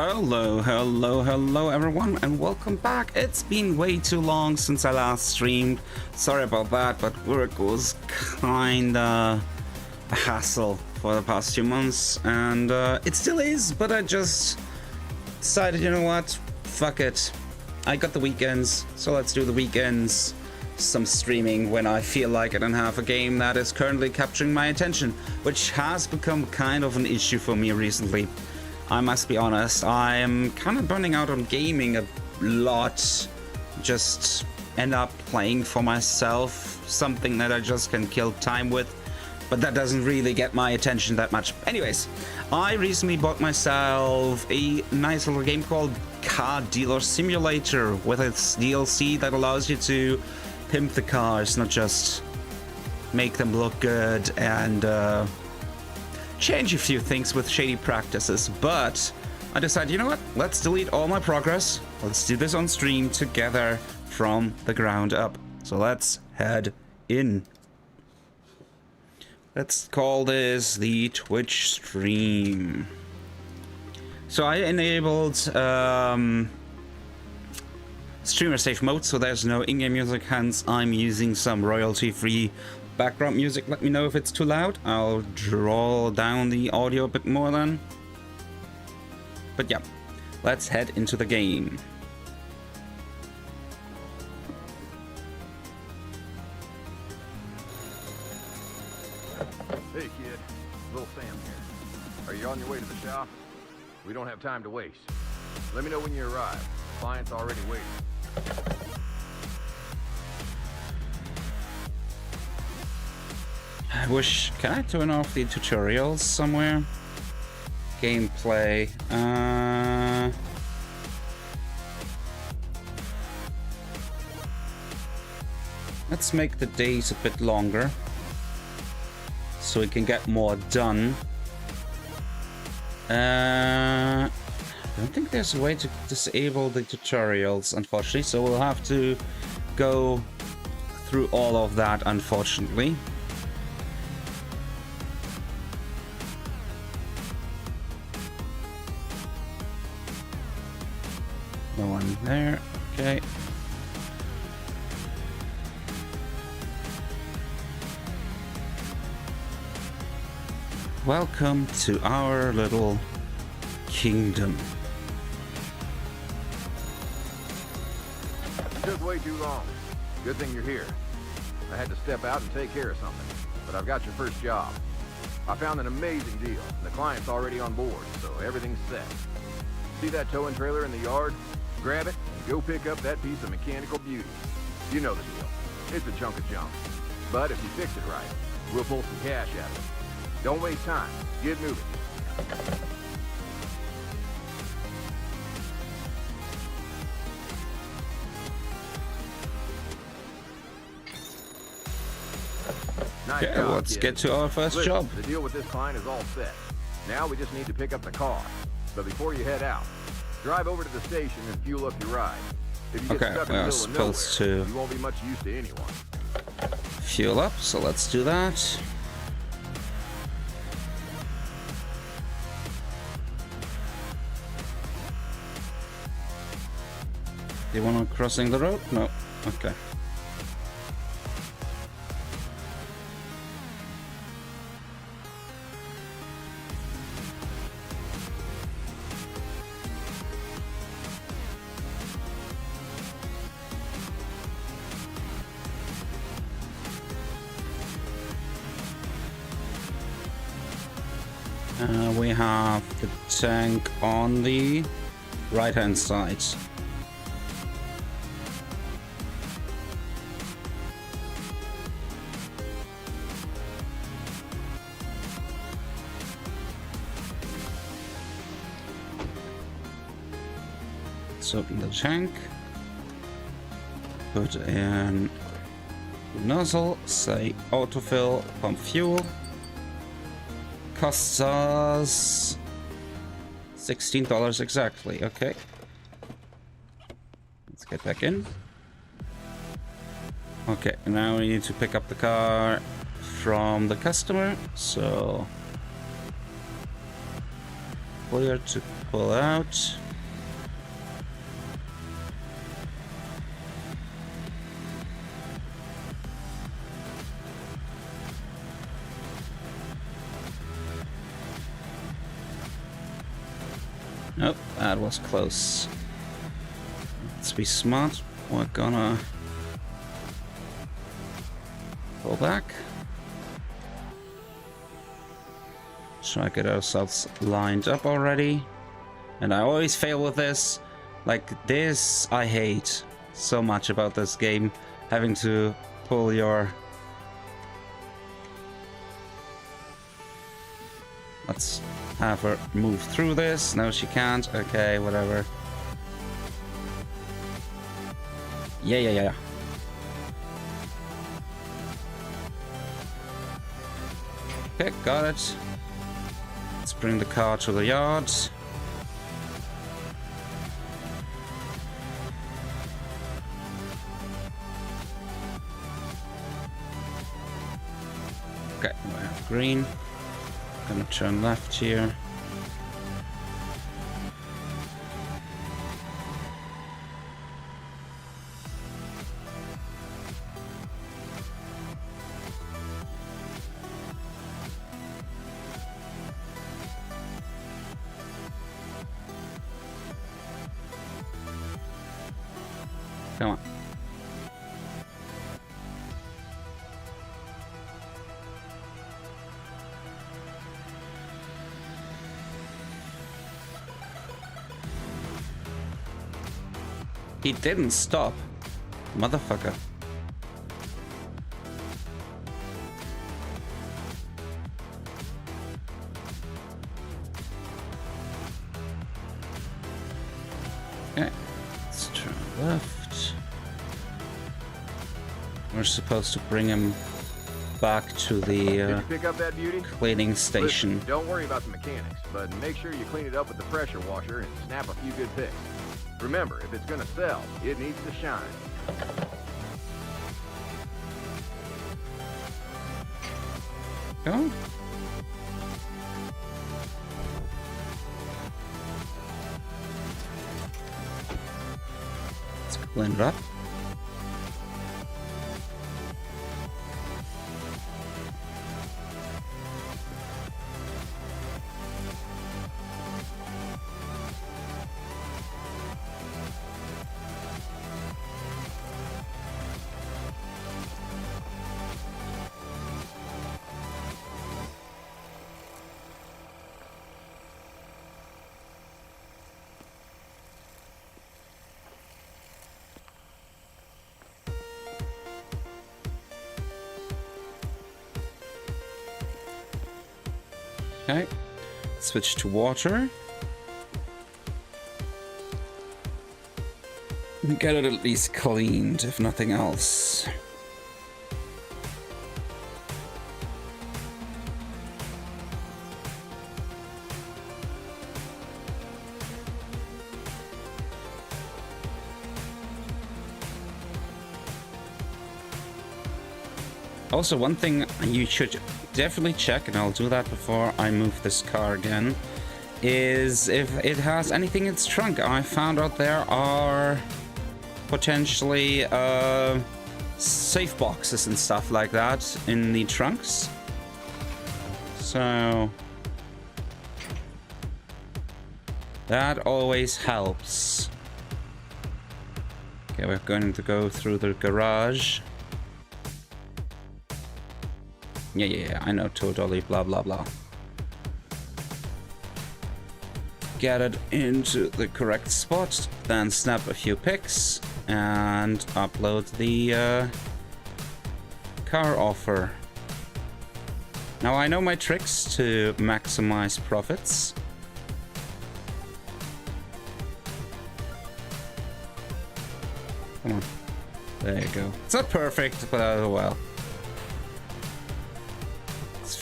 Hello everyone, and welcome back. It's been way too long since I last streamed. Sorry about that, but work was kinda a hassle for the past few months, and it still is, but I just decided, you know what, fuck it. I got the weekends, so let's do the weekends. Some streaming when I feel like it and have a game that is currently capturing my attention, which has become kind of an issue for me recently. I must be honest, I am kind of burning out on gaming a lot. Just end up playing for myself, something that I just can kill time with, but that doesn't really get my attention that much. Anyways, I recently bought myself a nice little game called Car Dealer Simulator with its DLC that allows you to pimp the cars, not just make them look good and change a few things with shady practices. But I decided, you know what, let's delete all my progress, let's do this on stream together from the ground up. So let's head in. Let's call this the Twitch stream. So I enabled streamer safe mode, so there's no in-game music, hence I'm using some royalty-free background music. Let me know if it's too loud. I'll draw down the audio a bit more then. But yeah, let's head into the game. Hey kid, Little Sam here. Are you on your way to the shop? We don't have time to waste. Let me know when you arrive. The client's already waiting. I wish, can I turn off the tutorials somewhere? Gameplay, let's make the days a bit longer so we can get more done. I don't think there's a way to disable the tutorials, unfortunately, so we'll have to go through all of that, unfortunately. No one there, okay. Welcome to our little kingdom. Took way too long. Good thing you're here. I had to step out and take care of something, but I've got your first job. I found an amazing deal, and the client's already on board, so everything's set. See that towing trailer in the yard? Grab it and go pick up that piece of mechanical beauty. You know the deal. It's a chunk of junk. But if you fix it right, we'll pull some cash out of it. Don't waste time. Get moving. Nice Okay, job, let's kid. get to our first Listen, job. The deal with this client is all set. Now we just need to pick up the car. But before you head out, drive over to the station and fuel up your ride. If you get Okay, stuck in we the are middle of supposed nowhere, to you won't be much use to anyone. fuel up, so let's do that. Do you want to crossing the road? No. Okay. We have the tank on the right-hand side. Let's open the tank. Put in nozzle, say autofill, pump fuel. Costs us $16 exactly. Okay. Let's get back in. Okay, now we need to pick up the car from the customer. So clear to pull out. Nope, that was close. Let's be smart. We're gonna pull back. Try to get ourselves lined up already. And I always fail with this. Like this, I hate so much about this game. Having to pull your... Let's have her move through this. No, she can't. Okay, whatever. Yeah. Okay, got it. Let's bring the car to the yard. Okay, we have green. Gonna turn left here. Come on. He didn't stop. Motherfucker. Okay. Let's turn left. We're supposed to bring him back to the Did you pick up that beauty? cleaning station. Listen, don't worry about the mechanics, but make sure you clean it up with the pressure washer and snap a few good pics. Remember, if it's gonna sell, it needs to shine. Go. Let's clean it up. Okay, switch to water. Get it at least cleaned, if nothing else. Also, one thing you should definitely check, and I'll do that before I move this car again, is if it has anything in its trunk. I found out there are potentially safe boxes and stuff like that in the trunks. So that always helps. Okay, we're going to go through the garage. Yeah, I know, totally, blah, blah, blah. Get it into the correct spot, then snap a few pics, and upload the car offer. Now, I know my tricks to maximize profits. Come on. There you go. It's not perfect, but oh well.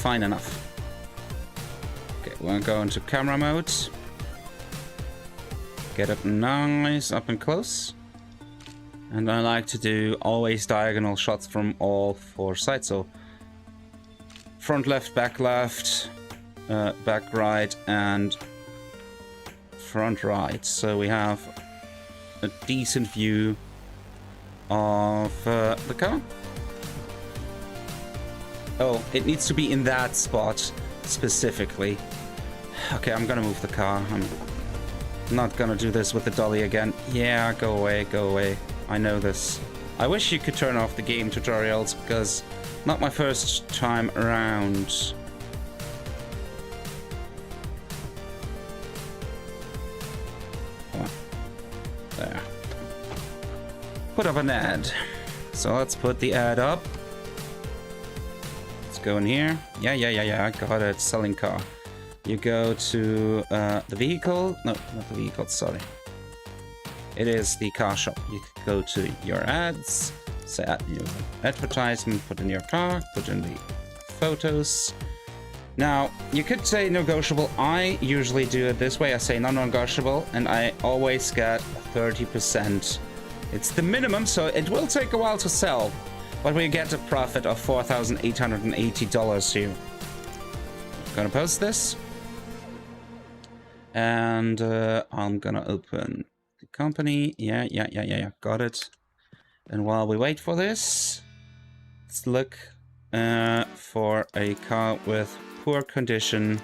Fine enough. Okay, we're gonna go into camera mode. Get it nice up and close. And I like to do always diagonal shots from all four sides. So front left, back right, and front right, so we have a decent view of the car. Oh, it needs to be in that spot specifically. Okay, I'm gonna move the car. I'm not gonna do this with the dolly again. Yeah, go away, go away. I know this. I wish you could turn off the game tutorials, because not my first time around. There. Put up an ad. So let's put the ad up. Let's go in here. Yeah, I got it. Selling car. You go to the vehicle. No, not the vehicle, sorry. It is the car shop. You go to your ads, say add new advertisement, put in your car, put in the photos. Now, you could say negotiable. I usually do it this way. I say non-negotiable, and I always get 30%. It's the minimum, so it will take a while to sell, but we get a profit of $4,880 here. Gonna post this, and I'm gonna open the company. Yeah, got it. And while we wait for this, let's look for a car with poor condition.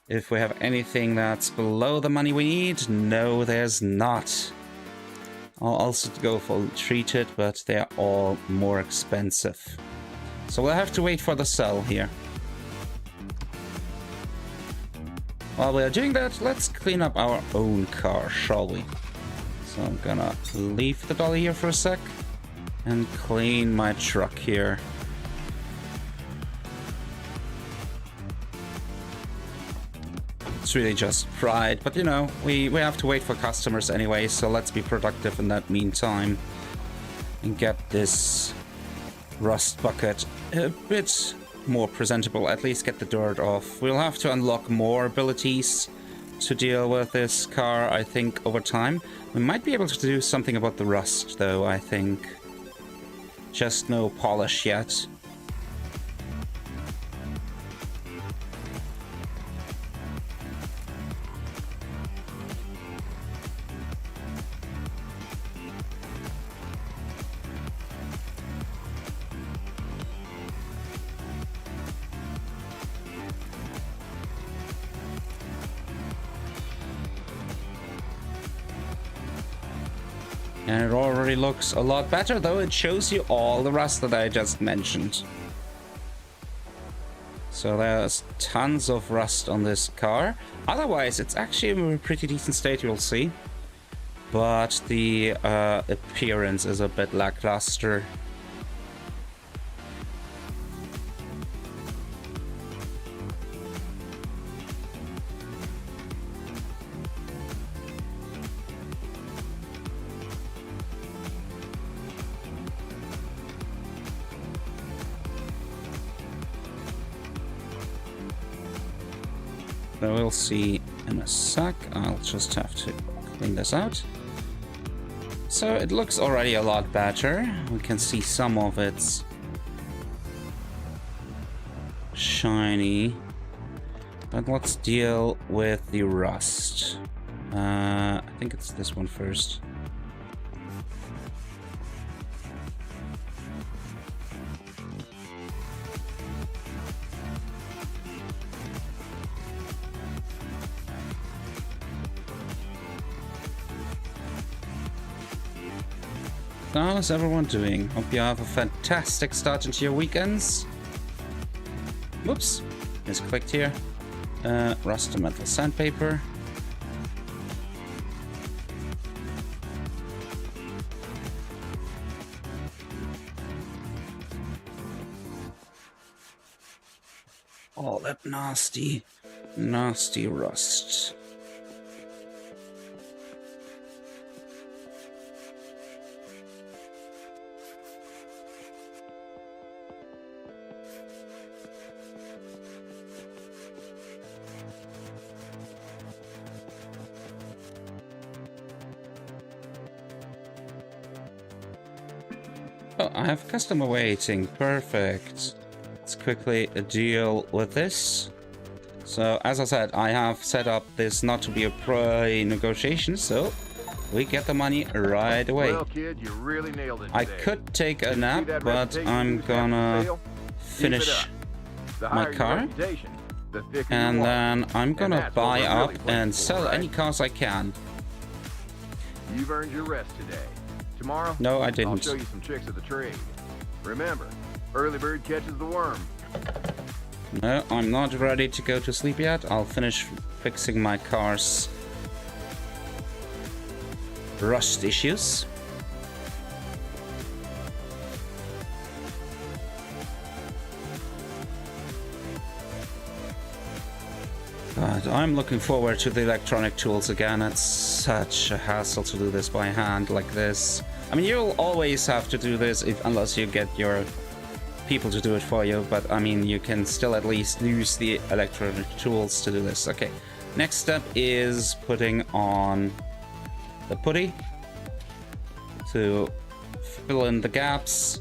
If we have anything that's below the money we need, no, there's not. I'll also go for treated, but they're all more expensive. So we'll have to wait for the sell here. While we are doing that, let's clean up our own car, shall we? So I'm gonna leave the dolly here for a sec and clean my truck here. It's really just pride, but you know, we have to wait for customers anyway, so let's be productive in that meantime and get this rust bucket a bit more presentable, at least get the dirt off. We'll have to unlock more abilities to deal with this car, I think, over time. We might be able to do something about the rust, though, I think. Just no polish yet. And it already looks a lot better, though it shows you all the rust that I just mentioned. So there's tons of rust on this car. Otherwise, it's actually in a pretty decent state, you'll see. But the appearance is a bit lackluster. So we'll see in a sec. I'll just have to clean this out. So it looks already a lot better. We can see some of it's shiny. But let's deal with the rust. I think it's this one first. How's everyone doing? Hope you have a fantastic start into your weekends. Whoops, misclicked here. Rust to metal sandpaper. All that nasty, nasty rust. Oh, I have customer waiting. Perfect. Let's quickly deal with this. So, as I said, I have set up this not to be a pre-negotiation, so we get the money right away. Well, kid, you really nailed it I today. could take a See nap, that but reputation I'm you just had for gonna sale? finish Keep it up. The my higher your car, reputation, the thicker you and are. then I'm And gonna that's what buy we're up really playing and for, sell right? any cars I can. You've earned your rest today. Tomorrow, No, I I'll didn't. show you some tricks of the trade. Remember, early bird catches the worm. No, I'm not ready to go to sleep yet. I'll finish fixing my car's rust issues. God, I'm looking forward to the electronic tools again. It's such a hassle to do this by hand like this. I mean, you'll always have to do this unless you get your people to do it for you, but I mean, you can still at least use the electronic tools to do this. Okay, next step is putting on the putty to fill in the gaps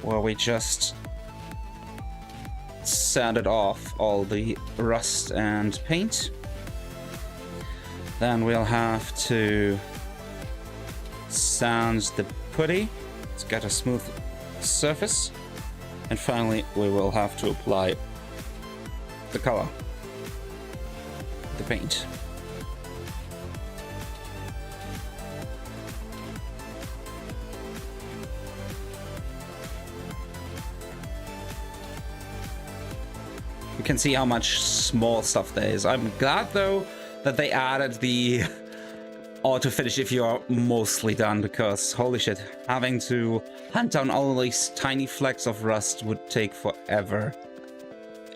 where we just sanded off all the rust and paint. Then we'll have to sand the putty to get a smooth surface, and finally we will have to apply the color, the paint. You can see how much small stuff there is. I'm glad though that they added the auto finish if you are mostly done, because holy shit, having to hunt down all these tiny flecks of rust would take forever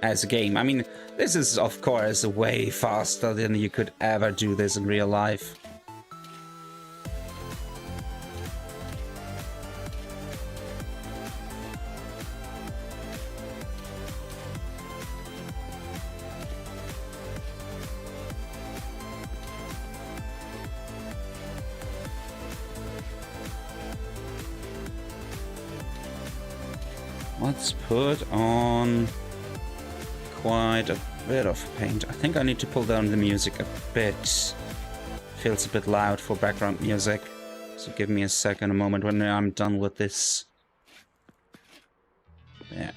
as a game. I mean, this is of course way faster than you could ever do this in real life. Let's put on quite a bit of paint. I think I need to pull down the music a bit. Feels a bit loud for background music. So give me a second, a moment when I'm done with this. There.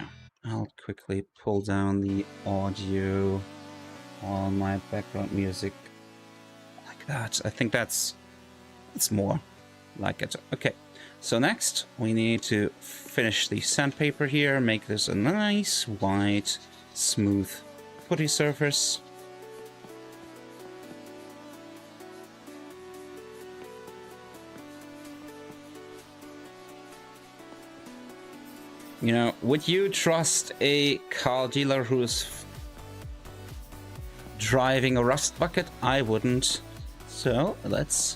I'll quickly pull down the audio on my background music like that. I think it's more like it. Okay. So next, we need to finish the sandpaper here, make this a nice, white, smooth putty surface. You know, would you trust a car dealer who's driving a rust bucket? I wouldn't. So let's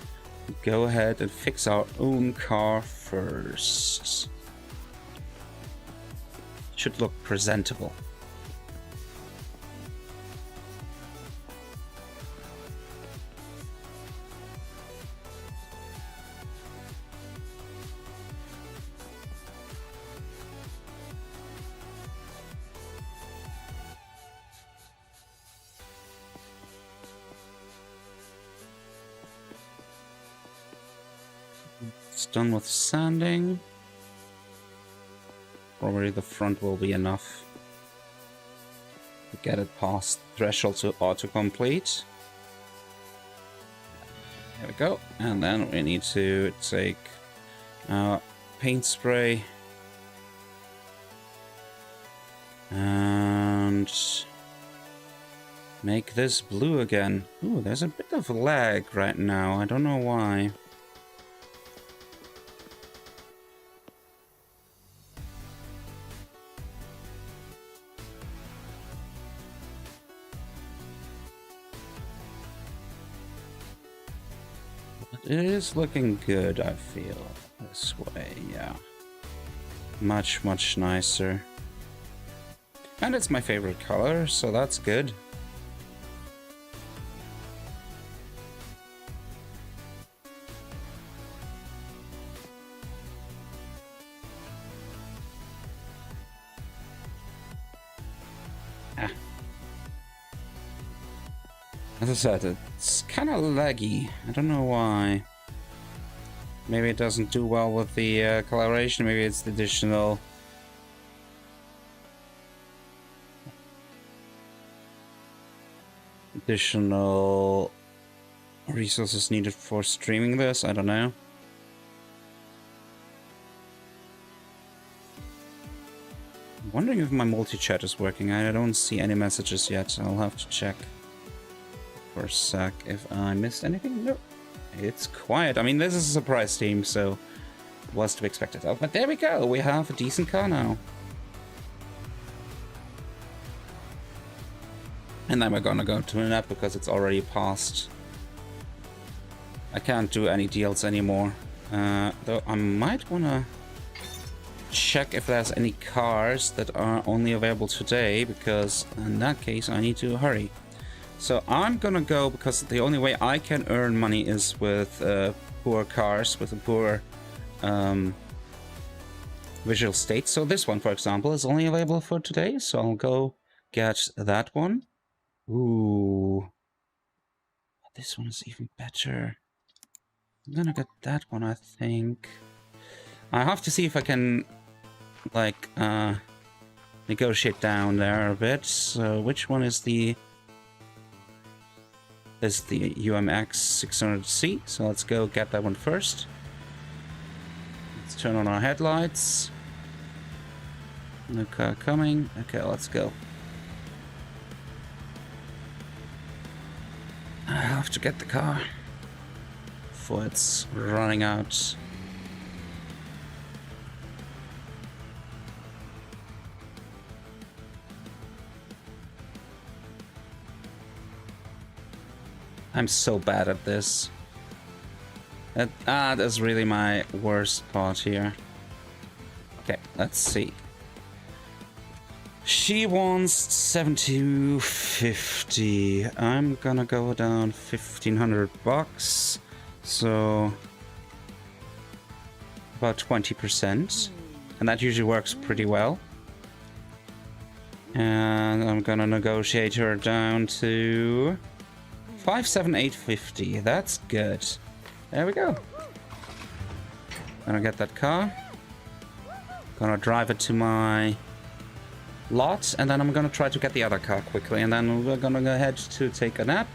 go ahead and fix our own car first. Should look presentable. It's done with sanding. Probably the front will be enough to get it past the threshold to autocomplete. There we go. And then we need to take paint spray and make this blue again. Ooh, there's a bit of lag right now. I don't know why. It is looking good, I feel, this way, yeah. Much, much nicer. And it's my favorite color, so that's good. As I said, it's kind of laggy. I don't know why. Maybe it doesn't do well with the collaboration. Maybe it's the additional resources needed for streaming this. I don't know. I'm wondering if my multi-chat is working. I don't see any messages yet. I'll have to check for a sec if I missed anything. Nope. It's quiet. I mean, this is a surprise team, so was to be expected. Oh, but there we go. We have a decent car now. And then we're gonna go to an app because it's already past. I can't do any deals anymore. Though I might wanna check if there's any cars that are only available today, because in that case I need to hurry. So I'm gonna go, because the only way I can earn money is with poor cars, with a poor visual state. So this one, for example, is only available for today, so I'll go get that one. Ooh. This one is even better. I'm gonna get that one, I think. I have to see if I can, like, negotiate down there a bit. So which one is the... This is the UMX 600C, so let's go get that one first. Let's turn on our headlights. No car coming. Okay, let's go. I have to get the car before it's running out. I'm so bad at this. That's really my worst part here. Okay, let's see. She wants 7,250. I'm gonna go down 1,500 bucks. So about 20%. And that usually works pretty well. And I'm gonna negotiate her down to 5,750. That's good. There we go. Gonna get that car. Gonna drive it to my lot, and then I'm gonna try to get the other car quickly, and then we're gonna go ahead to take a nap.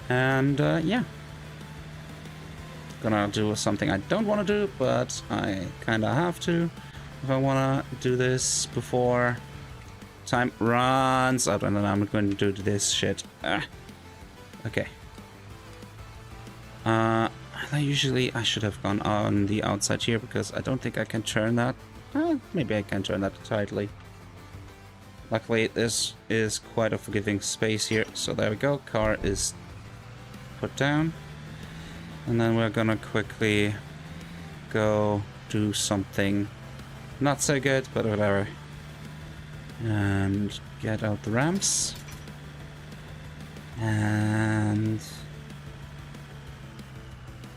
And yeah. Gonna do something I don't want to do, but I kinda have to if I wanna do this before time runs out. And then I'm going to do this shit. Okay. I should have gone on the outside here, because I don't think I can turn that. Maybe I can turn that tightly. Luckily, this is quite a forgiving space here. So there we go. Car is put down. And then we're gonna quickly go do something not so good, but whatever. And get out the ramps. And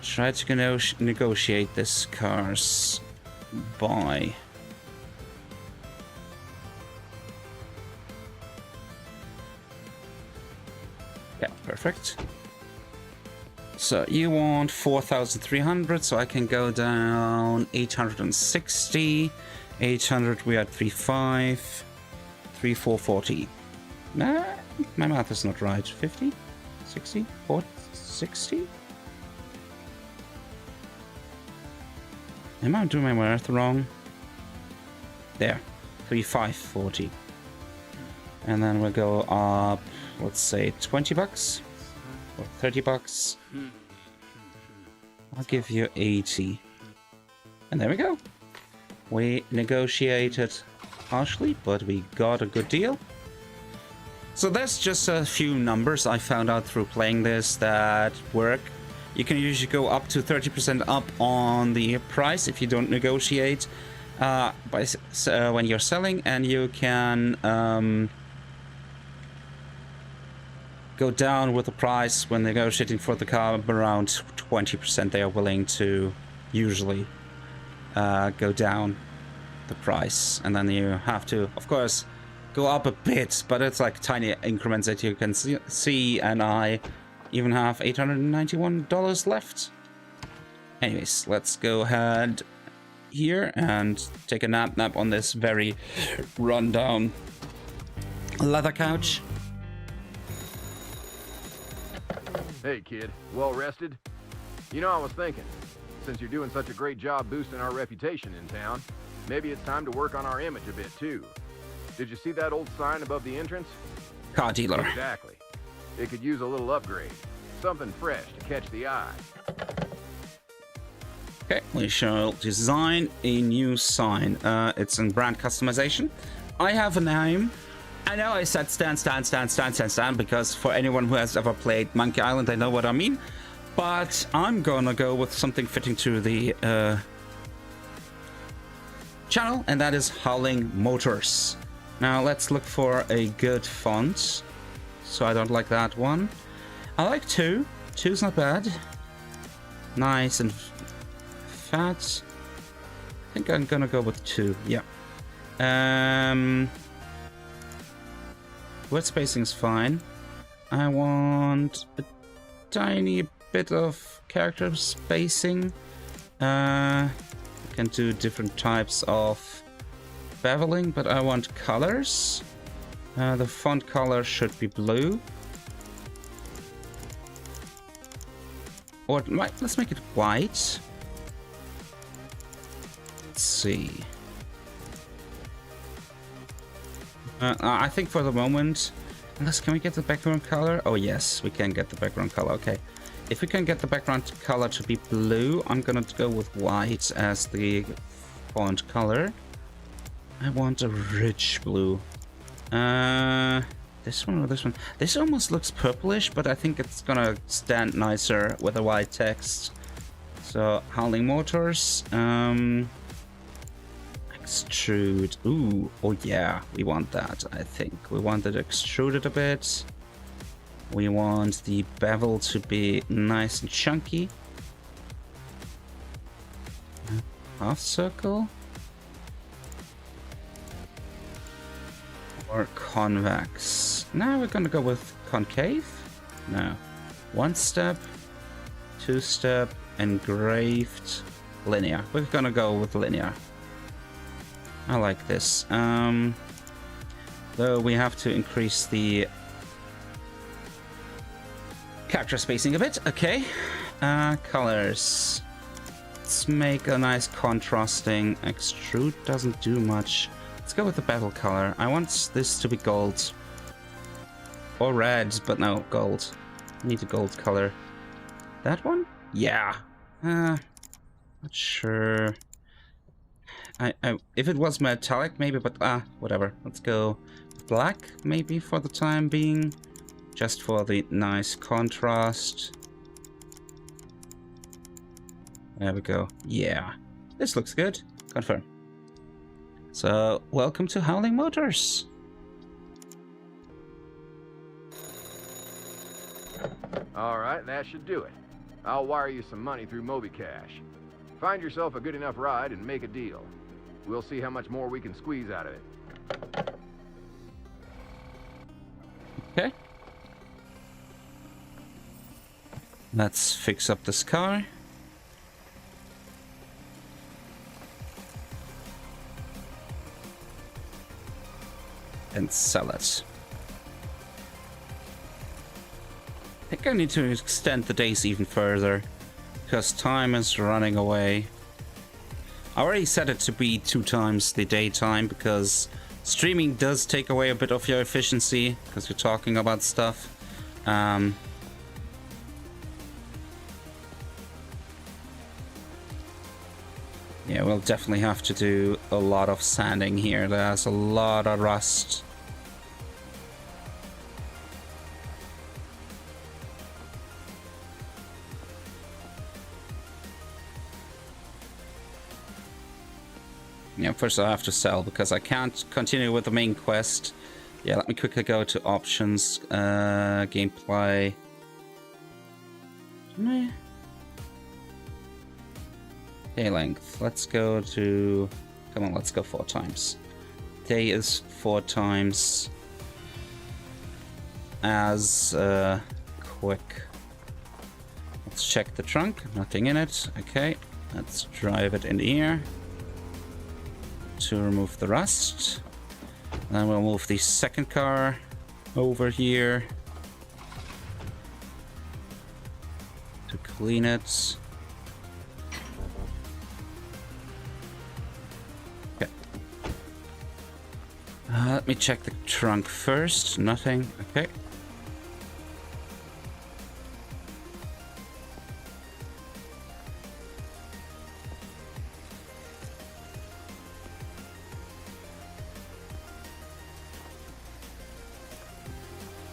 try to negotiate this car's buy. Yeah, perfect. So you want 4,300, so I can go down 860. 800, we are 3,500. 3,440. Nah, my math is not right. 50? 60? 40? 60? Am I doing my math wrong? There. 3,540. And then we'll go up, let's say 20 bucks. Or 30 bucks. I'll give you 80. And there we go. We negotiated harshly, but we got a good deal. So that's just a few numbers I found out through playing this that work. You can usually go up to 30% up on the price if you don't negotiate when you're selling, and you can go down with the price when negotiating for the car. Around 20% they are willing to usually go down the price, and then you have to, of course, go up a bit, but it's like tiny increments that you can see, and I even have $891 left. Anyways, let's go ahead here and take a nap on this very rundown leather couch. Hey, kid. Well rested? You know, I was thinking, since you're doing such a great job boosting our reputation in town, maybe it's time to work on our image a bit, too. Did you see that old sign above the entrance? Car dealer. Exactly. It could use a little upgrade. Something fresh to catch the eye. Okay, we shall design a new sign. It's in brand customization. I have a name. I know I said stand, because for anyone who has ever played Monkey Island, they know what I mean. But I'm gonna go with something fitting to the channel, and that is Howling Motors. Now let's look for a good font. So I don't like that one. I like 2. 2's not bad. Nice and fat. I think I'm gonna go with 2. Yeah. Word spacing is fine. I want a tiny bit of character spacing. I can do different types of beveling, but I want colors. The font color should be blue. Or let's make it white. Let's see. I think for the moment, unless can we get the background color? Oh yes, we can get the background color. Okay, if we can get the background color to be blue, I'm gonna go with white as the font color. I want a rich blue. This one or this one? This almost looks purplish, but I think it's gonna stand nicer with a white text. So Howling Motors. Extrude. Ooh, oh yeah, we want that. I think we want it extruded a bit. We want the bevel to be nice and chunky. Half circle or convex. Now we're gonna go with concave. No, 1 step, 2 step, engraved, linear. We're gonna go with linear. I like this. Though we have to increase the character spacing a bit. Okay. Colors. Let's make a nice contrasting. Extrude doesn't do much. Let's go with the bevel color. I want this to be gold. Or red, but no, gold. I need a gold color. That one? Yeah. Not sure. If it was metallic, maybe, but whatever. Let's go black, maybe, for the time being. Just for the nice contrast. There we go. Yeah. This looks good. Confirm. So, welcome to Howling Motors. Alright, that should do it. I'll wire you some money through MobiCash. Find yourself a good enough ride and make a deal. We'll see how much more we can squeeze out of it. Okay. Let's fix up this car. And sell it. I think I need to extend the days even further, because time is running away. I already set it to be 2 times the daytime, because streaming does take away a bit of your efficiency, because you're talking about stuff. Yeah, we'll definitely have to do a lot of sanding here. There's a lot of rust. Yeah, first I have to sell because I can't continue with the main quest. Yeah, let me quickly go to options, gameplay. Day length. Let's go to... Come on, let's go 4 times. day is 4 times as quick. Let's check the trunk. Nothing in it. Okay. Let's drive it in here to remove the rust. Then we'll move the second car over here to clean it. Okay. Let me check the trunk first. Nothing. Okay.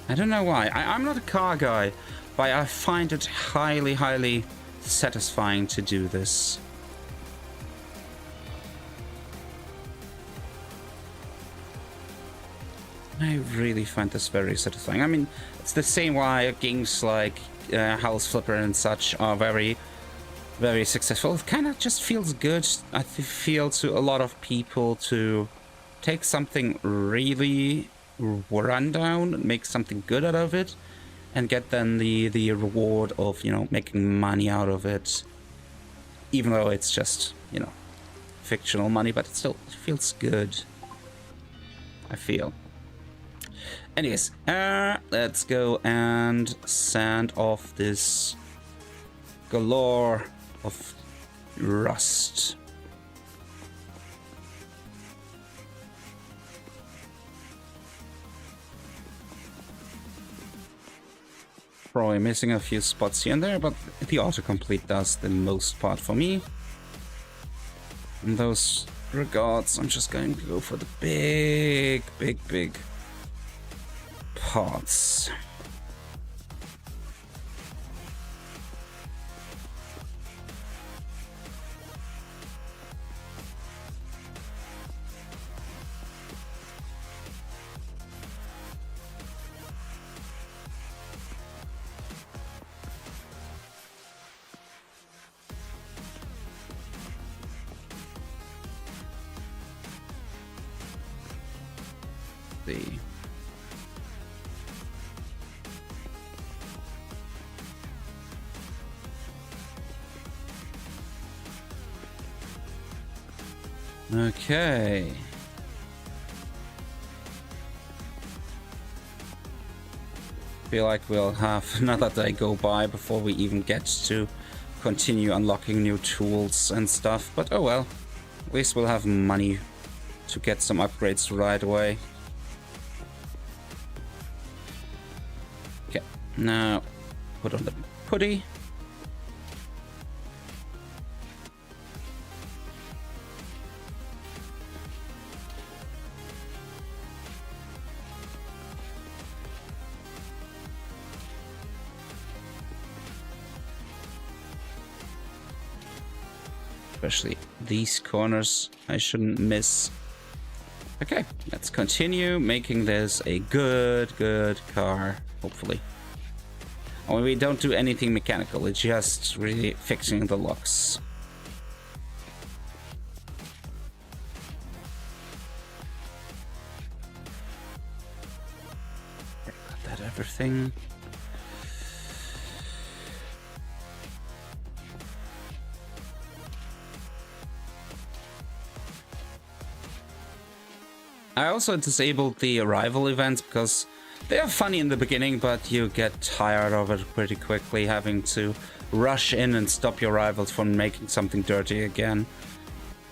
I don't know why. I'm not a car guy, but I find it highly, highly satisfying to do this. I really find this very satisfying. I mean, it's the same why games like House Flipper and such are very, very successful. It kind of just feels good, I feel, to a lot of people to take something really rundown, make something good out of it, and get then the reward of, you know, making money out of it, even though it's just, you know, fictional money, but it still feels good, I feel. Anyways, let's go and sand off this galore of rust. Probably missing a few spots here and there, but the autocomplete does the most part for me. In those regards, I'm just going to go for the big parts. Okay. Feel like we'll have another day go by before we even get to continue unlocking new tools and stuff, but oh well. At least we'll have money to get some upgrades right away. Okay, now put on the putty. Especially these corners I shouldn't miss. Okay, let's continue making this a good car, hopefully. Oh, we don't do anything mechanical, it's just really fixing the locks. Got that everything. I also disabled the arrival events because they are funny in the beginning, but you get tired of it pretty quickly, having to rush in and stop your rivals from making something dirty again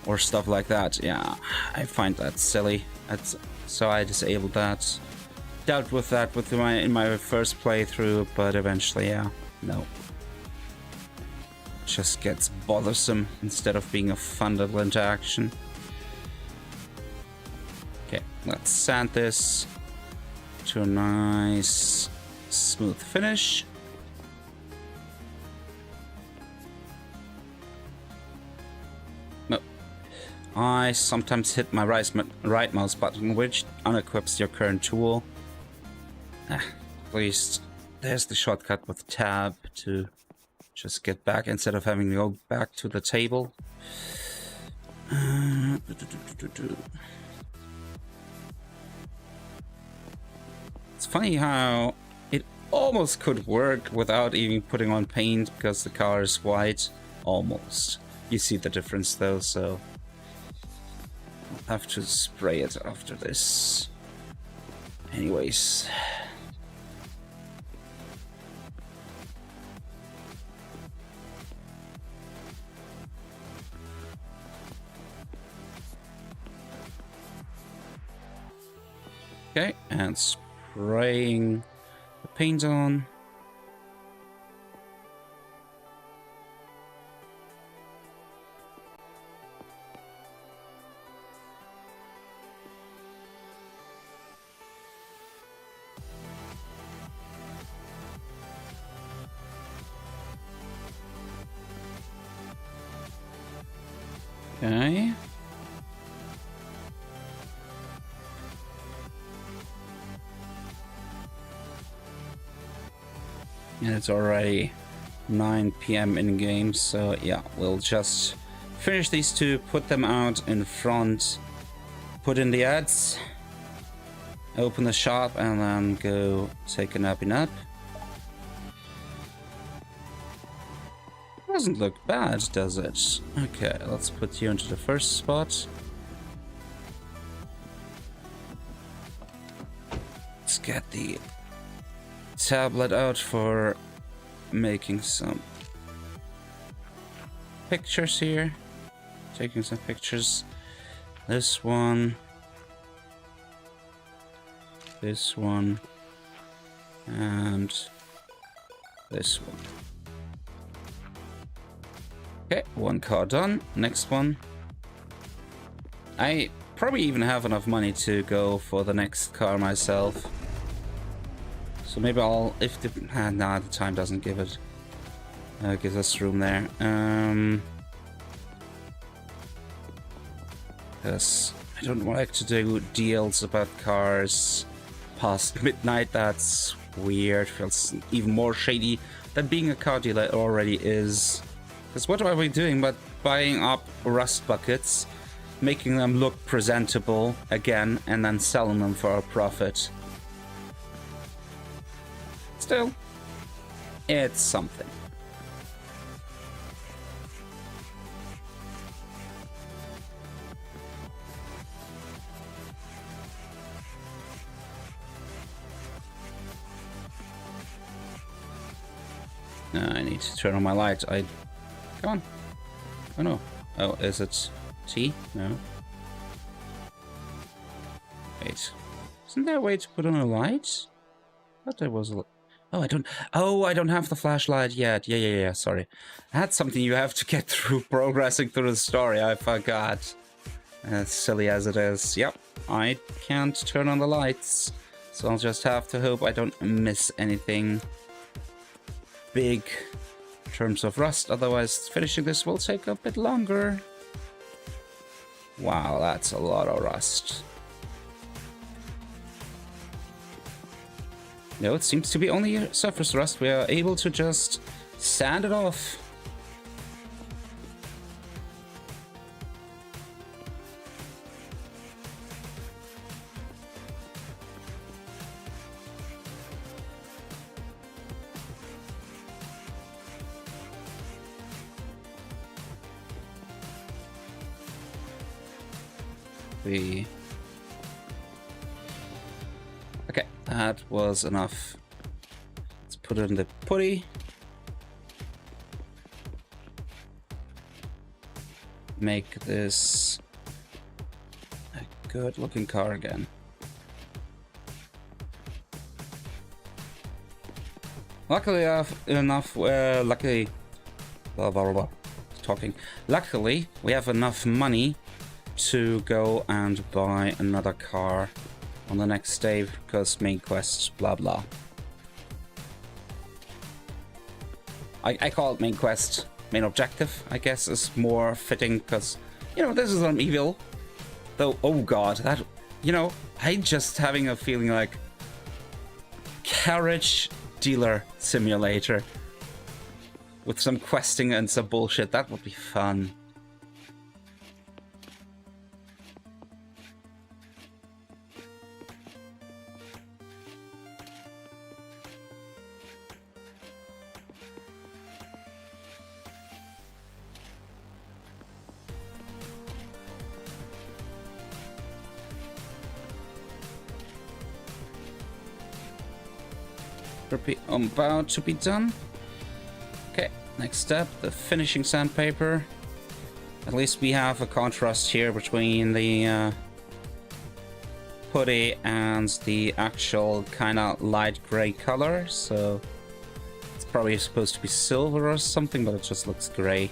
or stuff like that. Yeah, I find that silly. So I disabled that. Dealt with that in my first playthrough, but eventually, yeah, no. Just gets bothersome instead of being a fun little interaction. Okay, let's sand this to a nice smooth finish. No, I sometimes hit my right mouse button, which unequips your current tool. At least there's the shortcut with tab to just get back instead of having to go back to the table. It's funny how it almost could work without even putting on paint because the car is white. Almost. You see the difference though, so I'll have to spray it after this. Anyways. Okay, and spraying the paint on. Okay. And it's already 9 p.m. in game, so yeah, we'll just finish these two, put them out in front, put in the ads, open the shop, and then go take a nappy nap. Doesn't look bad, does it? Okay, let's put you into the first spot. Let's get the tablet out for making some pictures here. Taking some pictures. This one. This one. And this one. Okay, one car done. Next one. I probably even have enough money to go for the next car myself. So maybe I'll, if the, nah, the time doesn't give it, gives us room there. Because I don't like to do deals about cars past midnight. That's weird. Feels even more shady than being a car dealer already is. Because what are we doing but buying up rust buckets, making them look presentable again, and then selling them for a profit? Still, it's something. I need to turn on my light. Come on. Oh no. Oh, is it T? No. Wait. Isn't there a way to put on a light? I thought there was a... Oh, I don't have the flashlight yet. Yeah, sorry. That's something you have to get through progressing through the story. I forgot. As silly as it is. Yep, I can't turn on the lights. So I'll just have to hope I don't miss anything big in terms of rust. Otherwise, finishing this will take a bit longer. Wow, that's a lot of rust. No, it seems to be only surface rust. We are able to just sand it off. Okay, that was enough. Let's put it in the putty. Make this a good looking car again. Luckily Luckily, we have enough money to go and buy another car on the next day because main quest, blah blah. I call it main quest. Main objective, I guess, is more fitting because, you know, this is an evil. Though, oh god, that, you know, I'm just having a feeling like carriage dealer simulator with some questing and some bullshit. That would be fun. about to be done. Okay, next step, the finishing sandpaper. At least we have a contrast here between the putty and the actual kind of light gray color, so it's probably supposed to be silver or something, but it just looks gray.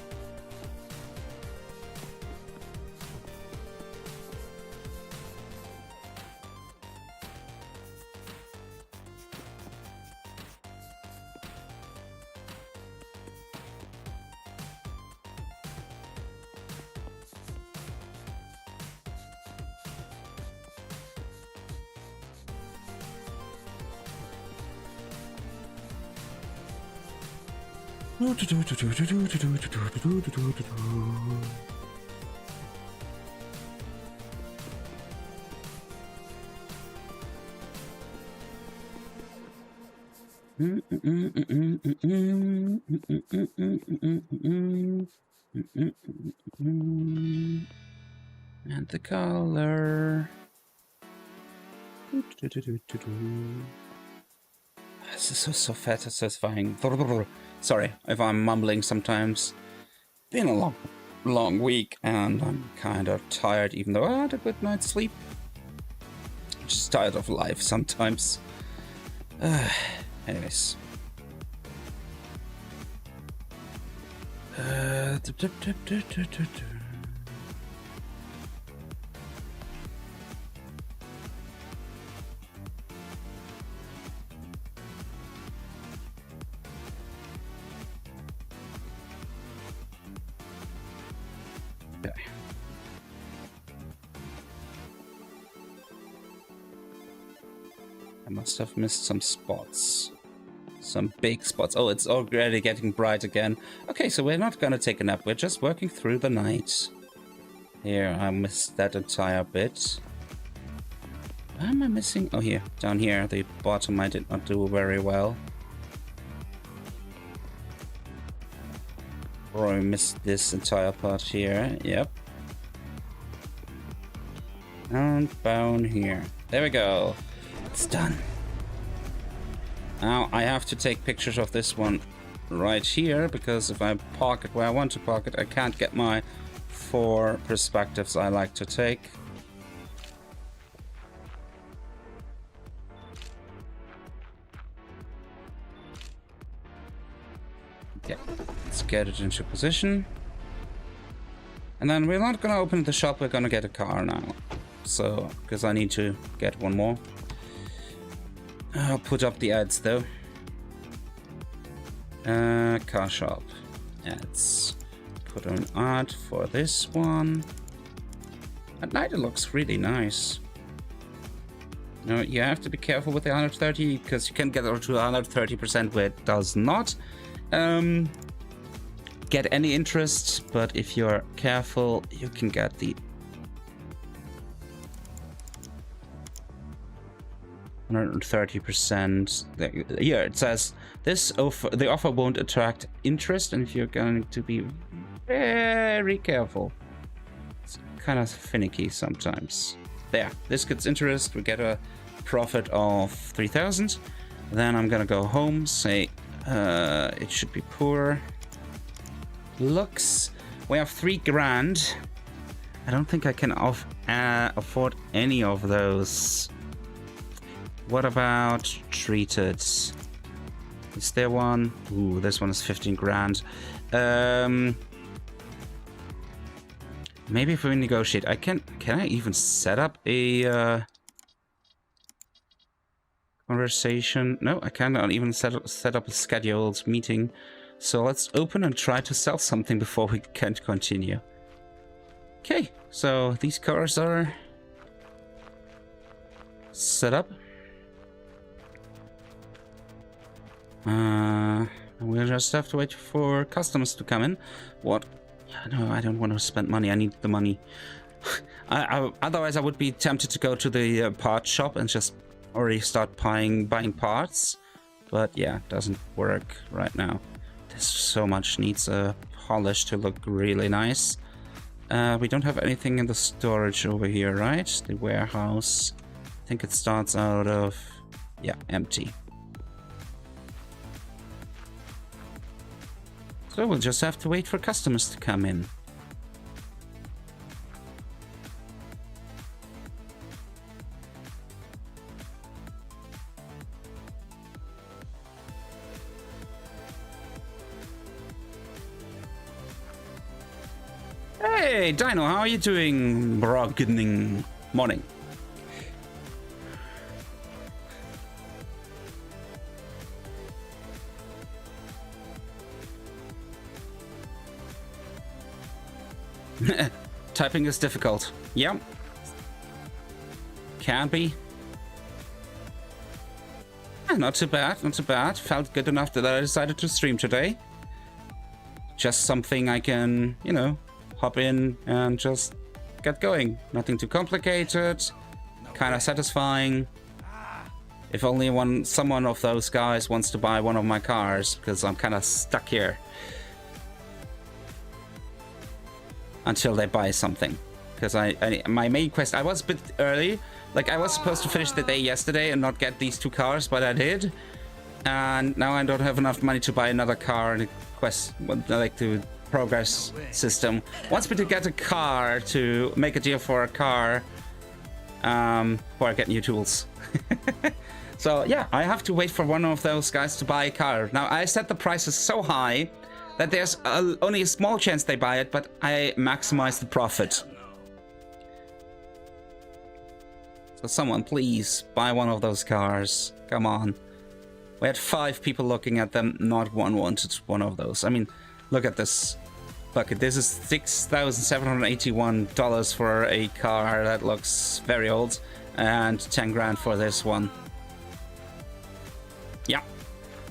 And the color. This is so fat, it's satisfying. Sorry if I'm mumbling sometimes. Been a long week and I'm kind of tired, even though I had a good night's sleep. Just tired of life sometimes. Anyways. Okay. I must have missed some spots. Some big spots. Oh, it's already getting bright again. Okay, so we're not gonna take a nap. We're just working through the night. Here, I missed that entire bit. Why am I missing? Oh, here. Down here, the bottom I did not do very well. Or I missed this entire part here. Yep. And down here. There we go. It's done. Now I have to take pictures of this one right here, because if I park it where I want to park it, I can't get my 4 perspectives I like to take. Okay, let's get it into position. And then we're not gonna open the shop, we're gonna get a car now. So, because I need to get one more. I'll put up the ads though. Car shop ads. Put an ad for this one. At night it looks really nice. No, you have to be careful with the 130 because you can get up to 130% where it does not get any interest, but if you're careful, you can get the 130%. Here it says this offer, the offer won't attract interest, and if you're going to be very careful, it's kind of finicky sometimes. There, this gets interest. We get a profit of 3,000. Then I'm gonna go home. Say it should be poor. Looks. We have 3 grand. I don't think I can afford any of those. What about treated? Is there one? Ooh, this one is 15 grand. Maybe if we negotiate, can I even set up a conversation? No, I cannot even set up a scheduled meeting. So let's open and try to sell something before we can continue. Okay, so these cars are set up. We'll just have to wait for customers to come in. What? No, I don't want to spend money. I need the money. Otherwise, I would be tempted to go to the parts shop and just already start buying parts. But yeah, it doesn't work right now. There's so much needs a polish to look really nice. We don't have anything in the storage over here, right? The warehouse. I think it starts out of... yeah, empty. So we'll just have to wait for customers to come in. Hey, Dino, how are you doing? Brogning morning. Typing is difficult. Yep. Can be. Not too bad, not too bad. Felt good enough that I decided to stream today. Just something I can, you know, hop in and just get going. Nothing too complicated. Kind of satisfying. If only someone of those guys wants to buy one of my cars, because I'm kind of stuck here. Until they buy something. Because my main quest, I was a bit early. Like, I was supposed to finish the day yesterday and not get these 2 cars, but I did. And now I don't have enough money to buy another car in the quest, like the progress system. Wants me to get a car, to make a deal for a car, before I get new tools. So yeah, I have to wait for one of those guys to buy a car. Now, I set the prices so high that there's only a small chance they buy it, but I maximize the profit. So someone, please, buy one of those cars. Come on. We had 5 people looking at them, not one wanted one of those. I mean, look at this bucket. This is $6,781 for a car that looks very old, and 10 grand for this one. Yeah.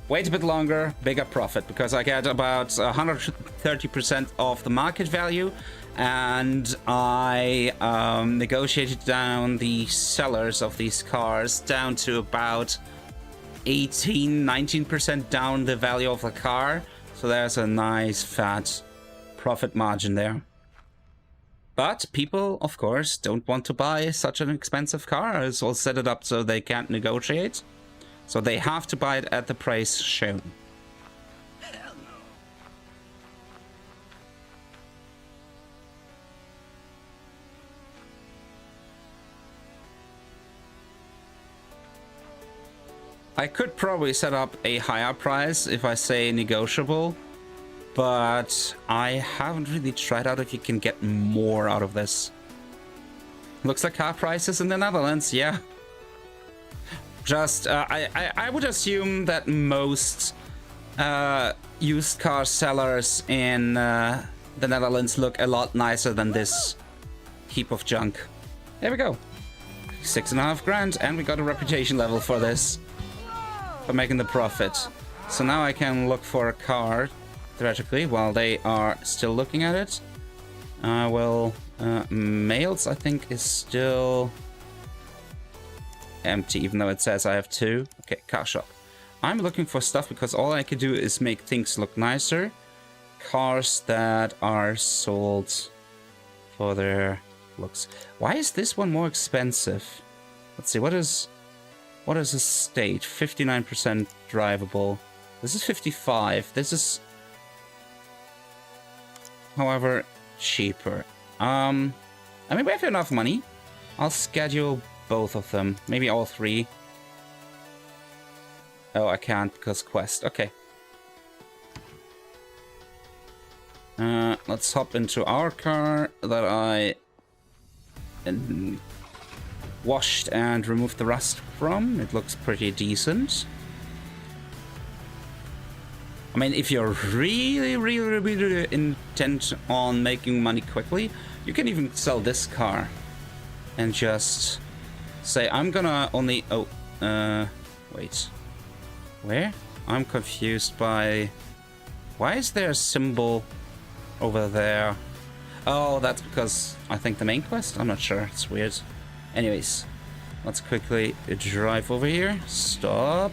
Wait a bit longer, bigger profit, because I get about 130% of the market value, and I negotiated down the sellers of these cars down to about 18-19% down the value of the car. So there's a nice fat profit margin there. But people, of course, don't want to buy such an expensive car. So I'll set it up so they can't negotiate. So they have to buy it at the price shown. Hell no. I could probably set up a higher price if I say negotiable, but I haven't really tried out if you can get more out of this. Looks like car prices in the Netherlands, yeah. Just, I would assume that most used car sellers in the Netherlands look a lot nicer than this heap of junk. There we go. 6.5 grand, and we got a reputation level for this. For making the profit. So now I can look for a car, theoretically, while they are still looking at it. Well, males, I think, is still empty, even though it says I have 2. Okay, car shop. I'm looking for stuff because all I can do is make things look nicer. Cars that are sold for their looks. Why is this one more expensive? Let's see, what is the state? 59% drivable. This is 55. This is, however, cheaper. I mean, we have enough money. I'll schedule both of them. Maybe all 3. Oh, I can't because quest. Okay. Let's hop into our car that I washed and removed the rust from. It looks pretty decent. I mean, if you're really intent on making money quickly, you can even sell this car and just say, I'm gonna only... Oh, wait. Where? I'm confused by... Why is there a symbol over there? Oh, that's because I think the main quest? I'm not sure. It's weird. Anyways, let's quickly drive over here. Stop.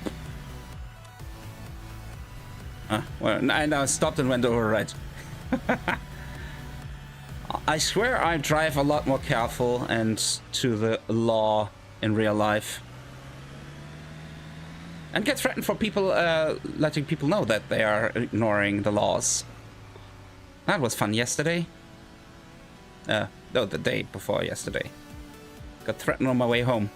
Well, I now stopped and went over right. I swear I drive a lot more careful and to the law in real life. And get threatened for people letting people know that they are ignoring the laws. That was fun yesterday. No, the day before yesterday. Got threatened on my way home.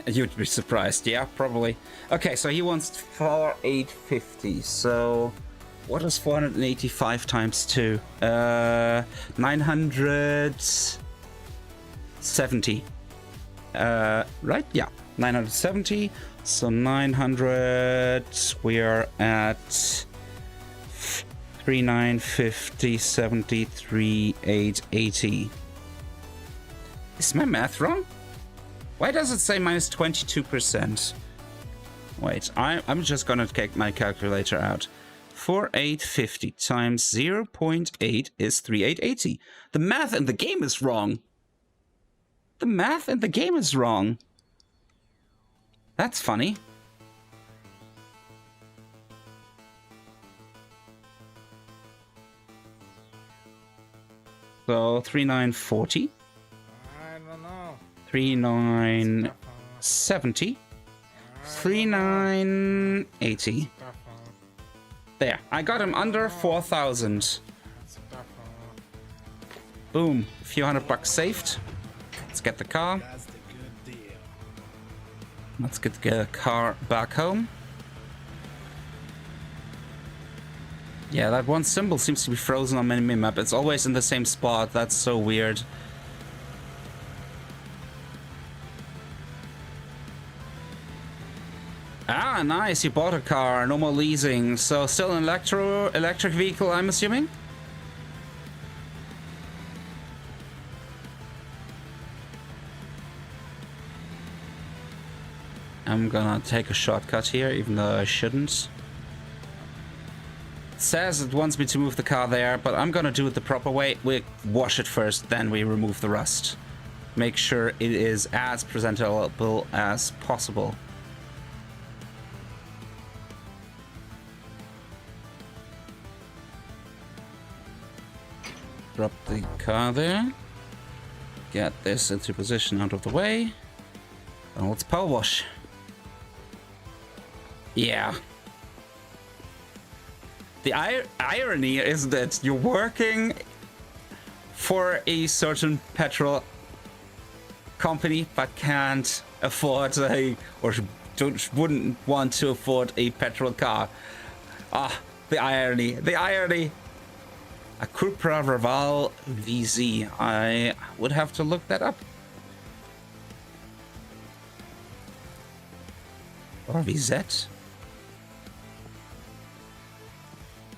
You'd be surprised. Yeah, probably. Okay, so he wants 4850. So what is 485 times 2? 970. Right? Yeah, 970. So 900, we are at 3950, 73, 880. Is my math wrong? Why does it say minus 22%? Wait, I'm just gonna take my calculator out. 4850 times 0.8 is 3880. The math in the game is wrong. The math in the game is wrong. That's funny. So 3940. I don't know. 3970. 3980. There, I got him under 4,000. Boom, a few $100 saved. Let's get the car. Let's get the car back home. Yeah, that one symbol seems to be frozen on my minimap. It's always in the same spot. That's so weird. Ah, nice. You bought a car. No more leasing. So still an electric vehicle, I'm assuming? I'm gonna take a shortcut here, even though I shouldn't. It says it wants me to move the car there, but I'm gonna do it the proper way. We wash it first, then we remove the rust. Make sure it is as presentable as possible. Drop the car there. Get this into position out of the way. And let's power wash. Yeah. The irony is that you're working for a certain petrol company but can't afford wouldn't want to afford a petrol car. Ah, the irony. The irony. A Cupra Raval VZ. I would have to look that up. Or VZ?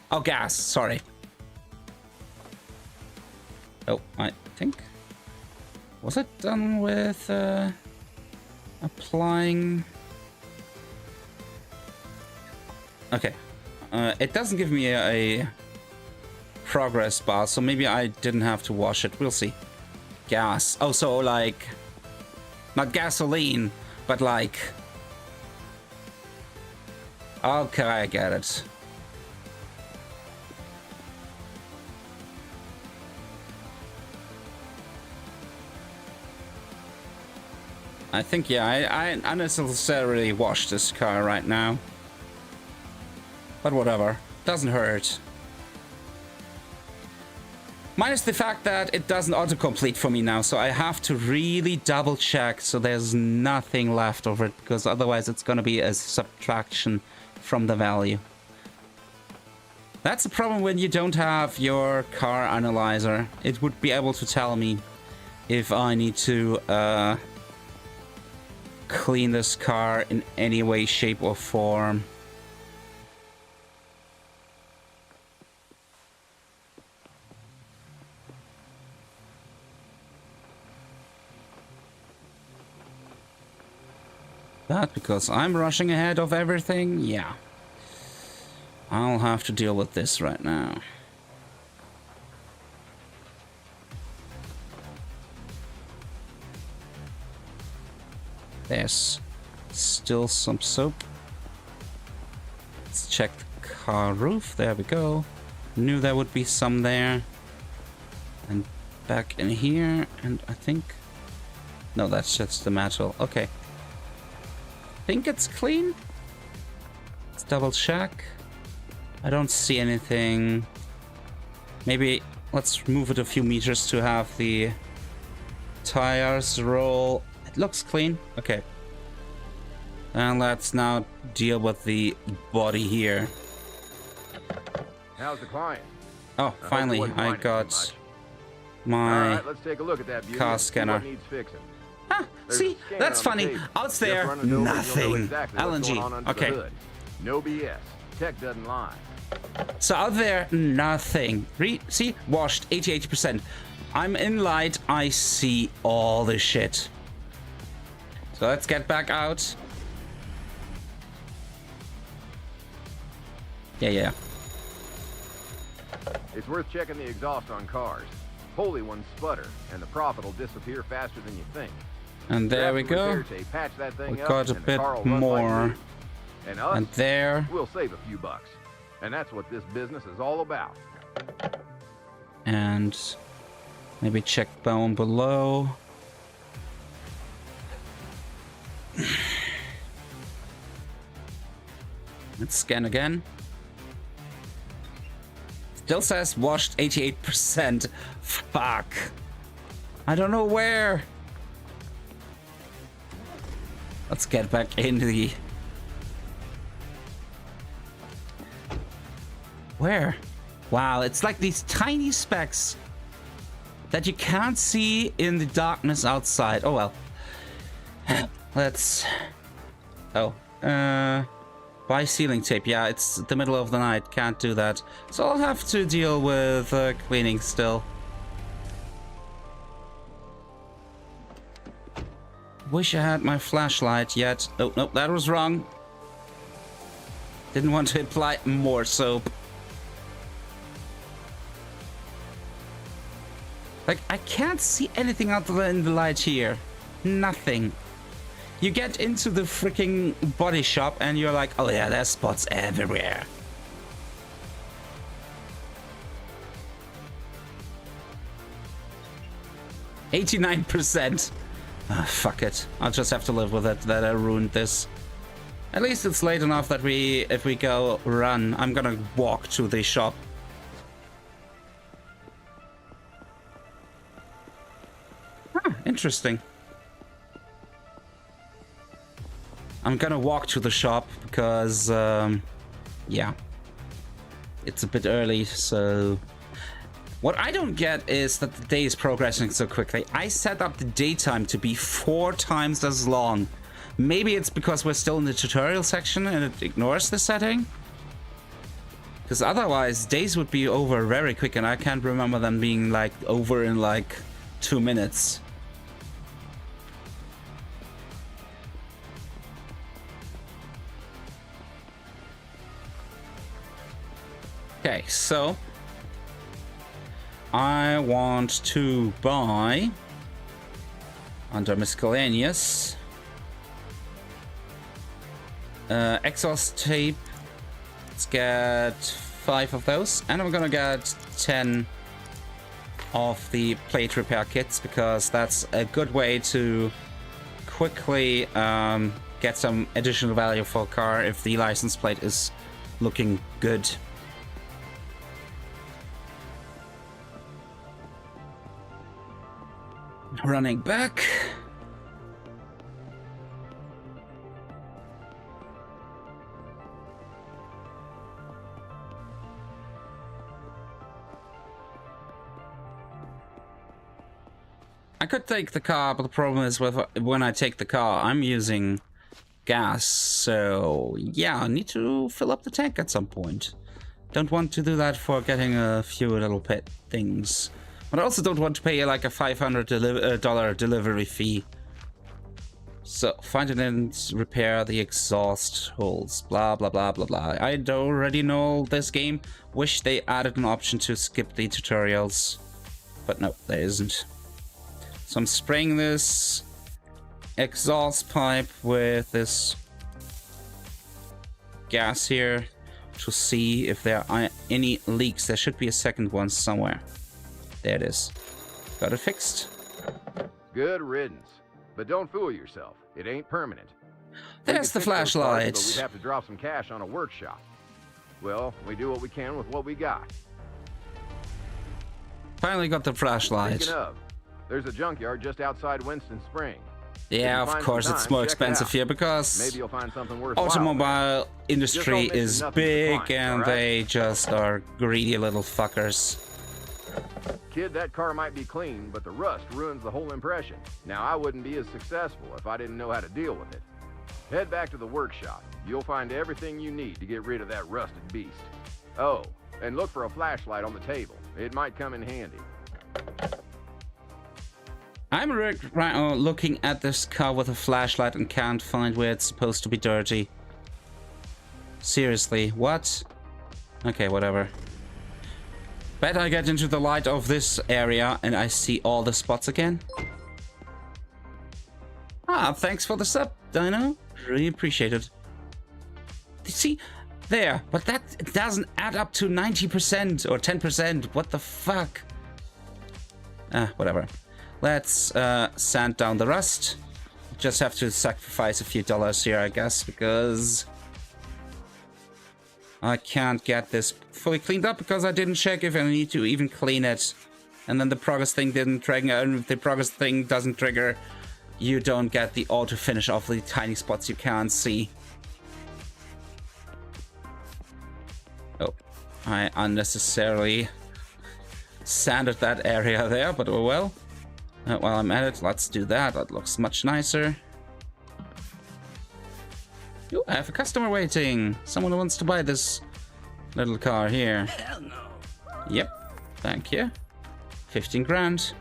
Oh, gas. Sorry. Oh, I think. Was it done with applying? Okay. It doesn't give me a progress bar, so maybe I didn't have to wash it. We'll see. Gas. Oh, so like not gasoline, but like. Okay, I get it. I think, yeah, I unnecessarily washed this car right now. But whatever. Doesn't hurt. Minus the fact that it doesn't autocomplete for me now, so I have to really double check so there's nothing left of it, because otherwise it's gonna be a subtraction from the value. That's the problem when you don't have your car analyzer. It would be able to tell me if I need to clean this car in any way, shape, or form. That because I'm rushing ahead of everything? Yeah. I'll have to deal with this right now. There's still some soap. Let's check the car roof. There we go. Knew there would be some there. And back in here. And I think... No, that's just the metal. Okay. think it's clean. Let's double check. I don't see anything. Maybe let's move it a few meters to have the tires roll. It looks clean. Okay. And let's now deal with the body here. How's the client? Oh, finally, I got my All right, let's take a look at that beauty car and see scanner. what needs fixing. Ah, There's see, a scanner that's on the funny. table. Out Just there, run it over and you'll know nothing. exactly what's going on LNG. under Okay. the hood. No BS. Tech doesn't lie. So out there, nothing. See, washed 88%. I'm in light. I see all this shit. So let's get back out. Yeah. It's worth checking the exhaust on cars. Holy ones sputter, and the profit will disappear faster than you think. And there Grab we some go. repair tape, patch that thing We up, got a and the bit car will run like more. new. And us, And there. we'll save a few bucks. And that's what this business is all about. And maybe check down below. Let's scan again. Still says washed 88%. Fuck. I don't know where. Let's get back into the... Where? Wow, it's like these tiny specks that you can't see in the darkness outside. Oh well. Let's... Oh. Buy sealing tape. Yeah, it's the middle of the night. Can't do that. So I'll have to deal with cleaning still. Wish I had my flashlight yet. Oh, no, that was wrong. Didn't want to apply more soap. Like, I can't see anything out there in the light here. Nothing. You get into the freaking body shop and you're like, oh yeah, there's spots everywhere. %. Fuck it. I'll just have to live with it that I ruined this. At least it's late enough that if we go run, I'm gonna walk to the shop. Interesting. I'm gonna walk to the shop because, yeah, it's a bit early, so... What I don't get is that the day is progressing so quickly. I set up the daytime to be 4 times as long. Maybe it's because we're still in the tutorial section and it ignores the setting? Because otherwise, days would be over very quick, and I can't remember them being, like, over in, like, 2 minutes. Okay, so I want to buy under miscellaneous exhaust tape. Let's get 5 of those, and I'm gonna get 10 of the plate repair kits because that's a good way to quickly get some additional value for a car if the license plate is looking good. Running back. I could take the car, but the problem is with when I take the car, I'm using gas. So yeah, I need to fill up the tank at some point. Don't want to do that for getting a few little pet things. But I also don't want to pay like a $500 delivery fee. So, find it and repair the exhaust holes. Blah, blah, blah, blah, blah. I already know this game. Wish they added an option to skip the tutorials. But no, there isn't. So I'm spraying this exhaust pipe with this gas here to see if there are any leaks. There should be a second one somewhere. There it is. Got it fixed. Good riddance. But don't fool yourself. It ain't permanent. There's the could fix those parts, flashlight. but we'd have to drop some cash on a workshop. Well, we do what we can with what we got. Finally got the flashlight. Speaking of, there's a junkyard just outside Winston Springs. Yeah, of course it's more expensive here because Maybe you'll find something worthwhile. automobile industry Just don't mention is nothing to big clients, and alright? they just are greedy little fuckers. Kid, that car might be clean, but the rust ruins the whole impression. Now, I wouldn't be as successful if I didn't know how to deal with it. Head back to the workshop. You'll find everything you need to get rid of that rusted beast. Oh, and look for a flashlight on the table. It might come in handy. I'm right now looking at this car with a flashlight and can't find where it's supposed to be dirty. Seriously, what? Okay, whatever. Bet I get into the light of this area and I see all the spots again. Ah, thanks for the sub, Dino. Really appreciate it. You see, there, but that it doesn't add up to 90% or 10%. What the fuck? Ah, whatever. Let's sand down the rust. Just have to sacrifice a few dollars here, I guess, because I can't get this fully cleaned up because I didn't check if I need to even clean it. And then the progress thing didn't trigger, and if the progress thing doesn't trigger, you don't get the auto finish of the tiny spots you can't see. Oh, I unnecessarily sanded that area there, but oh well. While I'm at it, let's do that. That looks much nicer. Ooh, I have a customer waiting. Someone who wants to buy this little car here. Hell no. Yep, thank you. 15 grand.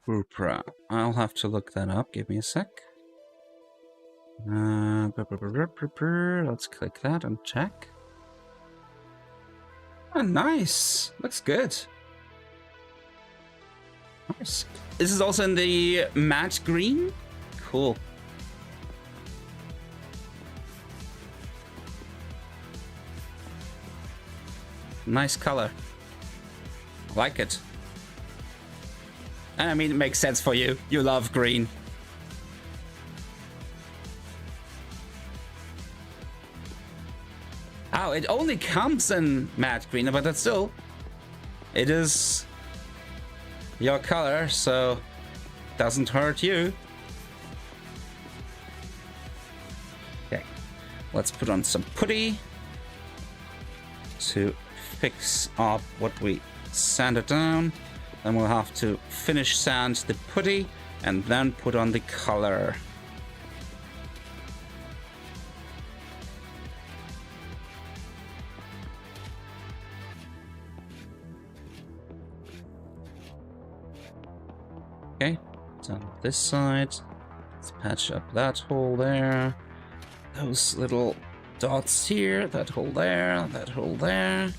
Rupra. I'll have to look that up. Give me a sec. Let's click that and check. Oh, nice. Looks good. Nice. This is also in the matte green. Cool. Nice color. Like it. I mean, it makes sense for you. You love green. Oh, it only comes in matte green, but that's still... It is your color, so it doesn't hurt you. Okay, let's put on some putty to fix up what we sanded down. Then we'll have to finish sand the putty and then put on the color. Okay, done this side. Let's patch up that hole there. Those little dots here, that hole there, that hole there.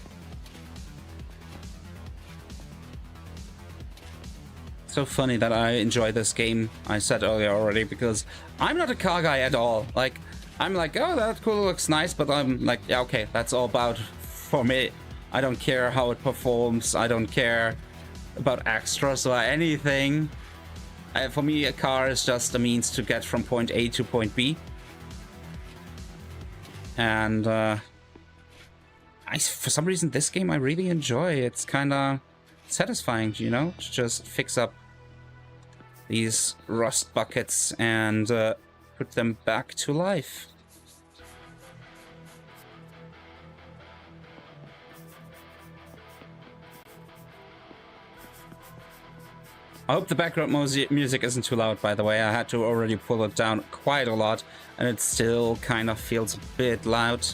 So funny that I enjoy this game, I said earlier already, because I'm not a car guy at all. Like, I'm like, oh, that cool, looks nice, but I'm like, yeah, okay, that's all about for me. I don't care how it performs, I don't care about extras or anything. For me, a car is just a means to get from point A to point B. And for some reason, this game I really enjoy. It's kind of satisfying, you know, to just fix up these rust buckets and put them back to life. I hope the background music isn't too loud, by the way. I had to already pull it down quite a lot, and it still kind of feels a bit loud.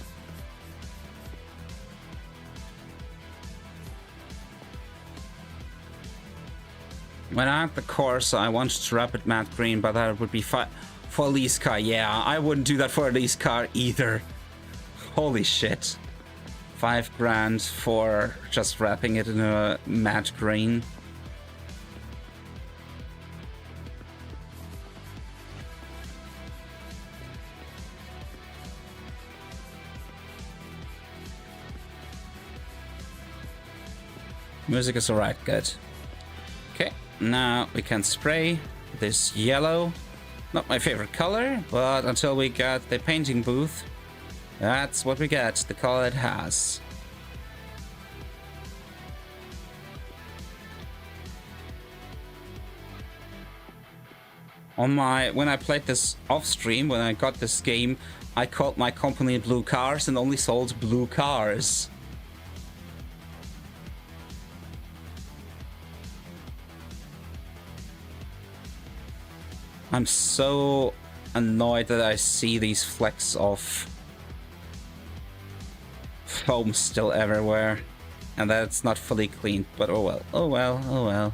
When I had the Corsa, I wanted to wrap it matte green, but that would be for a lease car. Yeah, I wouldn't do that for a lease car either. Holy shit. 5 grand for just wrapping it in a matte green. Music is alright, good. Okay, now we can spray this yellow. Not my favorite color, but until we get the painting booth, that's what we get, the color it has. When I played this off stream, when I got this game, I called my company Blue Cars and only sold blue cars. I'm so annoyed that I see these flecks of foam still everywhere and that it's not fully cleaned, but oh well, oh well, oh well.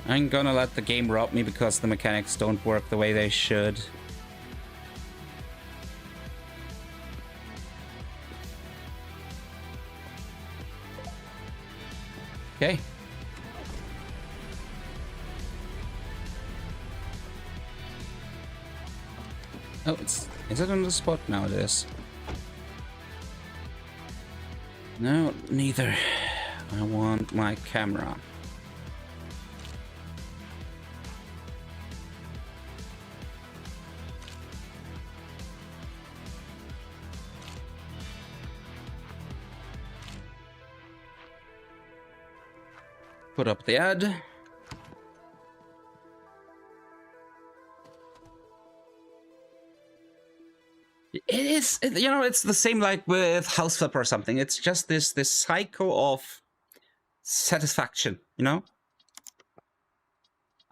I'm gonna let the game rob me because the mechanics don't work the way they should. Okay. Oh, is it on the spot? Now it is. No, neither. I want my camera. Put up the ad. It is, you know, it's the same like with House Flipper or something. It's just this cycle of satisfaction, you know?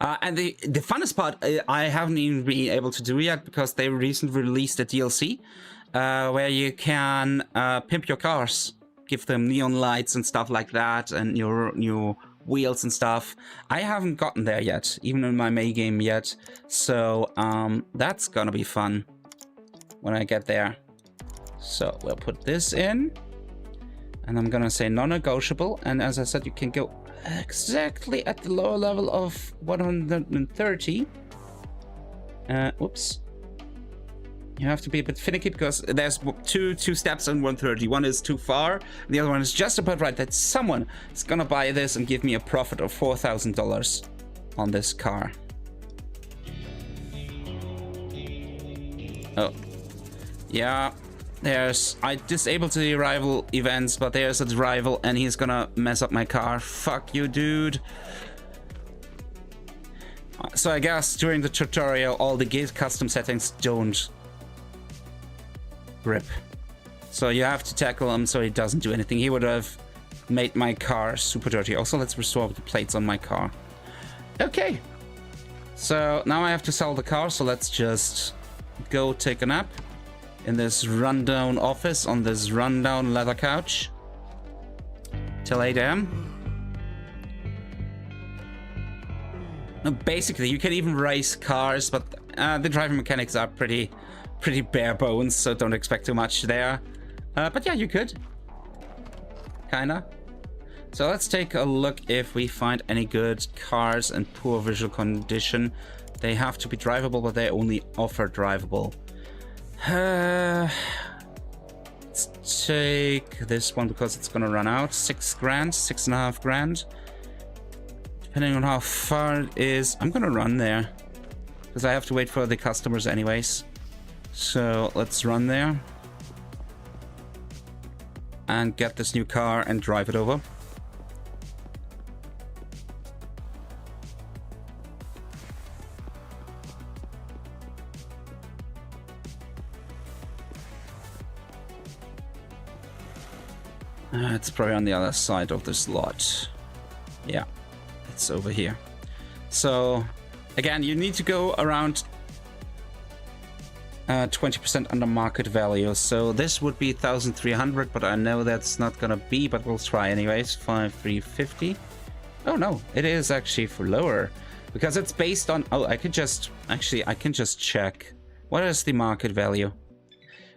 And the funnest part, I haven't even been able to do yet because they recently released a DLC where you can pimp your cars, give them neon lights and stuff like that, and your new wheels and stuff. I haven't gotten there yet, even in my May game yet. So that's gonna be fun when I get there. So we'll put this in, and I'm gonna say non-negotiable. And as I said, you can go exactly at the lower level of 130. Oops. You have to be a bit finicky because there's two steps on 130. One is too far, and the other one is just about right. That someone is gonna buy this and give me a profit of $4,000 on this car. Oh. Yeah, I disabled the rival events, but there's a rival and he's gonna mess up my car. Fuck you, dude. So I guess during the tutorial, all the gate custom settings don't grip. So you have to tackle him so he doesn't do anything. He would have made my car super dirty. Also, let's restore the plates on my car. Okay. So now I have to sell the car, so let's just go take a nap in this rundown office on this rundown leather couch till 8 AM. Basically, you can even race cars, but the driving mechanics are pretty bare bones, so don't expect too much there. But yeah, you could. Kinda. So let's take a look if we find any good cars in poor visual condition. They have to be drivable, but they only offer drivable. Let's take this one because it's gonna run out. 6 grand, 6.5 grand. Depending on how far it is, I'm gonna run there because I have to wait for the customers anyways. So let's run there and get this new car and drive it over. It's probably on the other side of this lot. Yeah, it's over here. So again, you need to go around 20% under market value. So this would be 1,300, but I know that's not gonna be, but we'll try anyways. 5,350. Oh no, it is actually for lower because it's based on, oh, I can just check. What is the market value?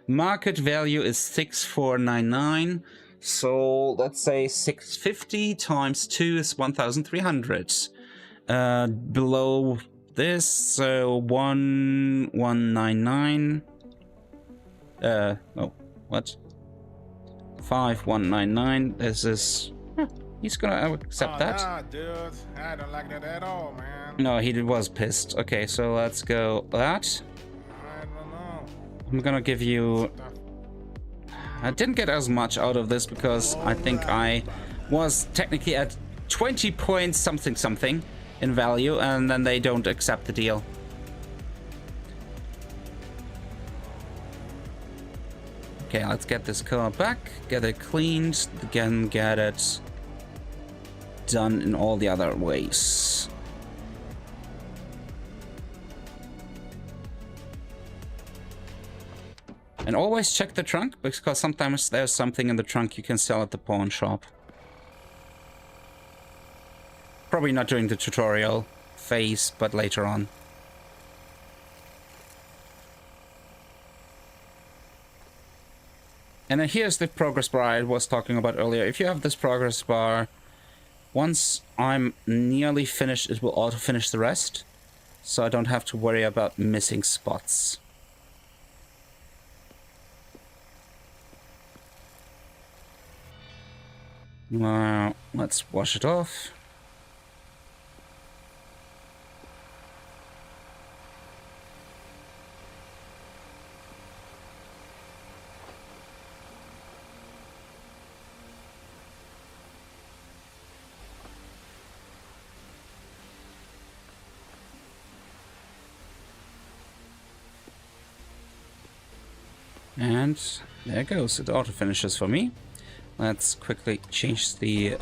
Market value is 6,499. So let's say 650 times 2 is 1,300. Below this, so 1,199. No, what? 5199. This is... he's gonna accept that. Nah, dude. I don't like that at all, man. No, he was pissed. Okay, so let's go that. I don't know. I'm gonna give you... I didn't get as much out of this because I think I was technically at 20 points something something in value, and then they don't accept the deal. Okay, let's get this car back, get it cleaned, again get it done in all the other ways. And always check the trunk, because sometimes there's something in the trunk you can sell at the pawn shop. Probably not during the tutorial phase, but later on. And then here's the progress bar I was talking about earlier. If you have this progress bar, once I'm nearly finished, it will auto-finish the rest. So I don't have to worry about missing spots. Now, let's wash it off. And there it goes, it auto finishes for me. Let's quickly change the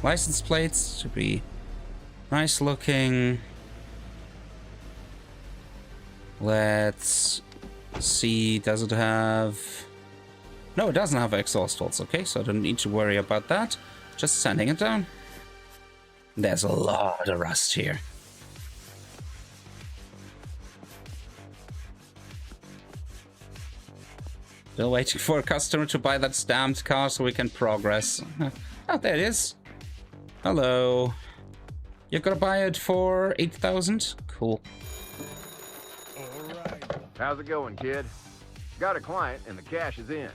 license plates to be nice looking. Let's see, does it have... No, it doesn't have exhaust holes, okay, so I don't need to worry about that. Just sanding it down. There's a lot of rust here. Still waiting for a customer to buy that stamped car so we can progress. Oh, there it is. Hello. You're gonna buy it for 8,000? Cool. How's it going, kid? Got a client and the cash is in.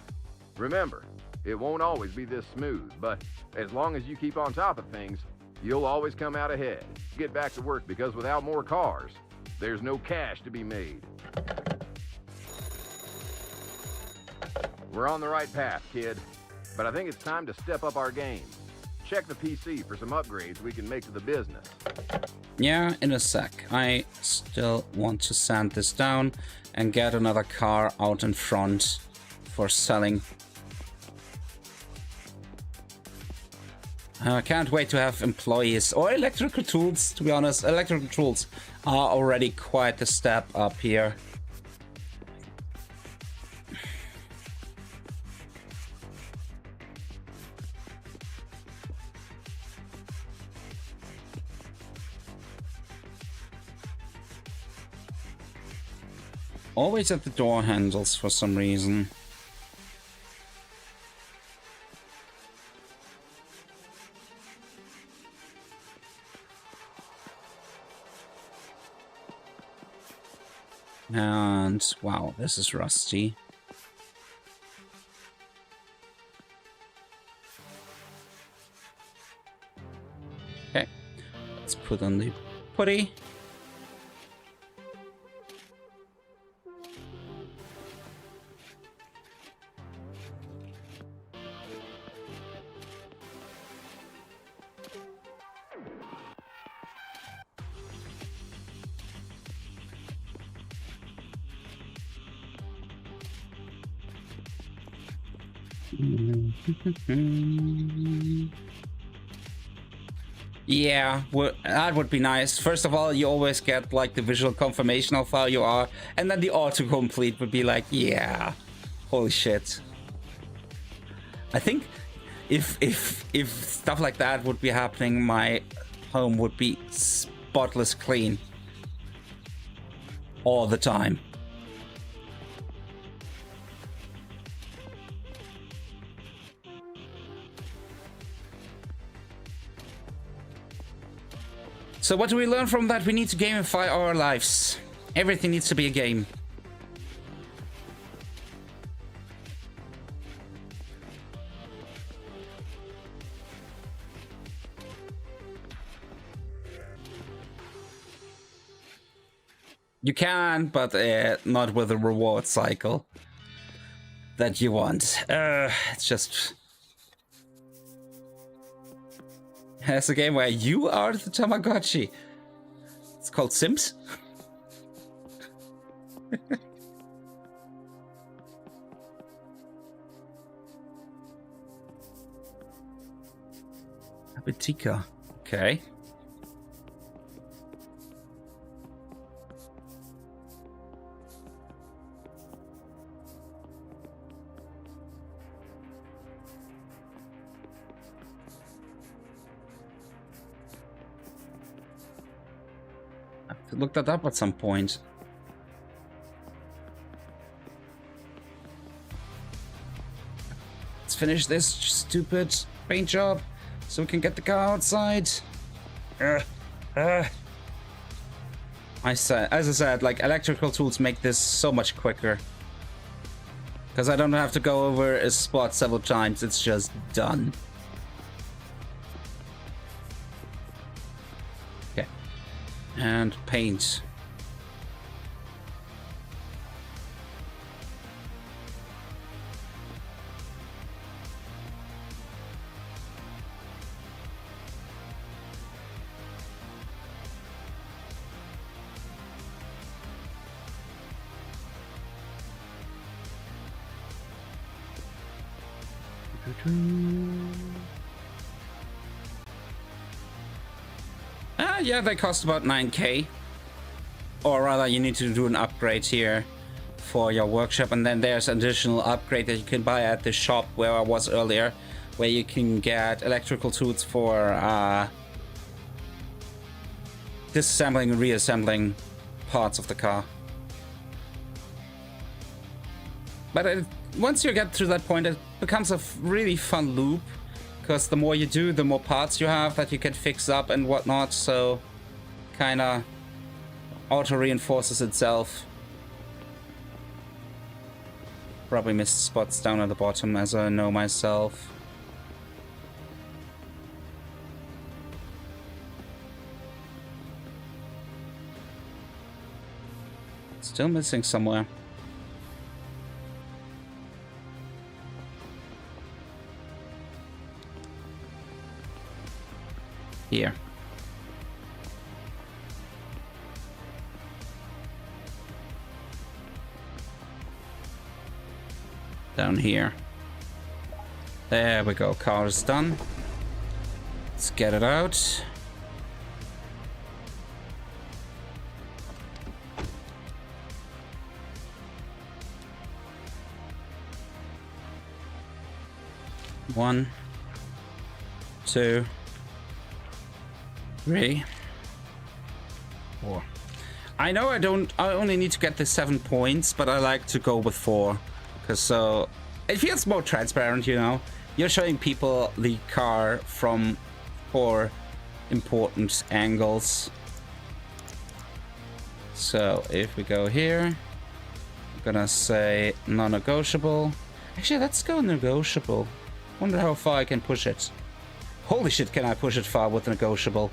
Remember, it won't always be this smooth, but as long as you keep on top of things, you'll always come out ahead. Get back to work, because without more cars, there's no cash to be made. We're on the right path, kid, but I think it's time to step up our game. Check the PC for some upgrades we can make to the business. Yeah, in a sec. I still want to sand this down and get another car out in front for selling. I can't wait to have employees or electrical tools, to be honest. Electrical tools are already quite a step up here. Always at the door handles for some reason. And wow, this is rusty. Okay, let's put on the putty. Yeah, well, that would be nice. First of all, you always get like the visual confirmation of how you are, and then the autocomplete would be like, yeah, holy shit. I think if stuff like that would be happening, my home would be spotless clean all the time. So what do we learn from that? We need to gamify our lives. Everything needs to be a game. You can, but not with the reward cycle that you want. It's just... It's a game where you are the Tamagotchi. It's called Sims. Abitika. Okay. I have to look that up at some point. Let's finish this stupid paint job so we can get the car outside. As I said, like, electrical tools make this so much quicker. Because I don't have to go over a spot several times, it's just done. Okay. And paint. Yeah, they cost about 9k. Or rather, you need to do an upgrade here for your workshop, and then there's an additional upgrade that you can buy at the shop where I was earlier, where you can get electrical tools for disassembling and reassembling parts of the car. But once you get through that point, it becomes a really fun loop, because the more you do, the more parts you have that you can fix up and whatnot, so kinda auto-reinforces itself. Probably missed spots down at the bottom, as I know myself. Still missing somewhere. Here. Down here. There we go. Car is done. Let's get it out. One, two, 3, 4. I know I only need to get the 7 points, but I like to go with 4. Because so it feels more transparent, you know. You're showing people the car from 4 important angles. So if we go here, I'm gonna say non-negotiable. Actually, let's go negotiable. Wonder how far I can push it. Holy shit, can I push it far with negotiable?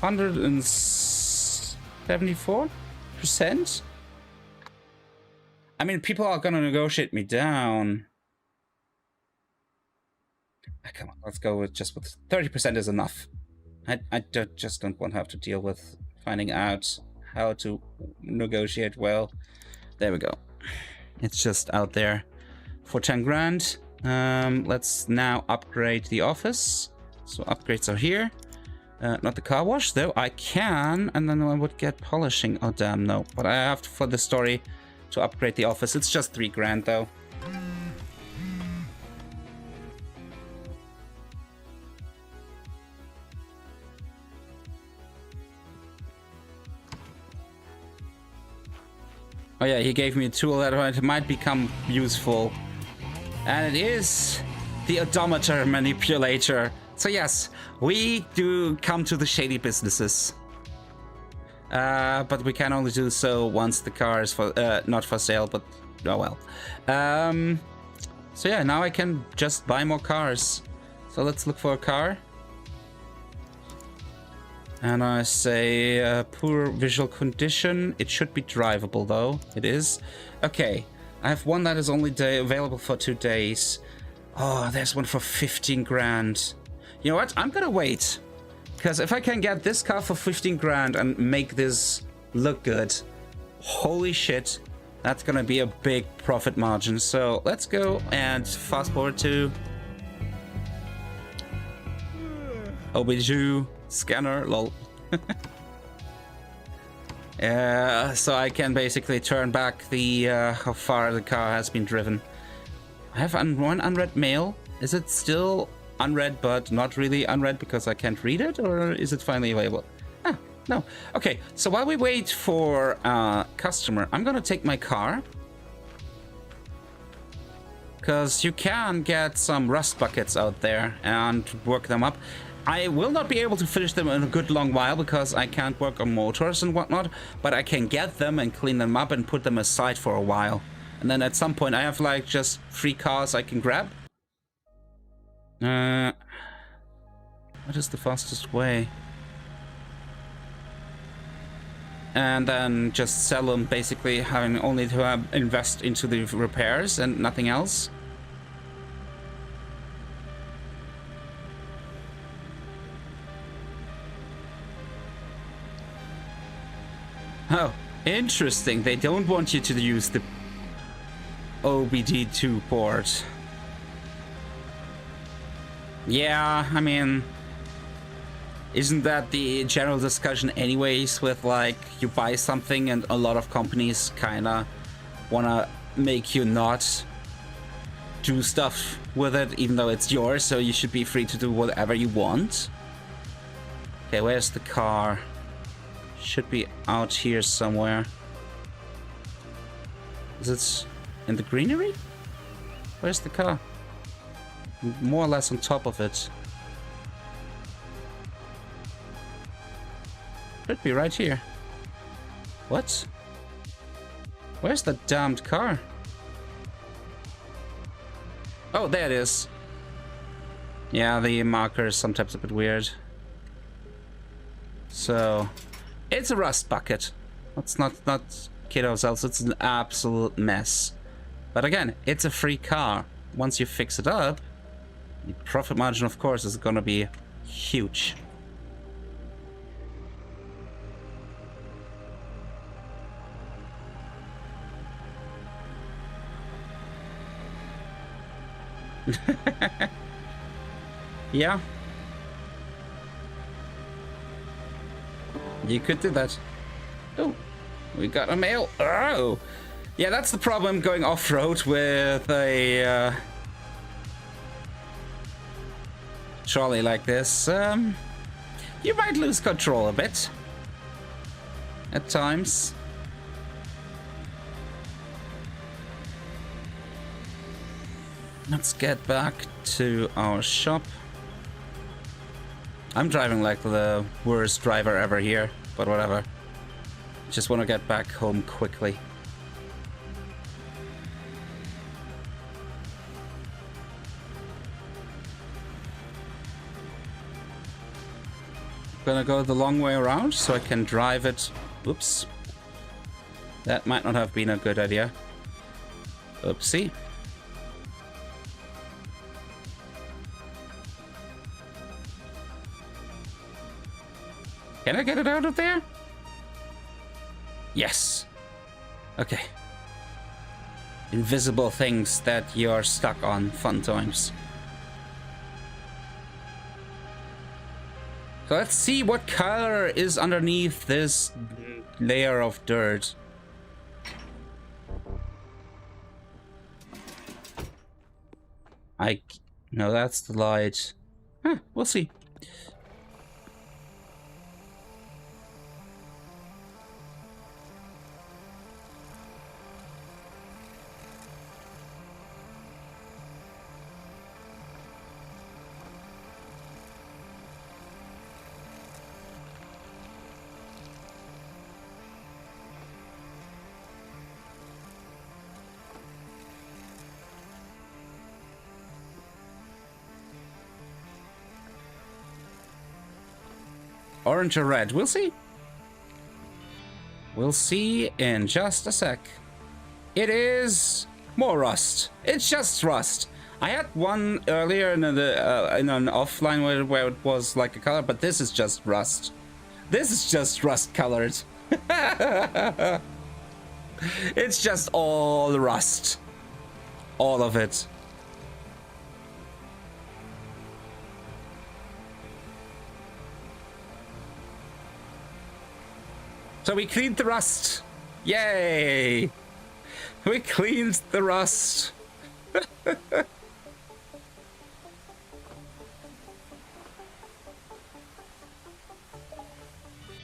174%? I mean, people are gonna negotiate me down. Come on, let's go with just with 30% is enough. I just don't want to have to deal with finding out how to negotiate well. There we go. It's just out there for 10 grand. Let's now upgrade the office. So upgrades are here. Not the car wash, though. I can, and then I would get polishing. Oh, damn, no. But I have to, for the story, to upgrade the office. It's just 3 grand, though. Oh yeah, he gave me a tool that might become useful. And it is the odometer manipulator. So yes, we do come to the shady businesses. But we can only do so once the car is for, not for sale, but oh well. So yeah, now I can just buy more cars. So let's look for a car. And I say poor visual condition. It should be drivable though. It is. Okay. I have one that is only available for 2 days. Oh, there's one for 15 grand. You know what? I'm gonna wait. Because if I can get this car for 15 grand and make this look good, holy shit, that's gonna be a big profit margin. So let's go and fast forward to Obiju scanner, lol. So I can basically turn back the how far the car has been driven. I have one unread mail. Is it still unread but not really unread because I can't read it, or is it finally available? Ah, no. Okay, so while we wait for customer, I'm gonna take my car, because you can get some rust buckets out there and work them up. I will not be able to finish them in a good long while because I can't work on motors and whatnot, but I can get them and clean them up and put them aside for a while. And then at some point I have like just 3 cars I can grab. What is the fastest way? And then just sell them, basically having only to invest into the repairs and nothing else. Oh, interesting. They don't want you to use the OBD2 port. Yeah, I mean, isn't that the general discussion anyways, with like you buy something and a lot of companies kinda wanna make you not do stuff with it even though it's yours, so you should be free to do whatever you want. Okay, where's the car? Should be out here somewhere. Is it in the greenery? Where's the car? More or less on top of it. Should be right here. What? Where's the damned car? Oh, there it is. Yeah, the marker is sometimes a bit weird. So, it's a rust bucket. Let's not kid ourselves. It's an absolute mess. But again, it's a free car. Once you fix it up, the profit margin, of course, is going to be huge. Yeah. You could do that. Oh, we got a mail. Oh, yeah, that's the problem going off-road with a trolley like this. You might lose control a bit at times. Let's get back to our shop. I'm driving like the worst driver ever here, but whatever. Just want to get back home quickly. Gonna go the long way around so I can drive it. Oops. That might not have been a good idea. Oopsie. Can I get it out of there? Yes. Okay. Invisible things that you're stuck on. Fun times. So let's see what color is underneath this layer of dirt. No, that's the light. Huh, we'll see. Orange or red? We'll see. We'll see in just a sec. It is more rust. It's just rust. I had one earlier in an offline where it was like a color, but this is just rust. This is just rust colored. It's just all rust. All of it. So we cleaned the rust. Yay! We cleaned the rust.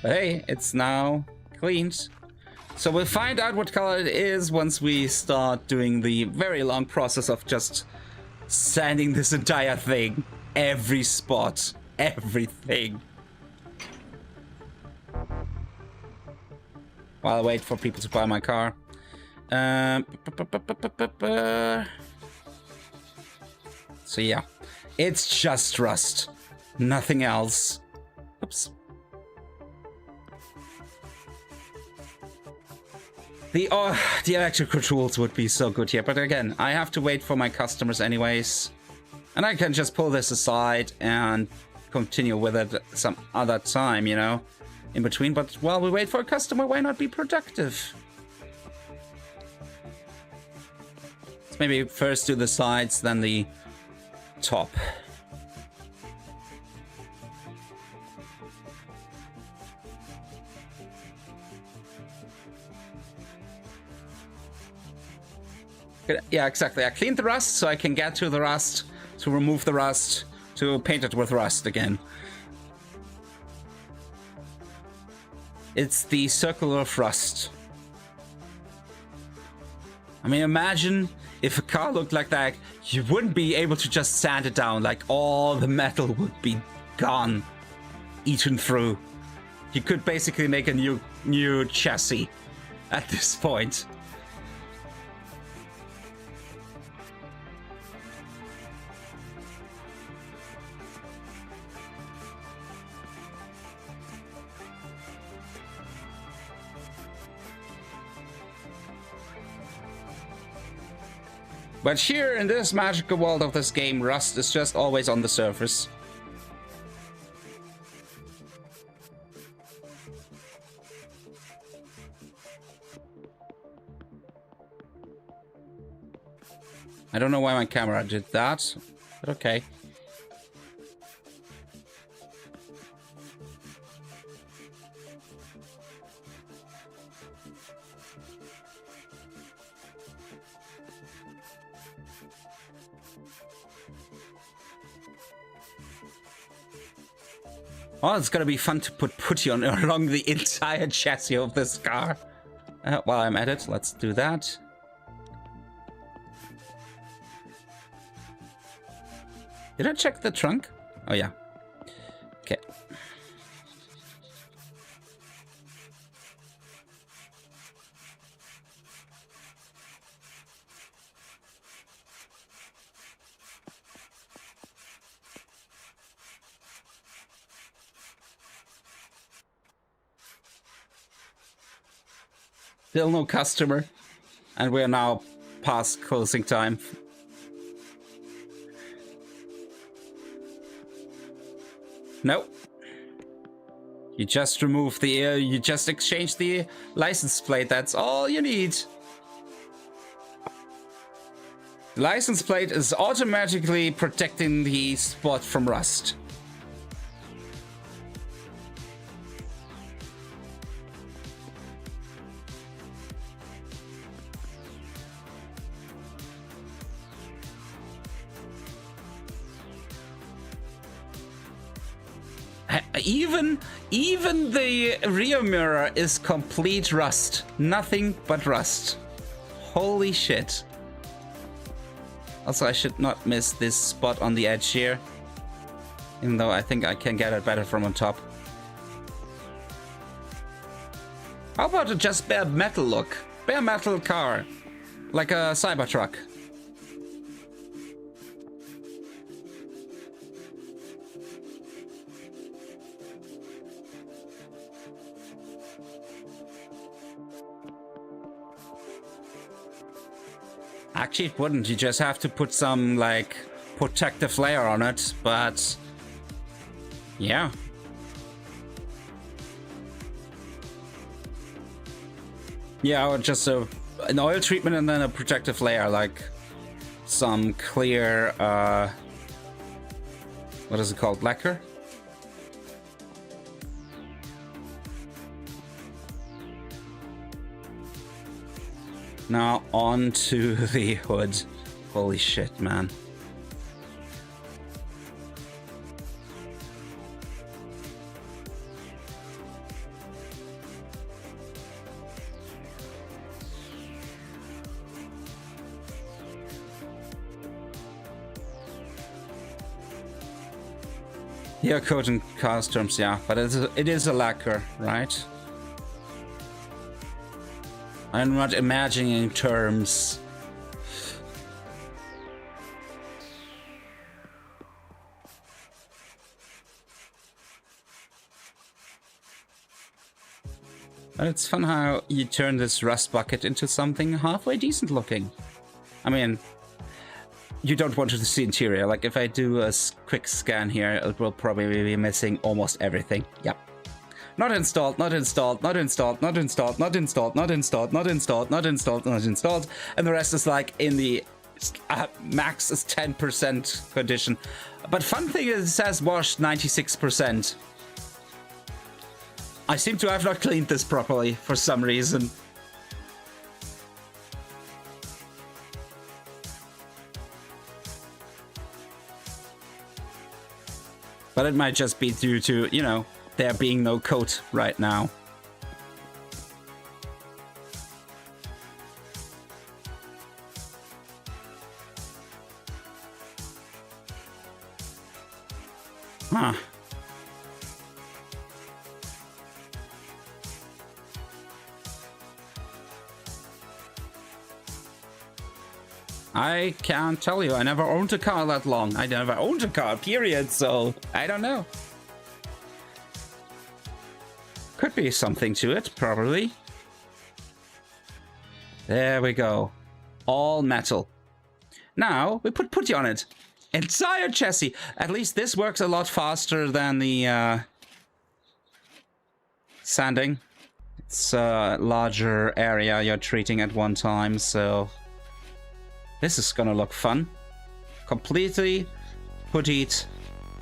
But hey, it's now cleaned. So we'll find out what color it is once we start doing the very long process of just sanding this entire thing. Every spot. Everything. While I wait for people to buy my car. So yeah. It's just rust. Nothing else. Oops. The electrical tools would be so good here, but again, I have to wait for my customers anyways. And I can just pull this aside and continue with it some other time, you know, in between. But while we wait for a customer, why not be productive? Let's maybe first do the sides, then the top. Yeah, exactly. I cleaned the rust so I can get to the rust, to remove the rust, to paint it with rust again. It's the circle of rust. I mean, imagine if a car looked like that, you wouldn't be able to just sand it down. Like, all the metal would be gone, eaten through. You could basically make a new chassis at this point. But here in this magical world of this game, rust is just always on the surface. I don't know why my camera did that, but okay. Oh, it's gonna be fun to put putty on along the entire chassis of this car. While I'm at it, let's do that. Did I check the trunk? Oh yeah. Okay. Still no customer, and we are now past closing time. Nope. You just remove the you just exchange the license plate. That's all you need. The license plate is automatically protecting the spot from rust. Even the rear mirror is complete rust. Nothing but rust. Holy shit. Also, I should not miss this spot on the edge here. Even though I think I can get it better from on top. How about a just bare metal look? Bare metal car. Like a Cybertruck. Actually, it wouldn't. You just have to put some, like, protective layer on it, but... yeah. Yeah, or just an oil treatment and then a protective layer, like some clear, what is it called? Lacquer? Now onto the hood. Holy shit, man. Yeah, coat and cast terms, yeah, but it is a lacquer, right? I'm not imagining terms. But it's fun how you turn this rust bucket into something halfway decent looking. I mean, you don't want to see interior. Like if I do a quick scan here, it will probably be missing almost everything. Yep. Not installed, not installed, not installed, not installed, not installed, not installed, not installed, not installed, not installed. And the rest is like in the max is 10% condition. But fun thing is it says washed 96%. I seem to have not cleaned this properly for some reason. But it might just be due to, you know, there being no coat right now. Huh. I can't tell you. I never owned a car that long. I never owned a car, period, so I don't know. Could be something to it, probably. There we go. All metal. Now, we put putty on it. Entire chassis. At least this works a lot faster than the sanding. It's a larger area you're treating at one time, so... this is gonna look fun. Completely puttied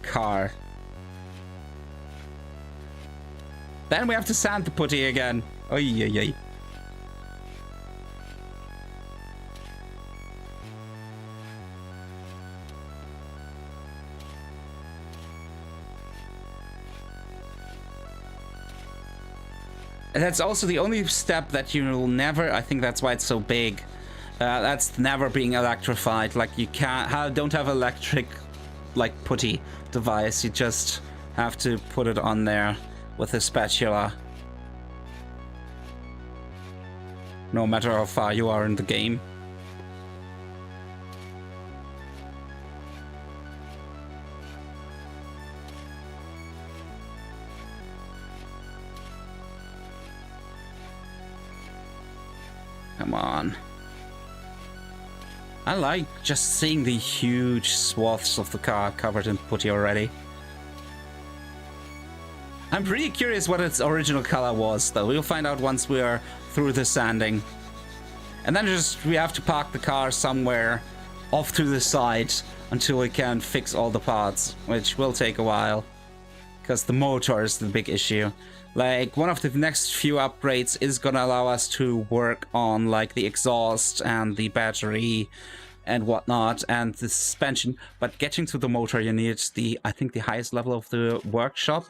car. Then we have to sand the putty again. Oy, oy, oy. And that's also the only step that you will never, I think that's why it's so big. That's never being electrified. Like you don't have electric like putty device. You just have to put it on there with a spatula. No matter how far you are in the game. Come on. I like just seeing the huge swaths of the car covered in putty already. I'm pretty curious what its original color was, though. We'll find out once we are through the sanding. And then we have to park the car somewhere off to the side until we can fix all the parts, which will take a while. Because the motor is the big issue. Like, one of the next few upgrades is gonna allow us to work on, like, the exhaust and the battery and whatnot, and the suspension. But getting to the motor, you need I think the highest level of the workshop.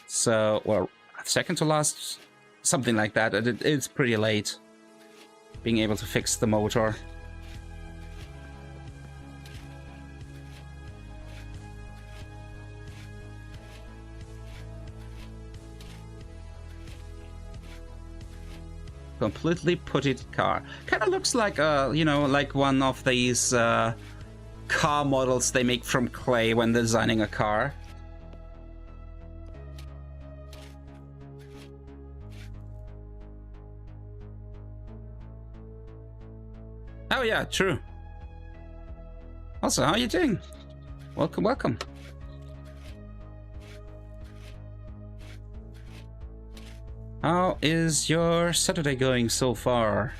So, well, second to last, something like that. It's pretty late being able to fix the motor. Completely puttied car. Kind of looks like you know, like one of these car models they make from clay when designing a car. Oh yeah, true. Also, how are you doing? Welcome, welcome. How is your Saturday going so far?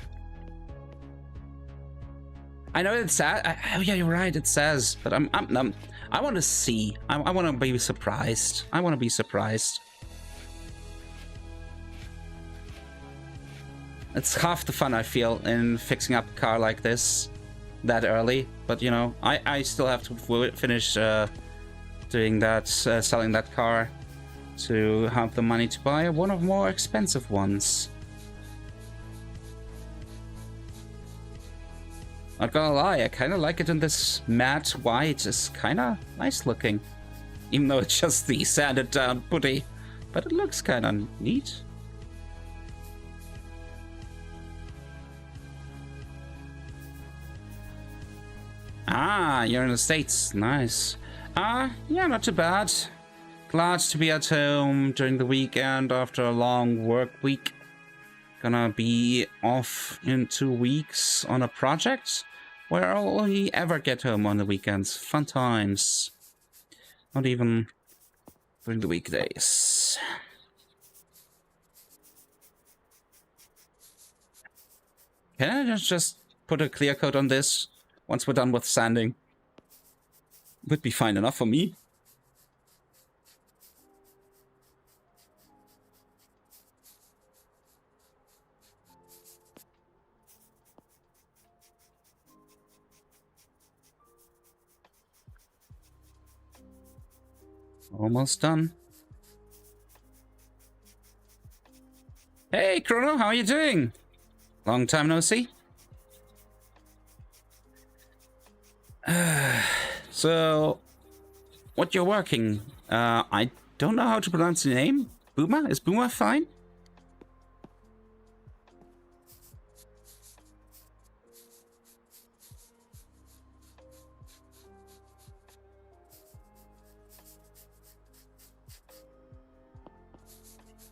I know it says. Oh yeah, you're right. It says, but I want to see. I want to be surprised. I want to be surprised. It's half the fun I feel in fixing up a car like this that early. But you know, I still have to finish doing that, selling that car, to have the money to buy one of more expensive ones. Not gonna lie, I kind of like it in this matte white. It's kind of nice looking, even though it's just the sanded down putty, but it looks kind of neat. Ah, you're in the States. Nice. Yeah, not too bad. Glad to be at home during the weekend after a long work week. Gonna be off in 2 weeks on a project where I'll only ever get home on the weekends. Fun times. Not even during the weekdays. Can I just put a clear coat on this once we're done with sanding? Would be fine enough for me. Almost done. Hey, Chrono, how are you doing? Long time no see. So, what you're working? I don't know how to pronounce your name. Boomer? Is Boomer fine?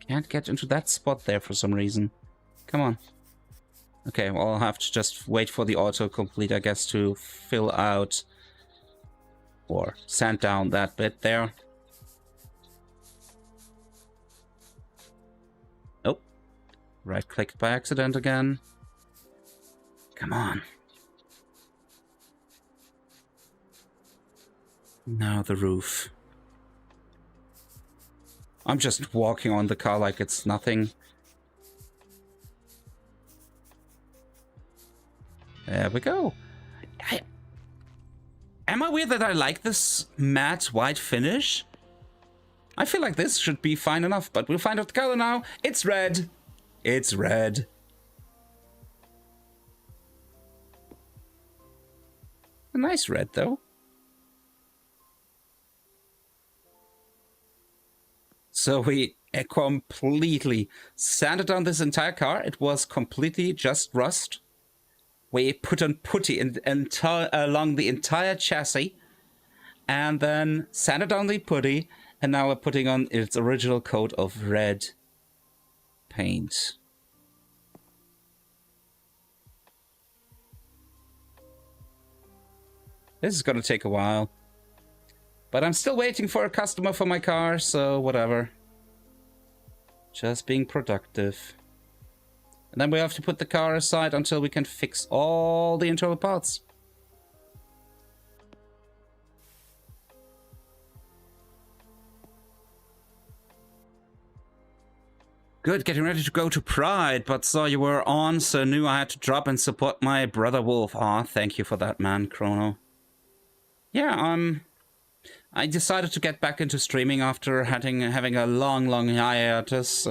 Can't get into that spot there for some reason. Come on. Okay, well, I'll have to just wait for the autocomplete, I guess, to fill out or sand down that bit there. Oh, right-clicked by accident again. Come on. Now the roof. I'm just walking on the car like it's nothing. There we go. Am I weird that I like this matte white finish? I feel like this should be fine enough, but we'll find out the color now. It's red. It's red. A nice red, though. So we completely sanded down this entire car. It was completely just rust. We put on putty along the entire chassis, and then sanded down the putty, and now we're putting on its original coat of red paint. This is gonna take a while. But I'm still waiting for a customer for my car, so whatever. Just being productive. And then we have to put the car aside until we can fix all the internal parts. Good, getting ready to go to Pride, but saw you were on, so knew I had to drop and support my brother Wolf. Aw, thank you for that, man, Chrono. Yeah, I decided to get back into streaming after having a long hiatus.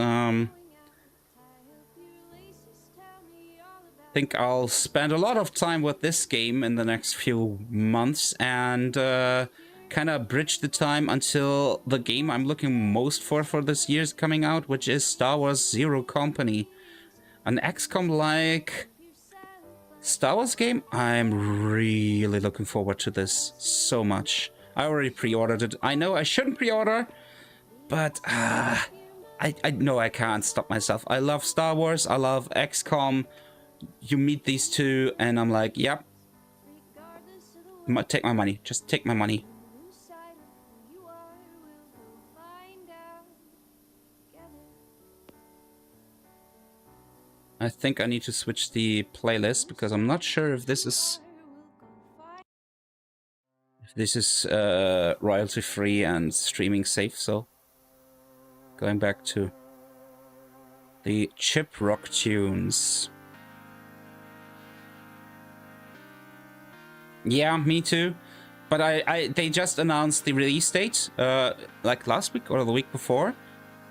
Think I'll spend a lot of time with this game in the next few months and kind of bridge the time until the game I'm looking most for this year's coming out, which is Star Wars Zero Company. An XCOM-like Star Wars game. I'm really looking forward to this so much. I already pre-ordered it. I know I shouldn't pre-order, but I know I can't stop myself. I love Star Wars. I love XCOM. you meet these two, and I'm like, yep, take my money. Just take my money. I think I need to switch the playlist because I'm not sure if this is royalty free and streaming safe. So going back to the Chip Rock tunes. Yeah, me too. But they just announced the release date like last week or the week before,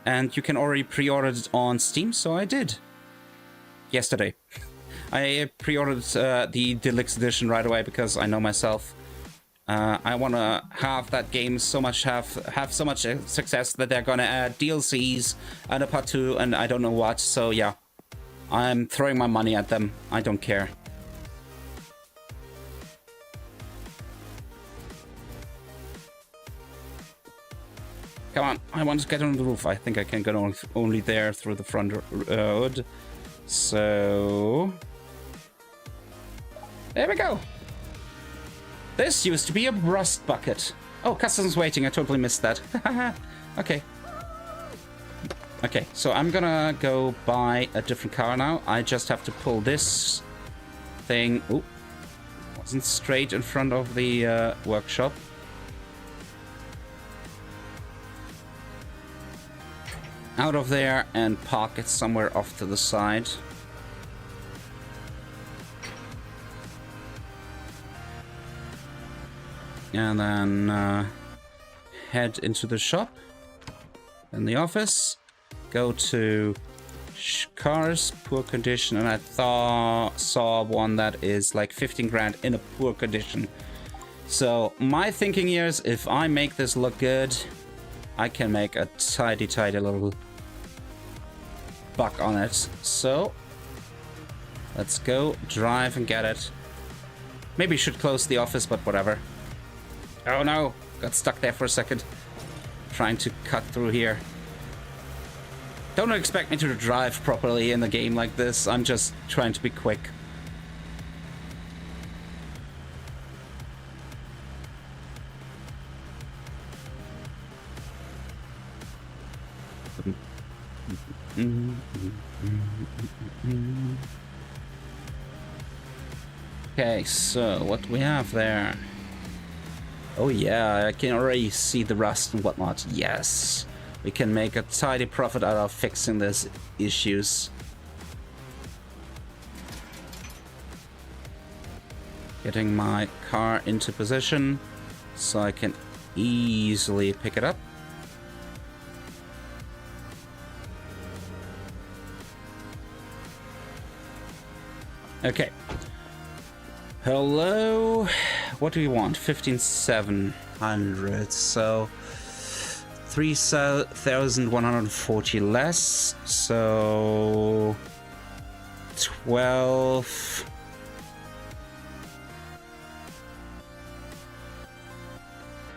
and you can already pre-order it on Steam. So I did. Yesterday. I pre-ordered the deluxe edition right away because I know myself. I want to have that game so much have so much success that they're gonna add DLCs and a part 2 and I don't know what. So yeah, I'm throwing my money at them. I don't care. Come on, I want to get on the roof. I think I can get only there through the front road. So there we go. This used to be a rust bucket. Oh, customs waiting. I totally missed that. Okay. Okay, so I'm gonna go buy a different car now. I just have to pull this thing. Ooh, wasn't straight in front of the workshop. Out of there and park it somewhere off to the side. And then head into the shop, in the office, go to cars, poor condition, and I saw one that is like 15 grand in a poor condition. So my thinking here is if I make this look good, I can make a tidy little buck on it. So let's go drive and get it. Maybe should close the office, but whatever. Oh no, got stuck there for a second. Trying to cut through here. Don't expect me to drive properly in a game like this. I'm just trying to be quick. Okay, so what do we have there? Oh yeah, I can already see the rust and whatnot. Yes, we can make a tidy profit out of fixing these issues. Getting my car into position so I can easily pick it up. Okay. Hello. What do we want? 15,700. So 3,140 less. So 12.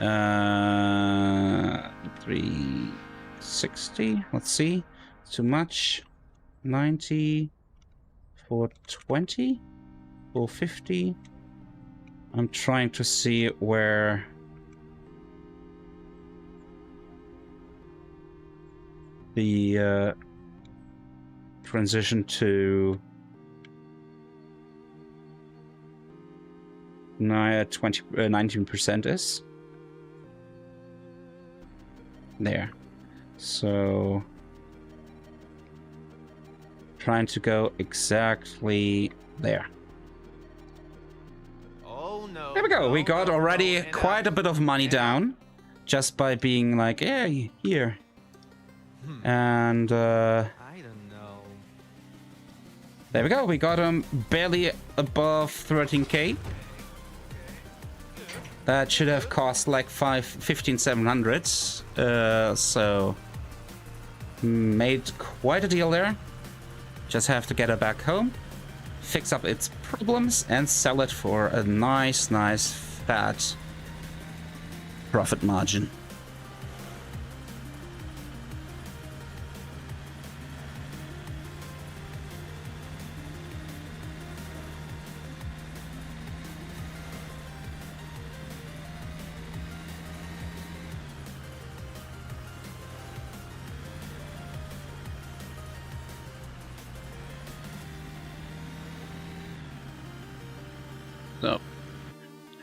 Uh, 360. Let's see. Too much. 90. 420. 450. I'm trying to see where the transition to 19% is. There. So trying to go exactly there. There we go. We got already quite a bit of money down just by being like, hey, here. And I don't know. there we go. We got him barely above 13k. That should have cost like 15,700. So made quite a deal there. Just have to get it back home, fix up its problems, and sell it for a nice fat profit margin.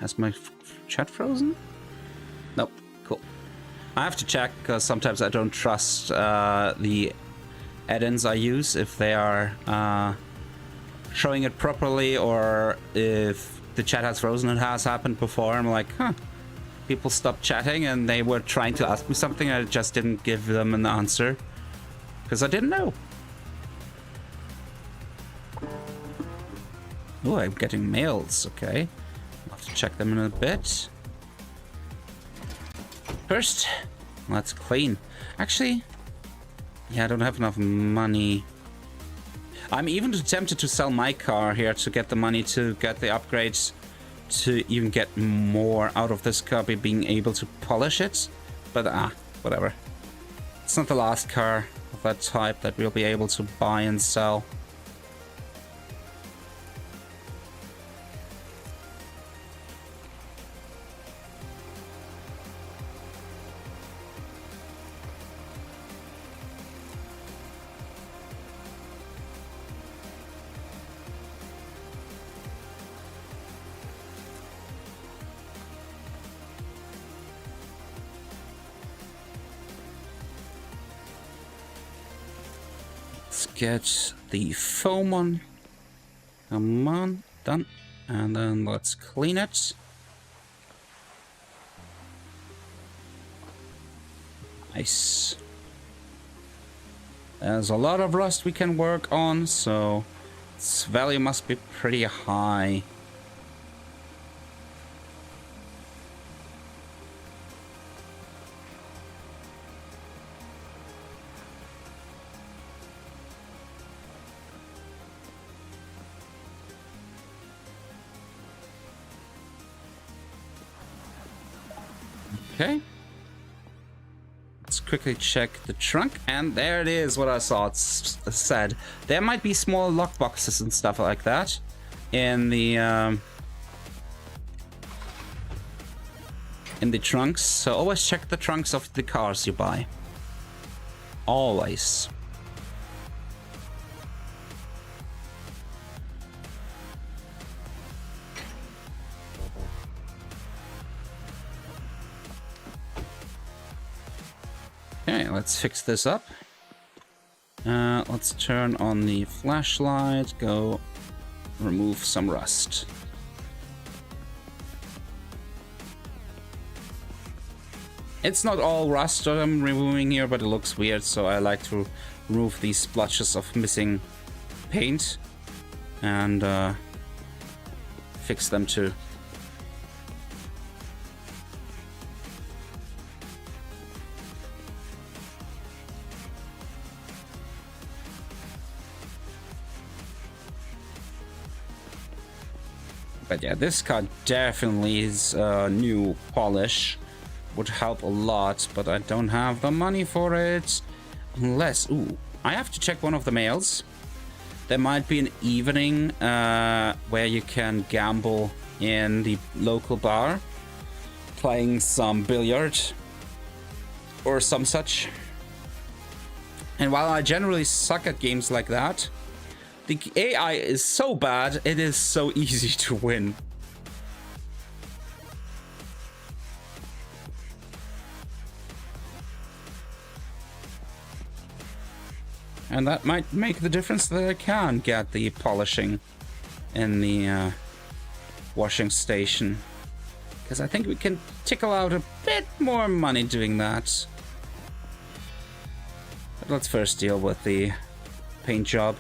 Has my chat frozen? Nope. Cool. I have to check because sometimes I don't trust the add-ins I use if they are showing it properly, or if the chat has frozen. It has happened before. I'm like, huh. People stopped chatting and they were trying to ask me something. I just didn't give them an answer because I didn't know. Oh, I'm getting mails. Okay. I'll have to check them in a bit. First, let's clean. Actually, yeah, I don't have enough money. I'm even tempted to sell my car here to get the money to get the upgrades, to even get more out of this car by being able to polish it. But whatever. It's not the last car of that type that we'll be able to buy and sell. Get the foam on. Come on, done. And then let's clean it. Nice. There's a lot of rust we can work on, so its value must be pretty high. Okay. Let's quickly check the trunk, and there it is, what I saw. It said there might be small lock boxes and stuff like that in the trunks. So always check the trunks of the cars you buy. Always. Okay, let's fix this up. Let's turn on the flashlight, go remove some rust. It's not all rust that I'm removing here, but it looks weird, so I like to remove these splotches of missing paint and fix them too. But yeah, this car definitely is new polish. Would help a lot, but I don't have the money for it. Unless, ooh, I have to check one of the mails. There might be an evening where you can gamble in the local bar, playing some billiard or some such. And while I generally suck at games like that, the AI is so bad, it is so easy to win. And that might make the difference that I can get the polishing in the washing station. Because I think we can tickle out a bit more money doing that. But let's first deal with the paint job.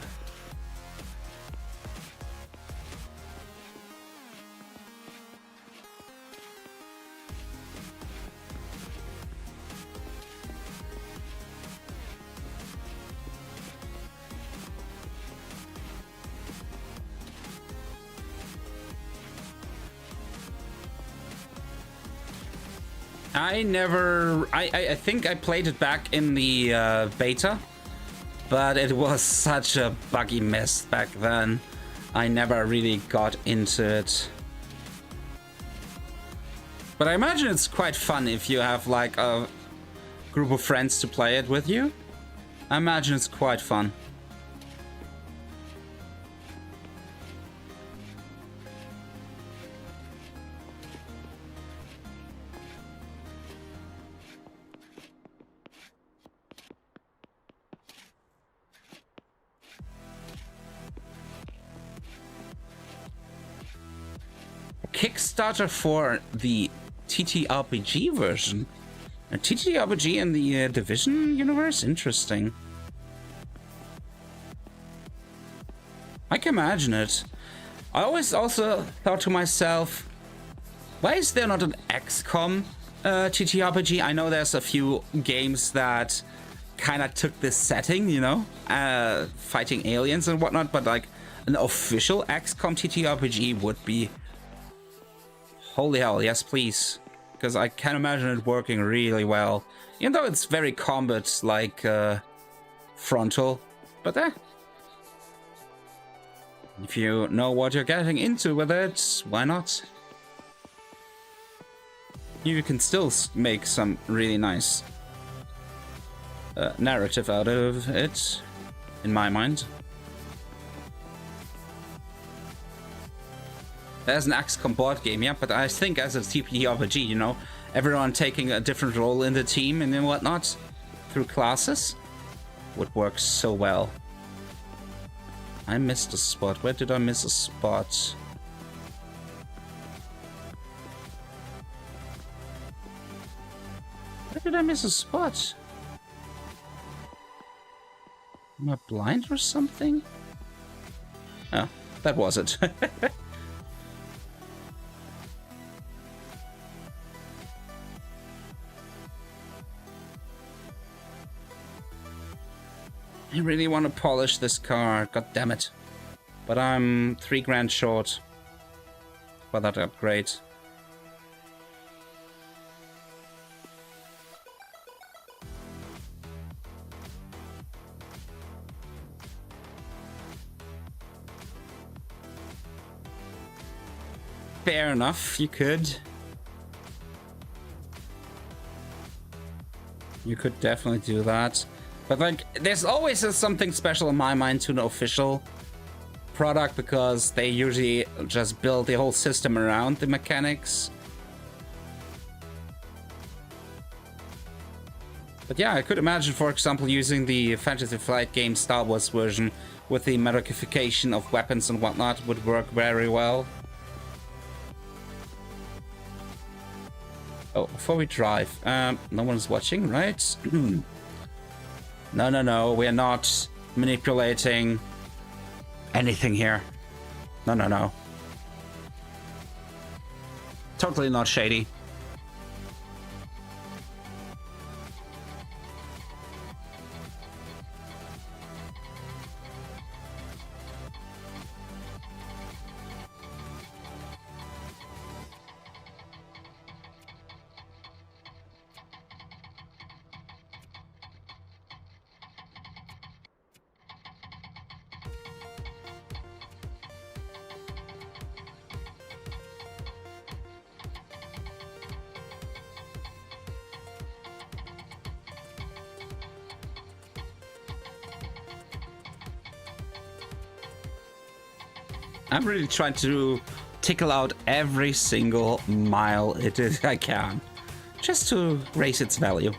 I think I played it back in the beta, but it was such a buggy mess back then. I never really got into it. But I imagine it's quite fun if you have like a group of friends to play it with you. I imagine it's quite fun. Kickstarter for the TTRPG version. A TTRPG in the Division universe? Interesting. I can imagine it. I always also thought to myself, why is there not an XCOM TTRPG? I know there's a few games that kind of took this setting, you know, fighting aliens and whatnot, but like an official XCOM TTRPG would be... Holy hell, yes please. Because I can imagine it working really well. Even though it's very combat like frontal, but if you know what you're getting into with it, why not? You can still make some really nice narrative out of it, in my mind. There's an XCOM board game, yeah, but I think as a TTRPG, you know, everyone taking a different role in the team and then whatnot through classes would work so well. I missed a spot. Where did I miss a spot? Where did I miss a spot? Am I blind or something? Oh, that was it. I really want to polish this car, god damn it. But I'm $3 short for that upgrade. Fair enough, you could. You could definitely do that. But like, there's always something special in my mind to an official product because they usually just build the whole system around the mechanics. But yeah, I could imagine, for example, using the Fantasy Flight game Star Wars version with the modification of weapons and whatnot would work very well. Oh, before we drive, no one's watching, right? No, we're not manipulating anything here. No. Totally not shady. I'm really trying to tickle out every single mile I can, just to raise its value.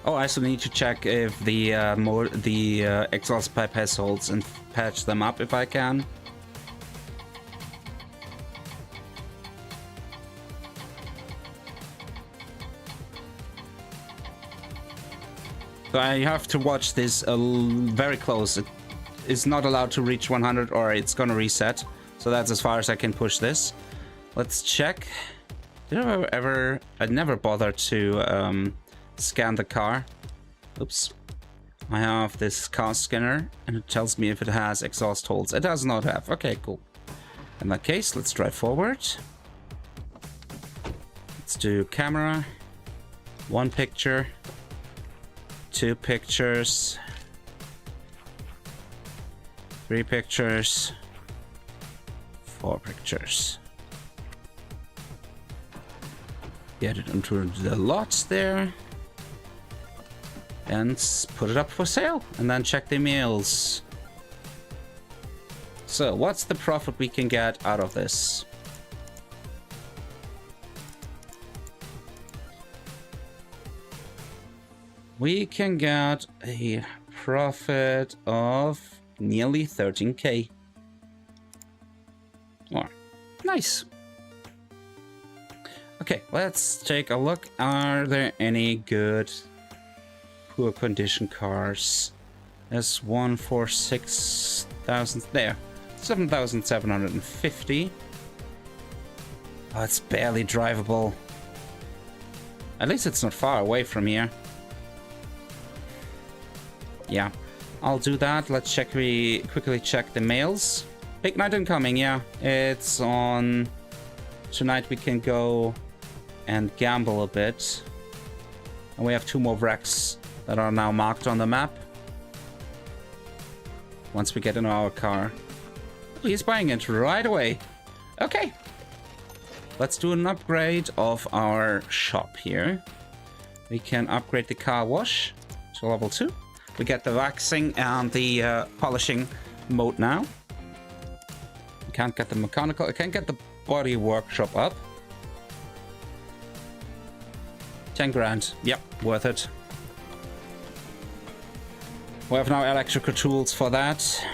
Oh, I also need to check if the exhaust pipe has holes and patch them up if I can. So I have to watch this very close. Is not allowed to reach 100 or it's gonna reset, so that's as far as I can push this. Let's check. Did I ever... I never bothered to scan the car. Oops. I have this car scanner and it tells me if it has exhaust holes. It does not have. Okay, cool. In that case, let's drive forward. Let's do camera, 1 picture, 2 pictures, 3 pictures, 4 pictures. Get it into the lots there. And put it up for sale. And then check the mails. So, what's the profit we can get out of this? We can get a profit of nearly 13k. Or Nice. Okay, let's take a look. Are there any good poor condition cars? There's one for 6,000 there. 7,750. Oh, it's barely drivable. At least it's not far away from here. Yeah, I'll do that. Let's quickly check the mails. Big night incoming, yeah. It's on... Tonight we can go and gamble a bit. And we have 2 more wrecks that are now marked on the map. Once we get in our car. Oh, he's buying it right away. Okay. Let's do an upgrade of our shop here. We can upgrade the car wash to level 2. We get the waxing and the polishing mode now. We can't get the mechanical. I can't get the body workshop up. 10 grand. Yep, worth it. We have now electrical tools for that.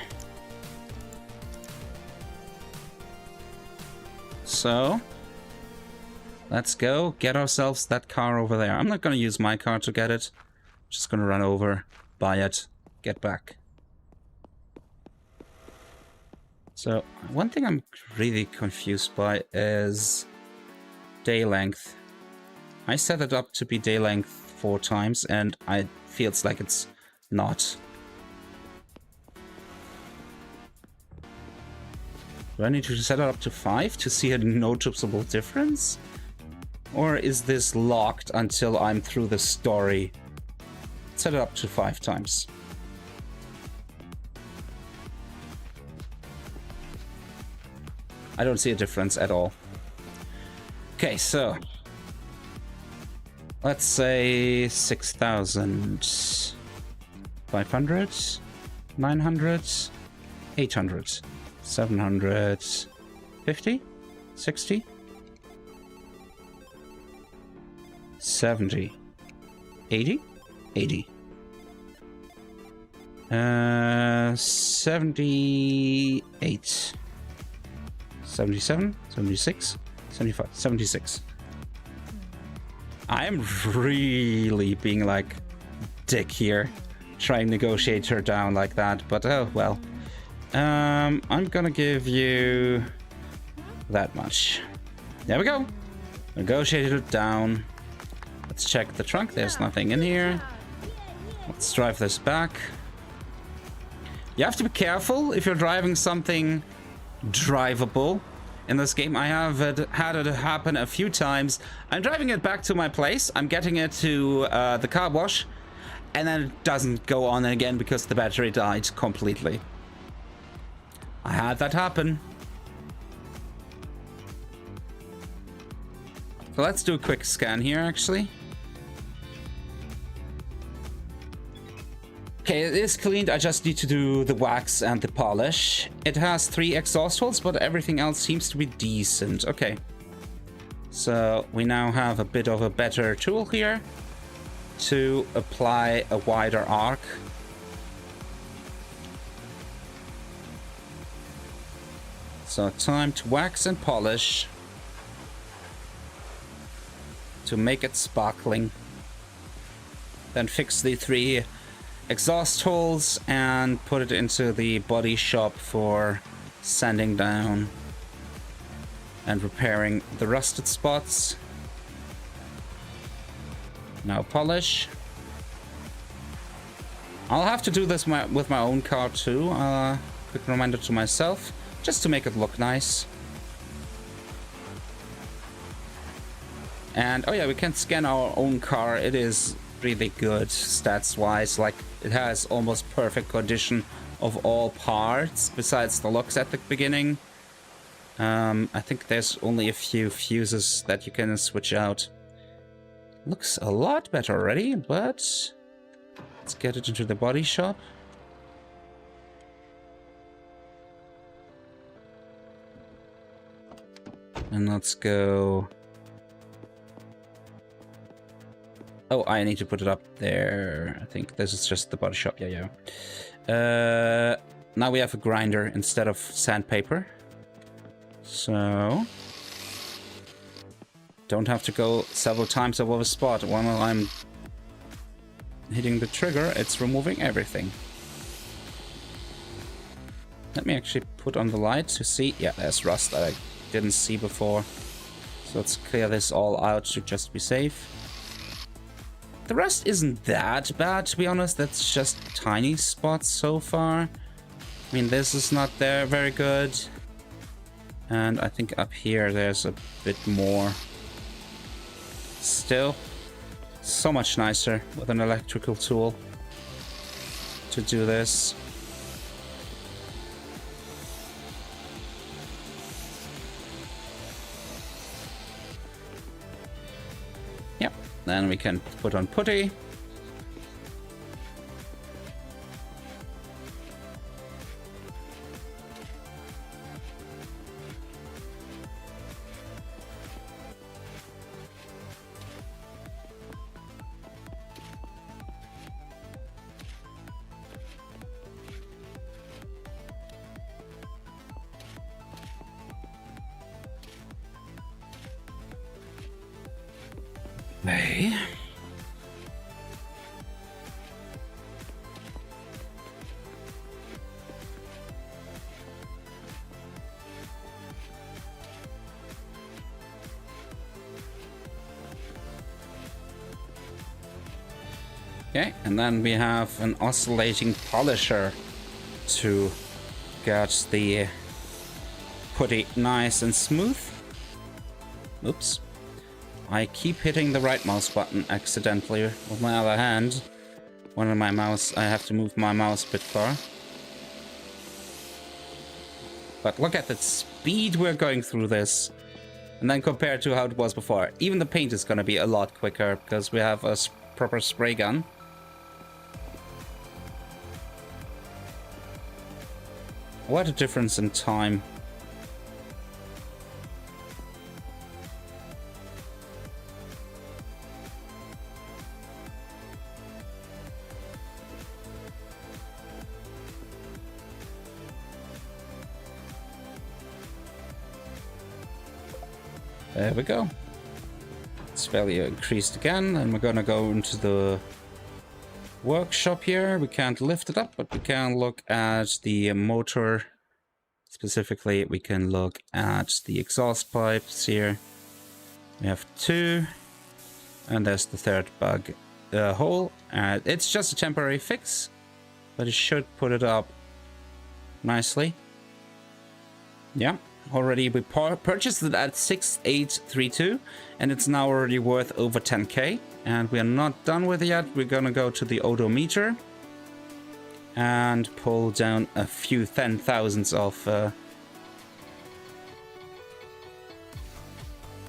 So, let's go get ourselves that car over there. I'm not going to use my car to get it. Just going to run over, buy it, get back. So, one thing I'm really confused by is day length. I set it up to be day length 4 times, and it feels like it's not. Do I need to set it up to 5 to see a noticeable difference? Or is this locked until I'm through the story? Set it up to 5 times. I don't see a difference at all. Okay, so let's say 6,500, 900, 800, 750, 60, 70, 80, 80, 78, 77, 76, 75, 76. I am really being like dick here, trying to negotiate her down like that, but oh well. I'm gonna give you that much. There we go. Negotiated it down. Let's check the trunk. There's nothing in here. Let's drive this back. You have to be careful if you're driving something drivable. In this game, I have had it happen a few times. I'm driving it back to my place. I'm getting it to the car wash. And then it doesn't go on again because the battery died completely. I had that happen. So let's do a quick scan here, actually. Okay, it is cleaned. I just need to do the wax and the polish. It has 3 exhaust holes, but everything else seems to be decent. Okay. So we now have a bit of a better tool here to apply a wider arc. So time to wax and polish to make it sparkling. Then fix the 3 exhaust holes and put it into the body shop for sanding down and repairing the rusted spots. Now polish. I'll have to do this with my own car too. Quick reminder to myself, just to make it look nice. And oh yeah, we can scan our own car. It is really good stats wise. Like, it has almost perfect condition of all parts besides the locks at the beginning. I think there's only a few fuses that you can switch out. Looks a lot better already, but let's get it into the body shop. And let's go. Oh, I need to put it up there. I think this is just the body shop. Yeah. Now we have a grinder instead of sandpaper. So don't have to go several times over the spot. While I'm hitting the trigger, it's removing everything. Let me actually put on the light to see. Yeah, there's rust that I didn't see before. So let's clear this all out to just be safe. The rest isn't that bad, to be honest. That's just tiny spots so far. I mean, this is not there very good. And I think up here there's a bit more. Still, so much nicer with an electrical tool to do this. Yep, then we can put on putty. Okay. Okay, and then we have an oscillating polisher to get the putty nice and smooth. Oops. I keep hitting the right mouse button accidentally with my other hand. One of my mouse, I have to move my mouse a bit far. But look at the speed we're going through this. And then compared to how it was before. Even the paint is gonna be a lot quicker because we have a proper spray gun. What a difference in time. There we go. It's value increased again, and we're gonna go into the workshop here. We can't lift it up, but we can look at the motor. Specifically, we can look at the exhaust pipes here. We have two, and there's the third bug hole. It's just a temporary fix, but it should put it up nicely. Yeah. Already we purchased it at 6832 and it's now already worth over 10k, and we are not done with it yet. We're gonna go to the odometer and pull down a few 10,000s of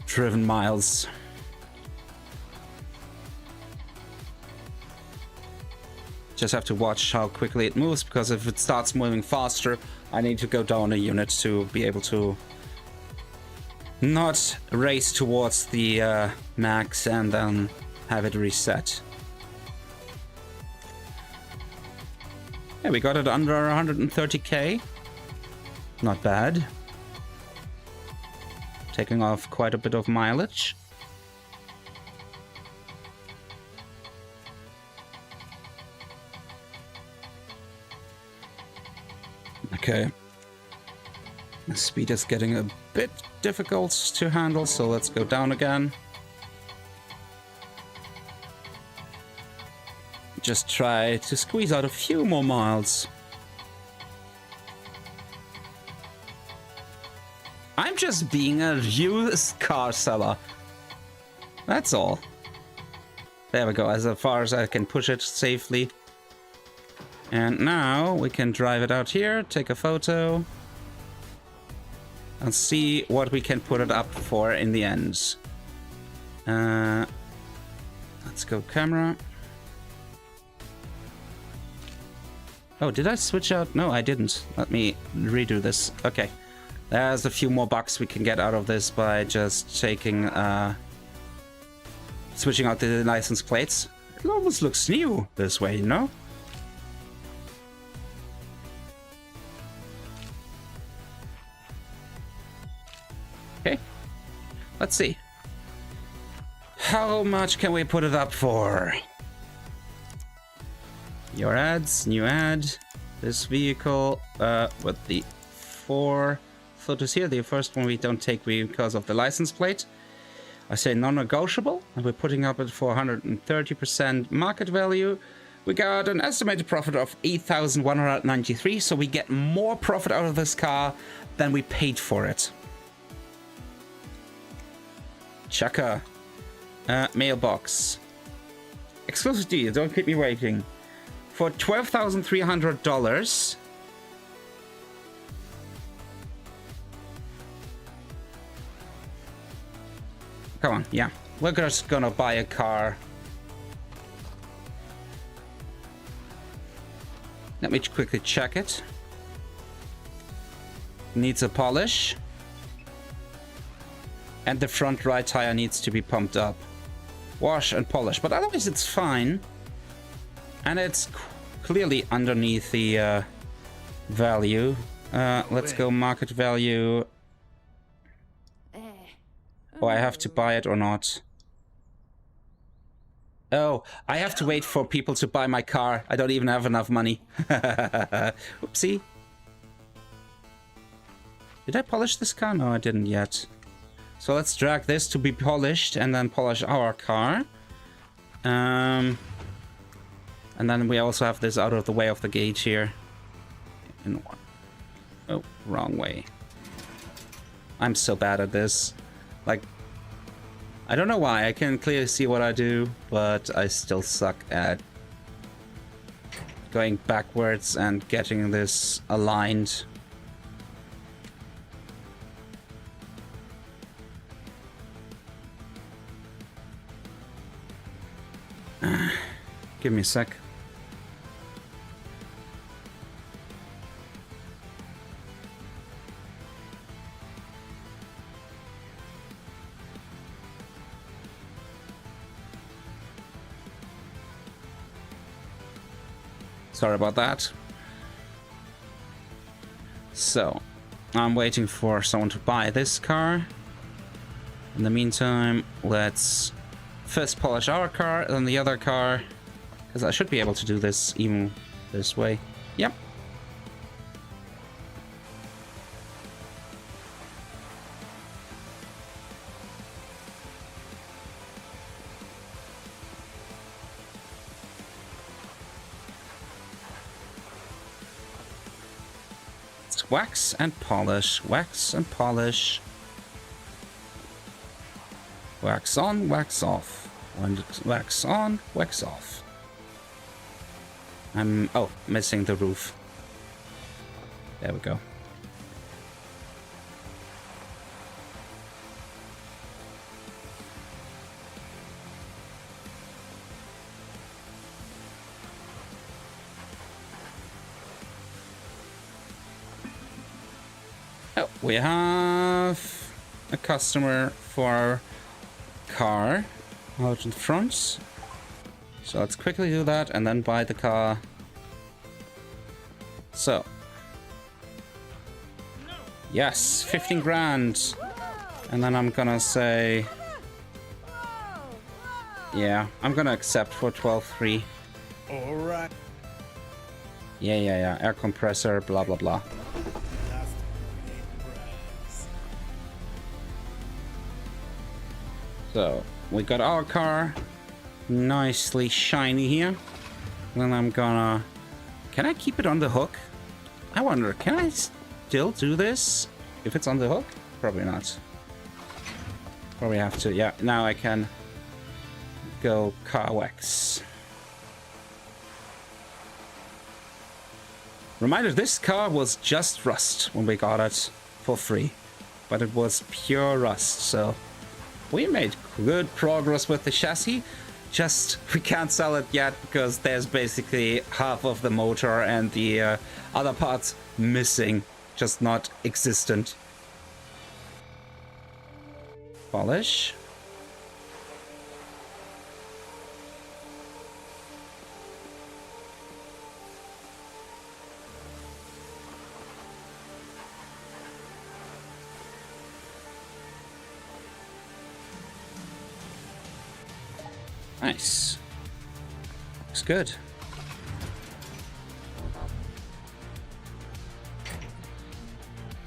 driven miles. Just have to watch how quickly it moves, because if it starts moving faster, I need to go down a unit to be able to not race towards the max and then have it reset. Yeah, we got it under 130k. Not bad. Taking off quite a bit of mileage. Okay. The speed is getting a bit difficult to handle, so let's go down again. Just try to squeeze out a few more miles. I'm just being a used car seller. That's all. There we go, as far as I can push it safely. And now we can drive it out here, take a photo, and see what we can put it up for in the end. Let's go camera. Oh, did I switch out? No, I didn't. Let me redo this. Okay. There's a few more bucks we can get out of this by just taking, switching out the license plates. It almost looks new this way, you know? Let's see. How much can we put it up for? Your ads, new ad. This vehicle with the 4 photos here. The first one we don't take because of the license plate. I say non-negotiable, and we're putting up it for 130% market value. We got an estimated profit of 8,193, so we get more profit out of this car than we paid for it. Chaka. Mailbox. Exclusive deal, don't keep me waiting. For $12,300. Come on, yeah. We're just gonna buy a car. Let me quickly check it. Needs a polish. And the front right tire needs to be pumped up. Wash and polish, but otherwise it's fine. And it's clearly underneath the value. Let's go market value. Oh, I have to buy it or not? Oh, I have to wait for people to buy my car. I don't even have enough money. Oopsie. Did I polish this car? No, I didn't yet. So let's drag this to be polished and then polish our car. And then we also have this out of the way of the gauge here. Oh, wrong way. I'm so bad at this. Like, I don't know why. I can clearly see what I do, but I still suck at going backwards and getting this aligned. Give me a sec. Sorry about that. So, I'm waiting for someone to buy this car. In the meantime, let's first polish our car, then the other car. Because I should be able to do this even this way. Yep. Let's wax and polish, wax and polish. Wax on, wax off. And wax on, wax off. I'm missing the roof. There we go. Oh, we have a customer for our car out in front. So let's quickly do that and then buy the car. So. Yes, 15 grand. And then I'm gonna say... Yeah, I'm gonna accept for 12.3. Alright. Yeah. Air compressor, blah, blah, blah. So, we got our car. Nicely shiny here. Then I'm gonna... Can I keep it on the hook? I wonder, can I still do this if it's on the hook? Probably not. Probably have to. Yeah, now I can go car wax. Reminder, this car was just rust when we got it for free. But it was pure rust, so... We made good progress with the chassis. Just, we can't sell it yet because there's basically half of the motor and the other parts missing, just not existent. Polish. Nice. Looks good.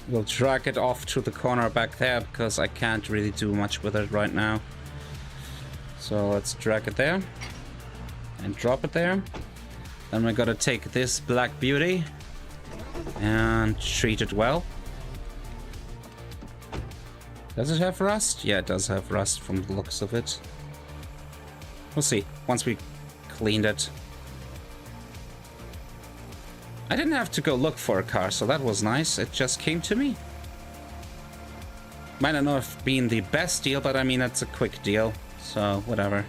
We'll drag it off to the corner back there because I can't really do much with it right now. So let's drag it there and drop it there. Then we're gonna take this Black Beauty and treat it well. Does it have rust? Yeah, it does have rust from the looks of it. We'll see once we cleaned it. I didn't have to go look for a car, so that was nice. It just came to me. Might not have been the best deal, but I mean, it's a quick deal, so whatever.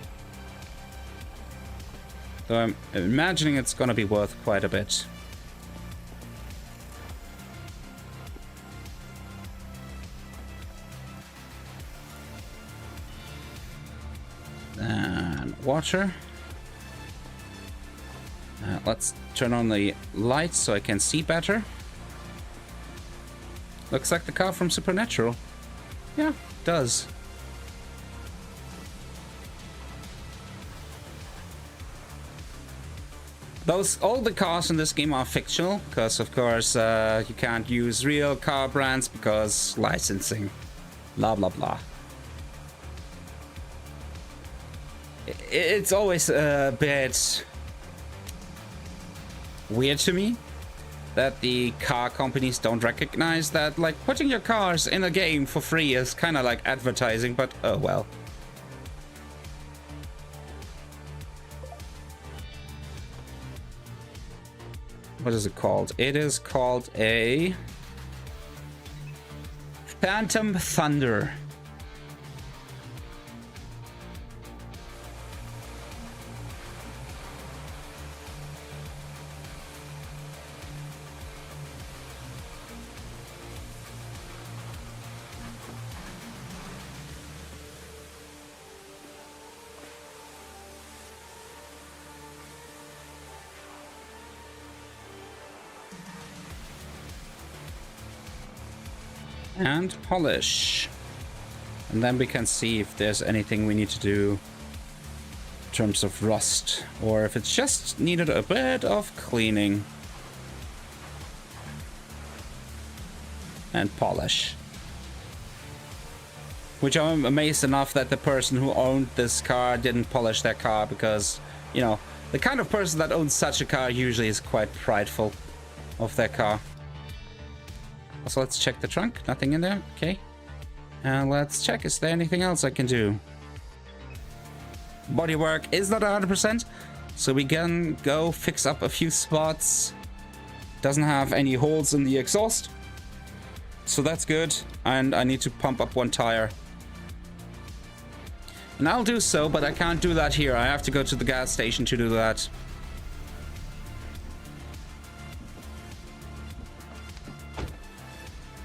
So I'm imagining it's gonna be worth quite a bit. And water. Let's turn on the lights so I can see better. Looks like the car from Supernatural. Yeah, it does. All the cars in this game are fictional, because of course you can't use real car brands because licensing. Blah blah blah. It's always a bit weird to me that the car companies don't recognize that, like, putting your cars in a game for free is kind of like advertising, but oh well. What is it called? It is called a Phantom Thunder. And polish, and then we can see if there's anything we need to do in terms of rust, or if it's just needed a bit of cleaning. And polish, which I'm amazed enough that the person who owned this car didn't polish their car, because, you know, the kind of person that owns such a car usually is quite prideful of their car. Also, let's check the trunk. Nothing in there. Okay. And let's check. Is there anything else I can do? Bodywork is not 100%. So we can go fix up a few spots. Doesn't have any holes in the exhaust. So that's good. And I need to pump up one tire. And I'll do so, but I can't do that here. I have to go to the gas station to do that.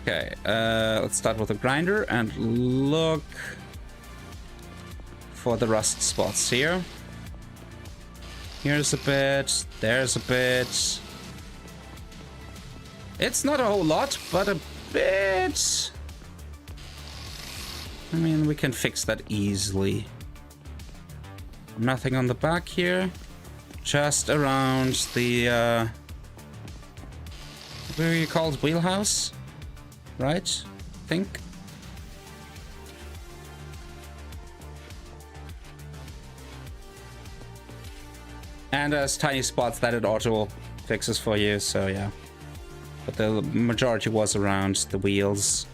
Okay, let's start with the grinder and look for the rust spots here. Here's a bit, there's a bit. It's not a whole lot, but a bit. I mean, we can fix that easily. Nothing on the back here. Just around the, what do you call it? Wheelhouse? Right? I think. And there's tiny spots that it auto fixes for you, so yeah. But the majority was around the wheels.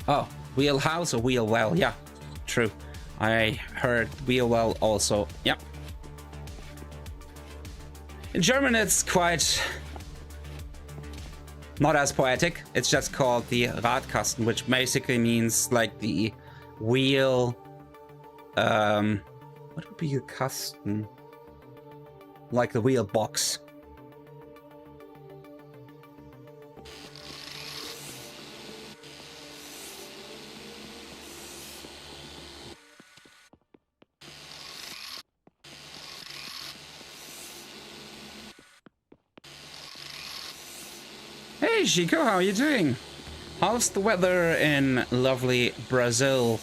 Oh, wheelhouse or wheel well? Yeah, true. I heard wheel well also. Yep. In German, it's quite not as poetic. It's just called the Radkasten, which basically means like the wheel. What would be a Kasten? Like the wheel box. Hey Chico, how are you doing? How's the weather in lovely Brazil?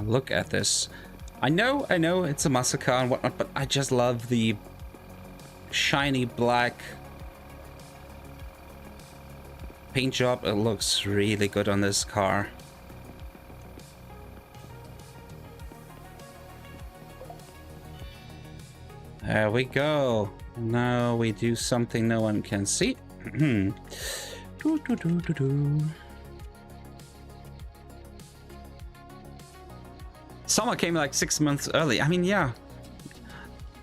Look at this. I know it's a muscle car and whatnot, but I just love the shiny black paint job. It looks really good on this car. There we go. Now we do something no one can see. Do, do, do, do, do. Summer came like 6 months early. I mean, yeah,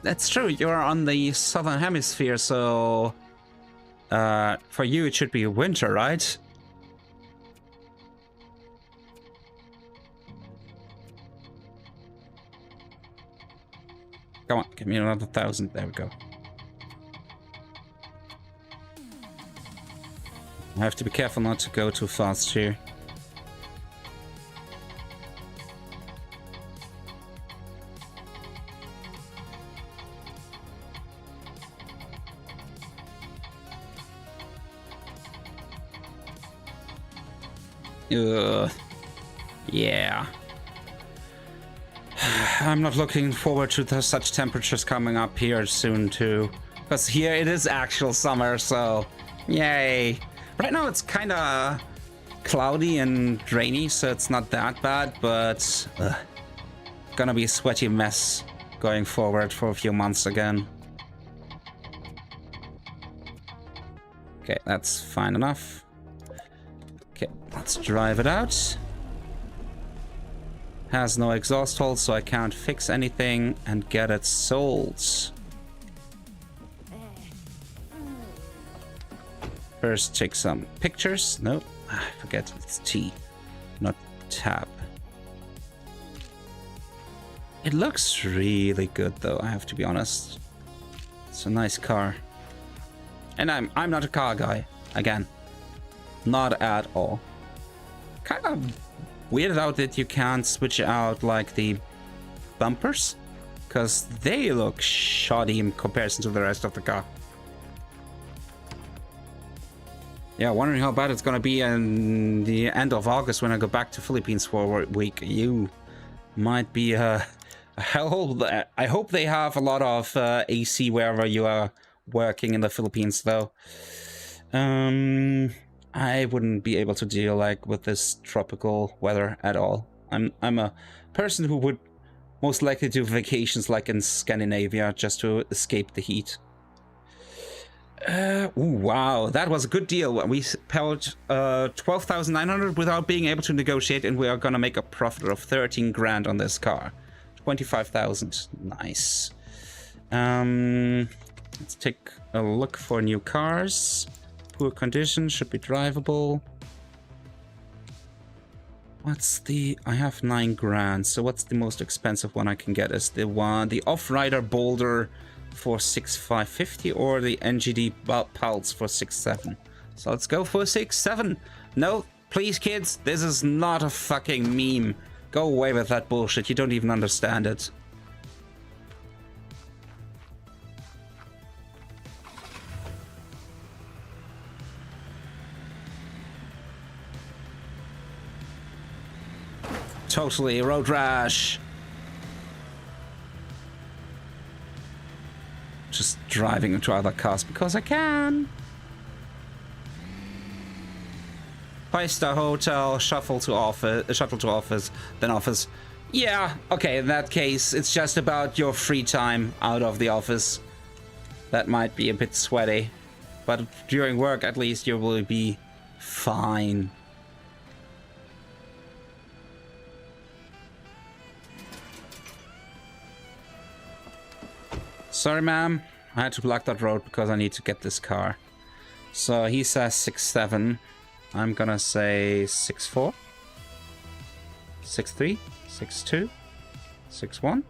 that's true. You're on the southern hemisphere, so for you it should be winter, right? Come on, give me another 1,000. There we go. I have to be careful not to go too fast here. Yeah. I'm not looking forward to such temperatures coming up here soon too. Because here it is actual summer, so yay. Right now it's kind of cloudy and rainy, so it's not that bad, but gonna be a sweaty mess going forward for a few months again. Okay, that's fine enough. Okay, let's drive it out. Has no exhaust hole, so I can't fix anything and get it sold. First, take some pictures. No, I forget it's T, not tab. It looks really good, though. I have to be honest. It's a nice car, and I'm not a car guy. Again, not at all. Kind of weirded out that you can't switch out like the bumpers, because they look shoddy in comparison to the rest of the car. Yeah, wondering how bad it's gonna be in the end of August when I go back to Philippines for a week. You might be a hell. I hope they have a lot of AC wherever you are working in the Philippines, though. I wouldn't be able to deal like with this tropical weather at all. I'm a person who would most likely do vacations like in Scandinavia just to escape the heat. Ooh, wow, that was a good deal. We paid 12,900 without being able to negotiate, and we are gonna make a profit of 13 grand on this car. 25,000, nice. Let's take a look for new cars. Poor condition, should be drivable. What's the... I have 9 grand, so what's the most expensive one I can get? Is the Off-Rider Boulder for 6,550 or the NGD Pulse for 6,700? So let's go for 6,700. No, please kids, this is not a fucking meme. Go away with that bullshit, you don't even understand it. Totally, road rash. Just driving into other cars because I can. 5-star hotel, shuttle to office, then office. Yeah, okay, in that case, it's just about your free time out of the office. That might be a bit sweaty, but during work, at least, you will be fine. Sorry, ma'am. I had to block that road because I need to get this car. So he says 6,700. I'm gonna say 6,400. 6,300. 6,200. 6,100.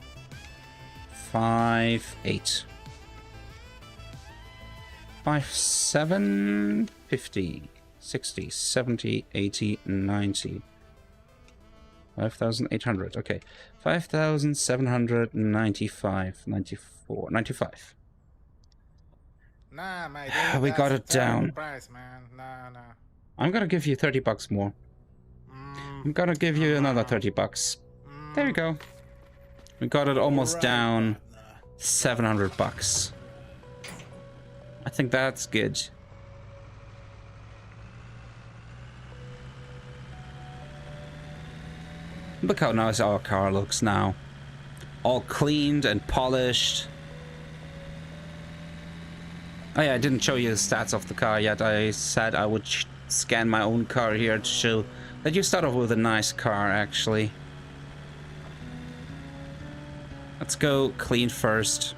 5,800. 5, 7, 50, 60, 70, 80, 90. 5,800. Okay. 5,795, 94, 95. Nah, my We dude, got that's it a terrible down. price, man. Nah. I'm gonna give you 30 bucks more. I'm gonna give you another 30 bucks. There you go. We got it almost down 700 bucks. I think that's good. Look how nice our car looks now. All cleaned and polished. Oh yeah, I didn't show you the stats of the car yet. I said I would scan my own car here to show that you start off with a nice car, actually. Let's go clean first.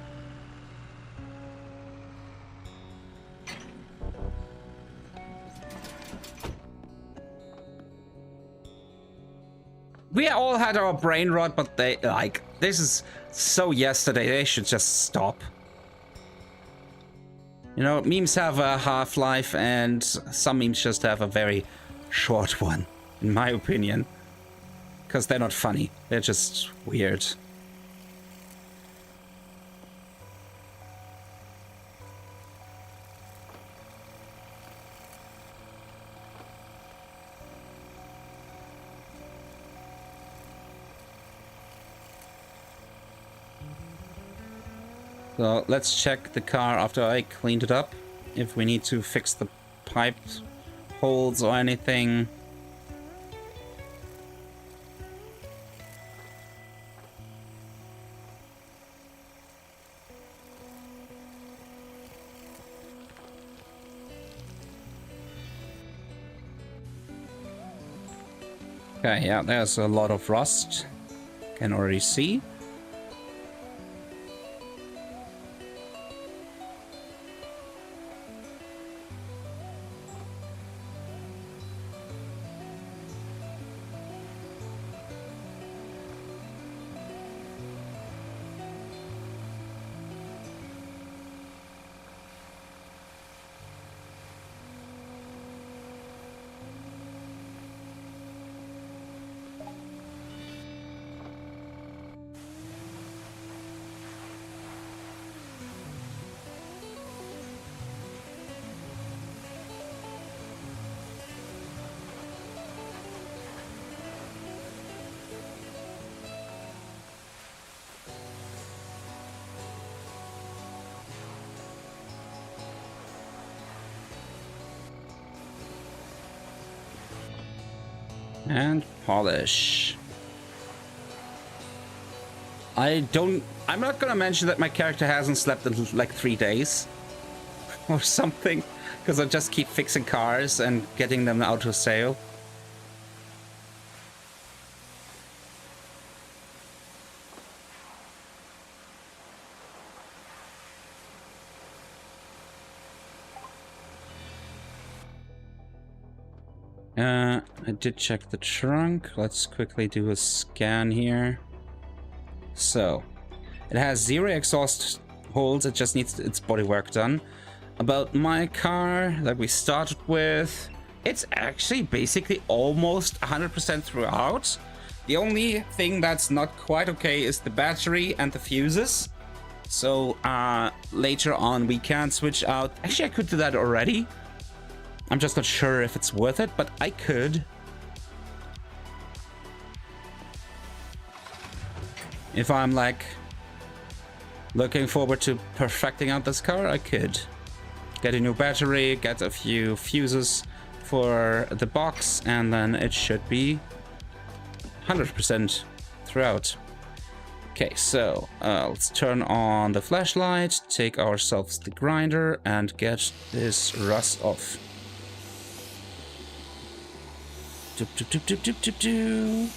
We all had our brain rot, but they, like, this is so yesterday, they should just stop. You know, memes have a half-life, and some memes just have a very short one, in my opinion. Because they're not funny, they're just weird. So let's check the car after I cleaned it up. If we need to fix the pipe holes or anything. Okay, yeah, there's a lot of rust. Can already see. And polish. I'm not gonna mention that my character hasn't slept in like 3 days or something, because I just keep fixing cars and getting them out of sale. I did check the trunk. Let's quickly do a scan here. So, it has 0 exhaust holes. It just needs its bodywork done. About my car that we started with, it's actually basically almost 100% throughout. The only thing that's not quite okay is the battery and the fuses. So, later on we can switch out. Actually, I could do that already. I'm just not sure if it's worth it, but I could. If I'm like looking forward to perfecting out this car, I could get a new battery, get a few fuses for the box, and then it should be 100% throughout. Okay, so let's turn on the flashlight, take ourselves the grinder, and get this rust off. Doop, doop, doop, doop, doop, doop, doop.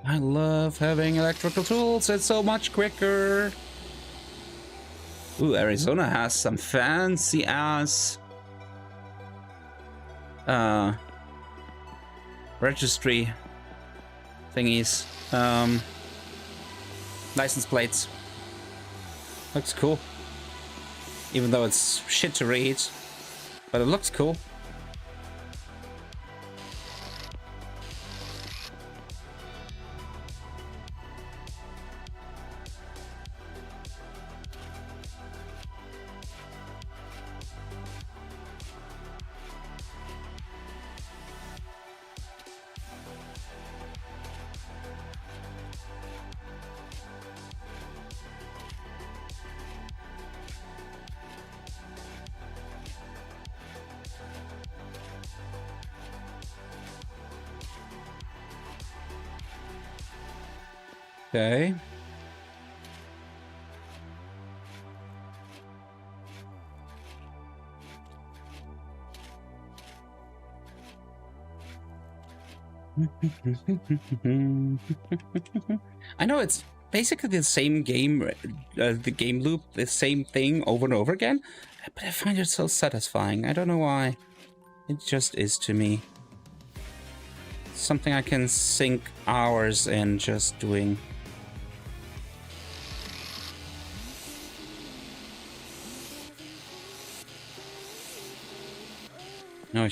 I love having electrical tools, it's so much quicker. Ooh, Arizona has some fancy ass registry thingies. License plates. Looks cool. Even though it's shit to read. But it looks cool. Okay. I know it's basically the same game, the game loop, the same thing over and over again, but I find it so satisfying. I don't know why. It just is to me. Something I can sink hours in just doing. No,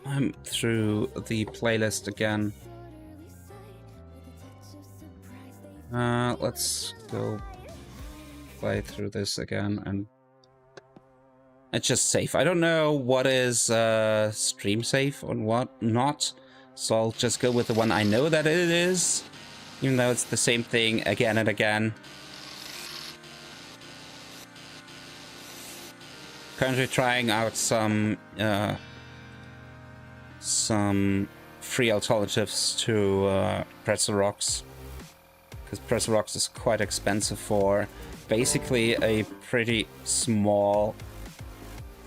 I'm through the playlist again. Let's go play through this again, and it's just safe. I don't know what is stream safe and what not, so I'll just go with the one I know that it is, even though it's the same thing again and again. Currently trying out some free alternatives to Pretzel Rocks, because Pretzel Rocks is quite expensive for basically a pretty small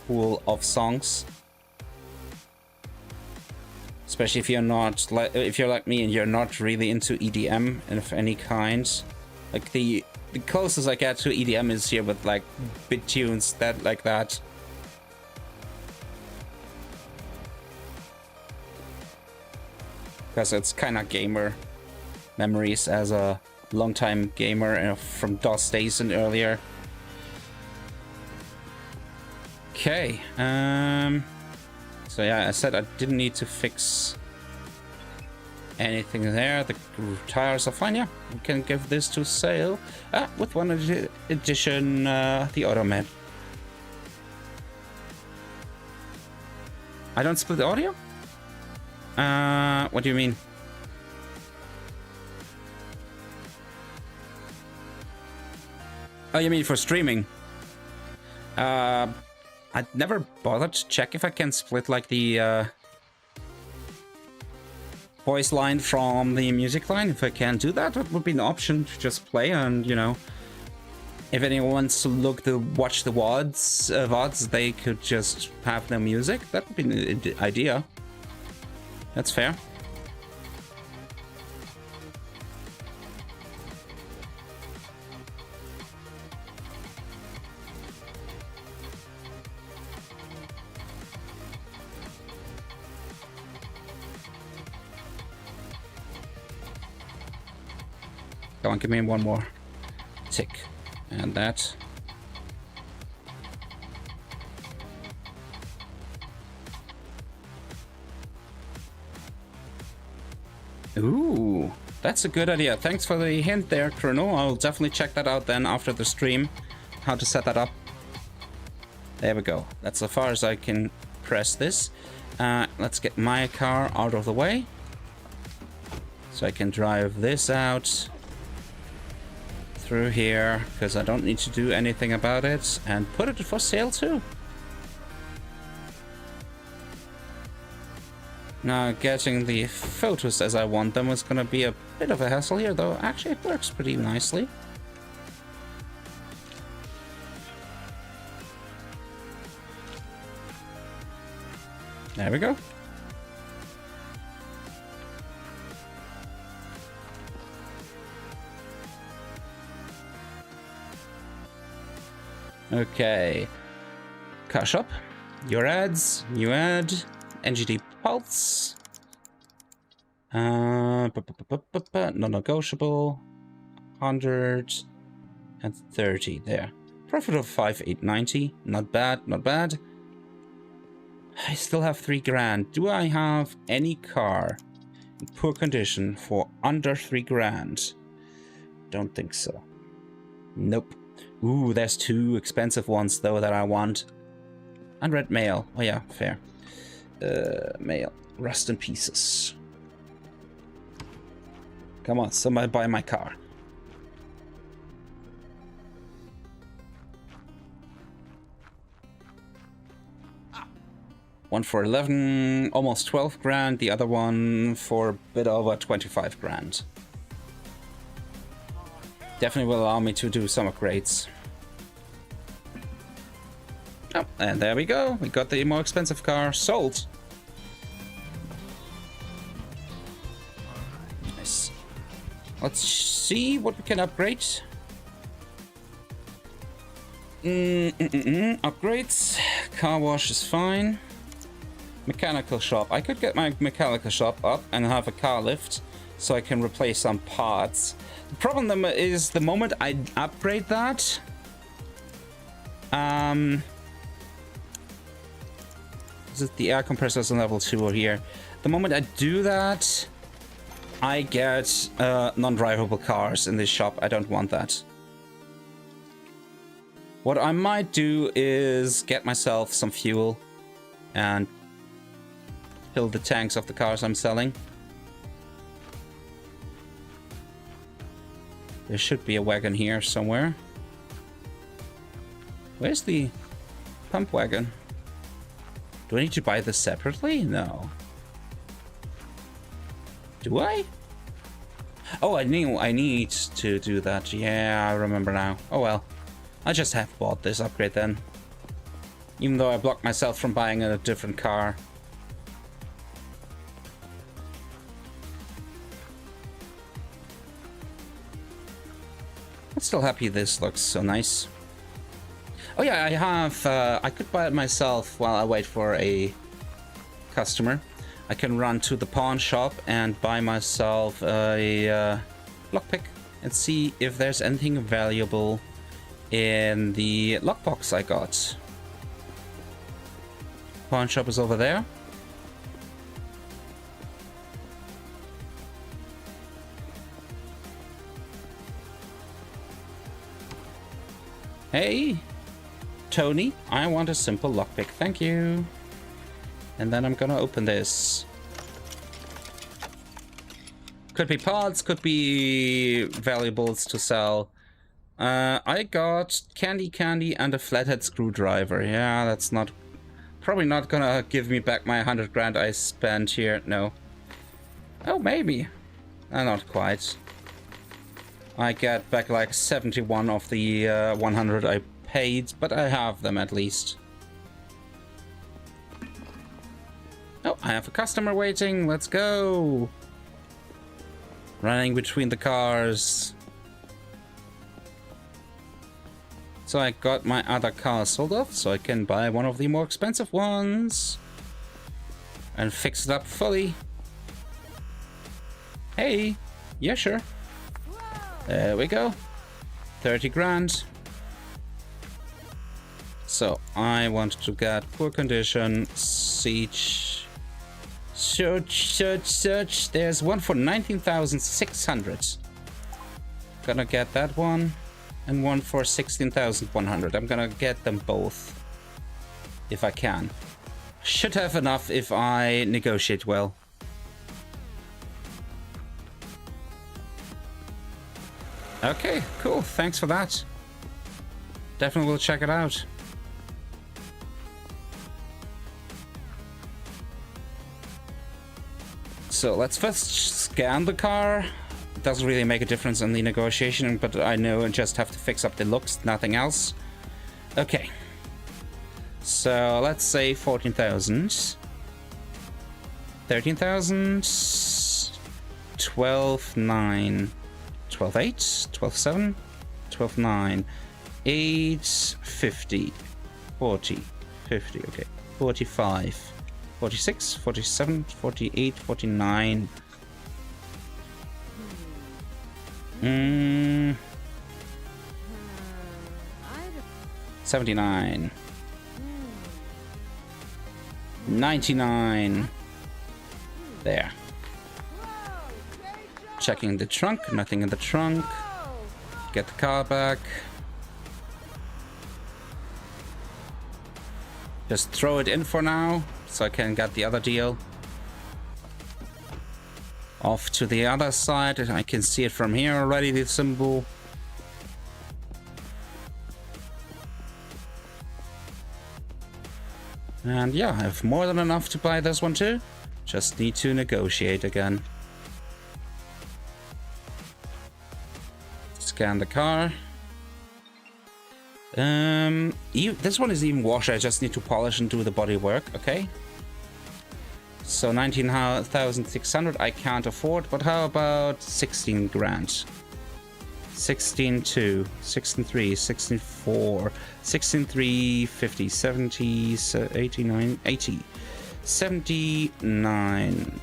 pool of songs. Especially if you're not if you're like me and you're not really into EDM of any kind. Like the closest I get to EDM is here with like bit tunes like that. Because it's kind of gamer memories as a longtime gamer from DOS days and earlier. Okay, so yeah, I said I didn't need to fix anything there. The tires are fine, yeah. We can give this to sale with one addition, the Automed. I don't split the audio? What do you mean? Oh, you mean for streaming? I'd never bothered to check if I can split like the voice line from the music line. If I can do that, that would be an option to just play, and you know, if anyone wants to watch the VODs, they could just have their music. That would be an idea. That's fair. Come on, give me one more tick. And that. Ooh, that's a good idea. Thanks for the hint there, Chrono. I'll definitely check that out then after the stream, how to set that up. There we go. That's as far as I can press this. Let's get my car out of the way, so I can drive this out through here, because I don't need to do anything about it, and put it for sale too. Now, getting the photos as I want them is going to be a bit of a hassle here, though actually it works pretty nicely. There we go. Okay. Car shop. Your ads. New ad. NGD Pulse. Non-negotiable. 530 there. Profit of 5,890. Not bad, not bad. I still have 3 grand. Do I have any car in poor condition for under 3 grand? Don't think so. Nope. Ooh, there's 2 expensive ones though that I want. Unread mail. Oh yeah, fair. Mail. Rust in pieces. Come on, somebody buy my car. One for 11, almost 12 grand. The other one for a bit over 25 grand. Definitely will allow me to do some upgrades. Oh, and there we go. We got the more expensive car sold. Nice. Let's see what we can upgrade. Upgrades. Car wash is fine. Mechanical shop. I could get my mechanical shop up and have a car lift so I can replace some parts. The problem is the moment I upgrade that, is it the air compressors on level 2 or here? The moment I do that, I get non-drivable cars in this shop. I don't want that. What I might do is get myself some fuel and fill the tanks of the cars I'm selling. There should be a wagon here somewhere. Where's the pump wagon? Do I need to buy this separately? No. Do I? Oh, I need to do that. Yeah, I remember now. Oh well. I just have bought this upgrade then. Even though I blocked myself from buying a different car. I'm still happy this looks so nice. Oh yeah, I have, I could buy it myself while I wait for a customer. I can run to the pawn shop and buy myself a lockpick and see if there's anything valuable in the lockbox I got. Pawn shop is over there. Hey, Tony, I want a simple lockpick, thank you. And then I'm gonna open this. Could be parts, could be valuables to sell. I got candy and a flathead screwdriver. Yeah, that's not... probably not gonna give me back my 100 grand I spent here, no. Oh, maybe. Not quite. I get back like 71 of the 100 I paid, but I have them at least. Oh, I have a customer waiting. Let's go. Running between the cars. So I got my other car sold off, so I can buy one of the more expensive ones. And fix it up fully. Hey, yeah, sure. There we go. 30 grand. So I want to get poor condition, siege, search. There's one for 19,600. Gonna get that one, and one for 16,100. I'm gonna get them both if I can. Should have enough if I negotiate well. Okay, cool. Thanks for that. Definitely will check it out. So let's first scan the car. It doesn't really make a difference in the negotiation, but I know I just have to fix up the looks, nothing else. Okay. So let's say 14,000. 13,000. 12,900. 12.8, 12.7, 12.9, 8.50, 40, 50, okay, 45, 46, 47, 48, 49. 79. 99. There. Checking the trunk. Nothing in the trunk. Get the car back. Just throw it in for now, so I can get the other deal. Off to the other side, and I can see it from here already, the symbol. And yeah, I have more than enough to buy this one too. Just need to negotiate again. Scan the car. This one is even washed. I just need to polish and do the body work. Okay. So 19,600 I can't afford, but how about 16 grand? 16.2, 16.3, 16.4, 16.3, 70, 89, 80, 79.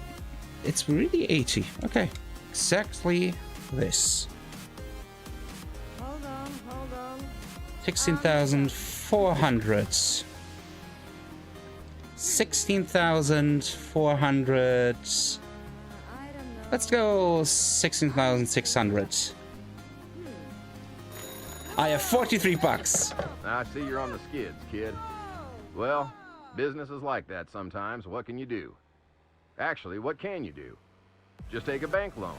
It's really 80. Okay. Exactly this. Hold on. 16,400. 16,400. I don't know. Let's go 16,600. I have 43 bucks. I see you're on the skids, kid. Well, business is like that sometimes. What can you do? Actually, what can you do? Just take a bank loan.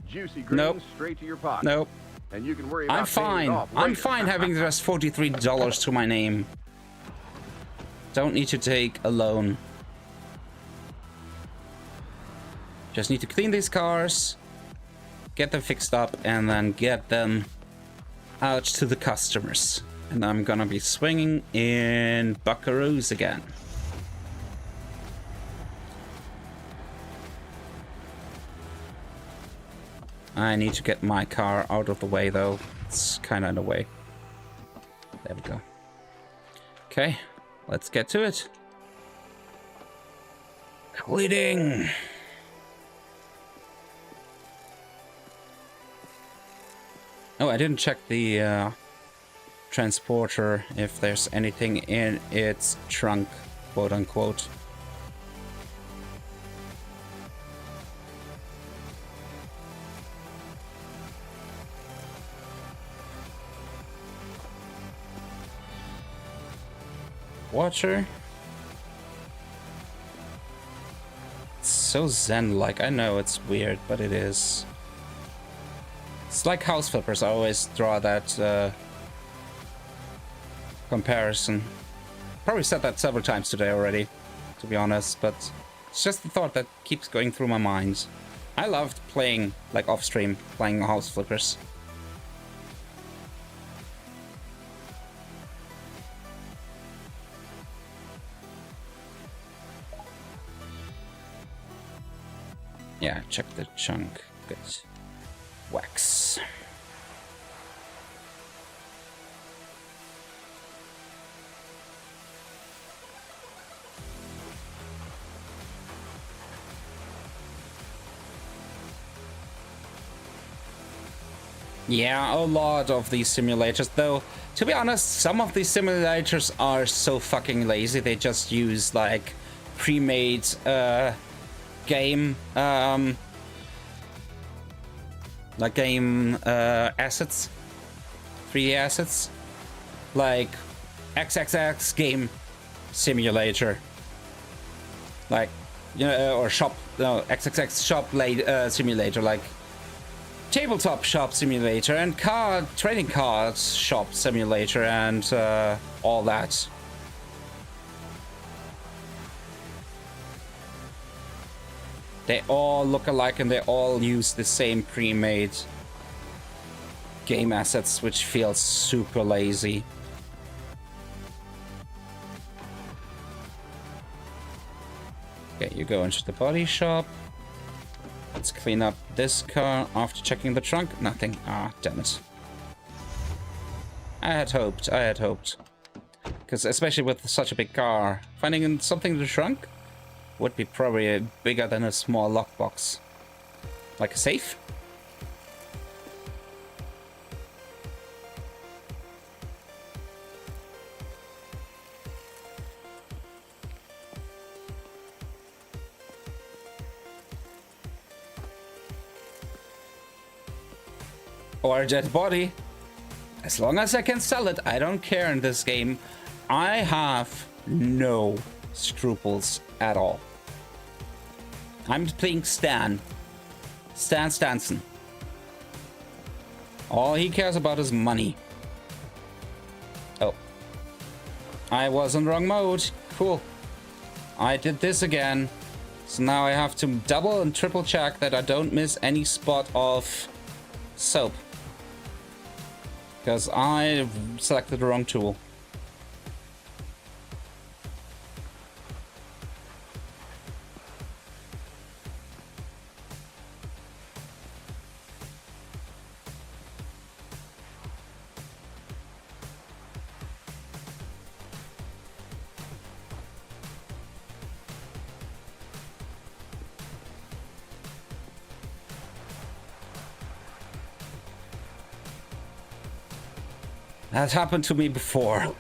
Juicy greens Nope. straight to your pocket. Nope. And you can worry about I'm paying fine. it off I'm later. fine having just $43 to my name. Don't need to take a loan. Just need to clean these cars, get them fixed up, and then get them out to the customers. And I'm gonna be swinging in Buckaroos again. I need to get my car out of the way though. It's kind of in the way. There we go. Okay, let's get to it. Cleaning. Oh, I didn't check the transporter if there's anything in its trunk, quote unquote. Water. It's so zen-like. I know it's weird, but it is. It's like house flippers. I always draw that comparison. Probably said that several times today already, to be honest, but it's just the thought that keeps going through my mind. I loved playing, like off-stream, playing house flippers. Yeah, check the chunk. Good. Wax. Yeah, a lot of these simulators, though, to be honest, some of these simulators are so fucking lazy. They just use, like, pre-made, game assets, 3D assets, like XXX game simulator, like, you know, or XXX shop simulator, like tabletop shop simulator and trading cards shop simulator and all that. They all look alike and they all use the same pre-made game assets, which feels super lazy. Okay, you go into the body shop. Let's clean up this car after checking the trunk. Nothing. Ah, damn it. I had hoped. Because especially with such a big car, finding something in the trunk would be probably bigger than a small lockbox. Like a safe? or a dead body. As long as I can sell it, I don't care in this game. I have no scruples at all. I'm playing Stan. Stan Stanson. All he cares about is money. Oh. I was in wrong mode. Cool. I did this again. So now I have to double and triple check that I don't miss any spot of soap. Because I selected the wrong tool. That happened to me before.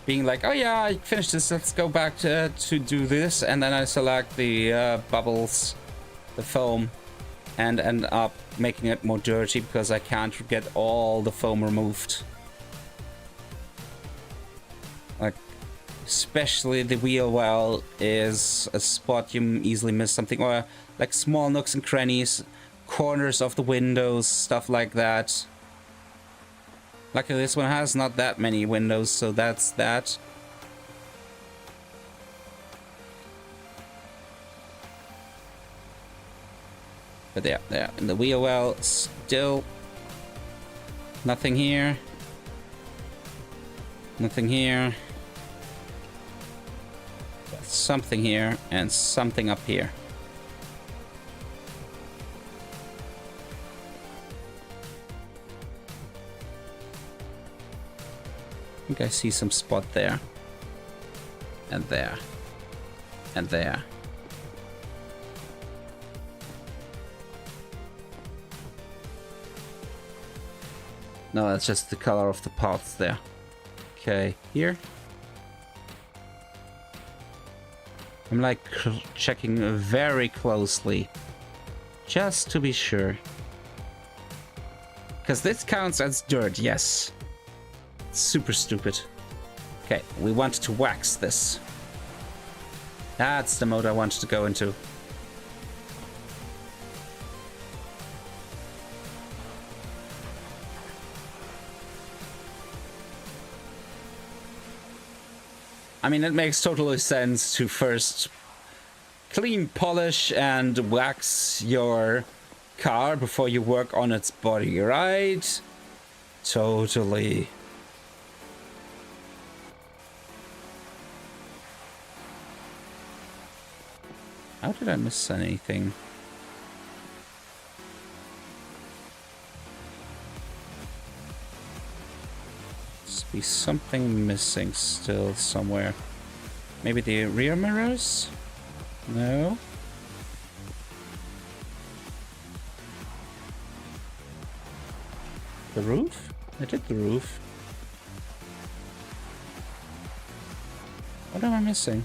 Being like, oh yeah, I finished this, let's go back to do this. And then I select the bubbles, the foam, and end up making it more dirty because I can't get all the foam removed. Like, especially the wheel well is a spot you easily miss something. Or like small nooks and crannies, corners of the windows, stuff like that. Luckily this one has not that many windows, so that's that. But there, in the wheel well, still nothing here. Nothing here. Something here, and something up here. I think I see some spot there. And there. And there. No, that's just the color of the parts there. Okay, here. I'm like checking very closely. Just to be sure. Because this counts as dirt, yes. Super stupid. Okay, we want to wax this. That's the mode I wanted to go into. I mean, it makes totally sense to first clean, polish, and wax your car before you work on its body, right? Totally. How did I miss anything? Must be something missing still somewhere. Maybe the rear mirrors? No. The roof? I did the roof. What am I missing?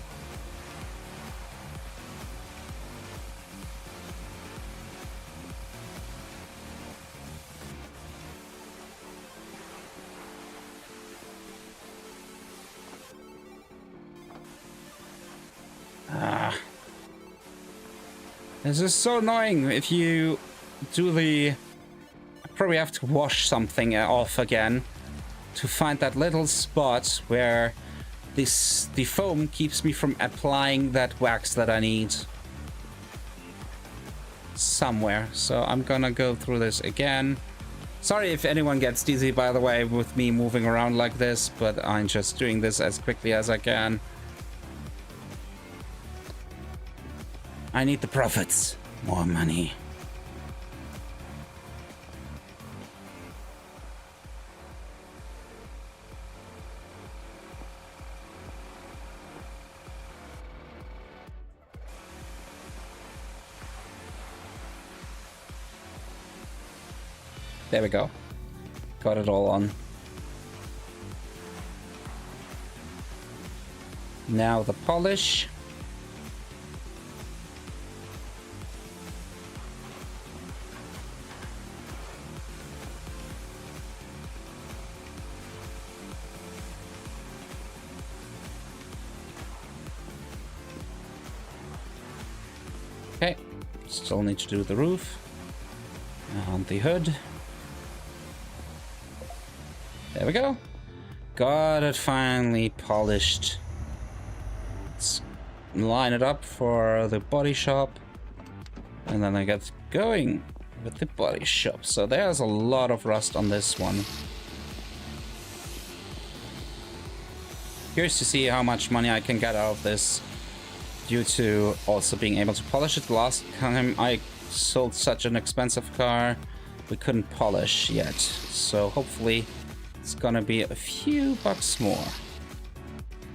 This is so annoying. If you do the... I probably have to wash something off again to find that little spot where the foam keeps me from applying that wax that I need. Somewhere. So I'm gonna go through this again. Sorry if anyone gets dizzy, by the way, with me moving around like this, but I'm just doing this as quickly as I can. I need the profits. More money. There we go. Got it all on. Now the polish. Still need to do the roof and the hood. There we go. Got it finally polished. Let's line it up for the body shop. And then I get going with the body shop. So there's a lot of rust on this one. Curious to see how much money I can get out of this due to also being able to polish it. Last time I sold such an expensive car, we couldn't polish yet. So hopefully it's gonna be a few bucks more.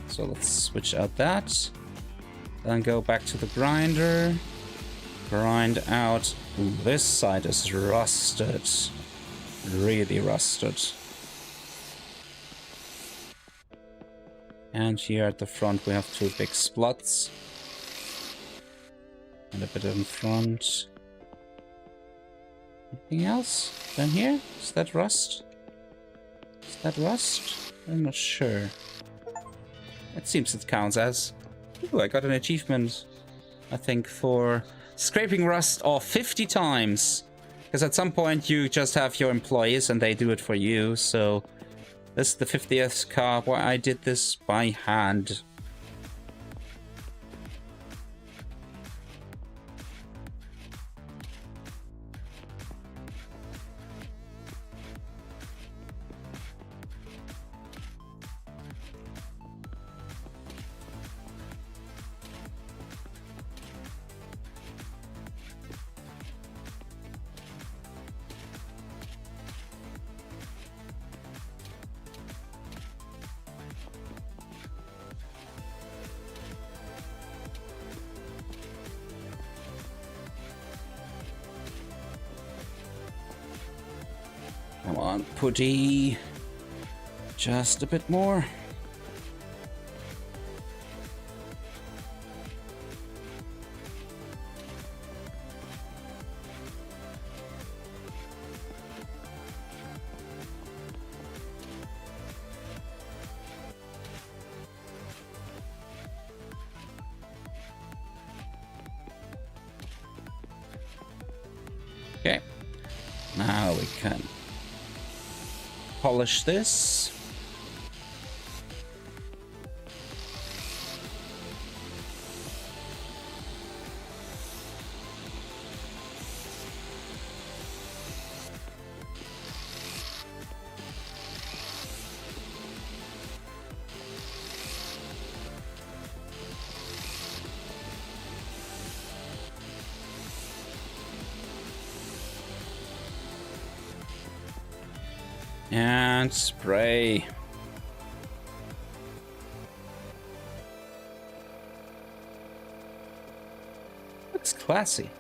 So let's switch out that. Then go back to the grinder. Grind out. Ooh, this side is rusted. Really rusted. And here at the front we have two big splots. And a bit in front. Anything else down here? Is that rust? Is that rust? I'm not sure. It seems it counts as. Ooh, I got an achievement, I think, for scraping rust off 50 times. Because at some point you just have your employees and they do it for you. So this is the 50th car where I did this by hand. Come on, Putty. Just a bit more. Okay. Now we can polish this. And spray. Looks classy.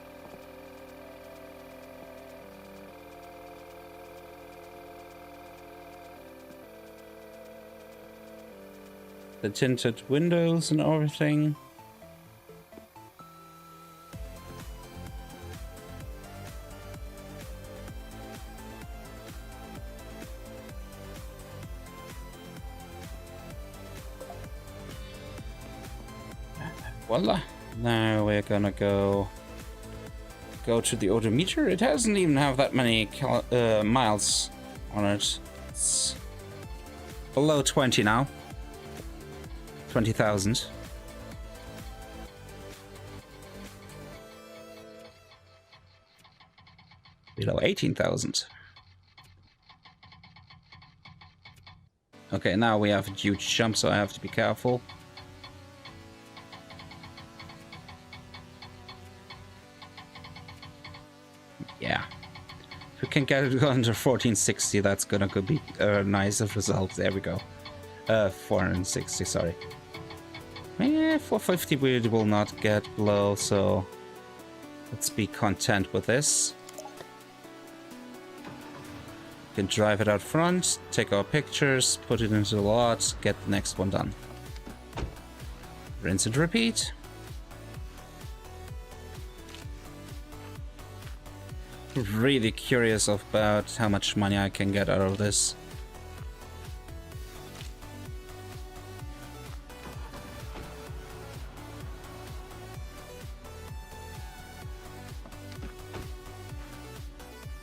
The tinted windows and everything. Voila. Now we're gonna go to the odometer. It doesn't even have that many miles on it. It's below 20 now. 20,000. Below 18,000. Okay, now we have a huge jump, so I have to be careful. Yeah, if we can get it under 1460, that's gonna be a nice result. There we go. 460, sorry. Yeah, 450 we will not get below, so let's be content with this. We can drive it out front, take our pictures, put it into the lot, get the next one done. Rinse and repeat. Really curious about how much money I can get out of this.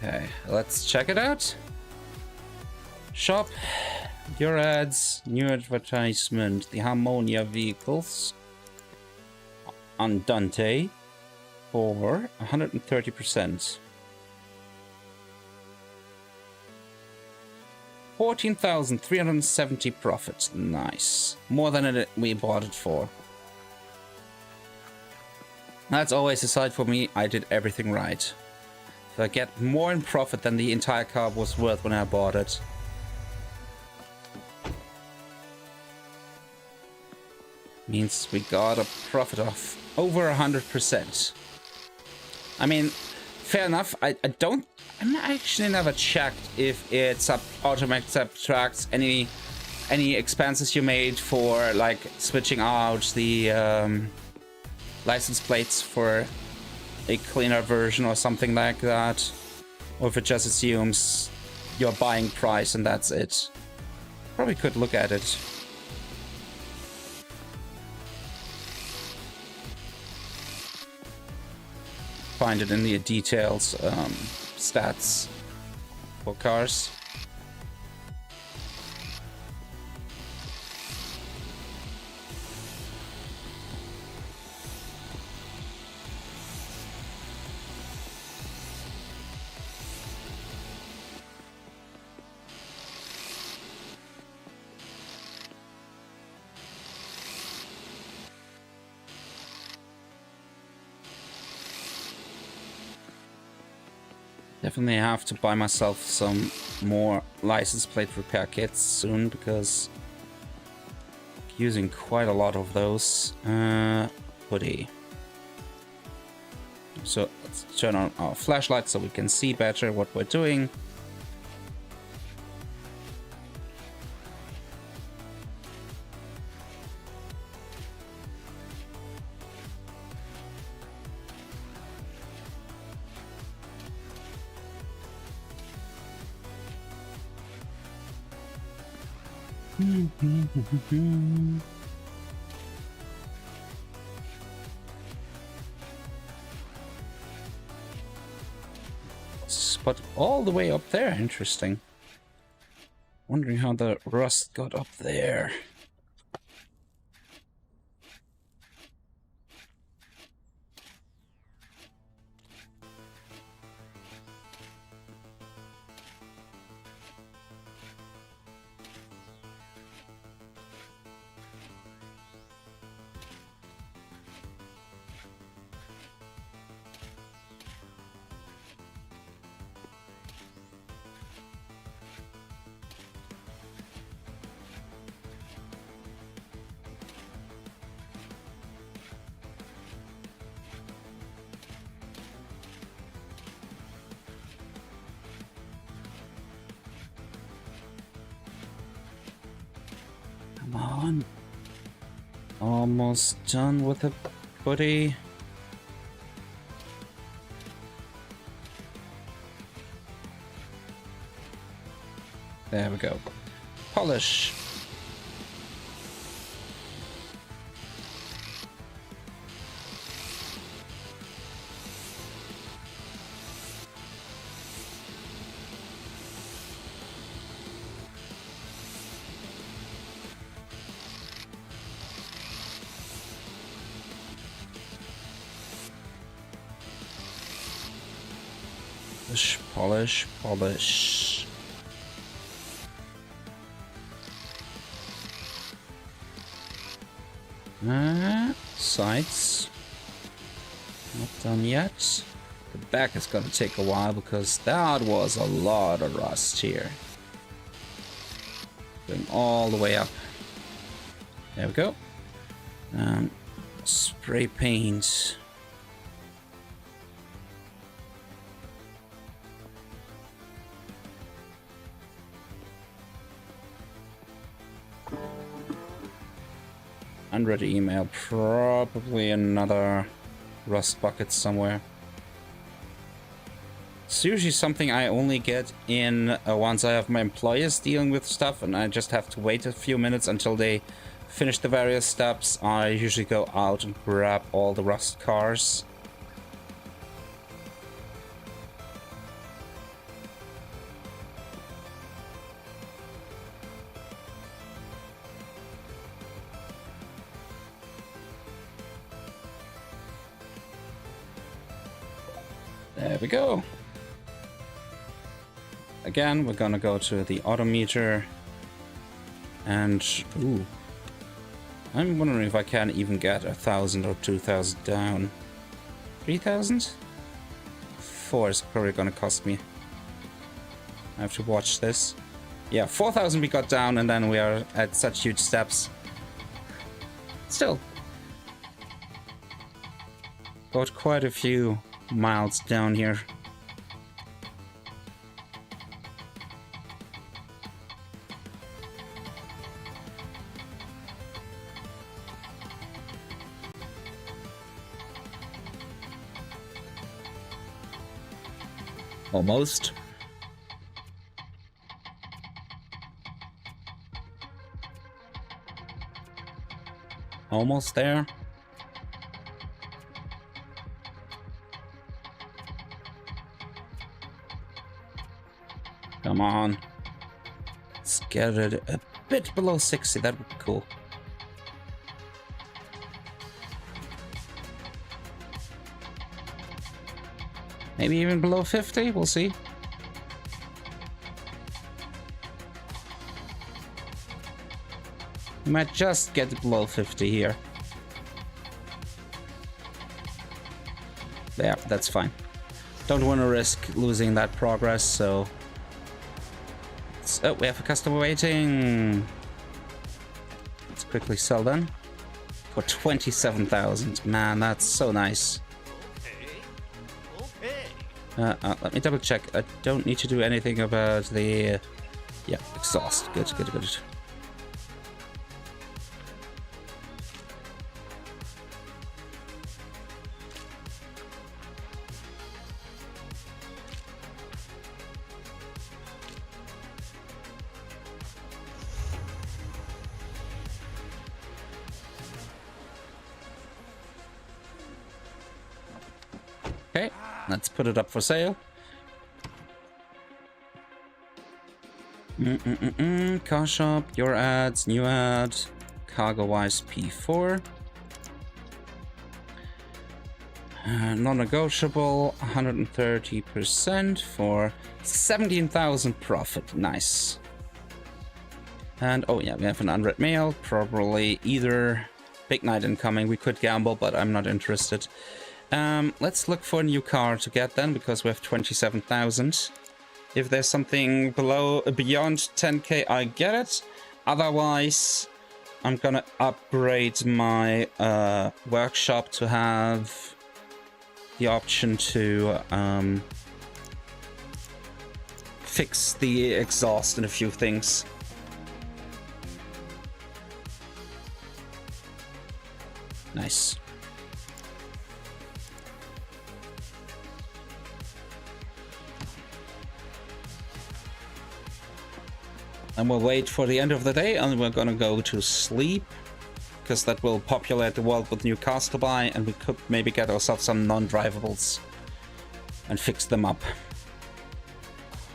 Okay, let's check it out. Shop, your ads, new advertisement, the Harmonia vehicles on Dante for 130%. 14,370 profit. Nice. More than we bought it for. That's always a side for me. I did everything right. If I get more in profit than the entire car was worth when I bought it. Means we got a profit of over 100%. I mean, fair enough. I actually never checked if it automatically subtracts any expenses you made for like switching out the license plates for a cleaner version or something like that, or if it just assumes your buying price and that's it. Probably could look at it. Find it in the details, stats for cars. Definitely have to buy myself some more license plate repair kits soon because I'm using quite a lot of those. Hoodie. So let's turn on our flashlight so we can see better what we're doing. Spot all the way up there. Interesting. Wondering how the rust got up there. Come on. Almost done with it, buddy. There we go. Polish. Polish, polish, polish. Sides. Not done yet. The back is gonna take a while because that was a lot of rust here. Going all the way up. There we go. Spray paint. Unread email, probably another rust bucket somewhere. It's usually something I only get in once I have my employers dealing with stuff and I just have to wait a few minutes until they finish the various steps. I usually go out and grab all the rust cars. There we go. Again, we're gonna go to the odometer. And, ooh. I'm wondering if I can even get 1,000 or 2,000 down. 3,000? 4 is probably gonna cost me. I have to watch this. Yeah, 4,000 we got down, and then we are at such huge steps. Still. Got quite a few miles down here. Almost. Almost there. Come on. Let's get it a bit below 60. That would be cool. Maybe even below 50. We'll see. We might just get below 50 here. Yeah, that's fine. Don't want to risk losing that progress, so... Oh, we have a customer waiting. Let's quickly sell them. For 27,000. Man, that's so nice. Let me double check. I don't need to do anything about the... Yeah, exhaust. Good, good, good. Okay, let's put it up for sale. Car shop, your ads, new ad, CargoWise P4. Non-negotiable, 130% for 17,000 profit. Nice. And oh yeah, we have an unread mail. Probably either big night incoming. We could gamble, but I'm not interested. Let's look for a new car to get then, because we have 27,000. If there's something beyond 10k, I get it. Otherwise, I'm gonna upgrade my workshop to have the option to fix the exhaust and a few things. Nice. And we'll wait for the end of the day, and we're gonna go to sleep, because that will populate the world with new cars to buy, and we could maybe get ourselves some non-drivables and fix them up.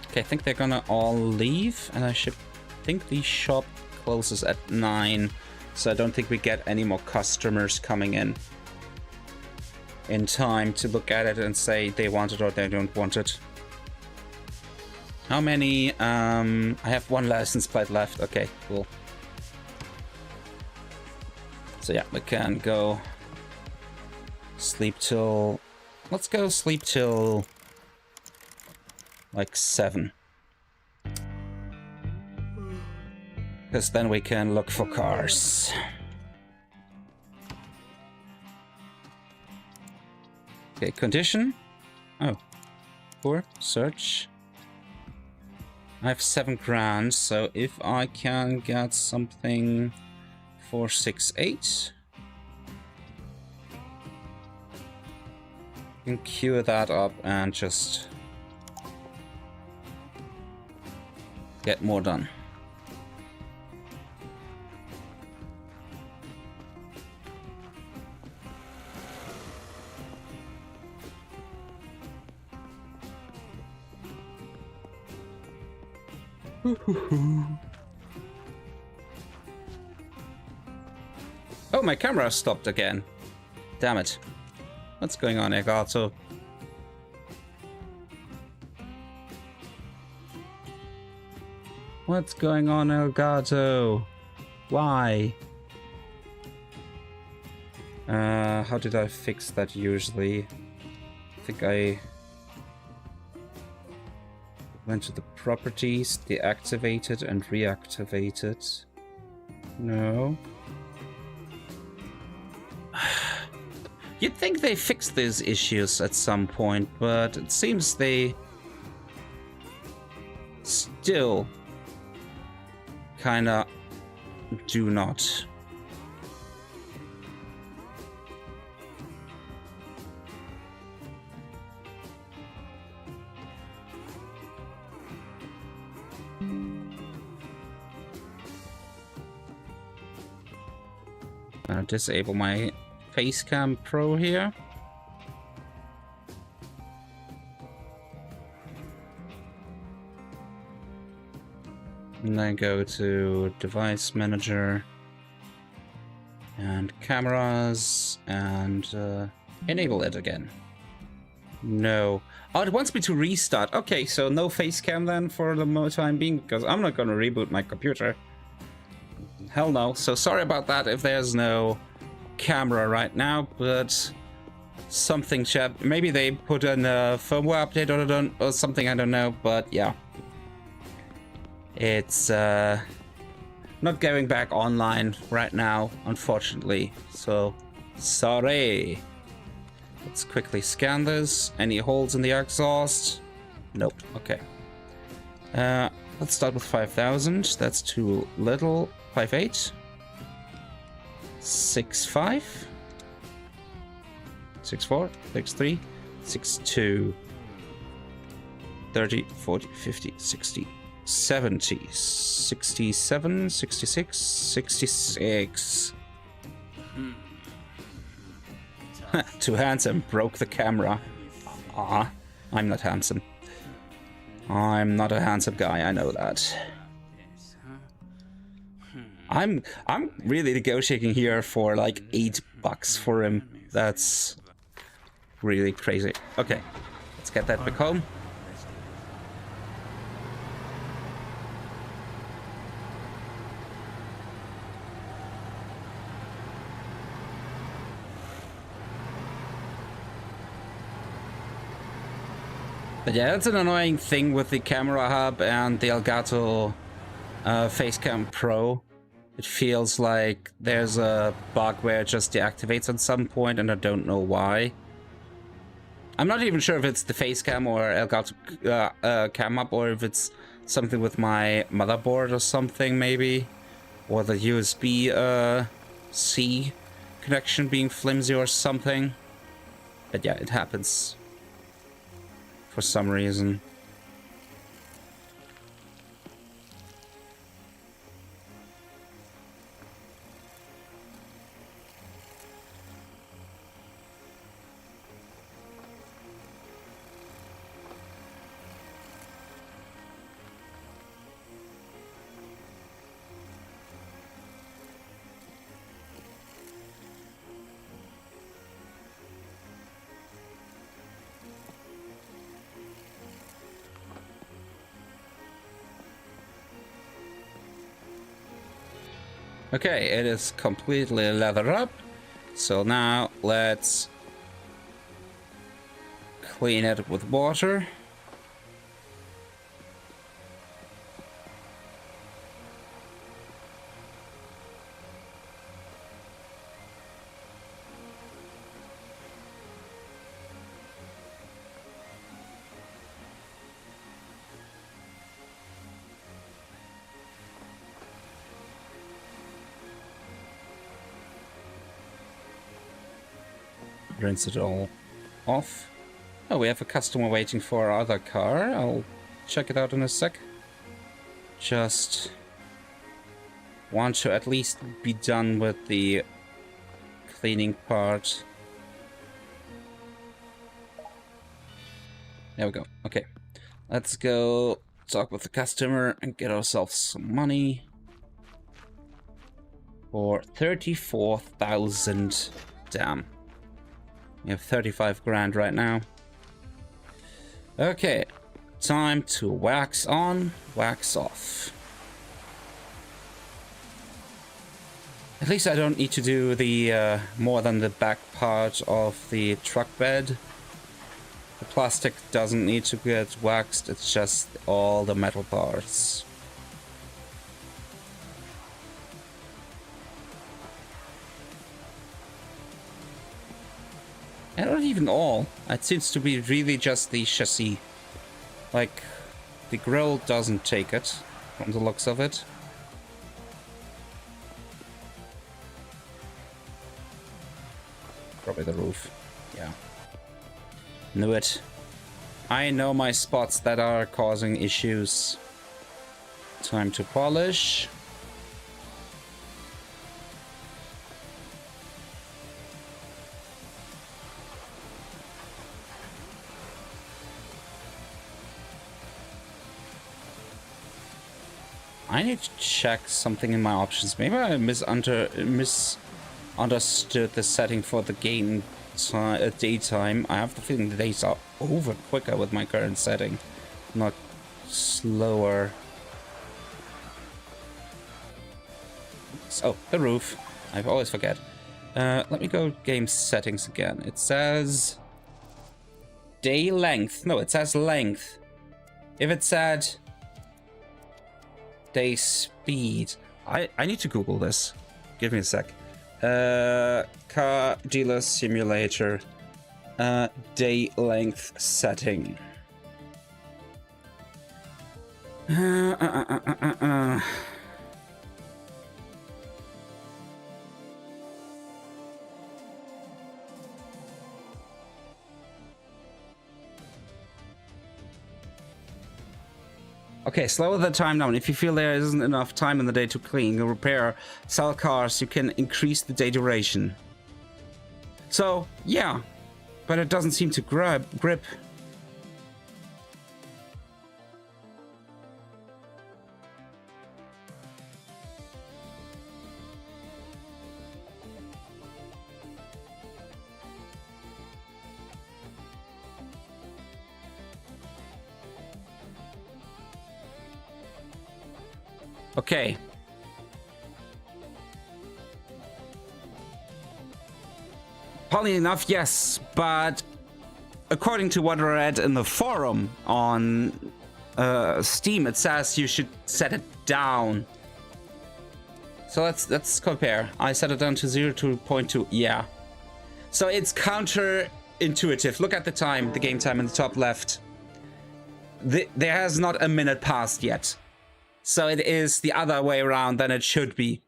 Okay, I think they're gonna all leave, and I should think the shop closes at 9, so I don't think we get any more customers coming in time to look at it and say they want it or they don't want it. How many? I have one license plate left. Okay, cool. So yeah, we can go sleep till... Let's go sleep till like 7. Because then we can look for cars. Okay, condition. Oh, poor. Search. I have 7 grand, so if I can get something 468, I can queue that up and just get more done. Oh, my camera stopped again. Damn it. What's going on, Elgato? What's going on, Elgato? Why? How did I fix that usually? I think I went to the properties, deactivated and reactivated. No. You'd think they fixed these issues at some point, but it seems they still kinda do not. Disable my Facecam Pro here. And then go to Device Manager and Cameras and enable it again. No. Oh, it wants me to restart. Okay, so no Facecam then for the time being, because I'm not going to reboot my computer. Hell no. So sorry about that if there's no camera right now, but something maybe they put in a firmware update or something, I don't know, but yeah. It's not going back online right now, unfortunately. So sorry. Let's quickly scan this. Any holes in the exhaust? Nope. Okay. Let's start with 5,000. That's too little. 5.8. 6.5. 6.4. 6.3. 6.2. 30, 40, 50, 60, 70, 67, 66, 66. Too handsome. Broke the camera. I'm not handsome. I'm not a handsome guy, I know that. I'm really negotiating here for like $8 for him. That's really crazy. Okay, let's get that back home. But yeah, that's an annoying thing with the camera hub and the Elgato Facecam Pro. It feels like there's a bug where it just deactivates at some point, and I don't know why. I'm not even sure if it's the Facecam or Elgato Cam Hub, or if it's something with my motherboard or something, maybe. Or the USB-C connection being flimsy or something. But yeah, it happens for some reason. Okay, it is completely leathered up. So now let's clean it with water. Rinse it all off. Oh, we have a customer waiting for our other car. I'll check it out in a sec. Just want to at least be done with the cleaning part. There we go. Okay. Let's go talk with the customer and get ourselves some money. For 34,000. Damn. We have 35 grand right now. Okay, time to wax on, wax off. At least I don't need to do the more than the back part of the truck bed. The plastic doesn't need to get waxed, it's just all the metal parts. And not even all. It seems to be really just the chassis. Like, the grill doesn't take it, from the looks of it. Probably the roof. Yeah. Knew it. I know my spots that are causing issues. Time to polish. I need to check something in my options. Maybe I misunderstood the setting for the game daytime. I have the feeling the days are over quicker with my current setting, not slower. So, the roof. I always forget. Let me go game settings again. It says day length. No, it says length. If it said day speed. I need to Google this. Give me a sec. Car dealer simulator. Day length setting. Okay, slow the time down. If you feel there isn't enough time in the day to clean or repair, sell cars, you can increase the day duration. So, yeah, but it doesn't seem to grip. Okay. Funny enough, yes, but according to what I read in the forum on Steam, it says you should set it down. So let's compare. I set it down to 0 to 0.2. Yeah. So it's counterintuitive. Look at the time, the game time in the top left. There has not a minute passed yet. So it is the other way around than it should be.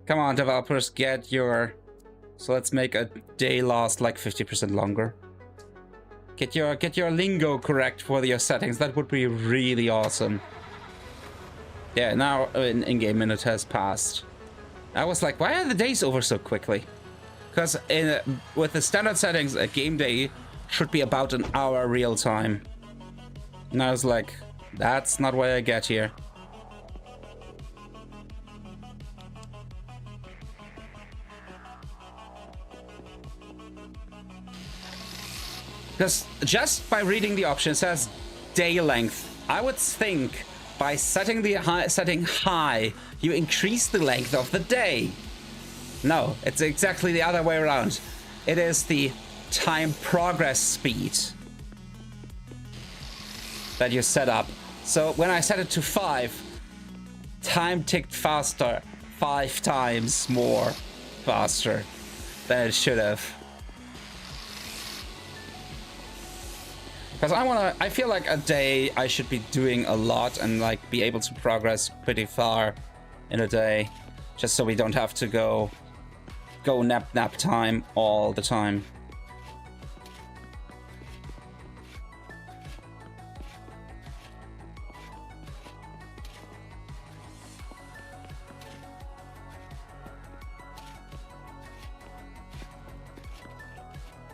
Come on, developers, get your... So let's make a day last like 50% longer. Get your lingo correct for your settings. That would be really awesome. Yeah, now an in-game minute has passed. I was like, why are the days over so quickly? Because with the standard settings, a game day should be about an hour real time. And I was like, that's not why I get here. Because just by reading the option, it says day length. I would think by setting the setting high, you increase the length of the day. No, it's exactly the other way around. It is the time progress speed that you set up. So when I set it to 5, time ticked faster, 5 times more faster than it should have. Because I feel like a day I should be doing a lot and like be able to progress pretty far in a day, just so we don't have to go nap time all the time.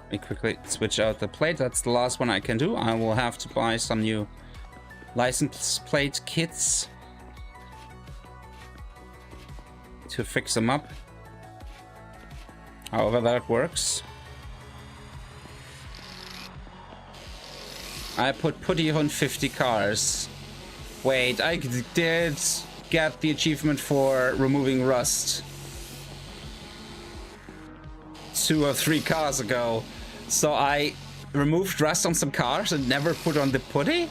Let me quickly switch out the plate. That's the last one I can do. I will have to buy some new license plate kits to fix them up. However that works. I put putty on 50 cars. Wait, I did get the achievement for removing rust 2 or 3 cars ago. So I removed rust on some cars and never put on the putty?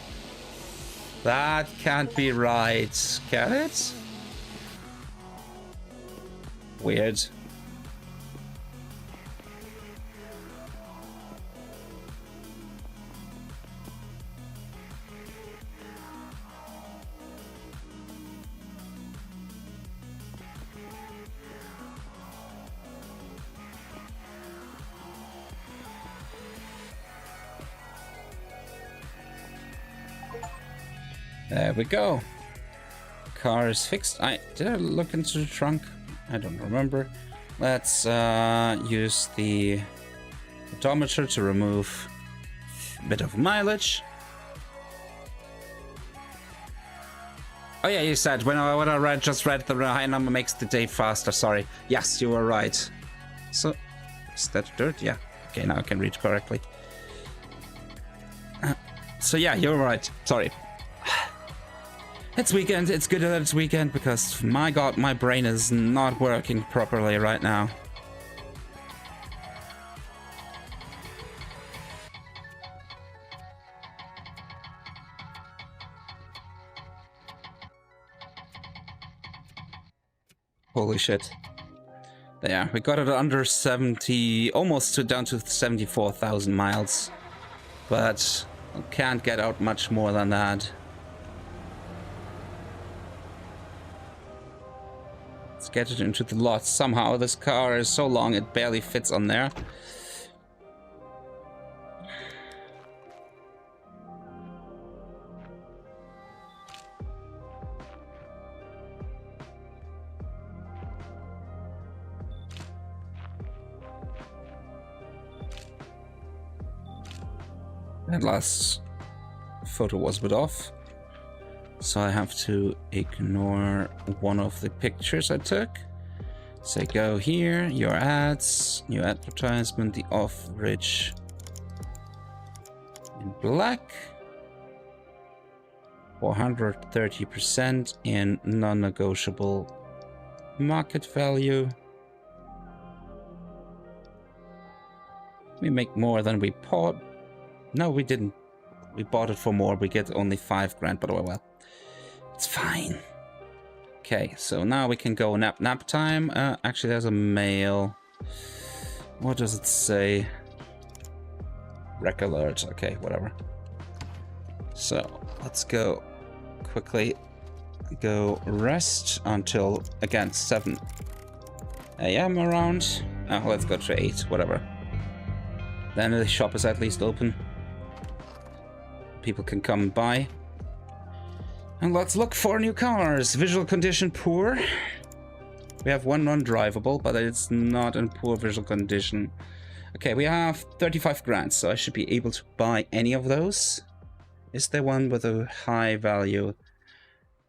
That can't be right, can it? Weird. There we go. Car is fixed. Did I look into the trunk? I don't remember. Let's use the odometer to remove a bit of mileage. Oh yeah, you said when I just read the high number makes the day faster. Sorry. Yes, you were right. So is that dirt? Yeah. Okay, now I can read correctly. So yeah, you're right. Sorry. It's weekend. It's good that it's weekend because, my god, my brain is not working properly right now. Holy shit. There, we got it under 70, almost down to 74,000 miles. But can't get out much more than that. Let's get it into the lot somehow. This car is so long it barely fits on there. That last photo was a bit off. So I have to ignore one of the pictures I took. Say go here, your ads, new advertisement, the off-bridge in black. 430% in non-negotiable market value. We make more than we bought. No, we didn't. We bought it for more. We get only 5 grand, but oh well. It's fine. Okay, so now we can go nap time. Actually, there's a mail. What does it say? Wreck alert. Okay, whatever. So let's go quickly. Go rest until, again, 7 a.m. around. Let's go to 8, whatever. Then the shop is at least open. People can come by. And let's look for new cars. Visual condition poor. We have one non-drivable, but it's not in poor visual condition. Okay, we have 35 grand, so I should be able to buy any of those. Is there one with a high value?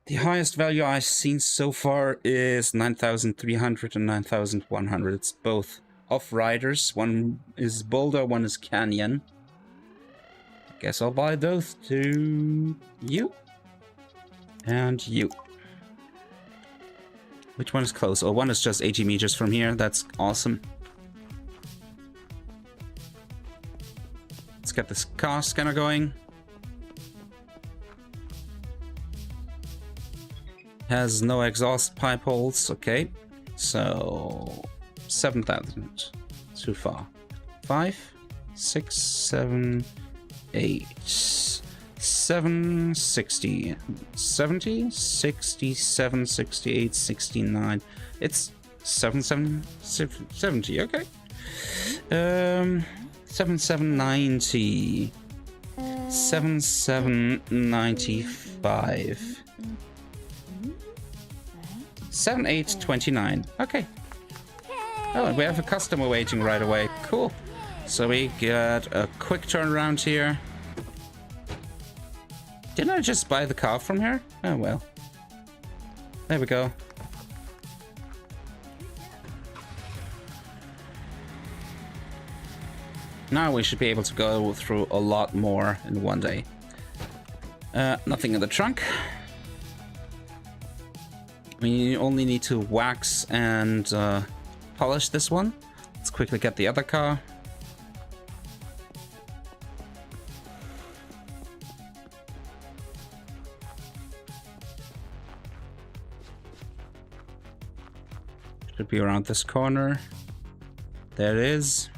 The highest value I've seen so far is 9,300 and 9,100. It's both off-riders. One is Boulder, one is Canyon. Guess I'll buy those two. You. And you. Which one is close? Oh, one is just 80 meters from here. That's awesome. Let's get this car scanner going. Has no exhaust pipe holes. Okay. So 7,000. Too far. 5, 6, 7, 8. 7, 60, 70, 67, 68, 69. It's 70, okay. 7790. 7795. 7829. Okay. Oh, and we have a customer waiting right away. Cool. So we get a quick turnaround here. Didn't I just buy the car from her? Oh well. There we go. Now we should be able to go through a lot more in one day. Nothing in the trunk. mean, you only need to wax and polish this one. Let's quickly get the other car. Should be around this corner. There it is.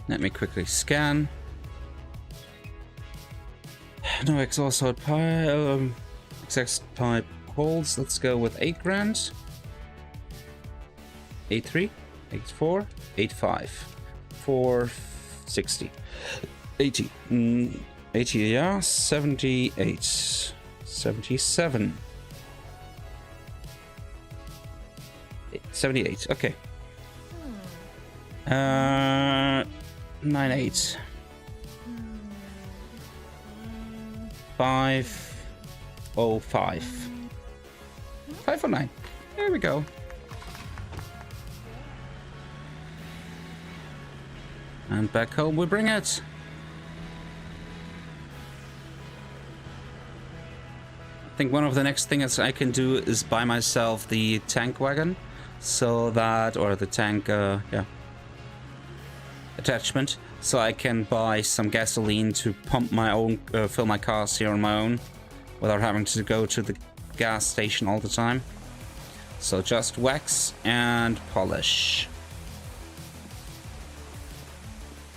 Let me quickly scan. No exhaust pipe. Exhaust pipe holes. Let's go with 8 grand. 83, 84, 85, 460, 80, 80, yeah, 78, 77, 78. Okay. 98. 505. 509. There we go. And back home we bring it. I think one of the next things I can do is buy myself the tank wagon, so that, or the tank, yeah, attachment, so I can buy some gasoline to pump my own, fill my cars here on my own, without having to go to the gas station all the time. So just wax and polish.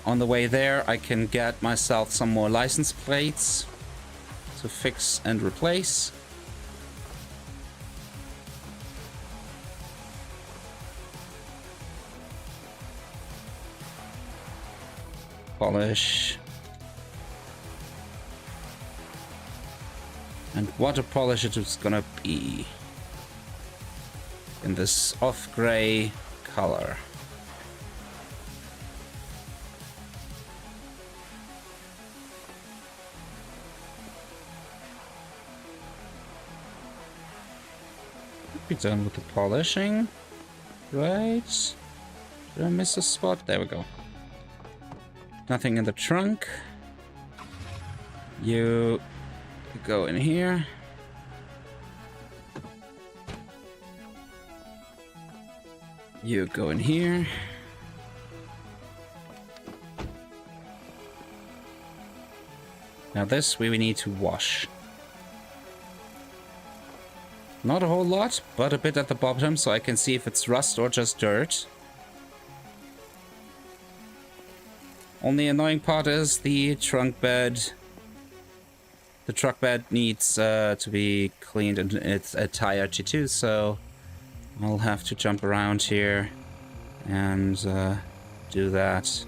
On the way there, I can get myself some more license plates to fix and replace. Polish. And what a polish it is gonna be. In this off-gray color. Be done with the polishing. Right. Did I miss a spot? There we go. Nothing in the trunk. You go in here. You go in here. Now this we need to wash. Not a whole lot, but a bit at the bottom so I can see if it's rust or just dirt. Only annoying part is the trunk bed. The truck bed needs to be cleaned, and it's a tire too, so I'll have to jump around here and do that.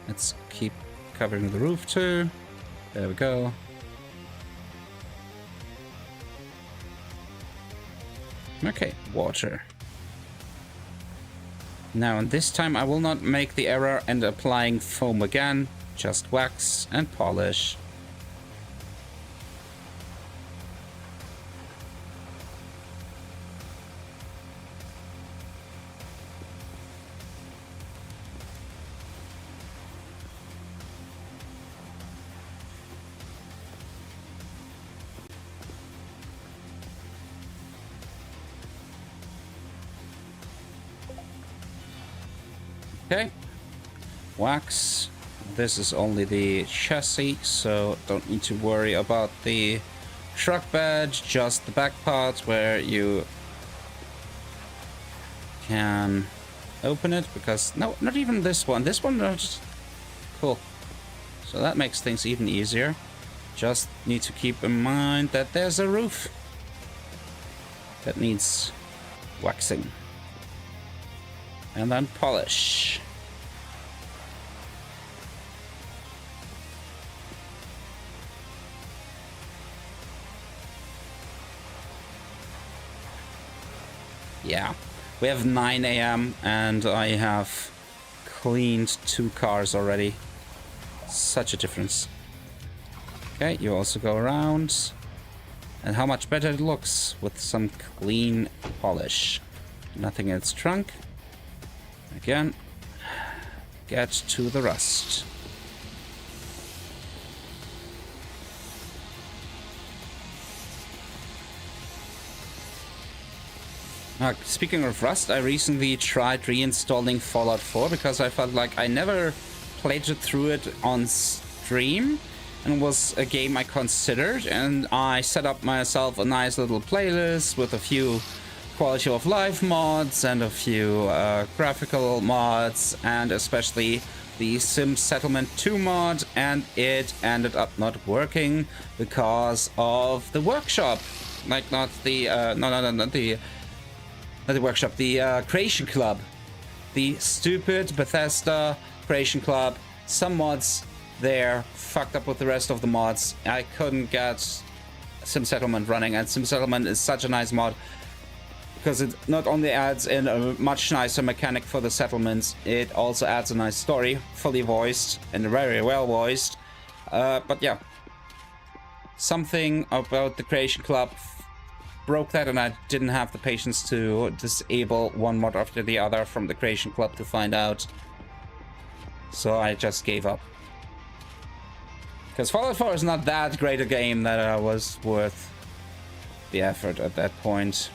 Let's keep covering the roof too. There we go. Okay, water. Now, and this time I will not make the error and applying foam again. Just wax and polish. Okay, wax. This is only the chassis, so don't need to worry about the truck bed, just the back part where you can open it, because no, not even this one. This one is cool. So that makes things even easier. Just need to keep in mind that there's a roof that needs waxing. And then polish. Yeah, we have 9 AM and I have cleaned 2 cars already. Such a difference. Okay, you also go around. And how much better it looks with some clean polish. Nothing in its trunk. Again, get to the rust. Speaking of Rust, I recently tried reinstalling Fallout 4 because I felt like I never played it through it on stream, and it was a game I considered, and I set up myself a nice little playlist with a few quality of life mods and a few graphical mods, and especially the Sim Settlement 2 mod, and it ended up not working because of the workshop. Like, not the not the workshop, the Creation Club. The stupid Bethesda Creation Club. Some mods there fucked up with the rest of the mods. I couldn't get Sim Settlement running, and Sim Settlement is such a nice mod because it not only adds in a much nicer mechanic for the settlements, it also adds a nice story, fully voiced and very well voiced. But yeah, something about the Creation Club broke that, and I didn't have the patience to disable one mod after the other from the Creation Club to find out. So I just gave up. Because Fallout 4 is not that great a game that I was worth the effort at that point.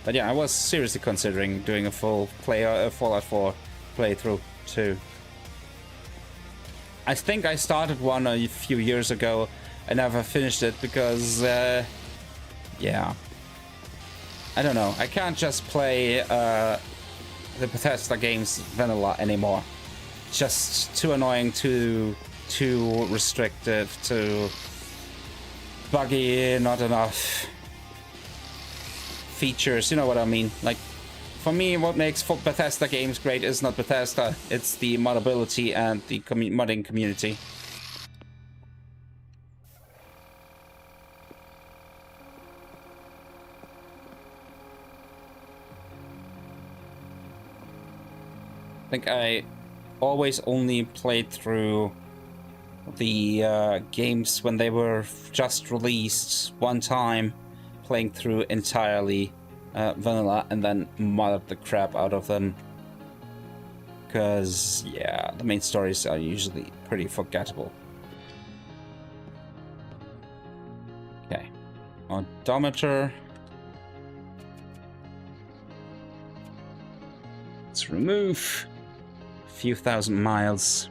But yeah, I was seriously considering doing a full Fallout 4 playthrough too. I think I started one a few years ago. I never finished it because, yeah. I don't know. I can't just play the Bethesda games vanilla anymore. It's just too annoying, too restrictive, too buggy, not enough features. You know what I mean? Like, for me, what makes Bethesda games great is not Bethesda. It's the modability and the modding community. I think I always only played through the games when they were just released one time, playing through entirely vanilla, and then modded the crap out of them. Because, yeah, the main stories are usually pretty forgettable. Okay. Odometer. Let's remove a few thousand miles.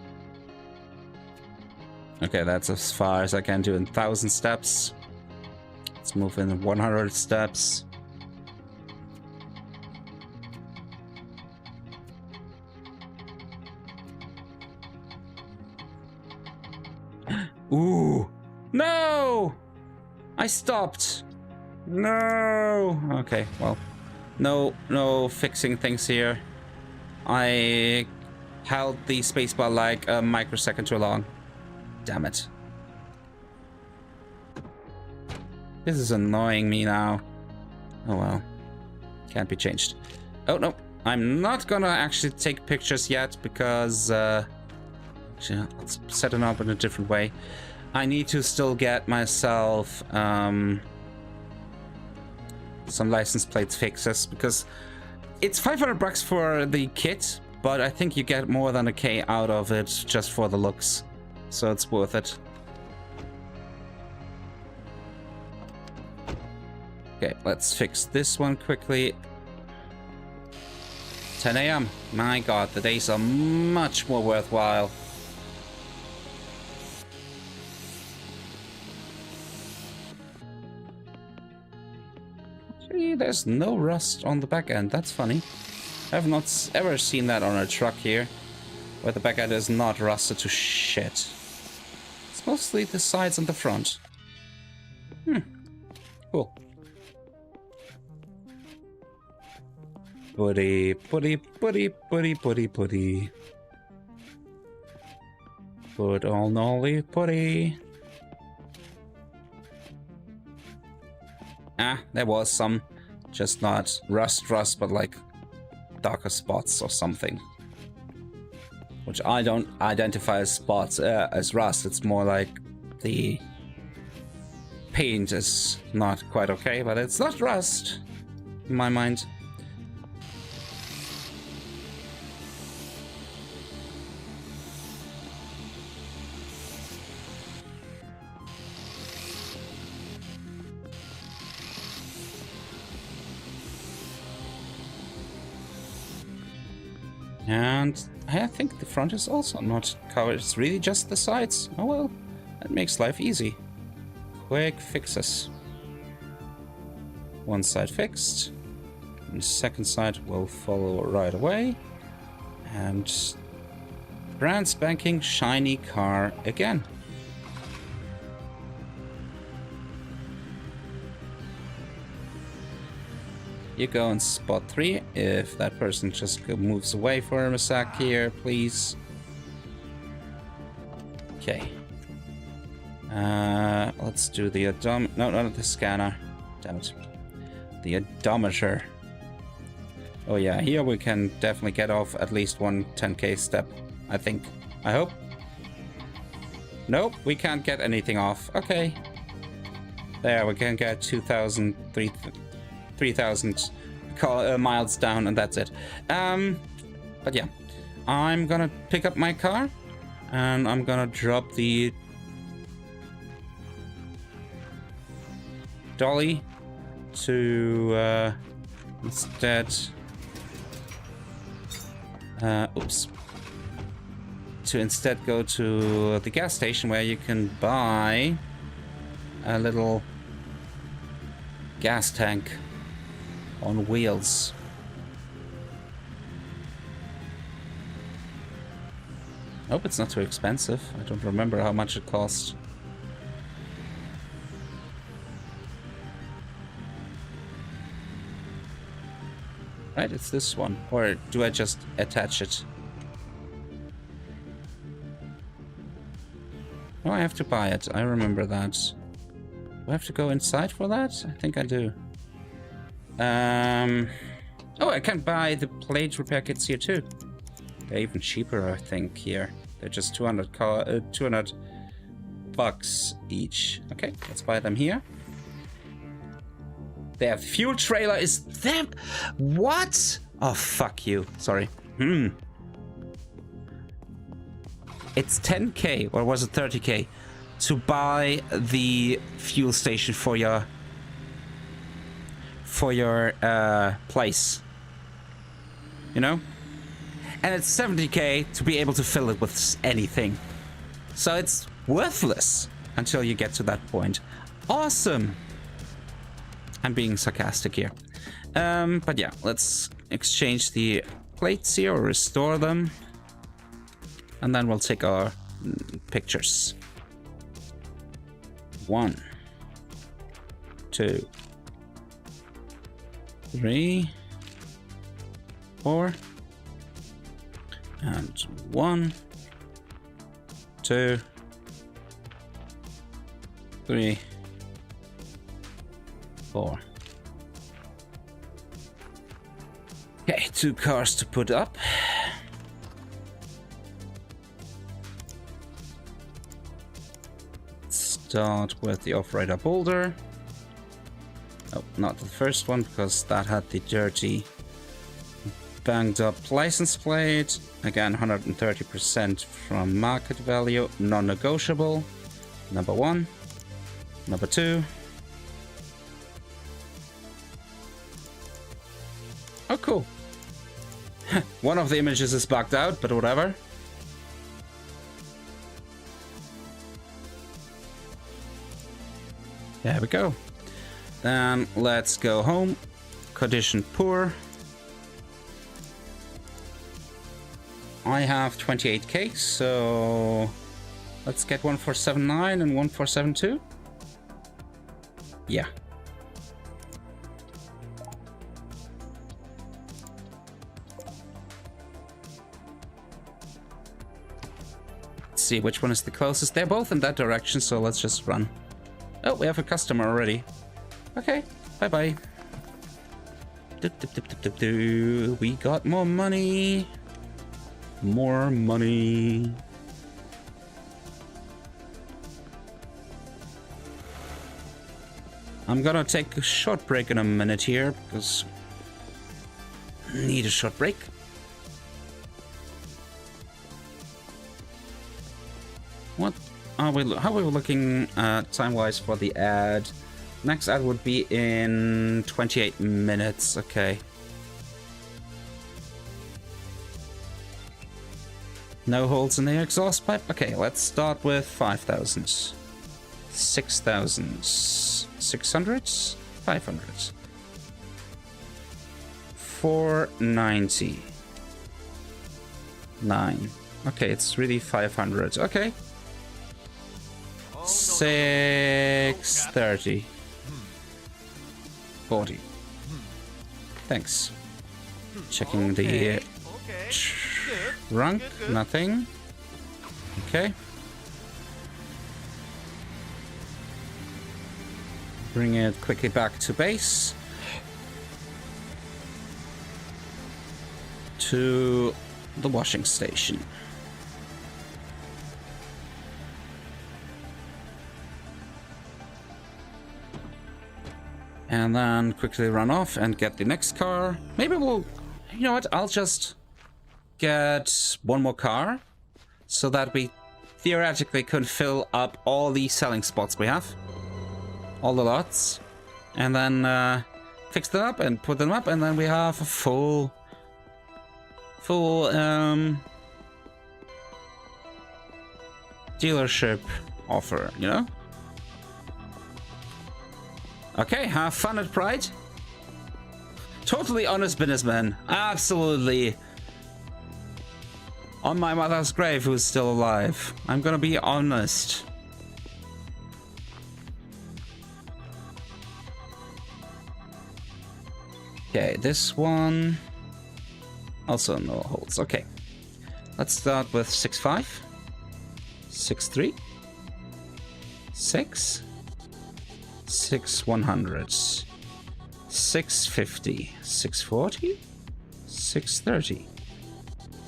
Okay, that's as far as I can do in 1,000 steps. Let's move in 100 steps. Ooh! No! I stopped! No! Okay, well, no fixing things here. I held the spacebar like a microsecond too long. Damn it. This is annoying me now. Oh well. Can't be changed. Oh no, I'm not gonna actually take pictures yet because actually, let's set it up in a different way. I need to still get myself some license plate fixes, because it's 500 bucks for the kit, but I think you get more than a K out of it just for the looks, so it's worth it. Okay, let's fix this one quickly. 10 AM. My god, the days are much more worthwhile. Actually, there's no rust on the back end. That's funny. I've not ever seen that on a truck here, where the back end is not rusted to shit. It's mostly the sides and the front. Cool. Putty, putty, putty, putty, putty, putty. Put on Ollie putty. Ah, there was some, just not rust, but like darker spots or something. Which I don't identify as spots, as rust. It's more like the paint is not quite okay, but it's not rust in my mind. And I think the front is also not covered. It's really just the sides. Oh well, that makes life easy. Quick fixes. One side fixed. And the second side will follow right away. And brand spanking shiny car again. You go in spot 3 if that person just moves away for a sec here, please. Okay. Let's do the no, not the scanner. Damn it. The odometer. Oh yeah, here we can definitely get off at least one 10k step, I think. I hope. Nope, we can't get anything off. Okay. There, we can get 2,000, 3,000 miles down, and that's it. But yeah, I'm gonna pick up my car, and I'm gonna drop the dolly to instead. Oops. To instead go to the gas station where you can buy a little gas tank on wheels. Hope it's not too expensive. I don't remember how much it cost. Right, it's this one. Or do I just attach it? Oh, I have to buy it. I remember that. Do I have to go inside for that? I think I do. Oh, I can buy the plate repair kits here too. They're even cheaper, I think, here. They're just 200 bucks each. Okay, let's buy them here. Their fuel trailer is them. What? Oh, fuck you. Sorry. It's 10k, or was it 30k, to buy the fuel station for your place. You know? And it's 70k to be able to fill it with anything. So it's worthless until you get to that point. Awesome! I'm being sarcastic here. But yeah, let's exchange the plates here or restore them. And then we'll take our pictures. 1, 2, 3, 4. And 1, 2, 3, 4. Okay, 2 cars to put up. Start with the Off-Roader Boulder. Oh, not the first one, because that had the dirty, banged up license plate. Again, 130% from market value, non-negotiable. Number 1. Number 2. Oh, cool. One of the images is bugged out, but whatever. There we go. Then let's go home. Condition poor. I have 28k, so let's get one for 7.9 and one for 7.2. Yeah. Let's see which one is the closest. They're both in that direction, so let's just run. Oh, we have a customer already. Okay, bye-bye. We got more money. More money. I'm gonna take a short break in a minute here, because I need a short break. What are we? How are we looking time-wise for the ad? Next ad would be in 28 minutes. Okay. No holes in the exhaust pipe. Okay, let's start with 5,000. 6,000. 600? 500. 490. 9. Okay, it's really 500. Okay. 630. 40. Thanks. Checking the trunk. Nothing. Okay. Bring it quickly back to base. To the washing station. And then quickly run off and get the next car. Maybe we'll... You know what? I'll just get one more car. So that we theoretically could fill up all the selling spots we have. All the lots. And then fix them up and put them up. And then we have a full dealership offer, you know? Okay, have fun at Pride. Totally honest businessman. Absolutely. On my mother's grave, who's still alive. I'm gonna be honest. Okay, this one... Also no holes. Okay. Let's start with 6.5. 6.3. 6. 6.100. 6.50. 6.40. 6.30.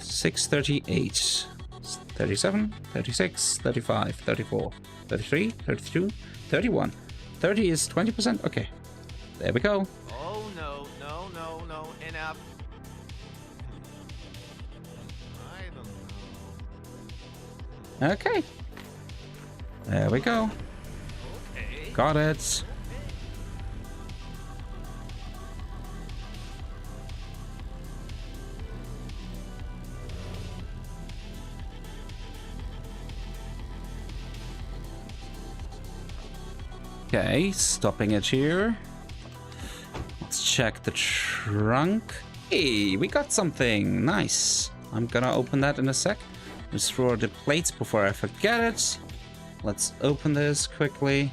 6.38. 37. 36. 35. 34. 33. 32. 31. 30 is 20%. Okay. There we go. Oh no, no, no, no, enough. I don't know. Okay. There we go. Okay. Got it. Okay, stopping it here. Let's check the trunk. Hey, we got something. Nice. I'm gonna open that in a sec. Just throw the plates before I forget it. Let's open this quickly.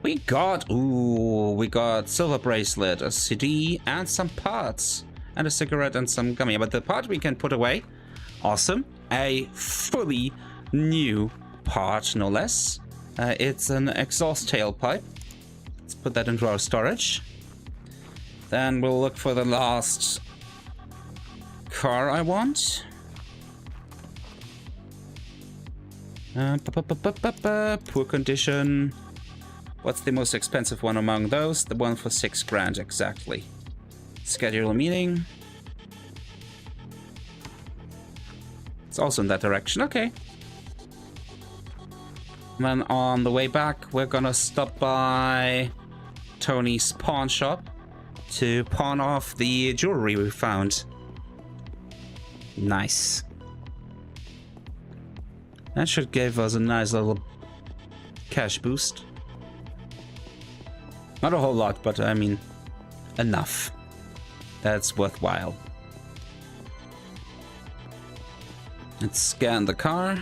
We got silver bracelet, a CD, and some parts. And a cigarette and some gummy. But the part we can put away. Awesome. A fully new part, no less. It's an exhaust tailpipe. Let's put that into our storage. Then we'll look for the last car I want. Poor condition. What's the most expensive one among those? The one for 6 grand exactly. Schedule a meeting. It's also in that direction. Okay. And then on the way back, we're gonna stop by Tony's pawn shop to pawn off the jewelry we found. Nice. That should give us a nice little cash boost. Not a whole lot, but I mean, enough. That's worthwhile. Let's scan the car.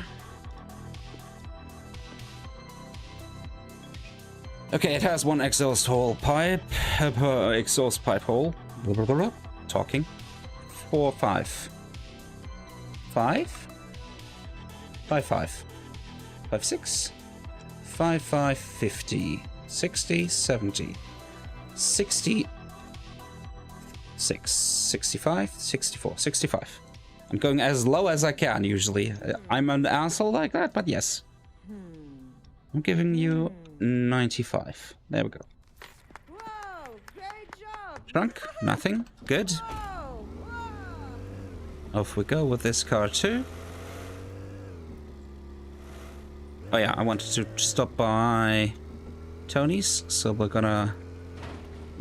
Okay, it has one exhaust hole pipe, exhaust pipe hole. Talking. 4, 5. 5? 5, 5. 5, 6. 5, 5, 50. 60, 70. 60. 6. 65, 64, 65. I'm going as low as I can usually. I'm an asshole like that, but yes. I'm giving you 95. There we go. Whoa, great job. Trunk, nothing. Good. Whoa, whoa. Off we go with this car too. Oh yeah, I wanted to stop by Tony's, so we're gonna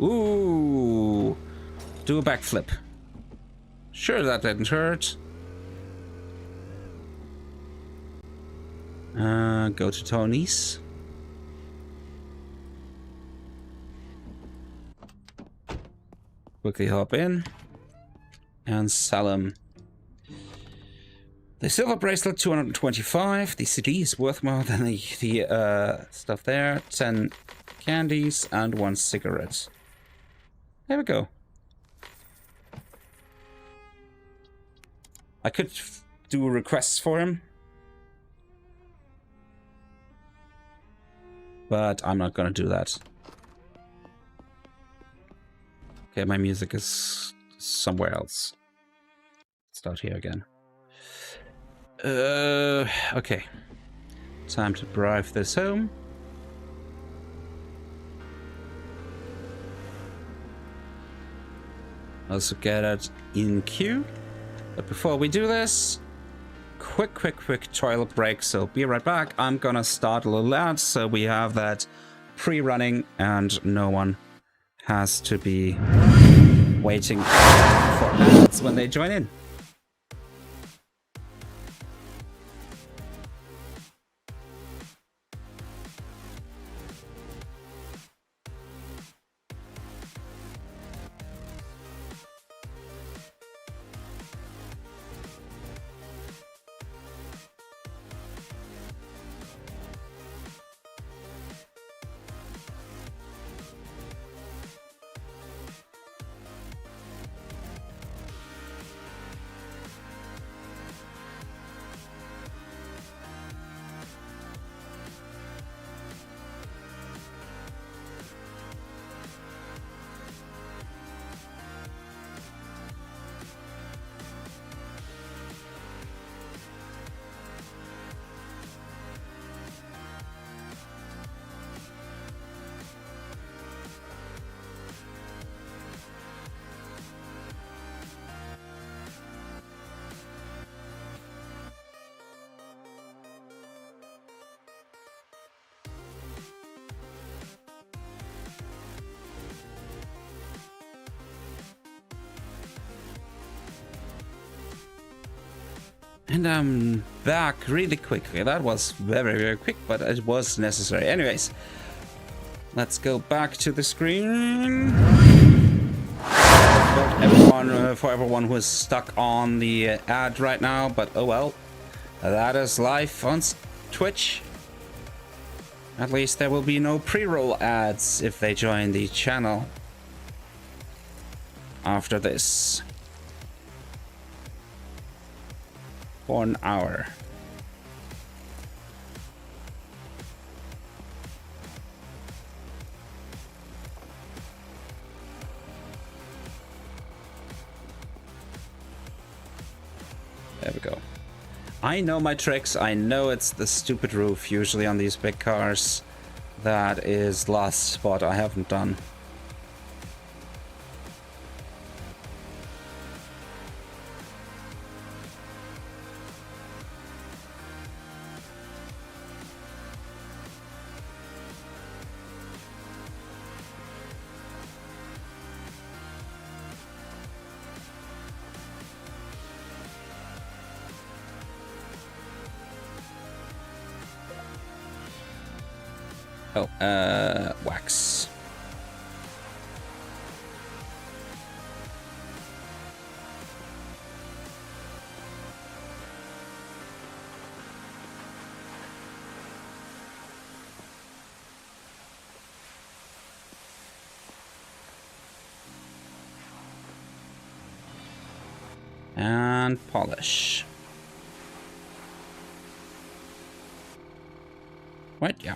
Ooh. Do a backflip. Sure, that didn't hurt. Go to Tony's. Quickly hop in. And sell him. The silver bracelet, 225. The CD is worth more than the stuff there. 10 candies and 1 cigarette. There we go. I could do requests for him. But I'm not gonna do that. Okay, my music is somewhere else. Start here again. Okay. Time to drive this home. Also get it in queue. But before we do this, quick toilet break. So be right back. I'm gonna start a little ad so we have that pre-running and no one has to be waiting for ads when they join in. And I'm back really quickly. That was very quick, but it was necessary. Anyways, let's go back to the screen. For everyone who is stuck on the ad right now, but oh well. That is live on Twitch. At least there will be no pre-roll ads if they join the channel after this. For an hour. There we go. I know my tricks. I know it's the stupid roof usually on these big cars. That is last spot I haven't done. Wax. And polish. What? Yeah.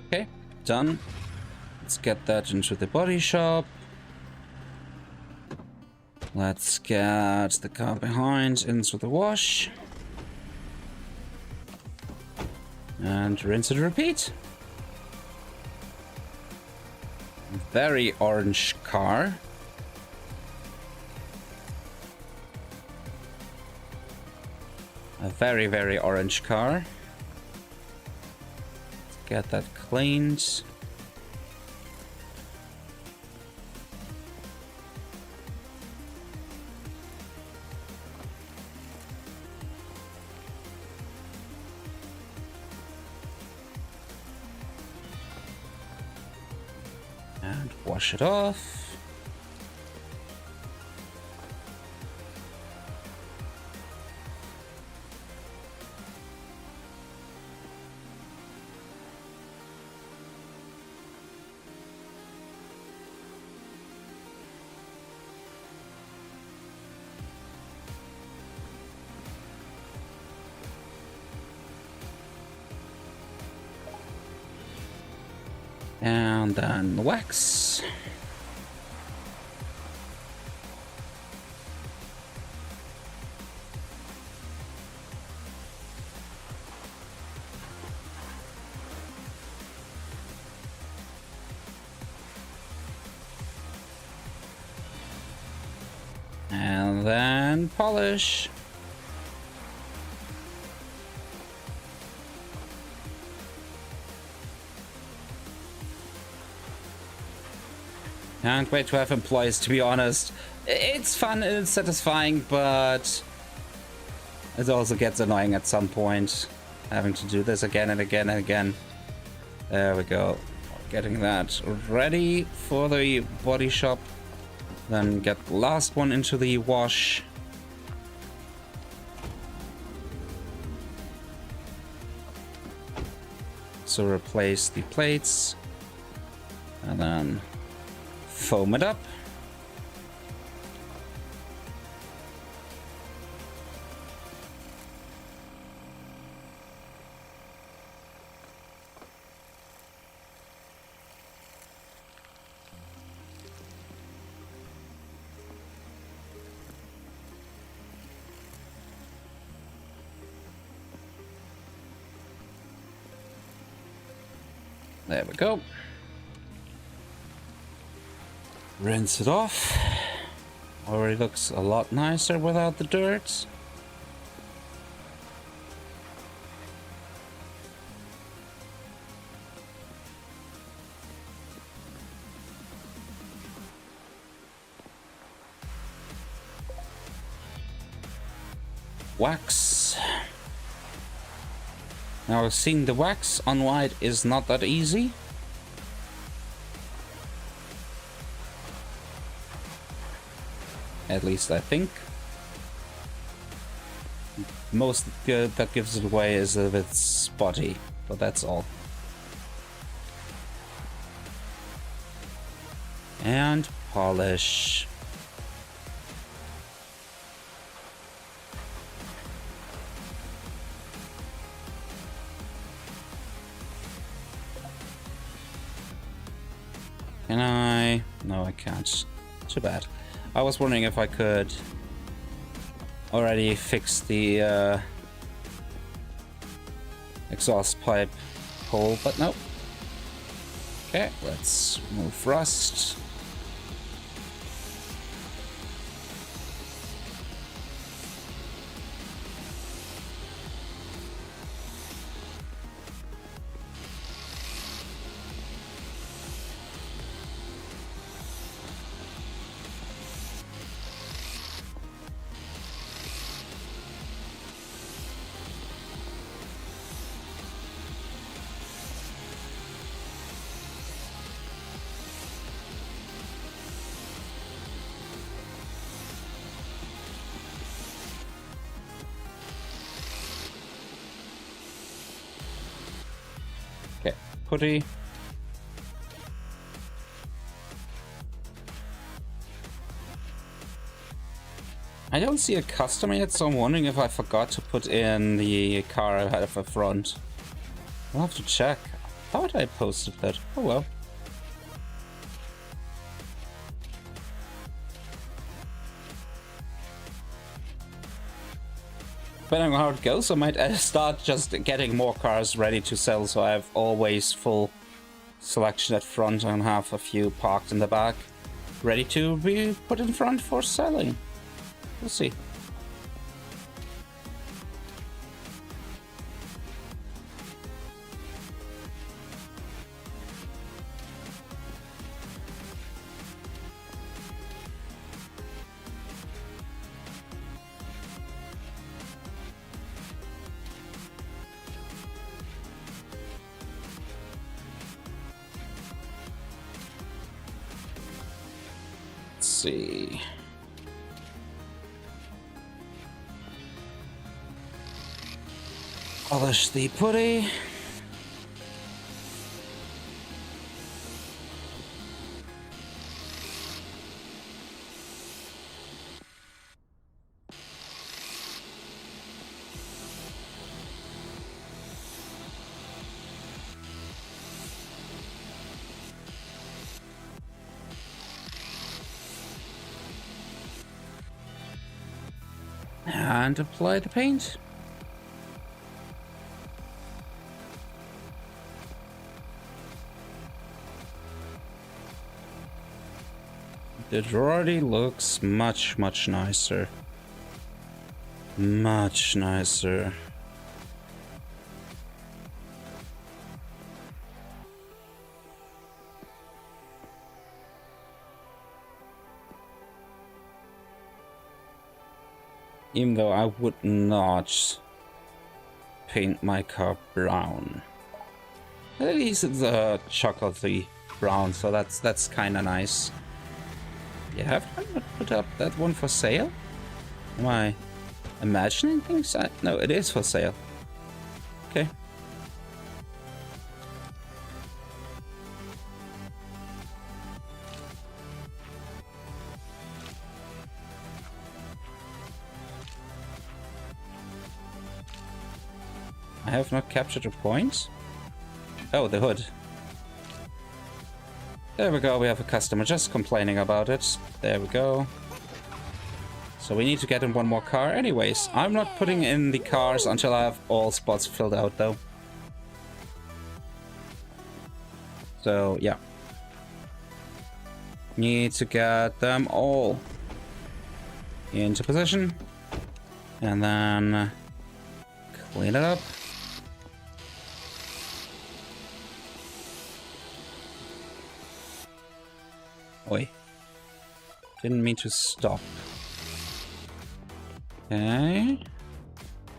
Okay, done. Let's get that into the body shop. Let's get the car behind into the wash. And rinse and repeat. Very orange car. A very, very orange car. Let's get that cleaned. And wash it off. And then wax. And then polish. Can't wait to have employees, to be honest. It's fun and it's satisfying, but it also gets annoying at some point. Having to do this again and again and again. There we go. Getting that ready for the body shop. Then get the last one into the wash. So replace the plates. And then foam it up. There we go. Rinse it off. Already looks a lot nicer without the dirt. Wax. Now, seeing the wax on white is not that easy. At least I think. Most that gives it away is if it's spotty, but that's all. And polish. Can I? No, I can't. Too bad. I was wondering if I could already fix the exhaust pipe hole, but nope. Okay, let's move rust. Okay, putty. I don't see a customer yet, so I'm wondering if I forgot to put in the car I had at the front. I'll have to check. I thought I posted that. Oh well. depending on how it goes, I might start just getting more cars ready to sell, so I have always full selection at front and have a few parked in the back, ready to be put in front for selling. We'll see. See. Polish the putty. And apply the paint. It already looks much nicer. Much nicer. Even though I would not paint my car brown. At least it's a chocolatey brown, so that's kind of nice. Yeah, have I not put up that one for sale? Am I imagining things? No, it is for sale. Okay. I have not captured a point. Oh, the hood. There we go, we have a customer just complaining about it. There we go. So we need to get in one more car. Anyways, I'm not putting in the cars until I have all spots filled out though. So, yeah. Need to get them all into position. And then clean it up. Oi. Didn't mean to stop. Okay.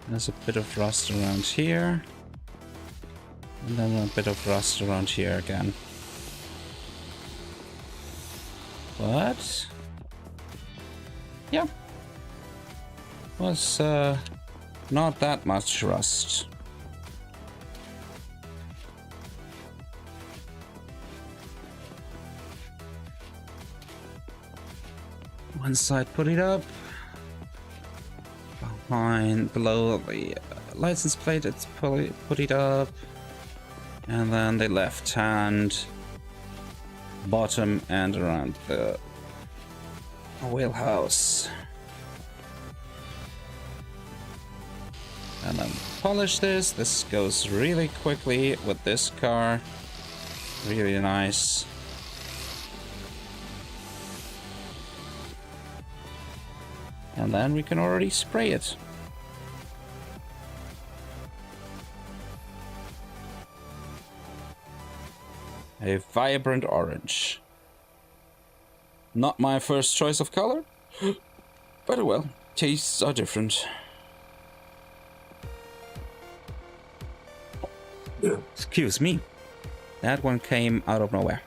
There's a bit of rust around here. And then a bit of rust around here again. But yeah. Was not that much rust. One side, put it up. Below the license plate, it's put it up. And then the left hand, bottom, and around the wheelhouse. And then polish this. This goes really quickly with this car. Really nice. And then we can already spray it. A vibrant orange. Not my first choice of color, but oh well, tastes are different. Excuse me. That one came out of nowhere.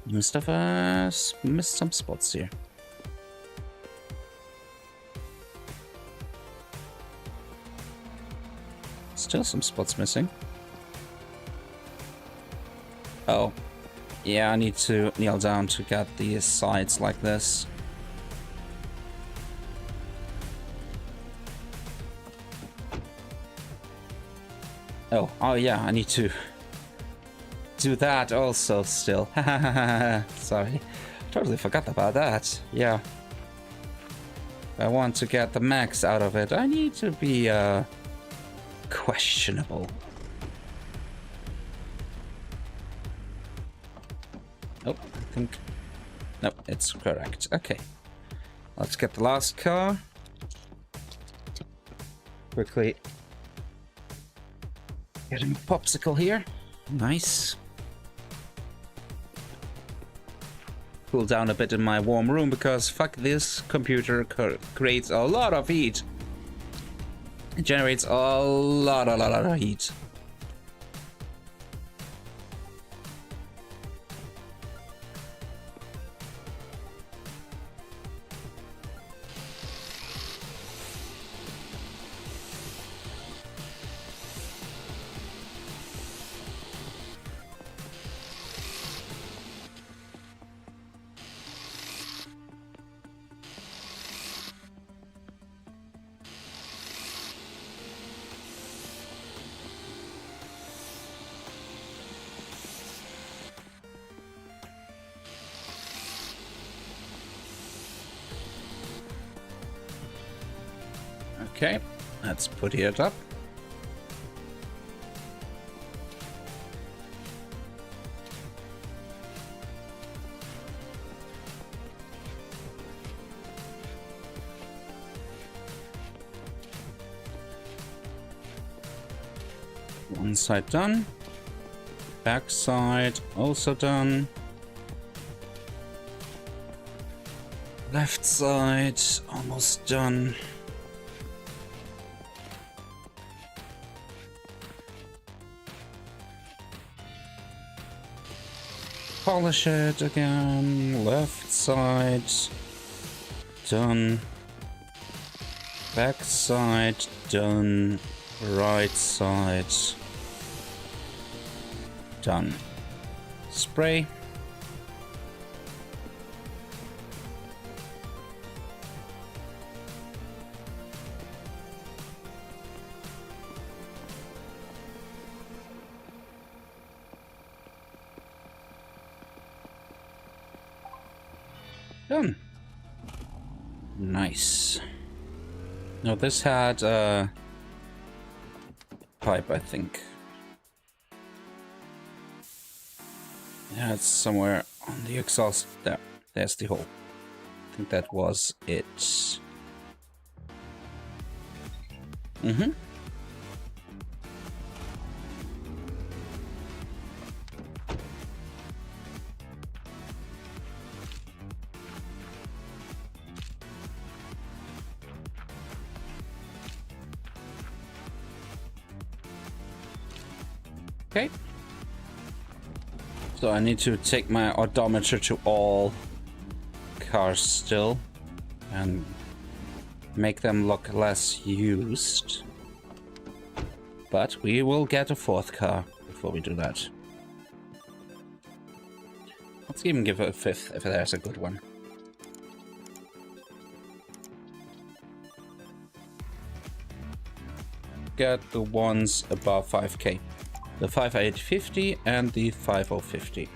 Mustafa missed some spots here. Still some spots missing. Oh. Yeah, I need to kneel down to get the sides like this. Oh yeah, I need to do that also still. Sorry. Totally forgot about that. Yeah. I want to get the max out of it. I need to be questionable. Oh, I think... No, it's correct. Okay. Let's get the last car. Quickly. Getting a popsicle here. Nice. Cool down a bit in my warm room because fuck this computer creates a lot of heat. It generates a lot of heat. Okay, let's put it up. One side done. Back side also done. Left side almost done. Polish it again. Left side done. Back side done. Right side done. Spray. Done. Nice. No, this had a pipe, I think. Yeah, it's somewhere on the exhaust. There. There's the hole. I think that was it. Mm-hmm. Okay. So I need to take my odometer to all cars still and make them look less used. But we will get a fourth car before we do that. Let's even give it a fifth if there's a good one. Get the ones above 5k. The 5850 and the 5050.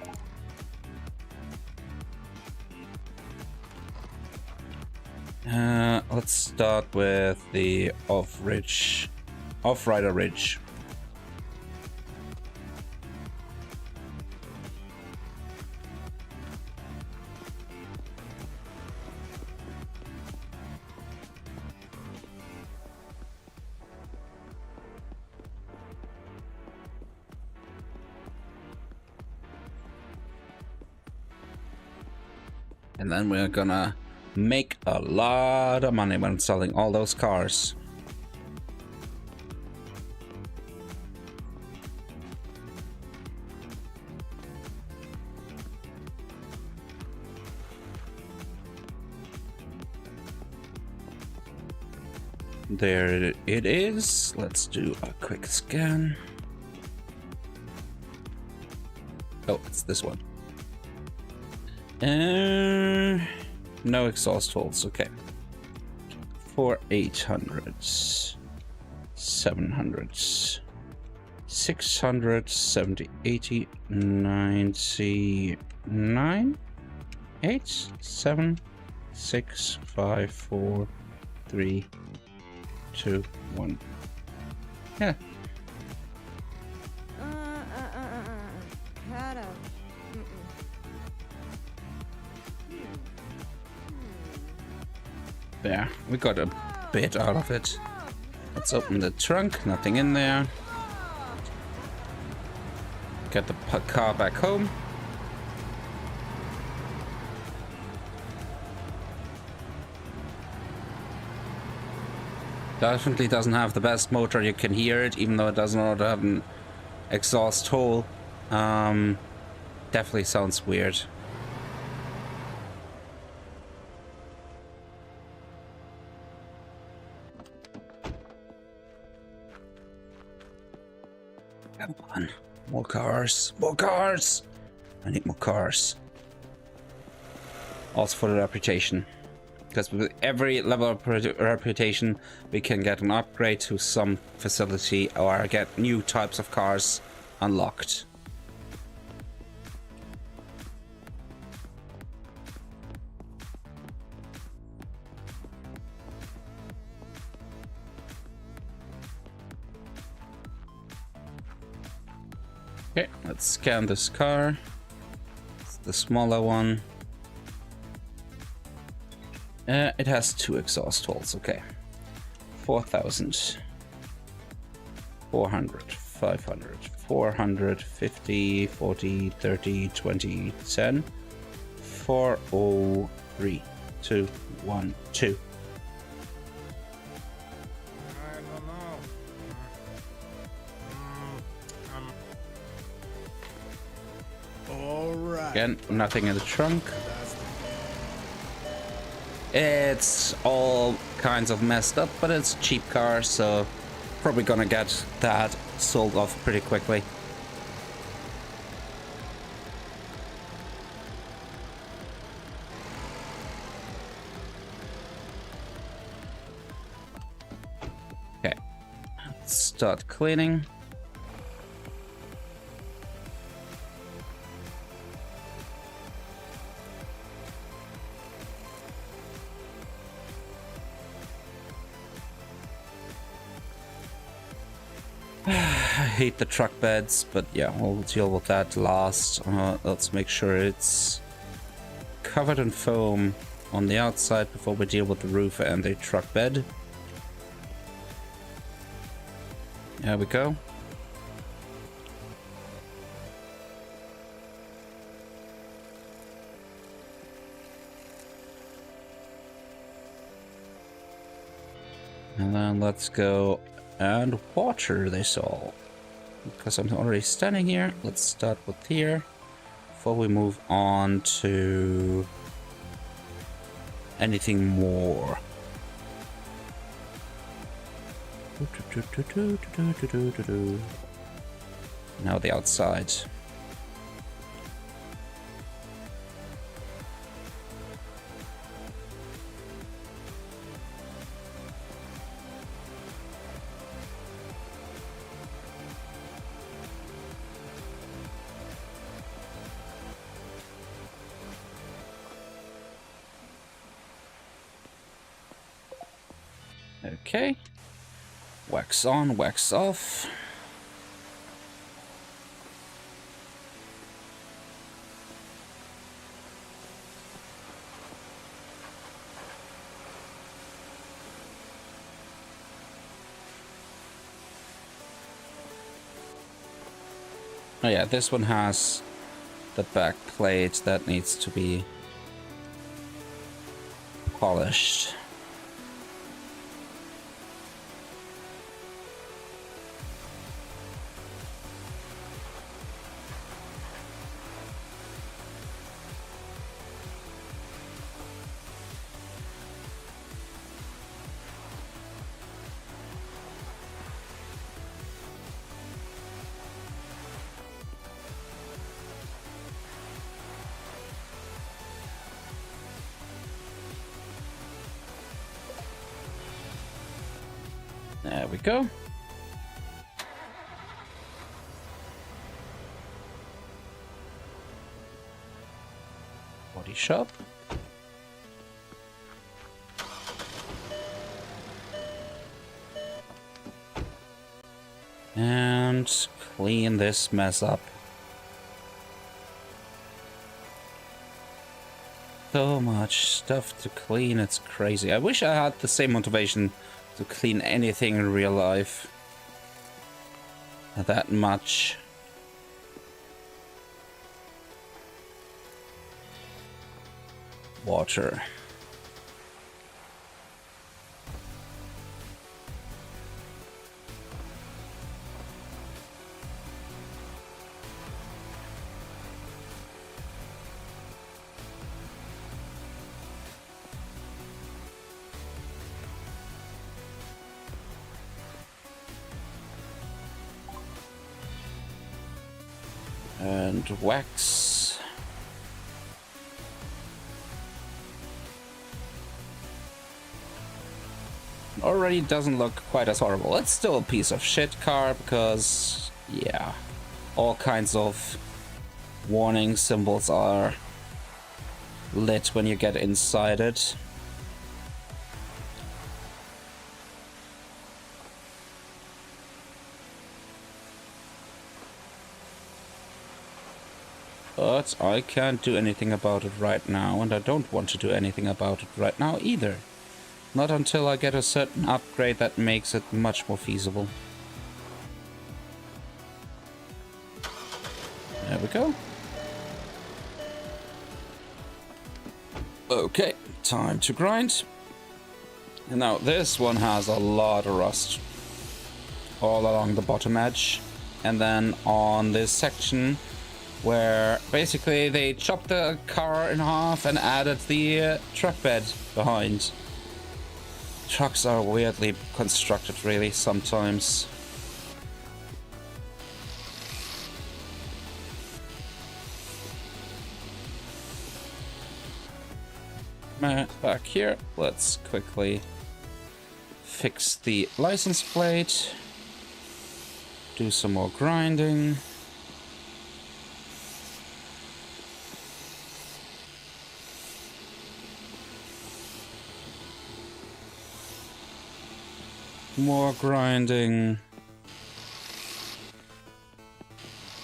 Let's start with the Off-Rider Ridge. And then we're gonna make a lot of money when selling all those cars. There it is. Let's do a quick scan. Oh, it's this one. No exhaust holes, okay. For 800s, 700s, 600, 70, 80, 99. 8, 7, 6, 5, 4, 3, 2, 1. Yeah. Kind of. There, we got a bit out of it. Let's open the trunk, nothing in there. Get the car back home. Definitely doesn't have the best motor, you can hear it, even though it does not have an exhaust hole. Definitely sounds weird. Come on, more cars, more cars! I need more cars. Also for the reputation. Because with every level of reputation, we can get an upgrade to some facility or get new types of cars unlocked. Okay, let's scan this car. It's the smaller one. It has 2 exhaust holes, okay. 4,000. 400, 500, 400, 50, 40, 30, 20, 10. 403, 2, 1, 2. I don't know. All right. Again, nothing in the trunk. It's all kinds of messed up, but it's a cheap car, so probably gonna get that sold off pretty quickly. Okay, let's start cleaning. I hate the truck beds, but yeah, we'll deal with that last. Let's make sure it's covered in foam on the outside before we deal with the roof and the truck bed. There we go. And then let's go and water this all. Because I'm already standing here, let's start with here before we move on to anything more. Now the outside. Okay, wax on, wax off. Oh yeah, this one has the back plate that needs to be polished. There we go. Body shop. And clean this mess up. So much stuff to clean, it's crazy. I wish I had the same motivation to clean anything in real life. That much. Water. And wax. Already doesn't look quite as horrible. It's still a piece of shit car because, yeah, all kinds of warning symbols are lit when you get inside it. But I can't do anything about it right now, and I don't want to do anything about it right now either. Not until I get a certain upgrade that makes it much more feasible. There we go. Okay, time to grind. And now this one has a lot of rust all along the bottom edge. And then on this section where basically they chopped the car in half and added the truck bed behind. Trucks are weirdly constructed, really, sometimes. Back here, let's quickly fix the license plate. Do some more grinding. More grinding.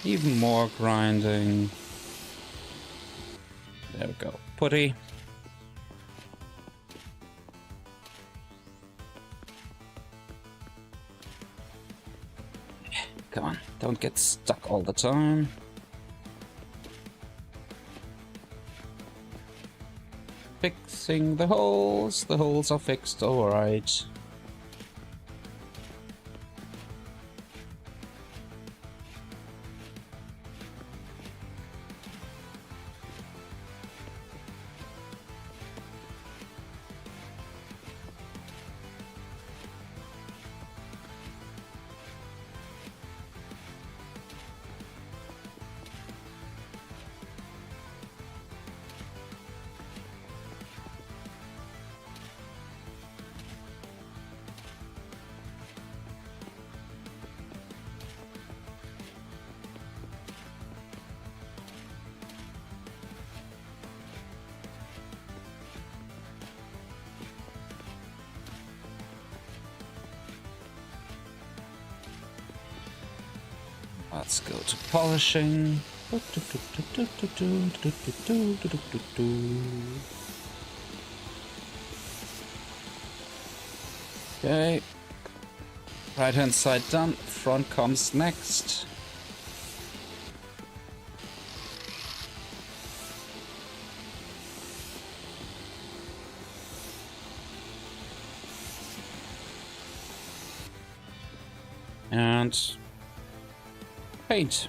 Even more grinding. There we go. Putty. Come on, don't get stuck all the time. Fixing the holes. The holes are fixed, alright. Let's go to polishing. Okay. Right hand side done. Front comes next. And paint.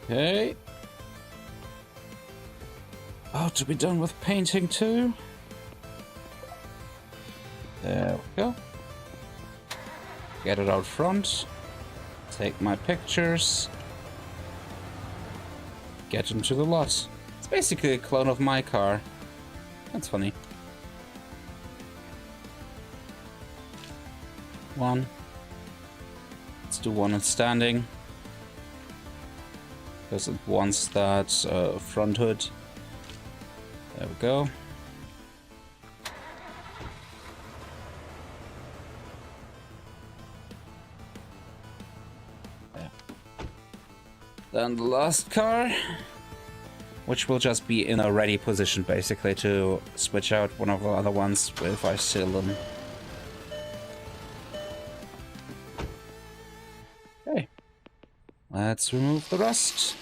Okay. Oh, to be done with painting too? There Go. Get it out front. Take my pictures. Get into the lot. It's basically a clone of my car. That's funny. One. Let's do one in standing. Because it wants that front hood. There we go. There. Then the last car, which will just be in a ready position basically to switch out one of the other ones if I steal them. Okay. Let's remove the rust.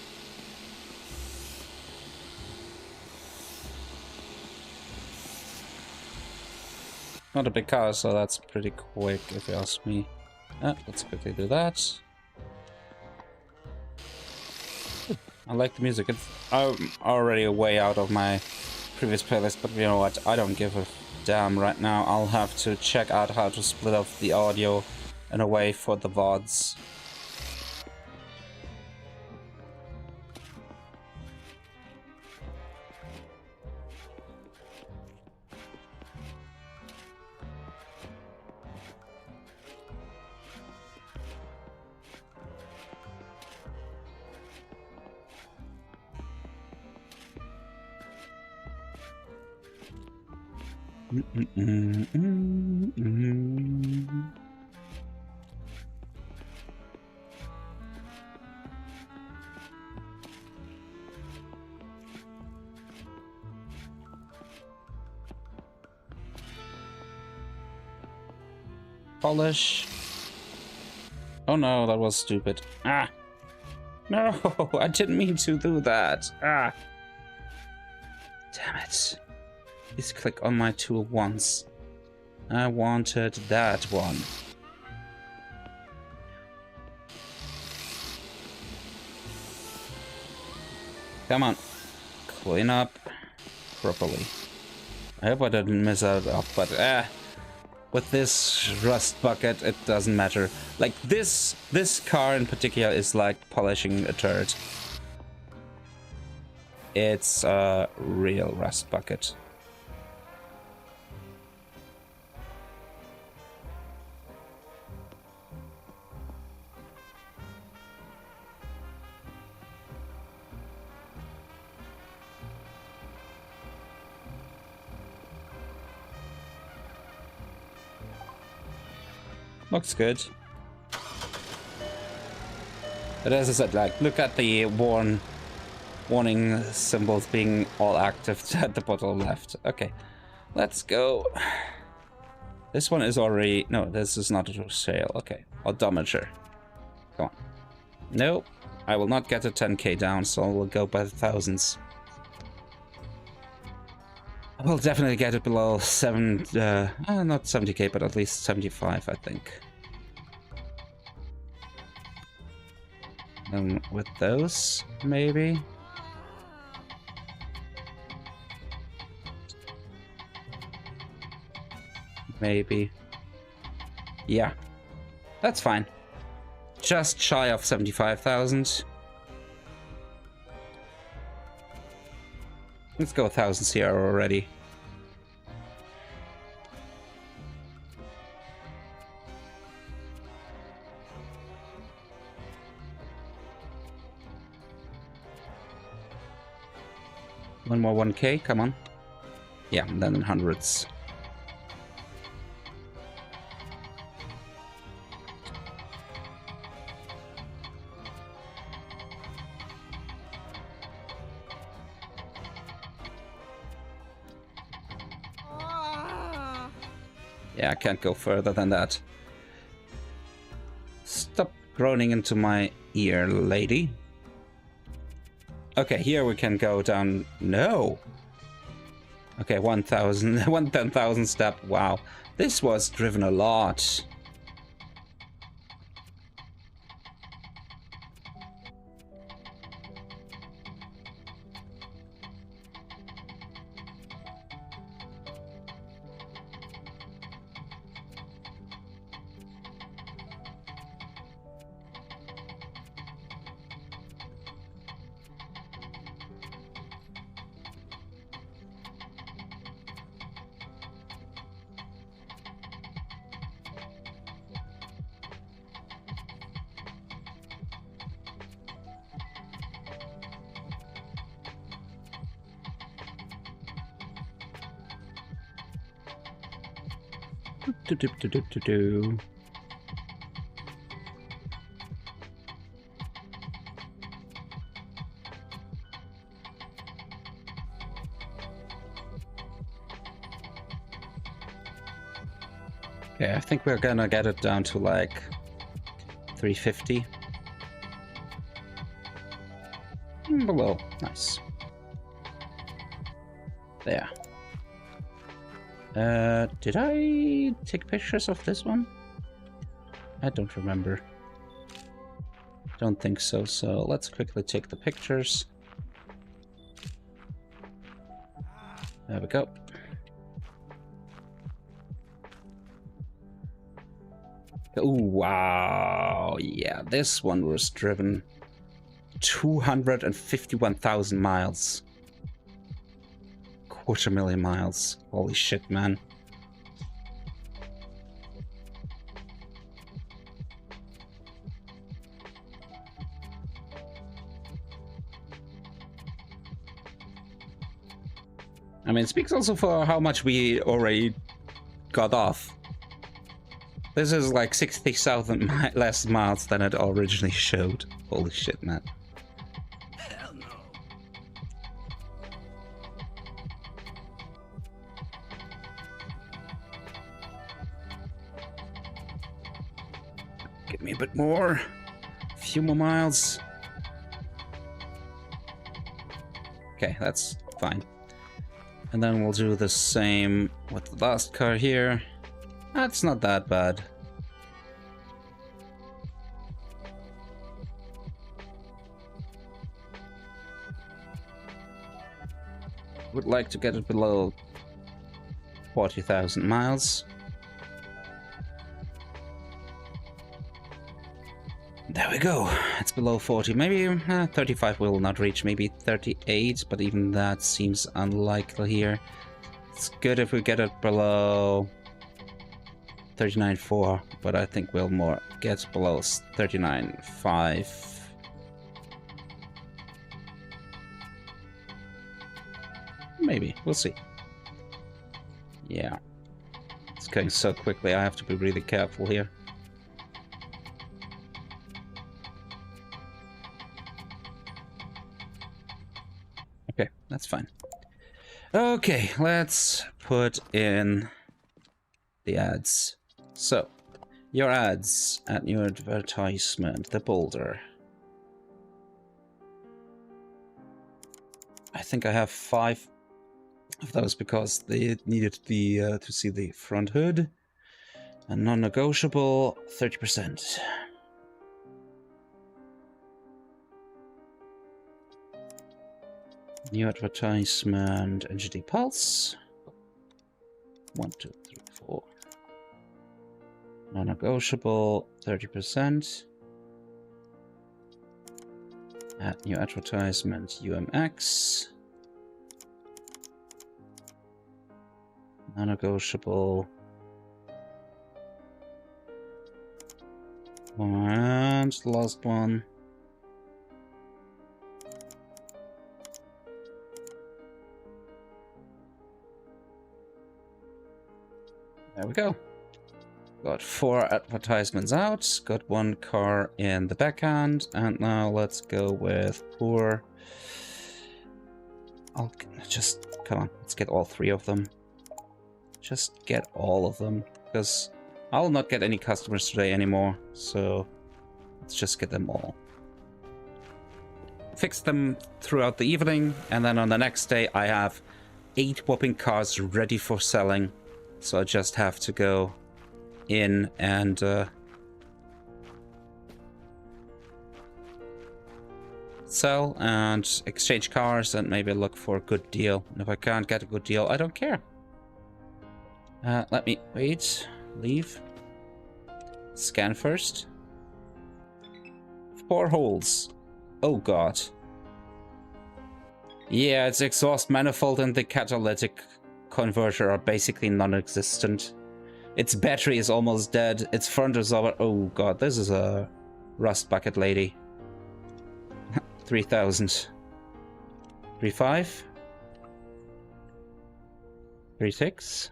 Not a big car, so that's pretty quick if you ask me. Let's quickly do that. I like the music. I'm already way out of my previous playlist, but you know what? I don't give a damn right now. I'll have to check out how to split up the audio in a way for the VODs. Polish. Oh no, that was stupid. Ah! No, I didn't mean to do that. Ah! Damn it. Please click on my tool once. I wanted that one. Come on. Clean up properly. I hope I didn't mess that up, but with this rust bucket, it doesn't matter. Like this car in particular is like polishing a turd. It's a real rust bucket. Looks good. But as I said, like, look at the warning symbols being all active at the bottom left. Okay, let's go. This one is already... No, this is not a sale. Okay, odometer. Come on. Nope, I will not get a 10k down, so we'll go by the thousands. I will definitely get it below not 70k, but at least 75, I think. And with those, maybe? Maybe. Yeah, that's fine. Just shy of 75,000. Let's go thousands here already. One more 1k, come on. Yeah, and then in hundreds. Yeah, I can't go further than that. Stop groaning into my ear, lady. Okay, here we can go down. No. Okay, 1,000, 10,000 step. Wow, this was driven a lot. Do. Okay, I think we're gonna get it down to like 350. Below, nice. There. Did I take pictures of this one? I don't remember. Don't think so, so let's quickly take the pictures. There we go. Oh, wow. Yeah, this one was driven 251,000 miles. 250,000 miles. Holy shit, man. I mean, it speaks also for how much we already got off. This is like 60,000 less miles than it originally showed. Holy shit, man. Hell no. Give me a bit more. A few more miles. Okay, that's fine. And then we'll do the same with the last car here. That's not that bad. Would like to get it below 40,000 miles. There we go. It's below 40. Maybe 35 will not reach. Maybe 38, but even that seems unlikely here. It's good if we get it below 39.4, but I think we'll more get below 39.5. Maybe. We'll see. Yeah. It's going so quickly, I have to be really careful here. Okay, that's fine. Okay, let's put in the ads. So, your ads at your advertisement, the Boulder. I think I have 5 of those because they needed the to see the front hood. And non-negotiable, 30%. New advertisement, NGD Pulse. 1, 2, 3, 4. Non-negotiable, 30%. Add new advertisement, UMX. Non-negotiable. And the last one. There we go. Got 4 advertisements out, got 1 car in the backhand, and now let's go with poor. I'll just, come on, let's get all 3 of them. Just get all of them, because I'll not get any customers today anymore, so let's just get them all. Fix them throughout the evening, and then on the next day I have 8 whopping cars ready for selling, so I just have to go in and sell and exchange cars and maybe look for a good deal. And if I can't get a good deal, I don't care. Let me wait, leave, scan first. 4 holes. Oh god. Yeah, its exhaust manifold and the catalytic converter are basically non-existent. Its battery is almost dead. Its front is over. Oh god, this is a rust bucket lady. 3,000. 3.5. 3.6.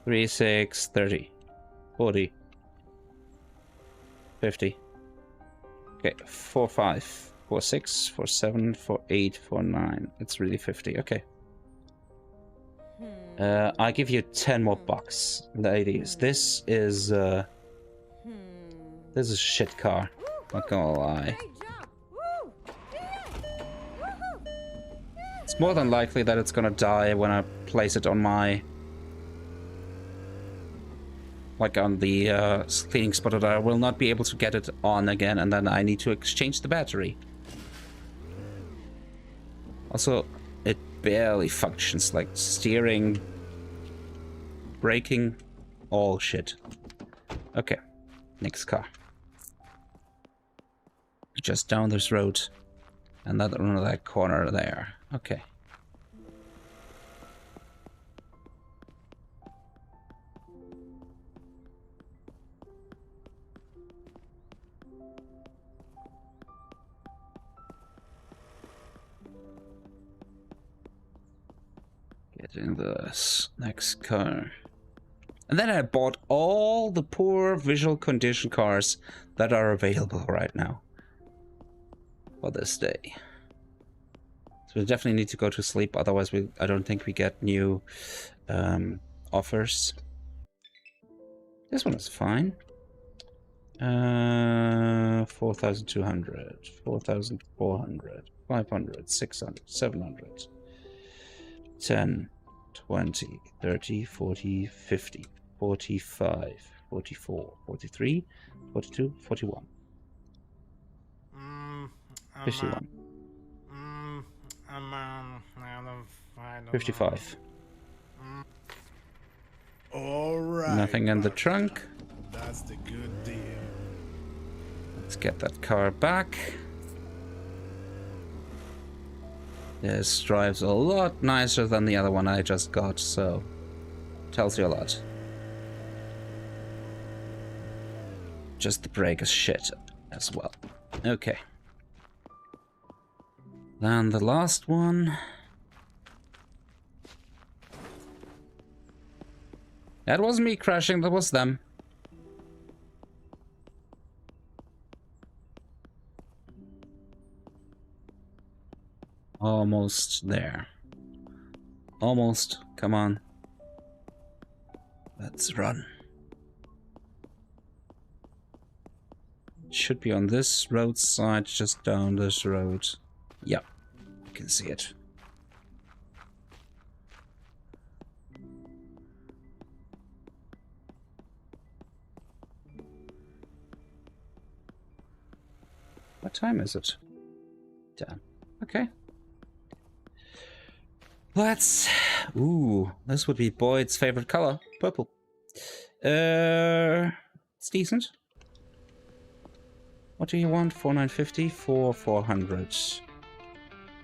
3, 6, 30, 40, 50. Okay, 4, 5, 4, 6, 4, 7, 4, 8, 4, 9. It's really 50. Okay. I give you 10 more bucks, ladies. This is a shit car. Not gonna lie. Great job! Woo! Yeah! Woohoo! It's more than likely that it's gonna die when I place it on my... like on the cleaning spot, that I will not be able to get it on again, and then I need to exchange the battery. Also, it barely functions, like steering, braking, all shit. Okay, next car. Just down this road, and that on that corner there. Okay. Getting this next car. And then I bought all the poor visual condition cars that are available right now for this day. So we definitely need to go to sleep, otherwise I don't think we get new offers. This one is fine. 4,200, 4,400, 500, 600, 700, 10, 20, 30, 40, 50, 45, 44, 43, 42, 41, 51, 55. All right. Nothing in the trunk. That's the good deal. Let's get that car back. This drives a lot nicer than the other one I just got, so tells you a lot. Just the brake is shit as well. Okay. Then the last one. That wasn't me crashing, that was them. Almost there. Almost. Come on. Let's run. It should be on this roadside, just down this road. Yep, you can see it. What time is it? Damn. Okay. Let's... Ooh, this would be Boyd's favorite color. Purple. It's decent. What do you want? 4,950? 4,400.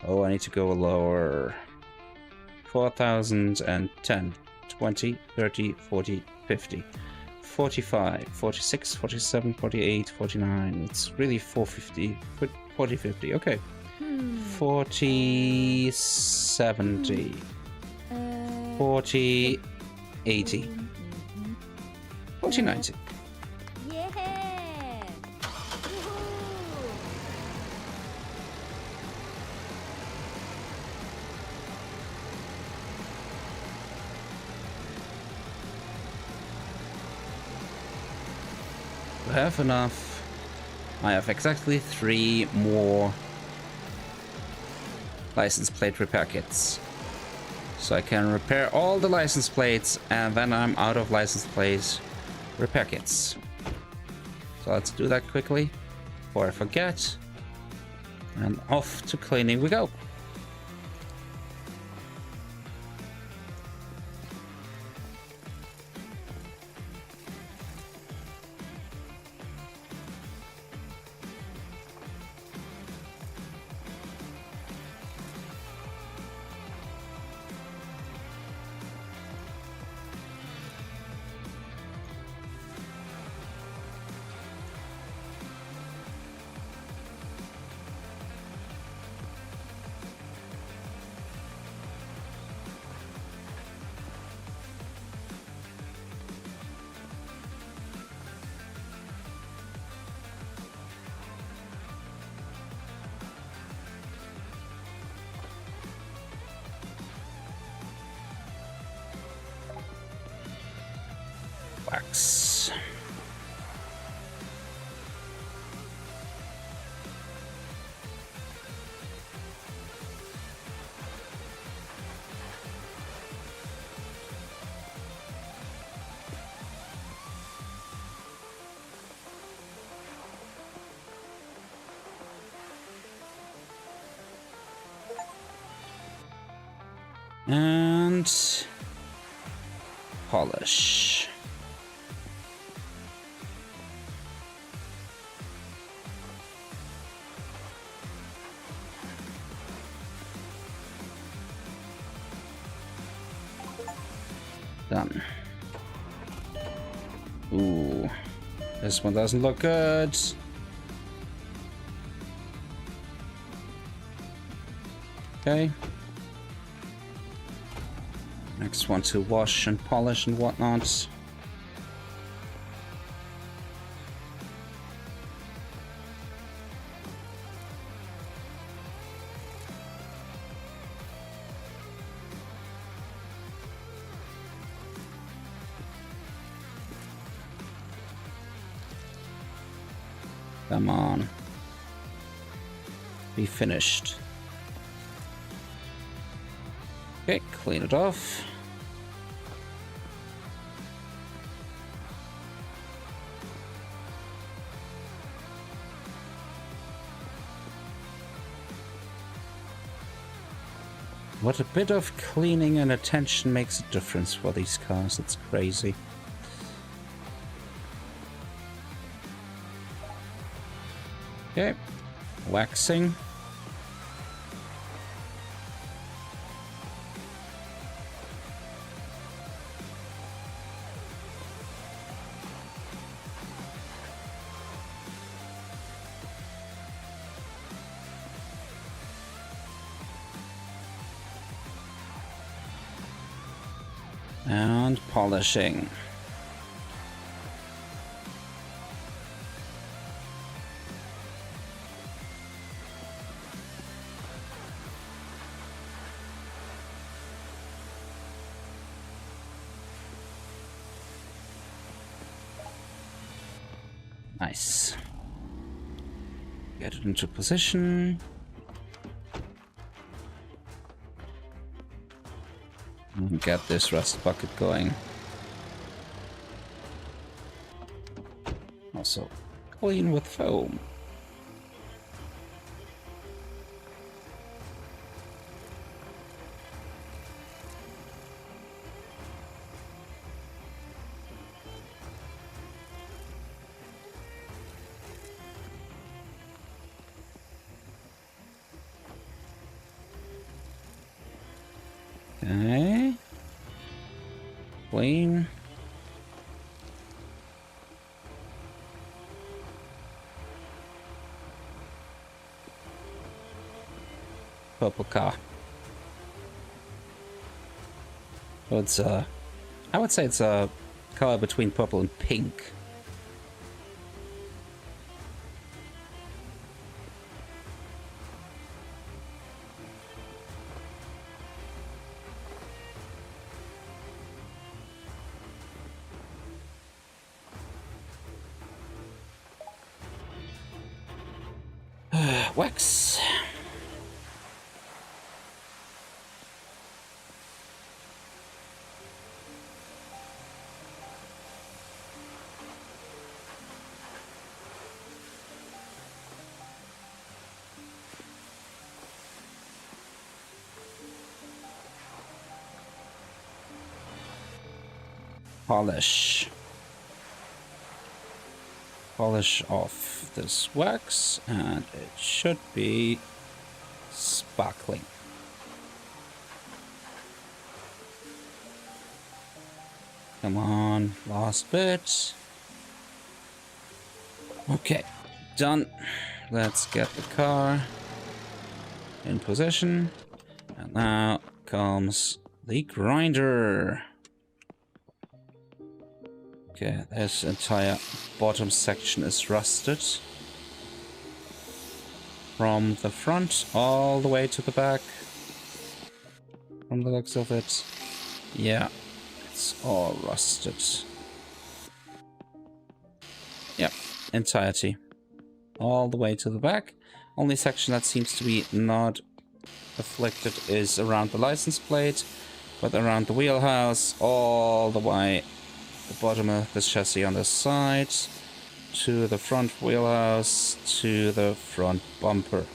Oh, I need to go lower. 4,010. 20, 30, 40, 50. 45, 46, 47, 48, 49. It's really 450. 40, 50. Okay. 40, 70. 40, 80. 40, 90. Yeah! Woohoo! I have enough. I have exactly 3 more license plate repair kits. So I can repair all the license plates, and then I'm out of license plate repair kits. So let's do that quickly before I forget. And off to cleaning we go. wax. And polish. Done. Ooh, this one doesn't look good. Okay. Next one to wash and polish and whatnot. Come on. Be finished. Okay, clean it off. What a bit of cleaning and attention makes a difference for these cars. It's crazy. Okay, waxing. And polishing. Nice. Get it into position. And get this rust bucket going. Also, clean with foam. Okay. Clean. Purple car. So it's I would say it's a color between purple and pink. Wax. Polish. Polish off this wax, and it should be sparkling. Come on, last bit. Okay, done. Let's get the car in position. And now comes the grinder. Okay, this entire bottom section is rusted. From the front all the way to the back. From the looks of it. Yeah, it's all rusted. Yep, entirety. All the way to the back. Only section that seems to be not afflicted is around the license plate, but around the wheelhouse, all the way the bottom of the chassis on the side, to the front wheelhouse, to the front bumper.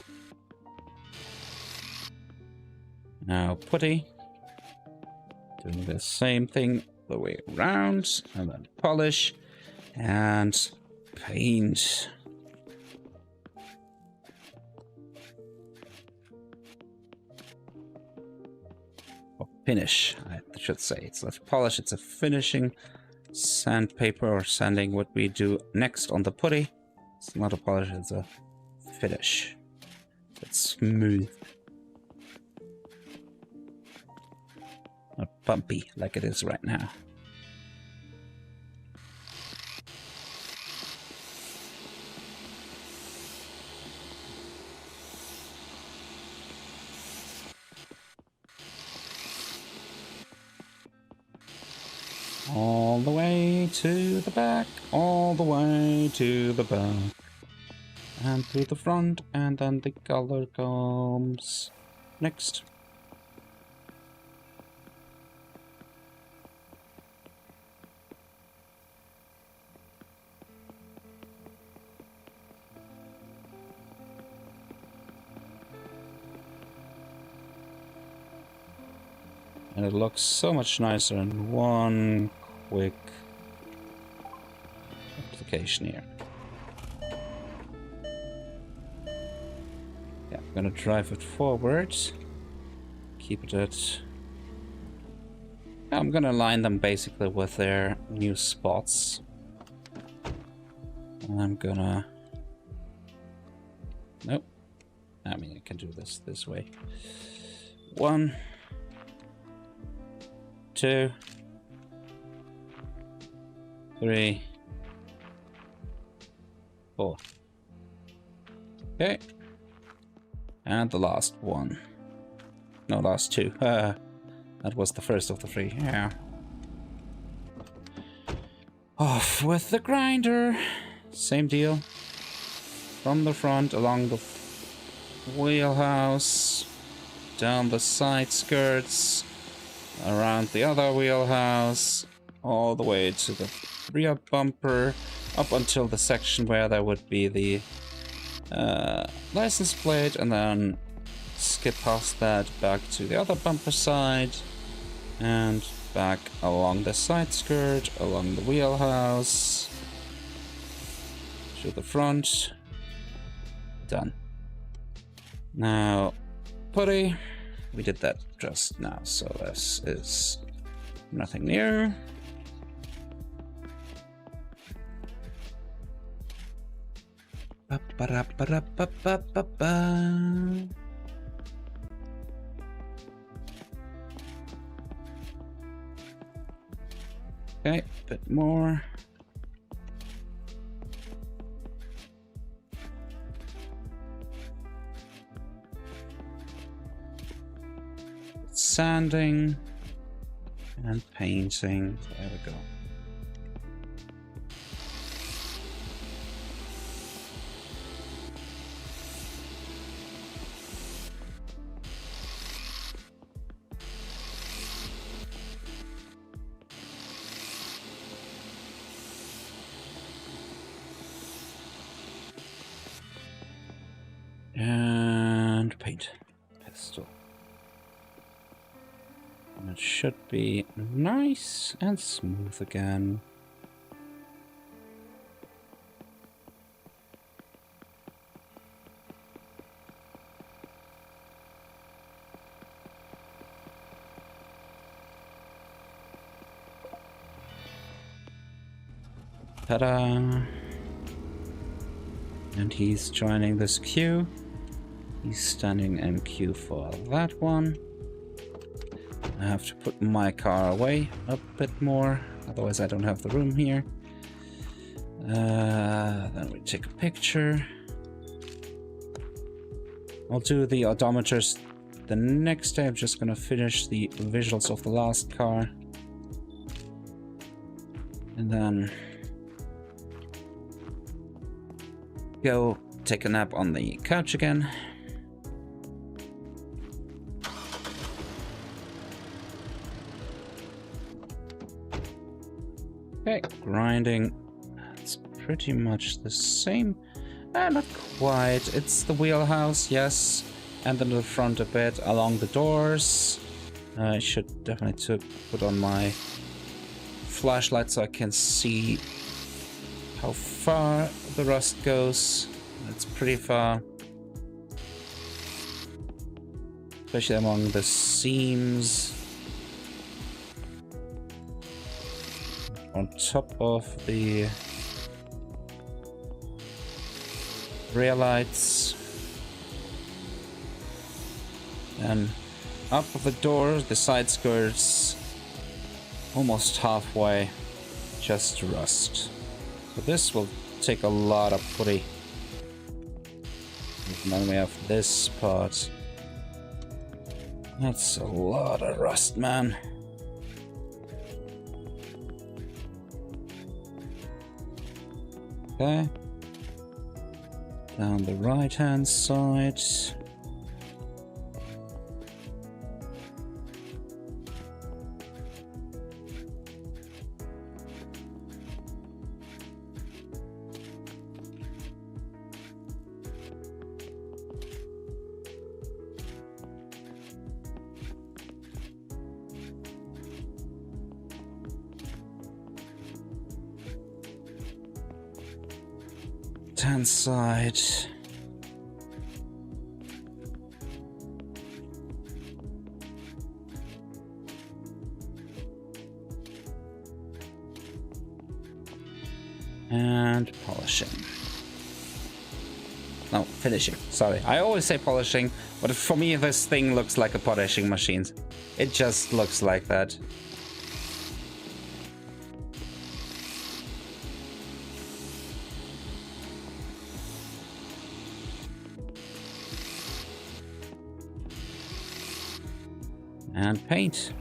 Now putty. Doing the same thing the way around, and then polish and paint. Or finish, I should say. It's not polish, it's a finishing. Sandpaper or sanding what we do next on the putty. It's not a polish, it's a finish. It's smooth. Not bumpy like it is right now. All the way to the back, all the way to the back. And to the front, and then the color comes next. And it looks so much nicer in one quick application here. Yeah, I'm gonna drive it forward. Keep it at... I'm gonna line them basically with their new spots. And I'm gonna... Nope. I mean, I can do this way. 1, 2, 3, 4. Okay. And the last one. No, last 2. That was the first of the 3. Yeah. Off with the grinder. Same deal. From the front, along the wheelhouse, down the side skirts, around the other wheelhouse, all the way to the rear bumper, up until the section where there would be the license plate, and then skip past that back to the other bumper side, and back along the side skirt, along the wheelhouse, to the front. Done. Now, putty. We did that just now, so this is nothing new. Ba-ba-da-ba-da-ba-ba-ba-ba. Okay, a bit more. Sanding and painting. There we go. And paint. Pistol. And it should be nice and smooth again. Ta-da! And he's joining this queue. He's standing in queue for that one. I have to put my car away a bit more, otherwise I don't have the room here. Then we take a picture. I'll do the odometers the next day. I'm just gonna finish the visuals of the last car. And then go take a nap on the couch again. Okay, grinding. It's pretty much the same. Not quite. It's the wheelhouse, yes. And then the front a bit along the doors. I should definitely put on my flashlight so I can see how far the rust goes. It's pretty far. Especially among the seams. On top of the rear lights. And up of the door, the side skirts, almost halfway, just rust. So this will take a lot of putty. And then we have this part. That's a lot of rust, man. Okay. Down the right-hand side. Hand side. And polishing. No, finishing. Sorry. I always say polishing, but for me this thing looks like a polishing machine. It just looks like that. And paint.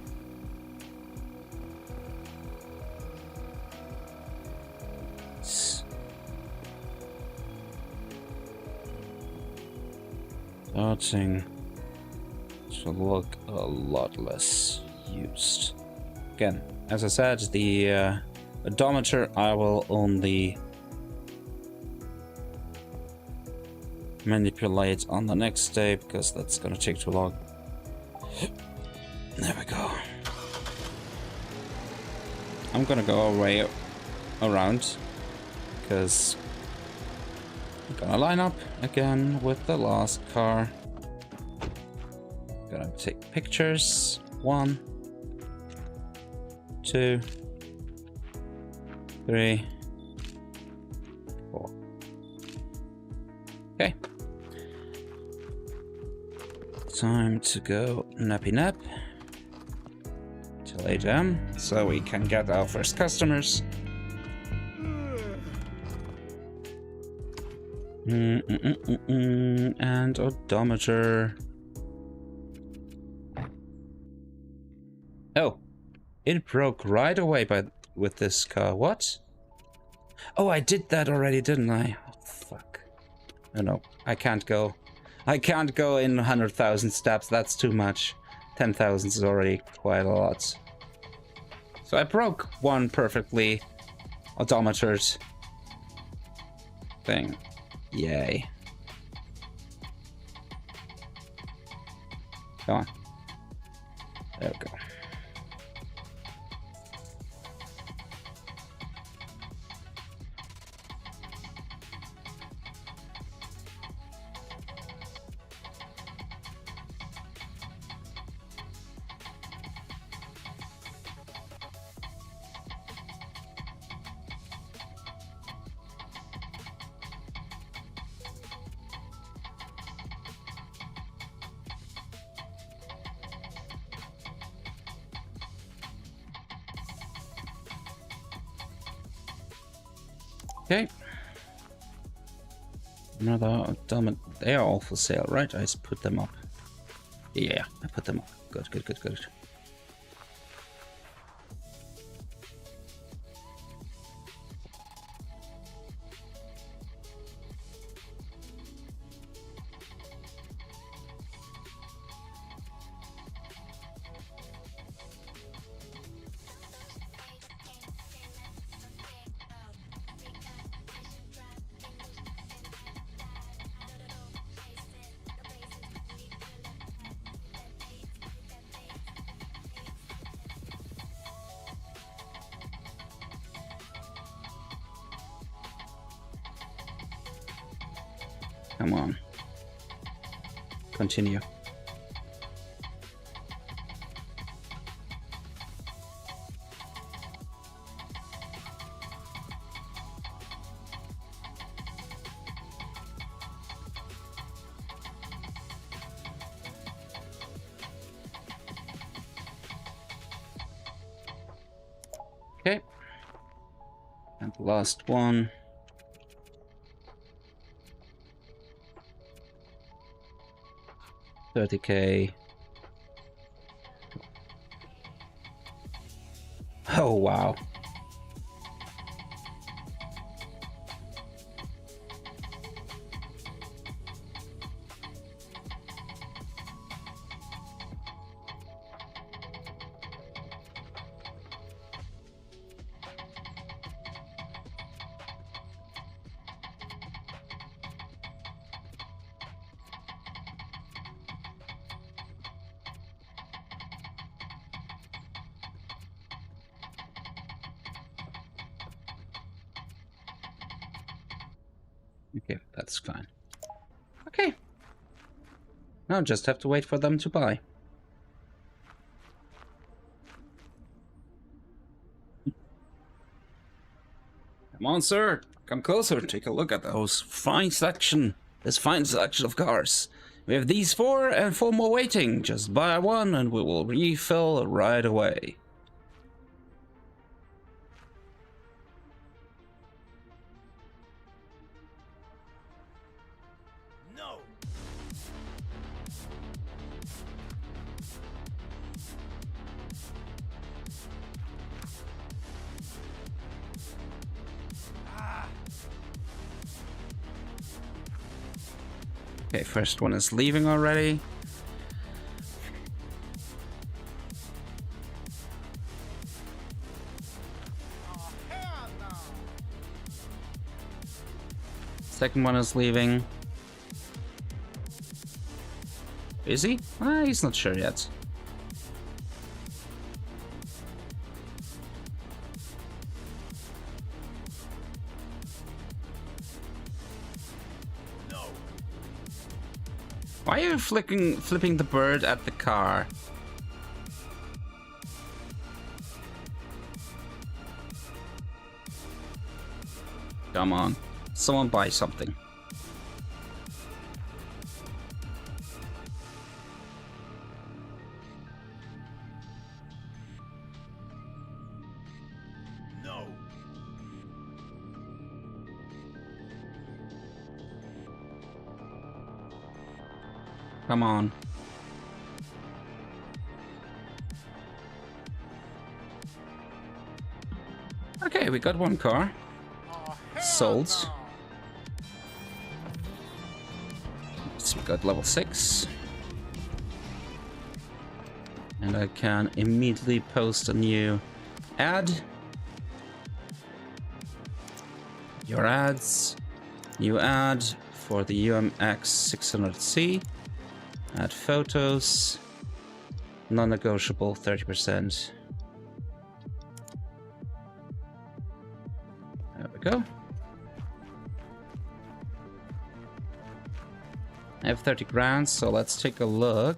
Starting to look a lot less used. Again, as I said, the odometer I will only manipulate on the next day because that's gonna take too long. There we go. I'm gonna go away around because I'm gonna line up again with the last car. Gonna take pictures. 1, 2, 3, 4. Okay. Time to go nappy nap. 8 a.m. so we can get our first customers. And odometer. Oh, it broke right away with this car. What? Oh, I did that already, didn't I? Oh, fuck. Oh no, I can't go. I can't go in 100,000 steps. That's too much. 10,000 is already quite a lot. So I broke one perfectly odometered thing. Yay. Come on. There we go. Okay. Another dumb. They are all for sale, right? I just put them up. Yeah, I put them up. Good, good, good, good. Come on. Continue. Okay. And the last one. $30K. Oh, wow. Okay, that's fine. Okay. Now just have to wait for them to buy. Come on, sir. Come closer. Take a look at those fine selection. This fine selection of cars. We have these 4 and 4 more waiting. Just buy one and we will refill right away. No. Okay, first one is leaving already. Oh, hell no. Second one is leaving. Is he? He's not sure yet. No. Why are you flipping the bird at the car? Come on. Someone buy something. No. Come on. Okay, we got one car. Oh, hell Sold. no. So we got level 6. And I can immediately post a new ad. Your ads. New ad for the UMX 600C. Add photos. Non-negotiable 30%. There we go. I have 30 grand, so let's take a look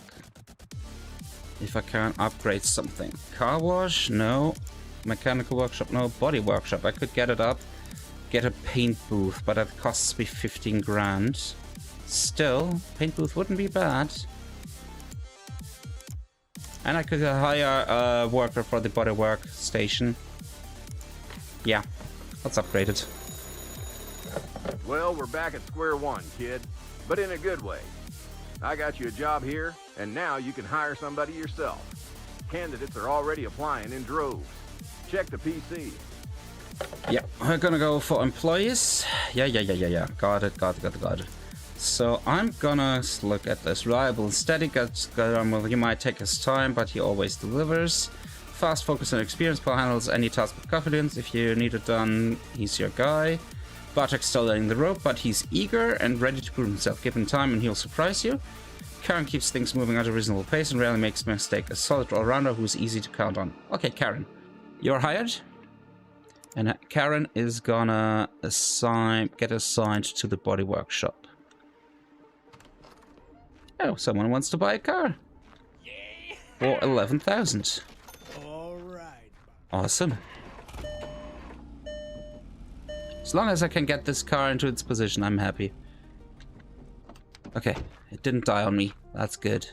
if I can upgrade something. Car wash? No. Mechanical workshop? No. Body workshop. I could get it up. Get a paint booth, but that costs me 15 grand. Still, paint booth wouldn't be bad. And I could hire a worker for the bodywork station. Yeah, let's upgrade it. Well, we're back at square one, kid. But in a good way. I got you a job here, and now you can hire somebody yourself. Candidates are already applying in droves. Check the PC. Yeah, we're gonna go for employees. Yeah. Got it. So I'm gonna look at this. Reliable and steady. He might take his time, but he always delivers. Fast, focus, and experience. Paul handles any task with confidence. If you need it done, he's your guy. Bartek's still letting the rope, but he's eager and ready to prove himself. Give him time and he'll surprise you. Karen keeps things moving at a reasonable pace and rarely makes a mistake. A solid all-rounder who's easy to count on. Okay, Karen. You're hired. And Karen is gonna get assigned to the body workshop. Oh, someone wants to buy a car. For 11,000. All right. Awesome. As long as I can get this car into its position, I'm happy. Okay, it didn't die on me. That's good.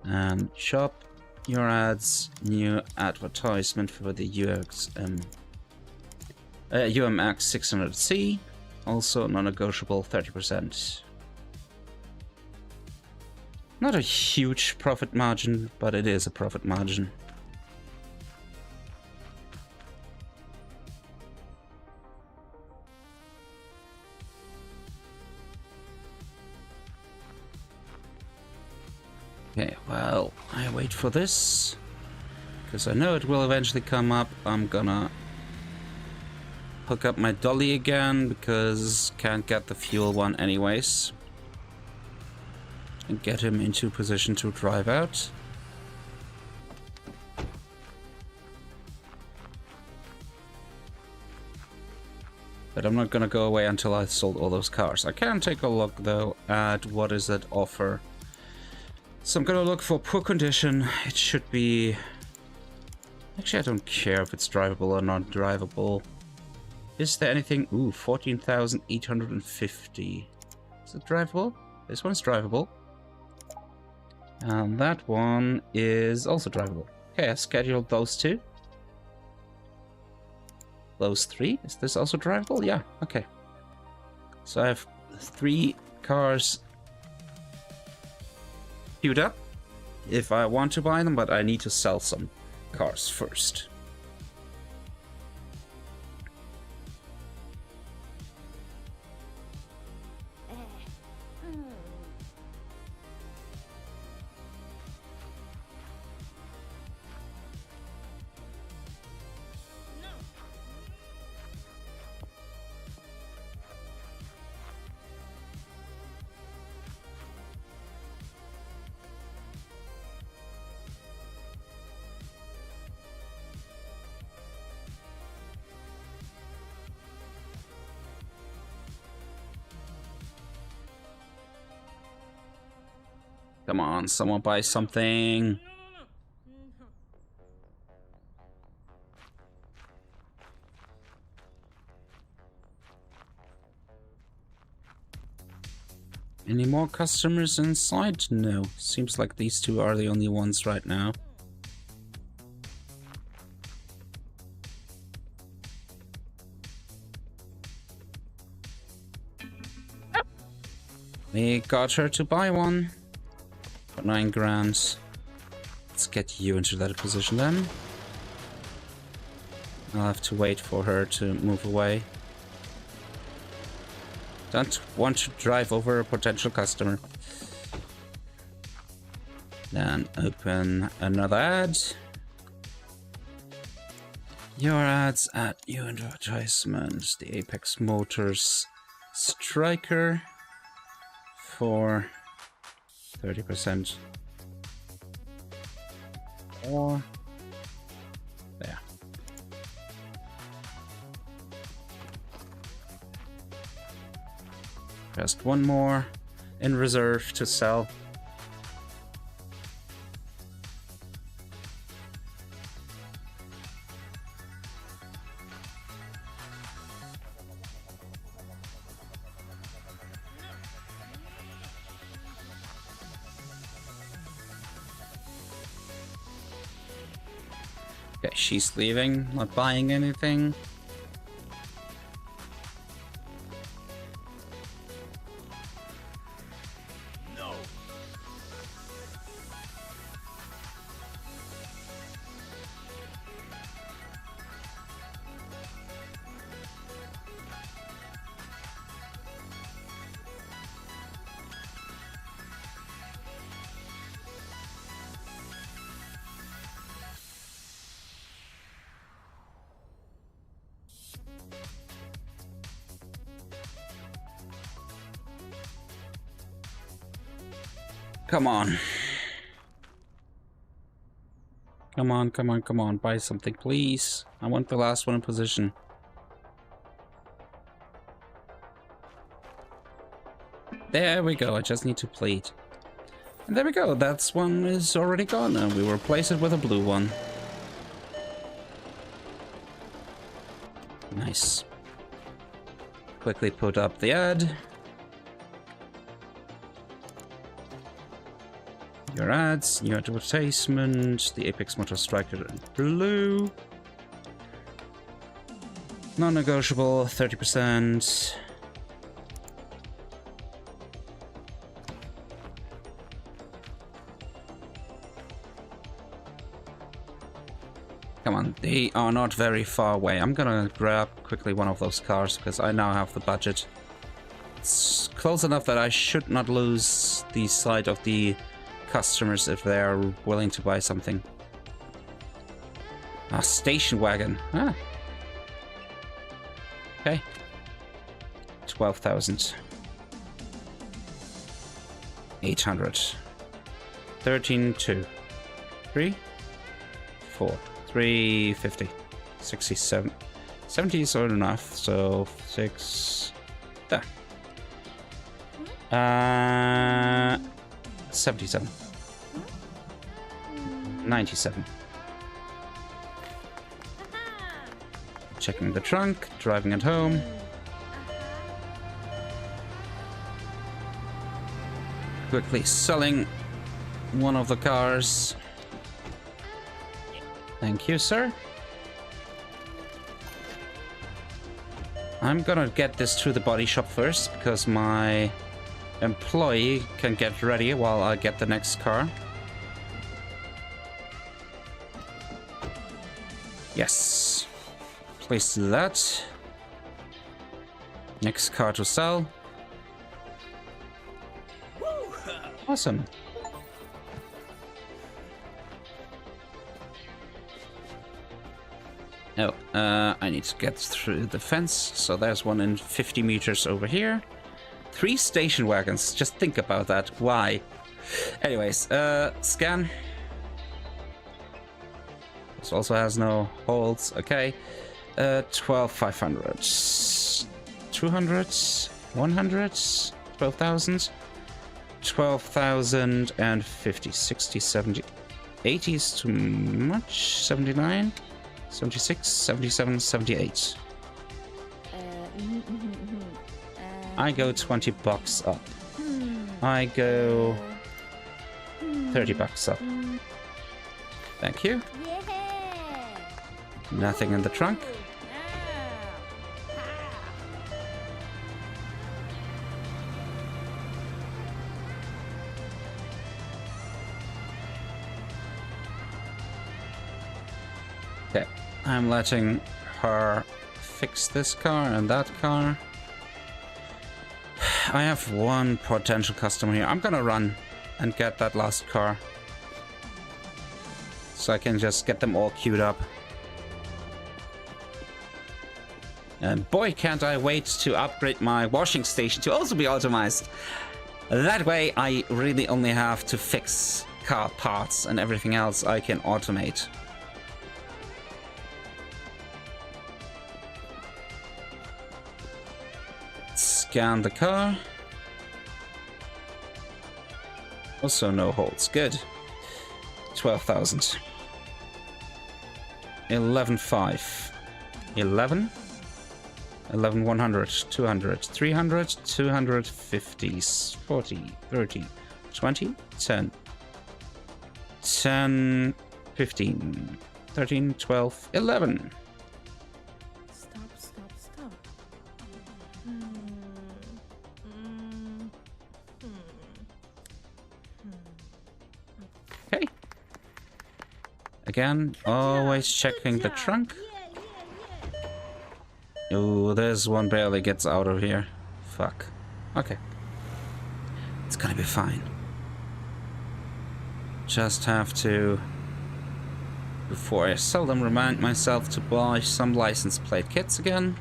And shop your ads, new advertisement for the UMX 600C. Also non-negotiable 30%. Not a huge profit margin, but it is a profit margin. Okay, well, I wait for this, because I know it will eventually come up. I'm gonna hook up my dolly again, because can't get the fuel one anyways. And get him into position to drive out. But I'm not gonna go away until I've sold all those cars. I can take a look though at what is that offer. So I'm gonna look for poor condition. It should be... Actually, I don't care if it's drivable or not drivable. Is there anything... Ooh, 14,850. Is it drivable? This one's drivable. And that one is also drivable. Okay, I scheduled those two. Those three. Is this also drivable? Yeah, okay. So I have 3 cars queued up if I want to buy them, but I need to sell some cars first. Come on, someone buy something. Any more customers inside? No. Seems like these two are the only ones right now. We got her to buy one. For 9 grand. Let's get you into that position then. I'll have to wait for her to move away. Don't want to drive over a potential customer. Then open another ad. Your ads at new advertisement. The Apex Motors Striker for 30% or there. Just one more in reserve to sell. Okay, she's leaving, not buying anything. No. Come on. Come on, come on, come on. Buy something, please. I want the last one in position. There we go. I just need to pleat. And there we go. That's one is already gone, and we will replace it with a blue one. Nice. Quickly put up the ad. Your ads, new advertisement, the Apex Motor Striker in blue. Non-negotiable, 30%. Come on, they are not very far away. I'm gonna grab quickly one of those cars because I now have the budget. It's close enough that I should not lose the sight of the customers if they are willing to buy something. Ah, station wagon. Ah. Okay. 12,000. 800. 13, 2. 3, 4. 350. 67. 70 is old enough, so 6. There. 77. 97. Checking the trunk, driving it home. Quickly selling one of the cars. Thank you, sir. I'm gonna get this to the body shop first because my employee can get ready while I get the next car. Yes. Please do that. Next car to sell. Awesome. Oh, I need to get through the fence. So there's one in 50 meters over here. 3 station wagons. Just think about that. Why? Anyways, scan. This also has no holes. Okay. 12,500. 200. 100. 12,000. 12,050. 60, 70. 80 is too much. 79. 76, 77, 78. I go 20 bucks up. I go 30 bucks up. Thank you. Nothing in the trunk. Okay, I'm letting her fix this car and that car. I have one potential customer here. I'm gonna run and get that last car, so I can just get them all queued up. And boy, can't I wait to upgrade my washing station to also be automized. That way I really only have to fix car parts, and everything else I can automate. Scan the car. Also no holes. Good. 12,000. 11,500. 11. 11,100. 200. 300. 250. 40. 30. 20. 10. 10. 15. 13. 12. 11. Stop. Okay. Again, always checking the trunk. Oh, there's one barely gets out of here. Fuck. Okay. It's gonna be fine. Just have to, before I sell them, remind myself to buy some license plate kits again.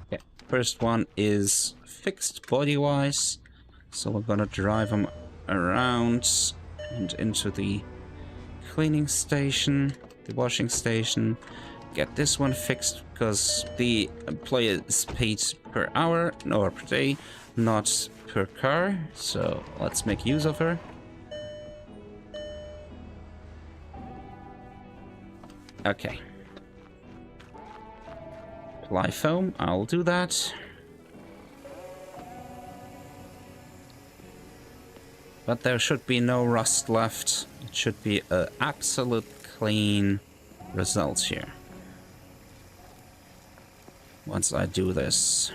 Okay, first one is fixed body-wise, so we're gonna drive them around and into the cleaning station, the washing station. get this one fixed because the employee is paid per hour or per day, not per car. So let's make use of her. Okay. Apply foam, I'll do that. But there should be no rust left. It should be an absolute clean result here. Once I do this.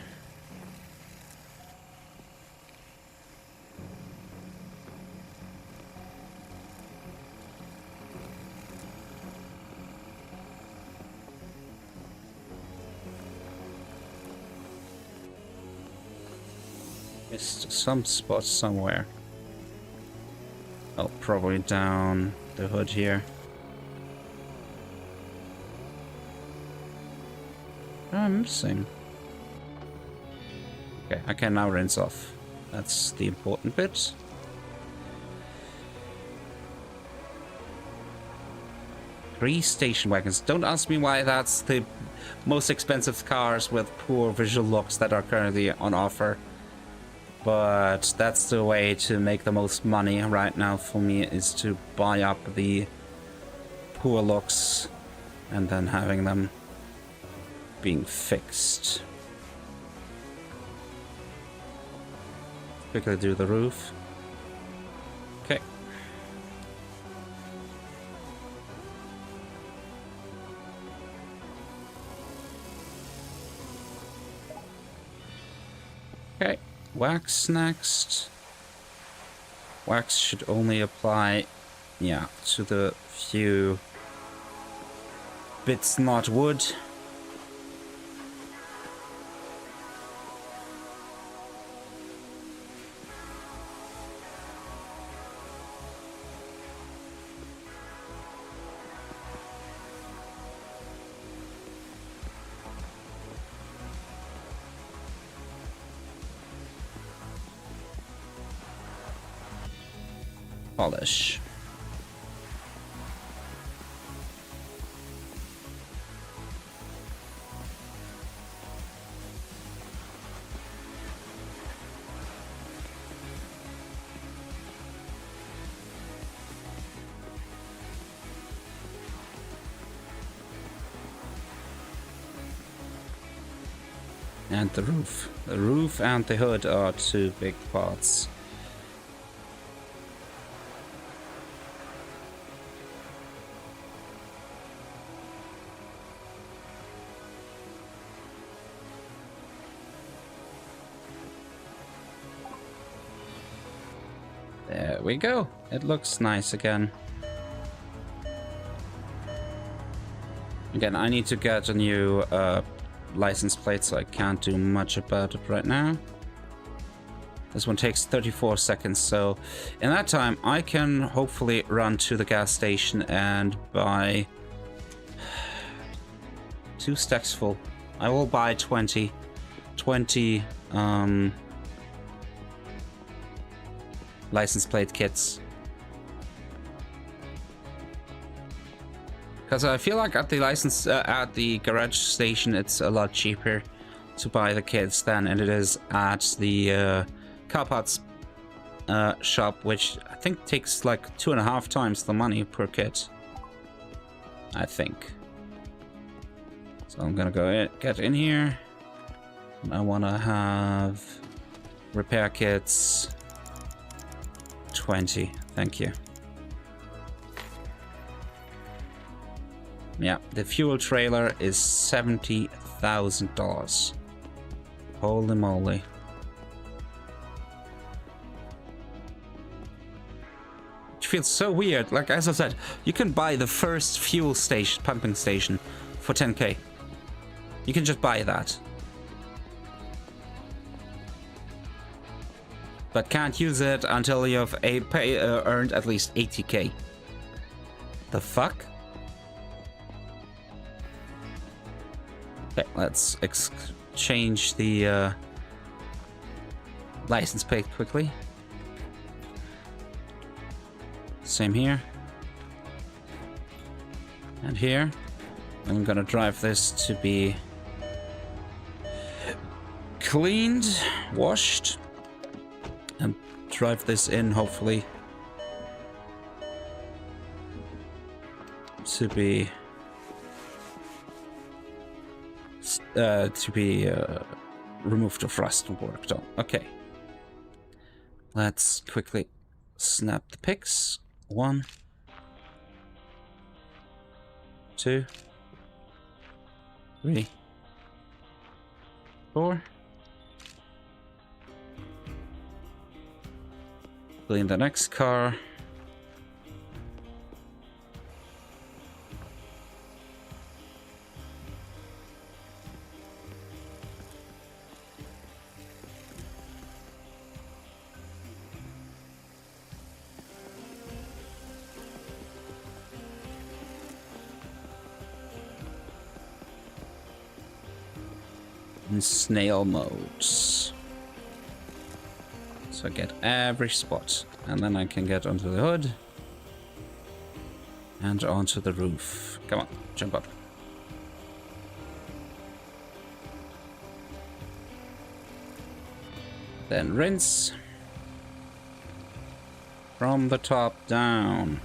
Missed some spot somewhere. Oh, probably down the hood here. Oh, I'm missing. Okay, I can now rinse off. That's the important bit. Three station wagons. Don't ask me why that's the most expensive cars with poor visual looks that are currently on offer. But that's the way to make the most money right now for me, is to buy up the poor looks and then having them being fixed. Quickly do the roof. Okay. Okay. Wax next. Wax should only apply, yeah, to the few bits not wood. Polish. And the roof. The roof and the hood are two big parts. There we go. It looks nice again. Again, I need to get a new license plate, so I can't do much about it right now. This one takes 34 seconds, so in that time I can hopefully run to the gas station and buy 2 stacks full. I will buy 20 license plate kits. Because I feel like at the garage station it's a lot cheaper to buy the kits than it is at the car parts shop, which I think takes like 2.5 times the money per kit, I think. So I'm gonna go get in here. And I want to have repair kits 20. Thank you. Yeah, the fuel trailer is $70,000. Holy moly. It feels so weird. Like, as I said, you can buy the first fuel station, pumping station, for 10k. You can just buy that. But can't use it until you have earned at least 80k. The fuck? Okay, let's exchange the license plate quickly. Same here. And here. I'm gonna drive this to be cleaned, washed, and drive this in, hopefully, to be removed of rust and worked on. Okay. Let's quickly snap the pics. 1, 2, 3, 4. Clean the next car. In snail mode. So I get every spot, and then I can get onto the hood and onto the roof. Come on, jump up. Then rinse from the top down.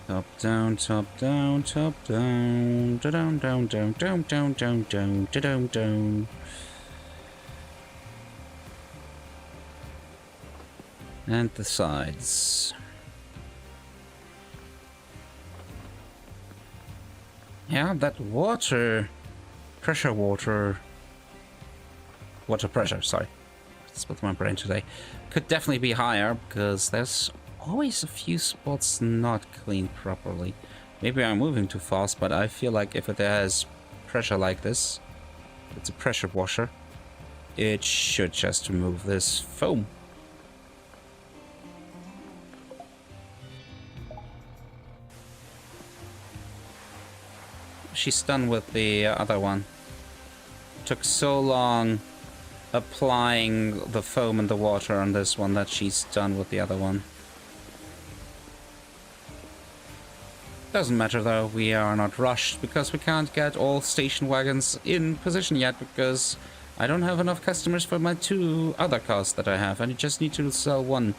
Top down, top down, top down, da down, down, down, down, down, down, down, da down, down. And the sides. Yeah, that water pressure, sorry. That's with my brain today. Could definitely be higher because there's always a few spots not cleaned properly. Maybe I'm moving too fast, but I feel like if it has pressure like this, it's a pressure washer, it should just remove this foam. She's done with the other one. Took so long applying the foam and the water on this one that she's done with the other one. Doesn't matter though, we are not rushed because we can't get all station wagons in position yet because I don't have enough customers for my 2 other cars that I have. I just need to sell 1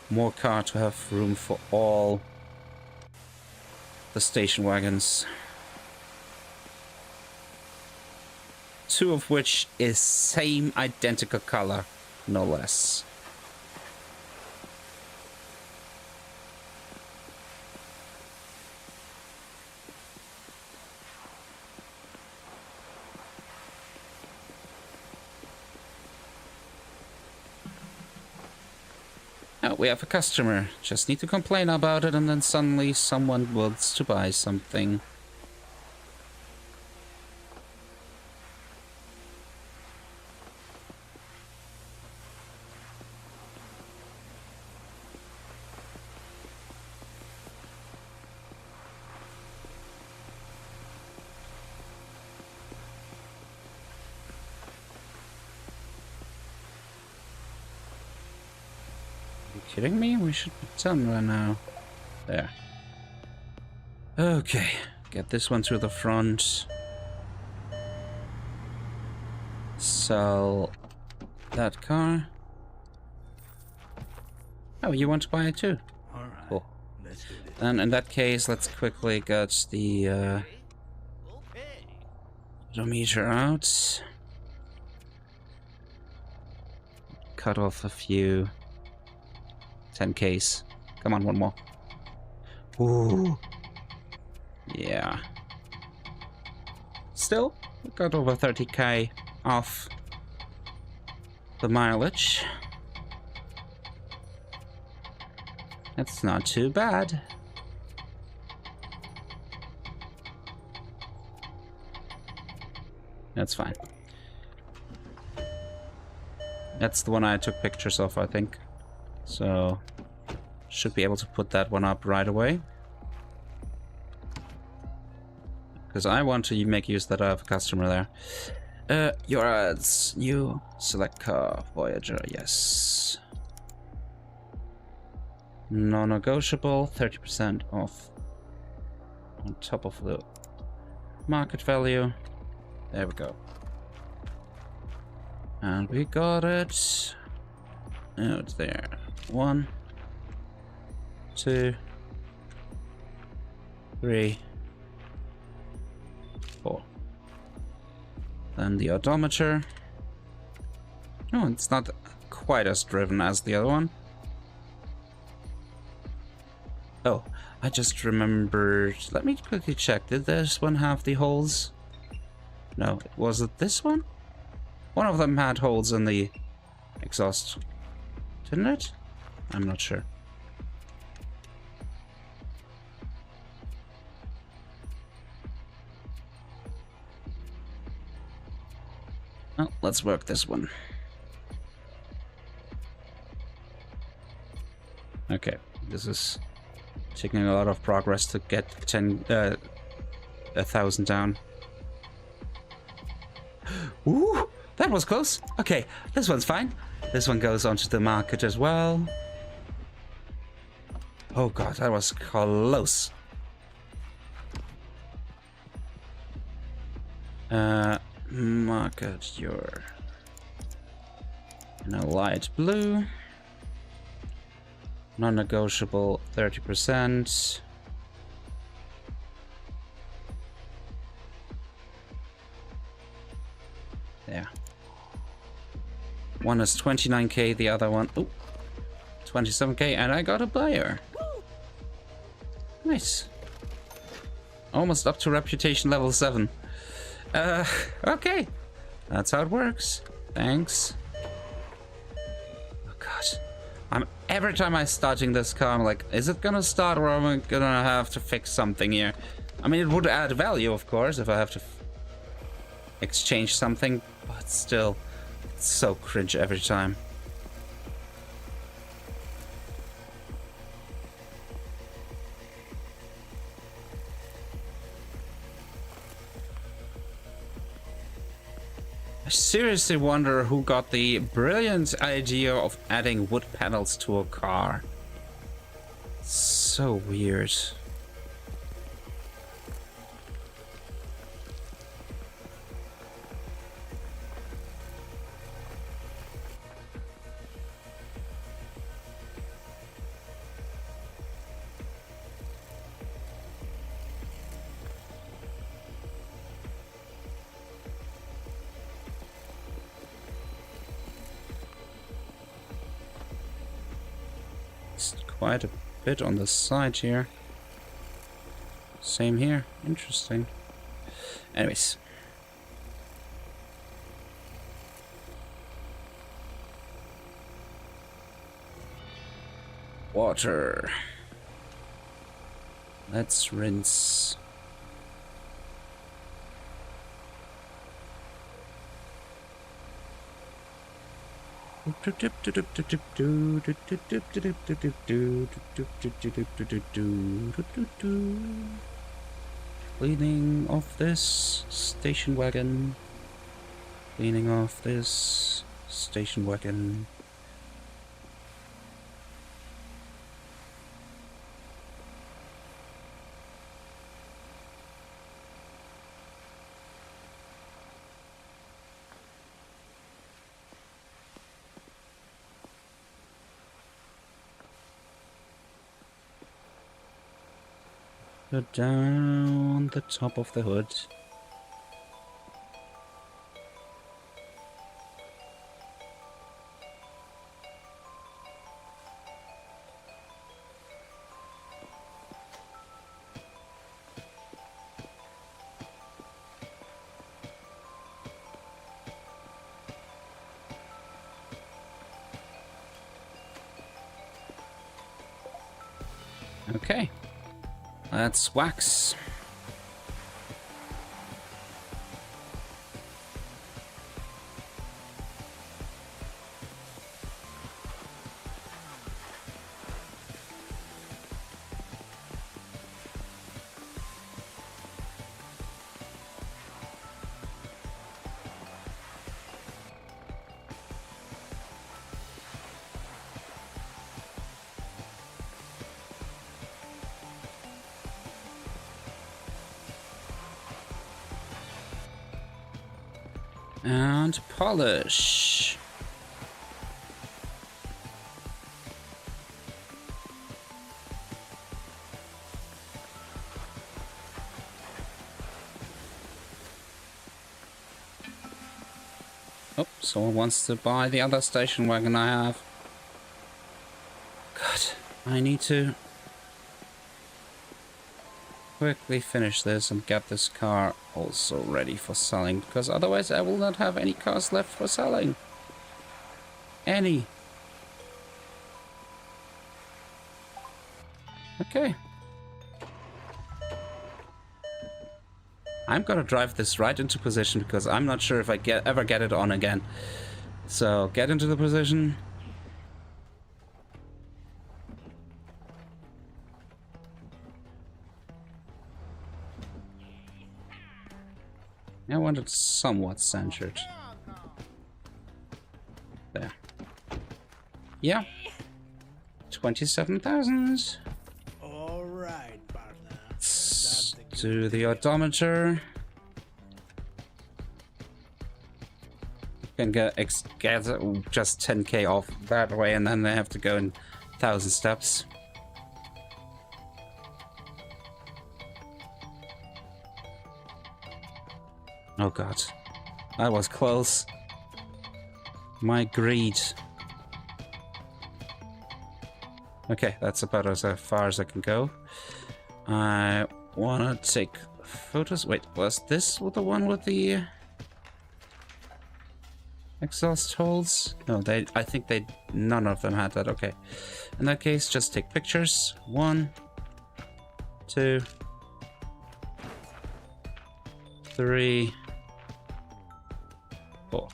more car to have room for all the station wagons. 2 of which is same identical color, no less. Oh, we have a customer. Just need to complain about it and then suddenly someone wants to buy something. Kidding me? We should be done right now. There. Okay, get this one through the front. Sell that car. Oh, you want to buy it too? All right. Cool. Let's do this. And in that case, let's quickly get the odometer out. Cut off a few 10Ks. Come on, one more. Ooh. Yeah. Still, we got over 30K off the mileage. That's not too bad. That's fine. That's the one I took pictures of, I think. So, should be able to put that one up right away. because I want to make use that I have a customer there. Your ads. New. Select car. Voyager. Yes. Non-negotiable. 30% off. On top of the market value. There we go. And we got it. Oh, it's there. 1, 2, 3, 4. Then the odometer. Oh, it's not quite as driven as the other one. Oh, I just remembered. Let me quickly check. Did this one have the holes? No, was it this one? One of them had holes in the exhaust. Didn't it? I'm not sure. Well, let's work this one. Okay, this is taking a lot of progress to get 1,000 down. Ooh, that was close. Okay, this one's fine. This one goes onto the market as well. Oh god, that was close. Market your in a light blue. Non-negotiable 30%. There. One is 29k, the other one, ooh, 27k, and I got a buyer. Nice. Almost up to reputation level 7. Okay. That's how it works. Thanks. Oh god. Every time I'm starting this car, I'm like, is it gonna start or am I gonna have to fix something here? I mean, it would add value, of course, if I have to exchange something, but still, it's so cringe every time. I seriously wonder who got the brilliant idea of adding wood panels to a car. So weird. Quite a bit on the side here. Same here. Interesting. Anyways. Water. Let's rinse. Cleaning off this station wagon. Cleaning off this station wagon. Go down the top of the hood. Okay. Let's wax. And polish. Oh, someone wants to buy the other station wagon I have. God, I need to quickly finish this and get this car also ready for selling, because otherwise I will not have any cars left for selling. Any. Okay. I'm gonna drive this right into position because I'm not sure if I ever get it on again. So get into the position. I want it somewhat centered. There. Yeah. 27,000. All right, partner. Let's do the odometer. Can get just 10k off that way, and then they have to go in 1,000 steps. Oh god, I was close. My greed. Okay, that's about as far as I can go. I wanna take photos. Wait, was this the one with the exhaust holes? No, I think none of them had that. Okay, in that case, just take pictures. 1, 2, 3, 4.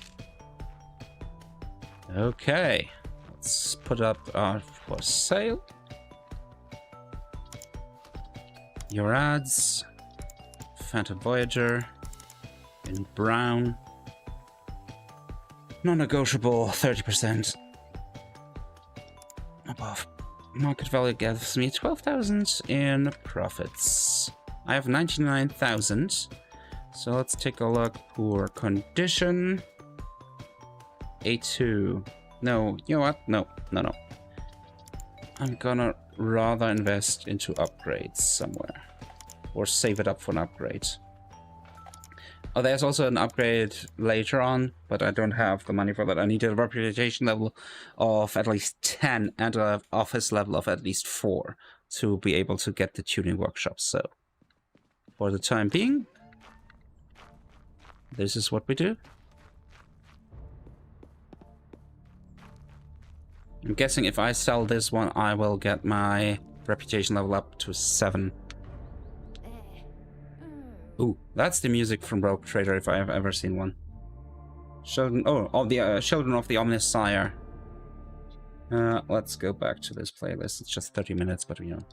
Okay, let's put up for sale. Your ads. Phantom Voyager in brown. Non-negotiable, 30%. Above market value gives me 12,000 in profits. I have 99,000. So let's take a look. Poor condition. A2. No, you know what? No. I'm gonna rather invest into upgrades somewhere. Or save it up for an upgrade. Oh, there's also an upgrade later on, but I don't have the money for that. I need a reputation level of at least 10 and an office level of at least 4 to be able to get the tuning workshop. So, for the time being, this is what we do. I'm guessing if I sell this one, I will get my reputation level up to 7. Ooh, that's the music from Rogue Trader if I have ever seen one. Children, Children of the Ominous Sire. Let's go back to this playlist. It's just 30 minutes, but you know.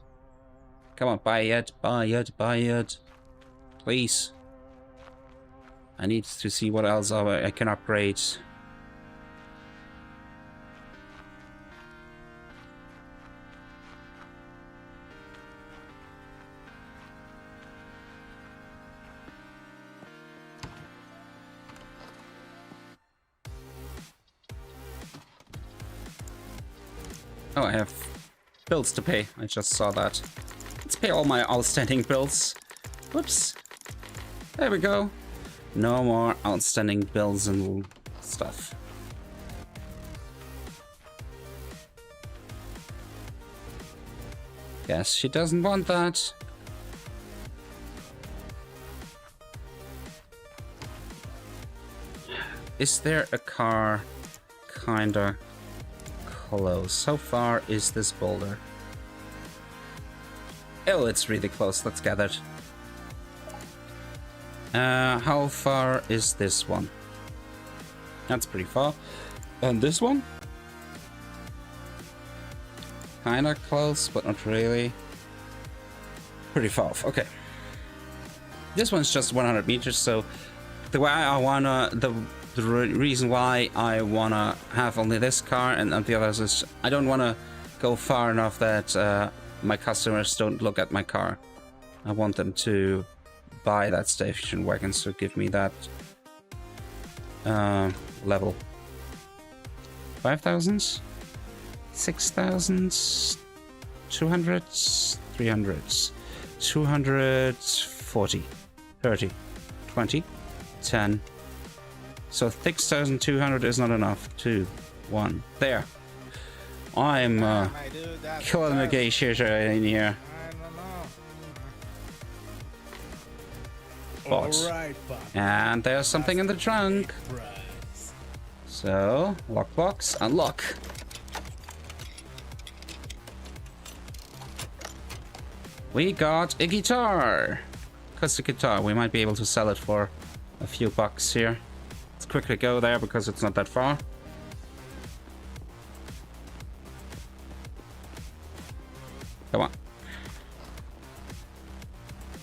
Come on, buy it. Please. I need to see what else I can upgrade. Oh, I have bills to pay. I just saw that. Let's pay all my outstanding bills. Whoops. There we go. No more outstanding bills and stuff. Guess she doesn't want that. Is there a car kinda close? How far is this boulder? Oh, it's really close. Let's get it. How far is this one? That's pretty far. And this one? Kinda close, but not really. Pretty far off. Okay. This one's just 100 meters, so the way I wanna... The reason why I wanna have only this car and the others is I don't wanna go far enough that my customers don't look at my car. I want them to buy that station wagon, so give me that level. 5,000? 6,000? 200? 300? 240? 30? 20? 10? So 6,200 is not enough. 2, 1. There. I'm My dude, that's killing the tough. negotiator in here. I don't know. Bot. All right, partner. And there's something in the trunk. Prize. So, lockbox, unlock. We got a guitar. Acoustic guitar. We might be able to sell it for a few bucks here. Let's quickly go there because it's not that far. Come on.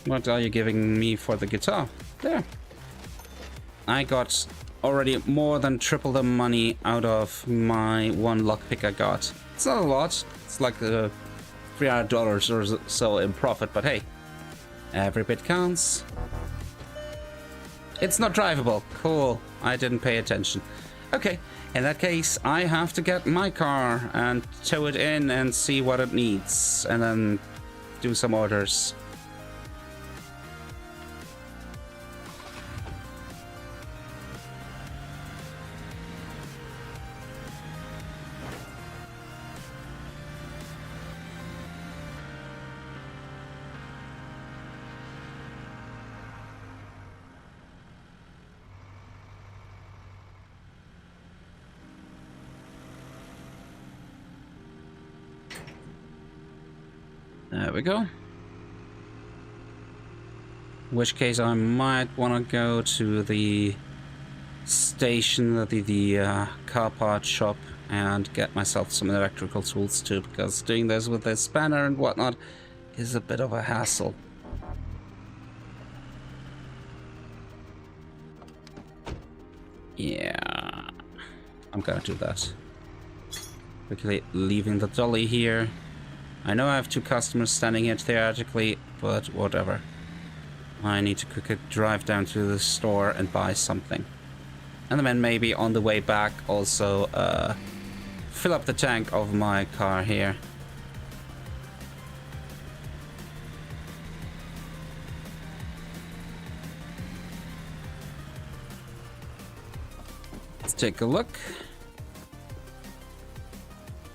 What are you giving me for the guitar? There. I got already more than triple the money out of my one lockpick I got. It's not a lot. It's like $300 or so in profit, but hey, every bit counts. It's not drivable. Cool. I didn't pay attention. Okay, in that case, I have to get my car and tow it in and see what it needs, and then do some orders. There we go. In which case I might want to go to the station, the car part shop, and get myself some electrical tools too, because doing this with the spanner and whatnot is a bit of a hassle. Yeah, I'm gonna do that. Quickly leaving the dolly here. I know I have two customers standing here theoretically, but whatever. I need to quickly drive down to the store and buy something. And then maybe on the way back also fill up the tank of my car here. Let's take a look.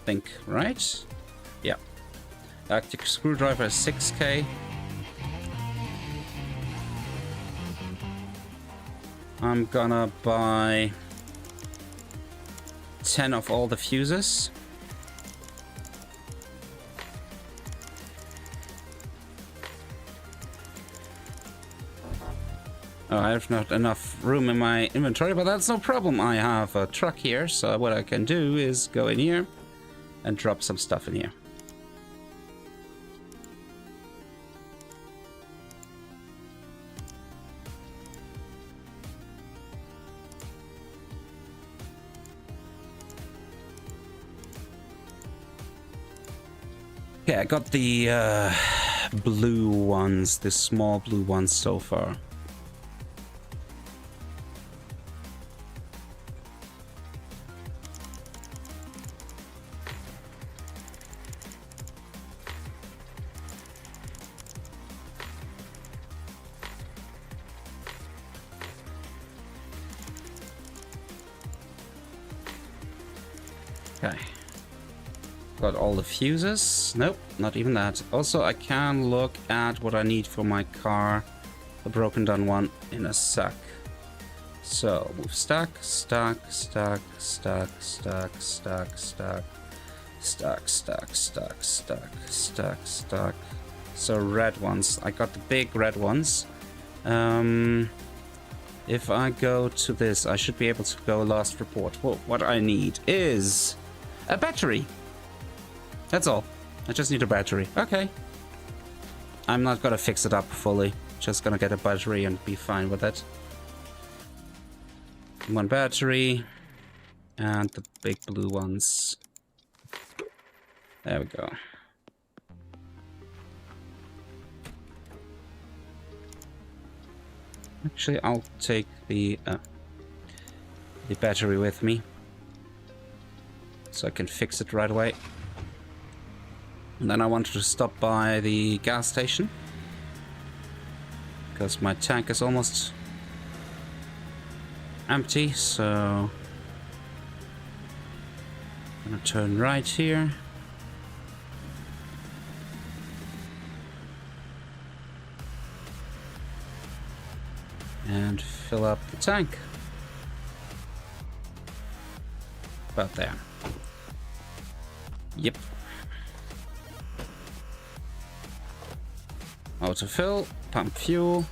Think, right? Yeah. Arctic screwdriver is 6K. I'm gonna buy 10 of all the fuses. Oh, I have not enough room in my inventory, but that's no problem. I have a truck here, so what I can do is go in here and drop some stuff in here. Okay, I got the blue ones, the small blue ones so far. Okay. Got all the fuses. Nope, not even that. Also, I can look at what I need for my car, the broken down one, in a sec. So, move stack, stack, stack, stack, stack, stack, stack, stack, stack, stack, stack, stack, stack. So, red ones. I got the big red ones. If I go to this, I should be able to go last report. What I need is a battery. That's all. I just need a battery. Okay. I'm not gonna fix it up fully. Just gonna get a battery and be fine with it. One battery. And the big blue ones. There we go. Actually, I'll take the... the battery with me, so I can fix it right away. And then I wanted to stop by the gas station, because my tank is almost empty, so I'm gonna turn right here. And fill up the tank. About there. Yep. Autofill, pump fuel,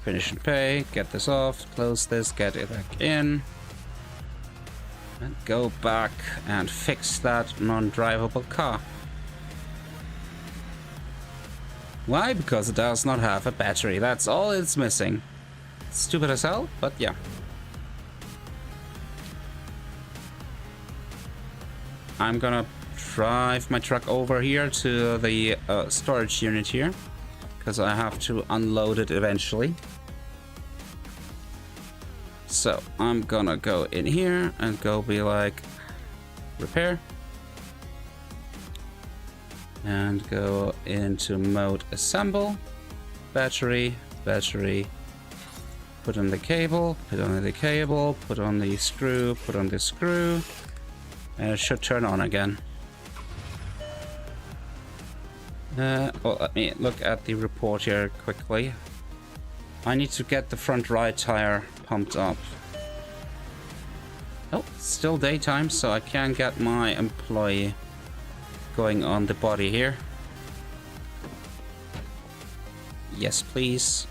finish and pay, get this off, close this, get it back in. And go back and fix that non-drivable car. Why? Because it does not have a battery. That's all it's missing. Stupid as hell, but yeah. I'm gonna drive my truck over here to the storage unit here, because I have to unload it eventually. So I'm gonna go in here and go be like, repair. And go into mode assemble. Battery, battery. Put on the cable, put on the cable, put on the screw, put on the screw. And it should turn on again. Well, let me look at the report here quickly. I need to get the front right tire pumped up. Oh, still daytime, so I can get my employee going on the body here. Yes, please.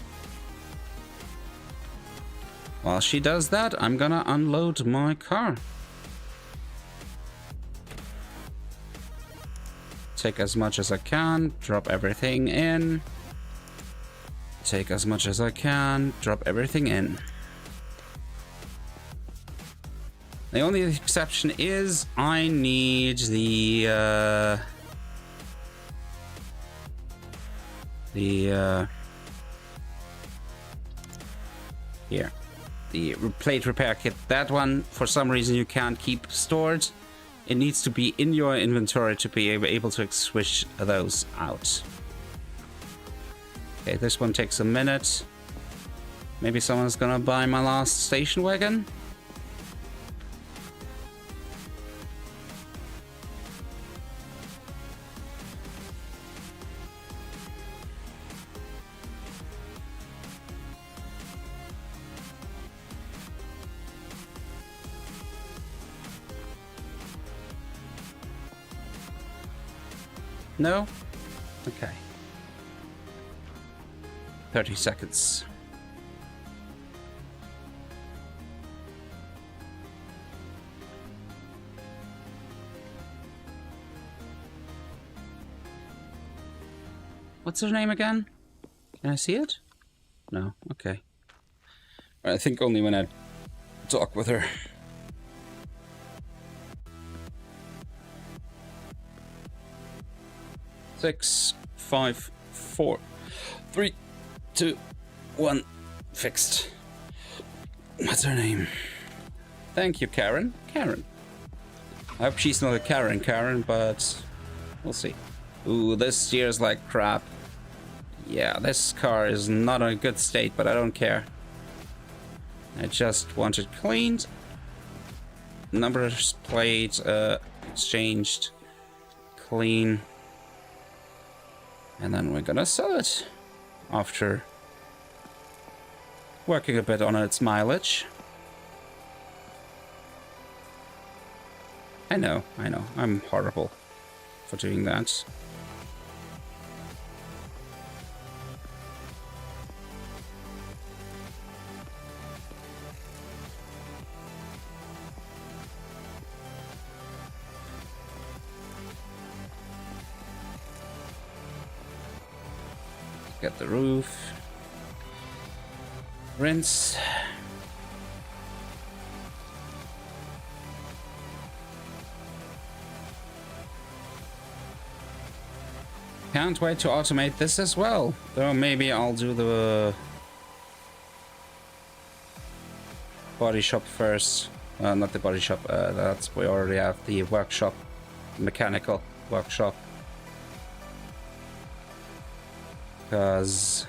While she does that, I'm gonna unload my car. Take as much as I can, drop everything in. Take as much as I can, drop everything in. The only exception is I need the here, the plate repair kit. That one, for some reason, you can't keep stored. It needs to be in your inventory to be able to switch those out. Okay, this one takes a minute. Maybe someone's gonna buy my last station wagon. No? Okay. 30 seconds. What's her name again? Can I see it? No? Okay. I think only when I talk with her. Six, 5, 4, 3, 2, 1. Fixed. What's her name? Thank you, Karen. Karen. I hope she's not a Karen, but we'll see. Ooh, this steers like crap. Yeah, this car is not in a good state, but I don't care. I just want it cleaned. Number plate exchanged. Clean. And then we're gonna sell it after working a bit on its mileage. I know, I'm horrible for doing that. Get the roof. Rinse. Can't wait to automate this as well. Though maybe I'll do the body shop first. Not the body shop, that's, we already have the workshop, mechanical workshop. Because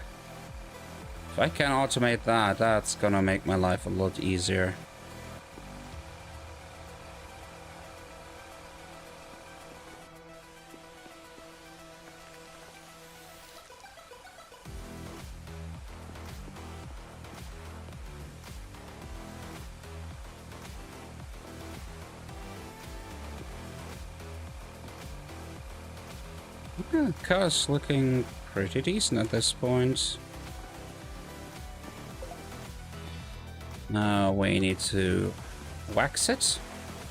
if I can automate that, that's gonna make my life a lot easier. Yeah, car's looking pretty decent at this point. Now we need to wax it.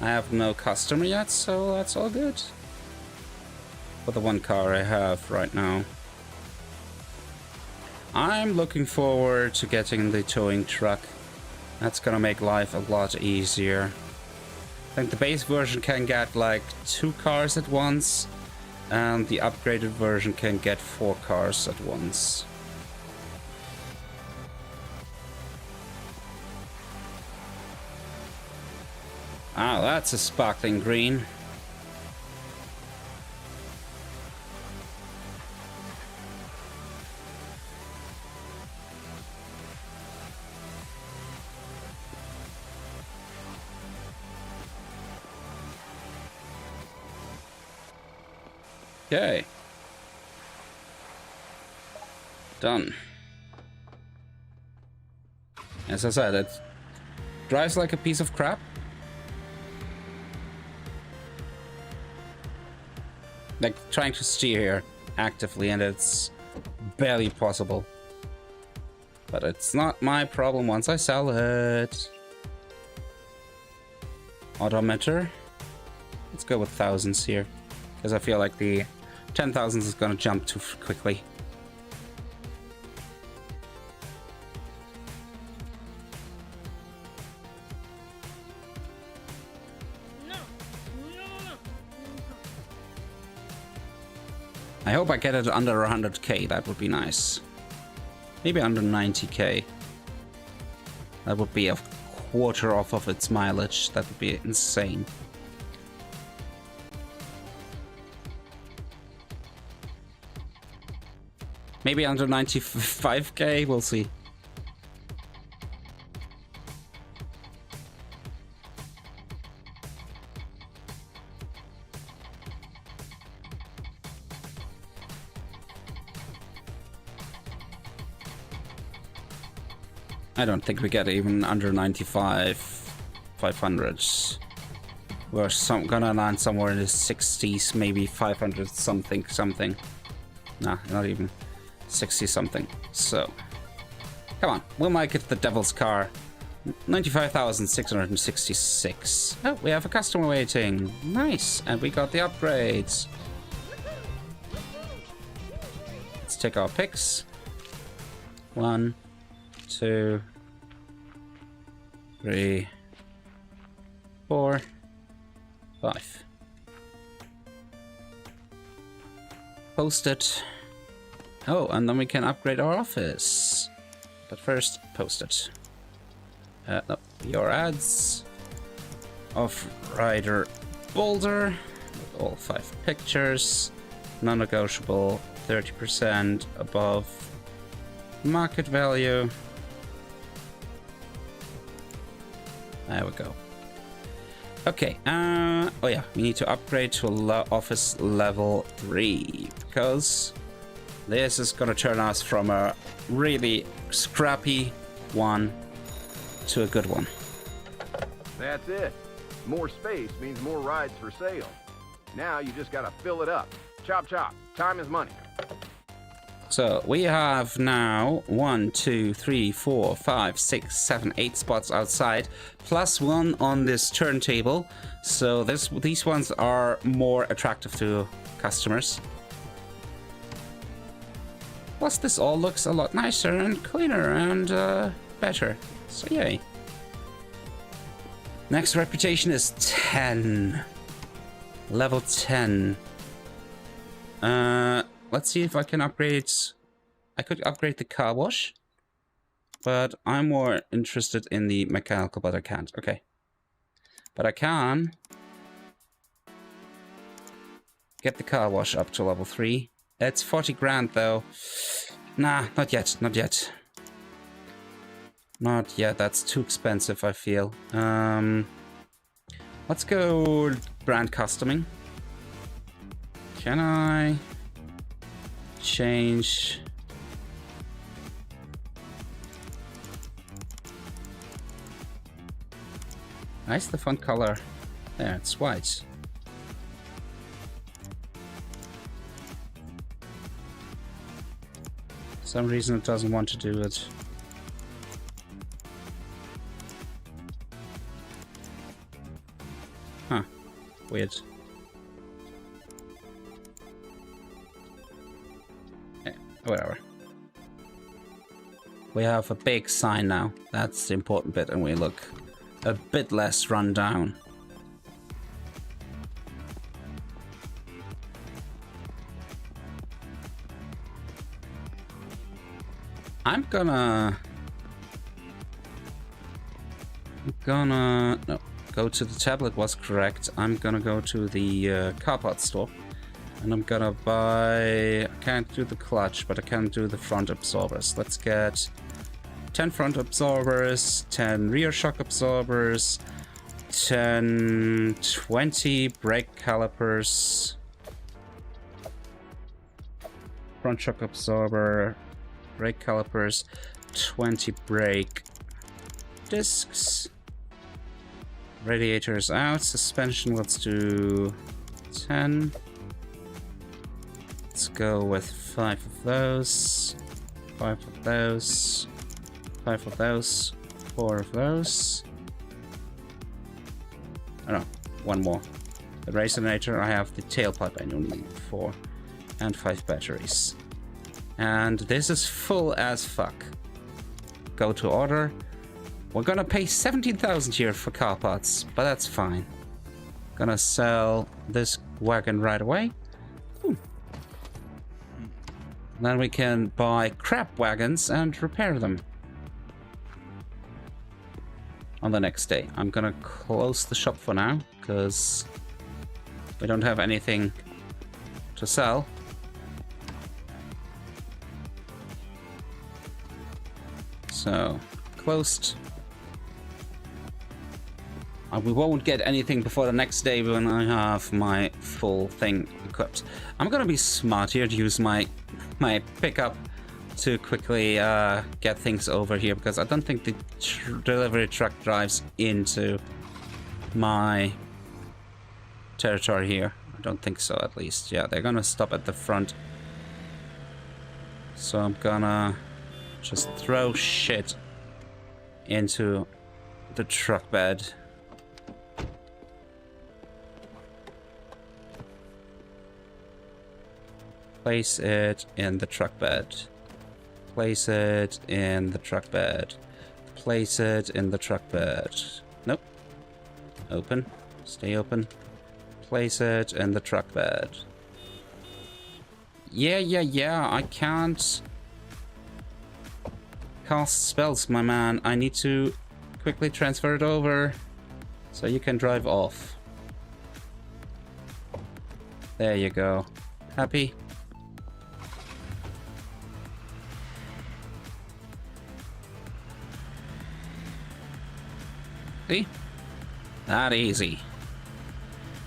I have no customer yet, so that's all good. For the one car I have right now. I'm looking forward to getting the towing truck. That's gonna make life a lot easier. I think the base version can get like 2 cars at once, and the upgraded version can get 4 cars at once. Ah, that's a sparkling green. Okay. Done. As I said, it drives like a piece of crap. Like trying to steer here actively, and it's barely possible. But it's not my problem once I sell it. Odometer. Let's go with thousands here, because I feel like the 10,000s is gonna jump too quickly. I hope I get it under 100k, that would be nice. Maybe under 90k. That would be a quarter off of its mileage. That would be insane. Maybe under 95k, we'll see. I don't think we get even under 95, 500s. We're gonna land somewhere in the 60s, maybe 500 something. Nah, not even 60 something. So, come on, we'll make it the devil's car. 95,666. Oh, we have a customer waiting. Nice, and we got the upgrades. Let's take our picks. 1, 2, 3, 4, 5. Post it. Oh, and then we can upgrade our office. But first, post it. No, your ads. Off-rider Boulder. With all 5 pictures. Non-negotiable. 30% above market value. There we go. Okay, oh yeah, we need to upgrade to office level 3, because this is gonna turn us from a really scrappy one to a good one. That's it. More space means more rides for sale. Now you just gotta fill it up. Chop chop. Time is money. So we have now 1, 2, 3, 4, 5, 6, 7, 8 spots outside, plus 1 on this turntable. So these ones are more attractive to customers. Plus this all looks a lot nicer and cleaner and better. So yay. Next reputation is 10. Level 10. Let's see if I can upgrade. I could upgrade the car wash. but I'm more interested in the mechanical, but I can't. Okay. But I can get the car wash up to level 3. It's 40 grand though. Nah, not yet, not yet. Not yet, that's too expensive, I feel. Let's go brand customing. Can I change? Nice, the font color. There, it's white. For some reason it doesn't want to do it. Huh. Weird. Yeah, whatever. We have a big sign now. That's the important bit, and we look a bit less run down. I'm gonna no, go to the tablet was correct. I'm gonna go to the car parts store, and I'm gonna buy. I can't do the clutch, but I can do the front absorbers. Let's get 10 front absorbers, 10 rear shock absorbers, 20 brake calipers, front shock absorber, brake calipers, 20 brake discs, radiators out, suspension, let's do 10. Let's go with 5 of those, 5 of those, 5 of those, 4 of those. Oh no, 1 more. The resonator, I have the tailpipe I need 4, and 5 batteries. And this is full as fuck. Go to order. We're gonna pay 17,000 here for car parts, but that's fine. Gonna sell this wagon right away. Ooh. Then we can buy crap wagons and repair them. On the next day. I'm gonna close the shop for now, because we don't have anything to sell. So, closed. We won't get anything before the next day when I have my full thing equipped. I'm gonna be smart here to use my pickup to quickly get things over here, because I don't think the delivery truck drives into my territory here. I don't think so, at least. Yeah, they're gonna stop at the front. So I'm gonna just throw shit into the truck bed. Place it in the truck bed. Place it in the truck bed. Place it in the truck bed. Nope. Open. Stay open. Place it in the truck bed. Yeah. I can't cast spells, my man. I need to quickly transfer it over so you can drive off. There you go. Happy? See? That easy.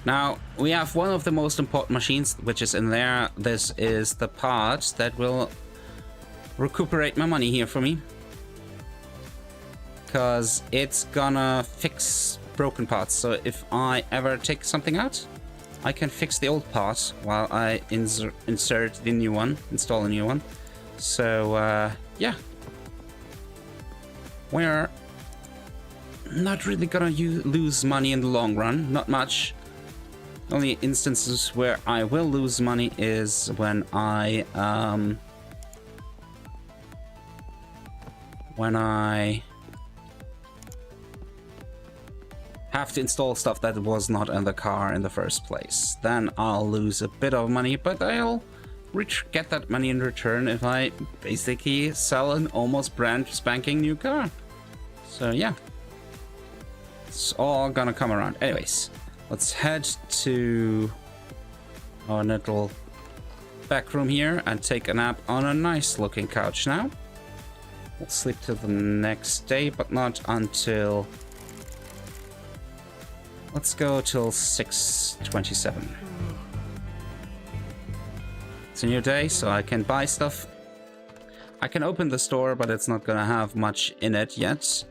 Now, we have one of the most important machines, which is in there. This is the part that will recuperate my money here for me. Because it's gonna fix broken parts. So if I ever take something out, I can fix the old part while I insert the new one, install a new one. So, yeah. We're not really gonna lose money in the long run, not much. Only instances where I will lose money is when I have to install stuff that was not in the car in the first place. Then I'll lose a bit of money, but I'll get that money in return if I basically sell an almost brand spanking new car. So yeah, it's all gonna come around. Anyways, let's head to our little back room here and take a nap on a nice looking couch now. We'll sleep till the next day, but not until... Let's go till 6:27. It's a new day, so I can buy stuff. I can open the store, but it's not gonna have much in it yet.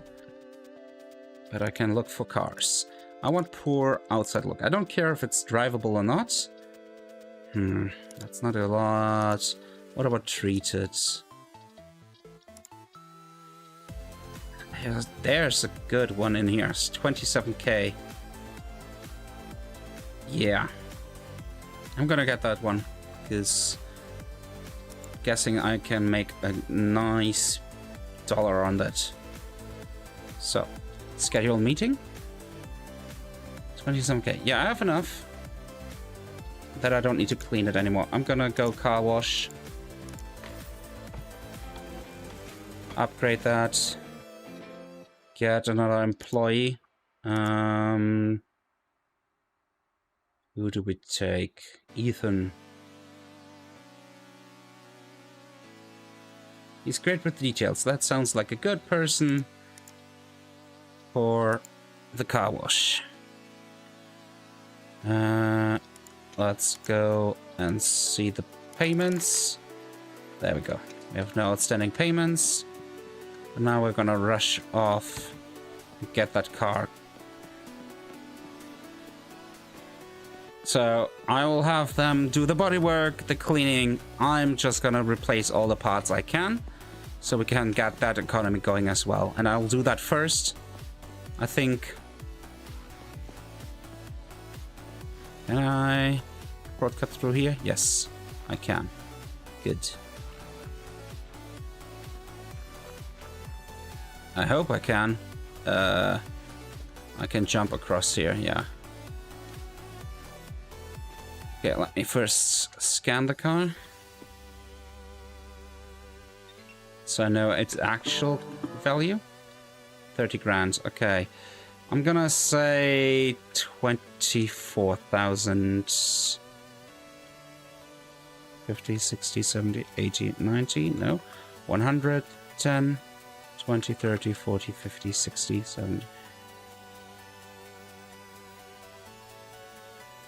But I can look for cars. I want poor outside look. I don't care if it's drivable or not. That's not a lot. What about treated? There's a good one in here. It's 27k. Yeah. I'm gonna get that one. Because guessing I can make a nice dollar on that. So, schedule meeting. 27k. Yeah, I have enough that I don't need to clean it anymore. I'm gonna go car wash. Upgrade that. Get another employee. Who do we take? Ethan. He's great with details. That sounds like a good person for the car wash. Let's go and see the payments. There we go. We have no outstanding payments. But now we're gonna rush off and get that car. So I will have them do the bodywork, the cleaning. I'm just gonna replace all the parts I can, so we can get that economy going as well. And I'll do that first. I think. Can I shortcut through here? Yes, I can. Good. I hope I can. I can jump across here, yeah. Okay, let me first scan the car. So I know its actual value. 30 grand, okay. I'm gonna say 24,000. 50, 60, 70, 80, 90, no. 100, 10, 20, 30, 40, 50, 60, 70.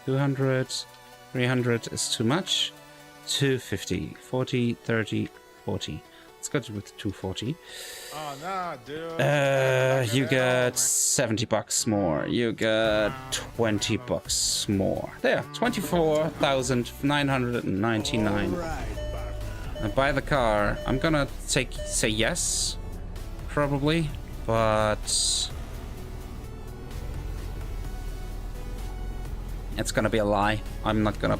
200, 300 is too much. 250, 40, 30, 40. Let's go with 240. Oh, nah, dude. You got 70 bucks more. You got 20 bucks more. There, 24,999. I buy the car. I'm gonna say yes, probably, but it's gonna be a lie. I'm not gonna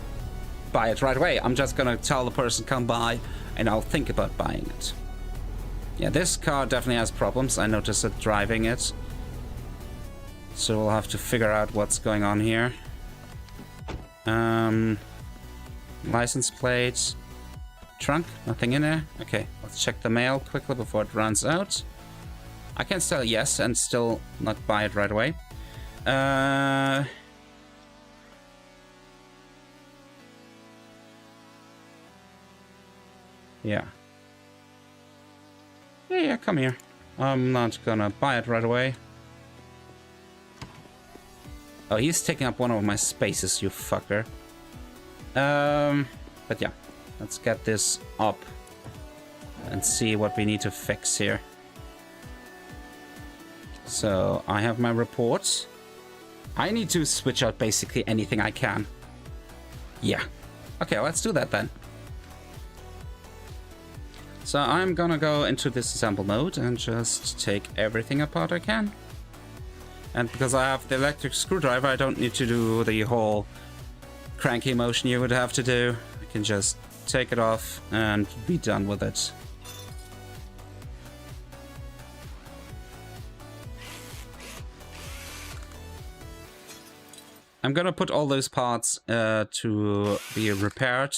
buy it right away. I'm just gonna tell the person come by and I'll think about buying it. Yeah, this car definitely has problems. I noticed it driving it. So we'll have to figure out what's going on here. License plate. Trunk, nothing in there. Okay, let's check the mail quickly before it runs out. I can still yes and still not buy it right away. Yeah. Yeah, come here. I'm not gonna buy it right away. Oh, he's taking up one of my spaces, you fucker. But yeah, let's get this up and see what we need to fix here. So, I have my report. I need to switch out basically anything I can. Yeah. Okay, let's do that then. So I'm gonna go into disassemble mode and just take everything apart I can. And because I have the electric screwdriver, I don't need to do the whole cranky motion you would have to do. I can just take it off and be done with it. I'm gonna put all those parts to be repaired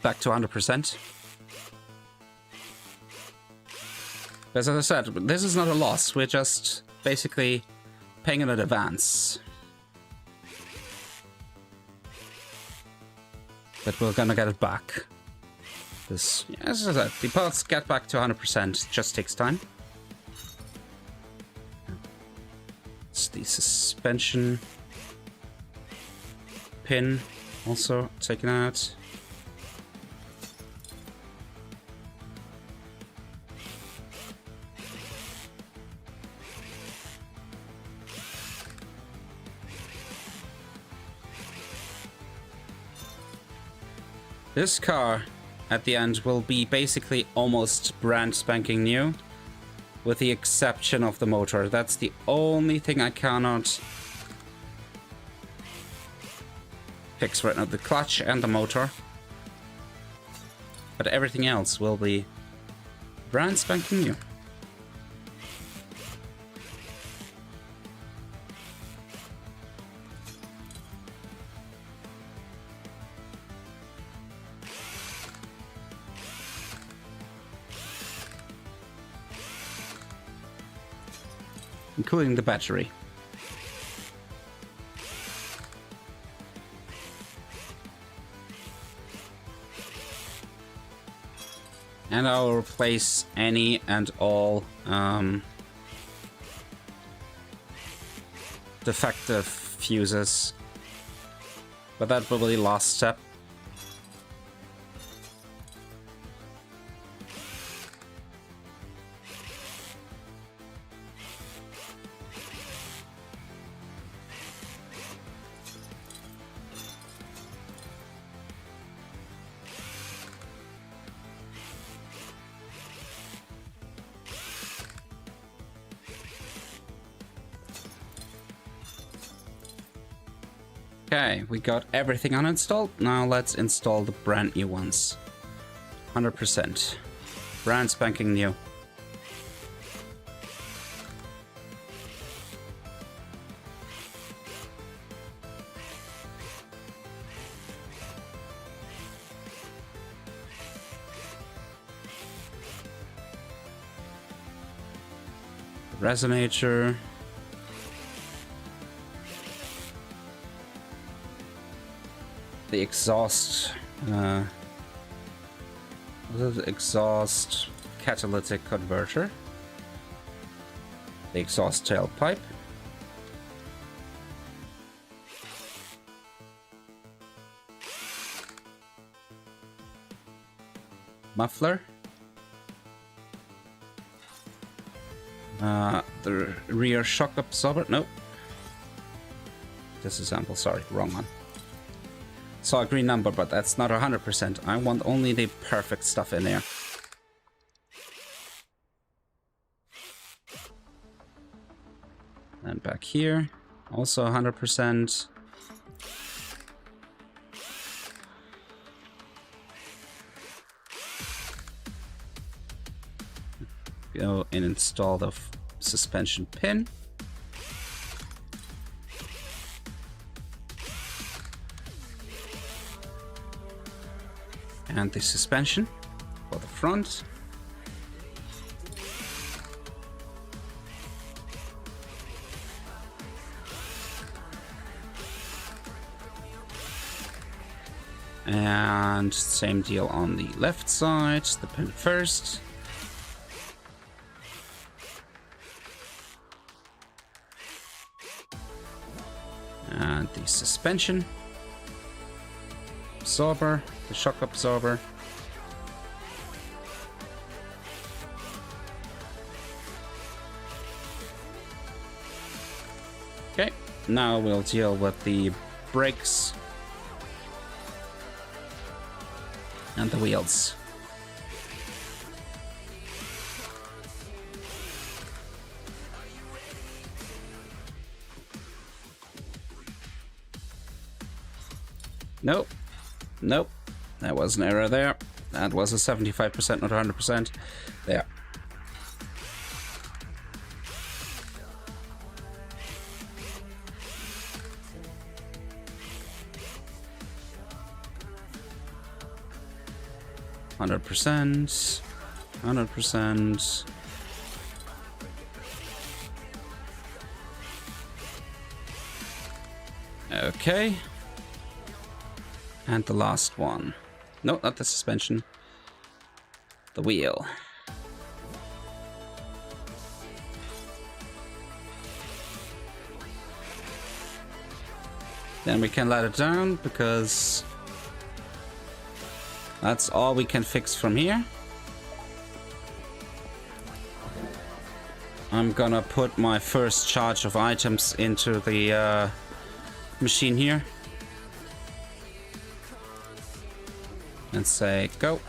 back to 100%. As I said, this is not a loss. We're just basically paying in advance. But we're gonna get it back. This, as I said, the parts get back to 100% just takes time. It's the suspension pin also taken out. This car at the end will be basically almost brand spanking new, with the exception of the motor. That's the only thing I cannot fix right now, the clutch and the motor. But everything else will be brand spanking new. Including the battery. And I'll replace any and all defective fuses. But that will be the last step. Okay, we got everything uninstalled. Now let's install the brand new ones. 100%. Brand spanking new. Resonator. The exhaust, what is it? Exhaust catalytic converter, the exhaust tailpipe, muffler, the rear shock absorber. Nope, disassemble. Sorry, wrong one. Saw a green number, but that's not 100%. I want only the perfect stuff in there. And back here, also 100%. Go and install the suspension pin. And the suspension for the front. And same deal on the left side, the pin first. And the suspension. Absorber, the shock absorber. Okay, now we'll deal with the brakes and the wheels. Nope. Nope. That was an error there. That was a 75%, not 100%. There. 100%. 100%. Okay. And the last one. No, not the suspension. The wheel. Then we can let it down because that's all we can fix from here. I'm gonna put my first charge of items into the machine here. And say go.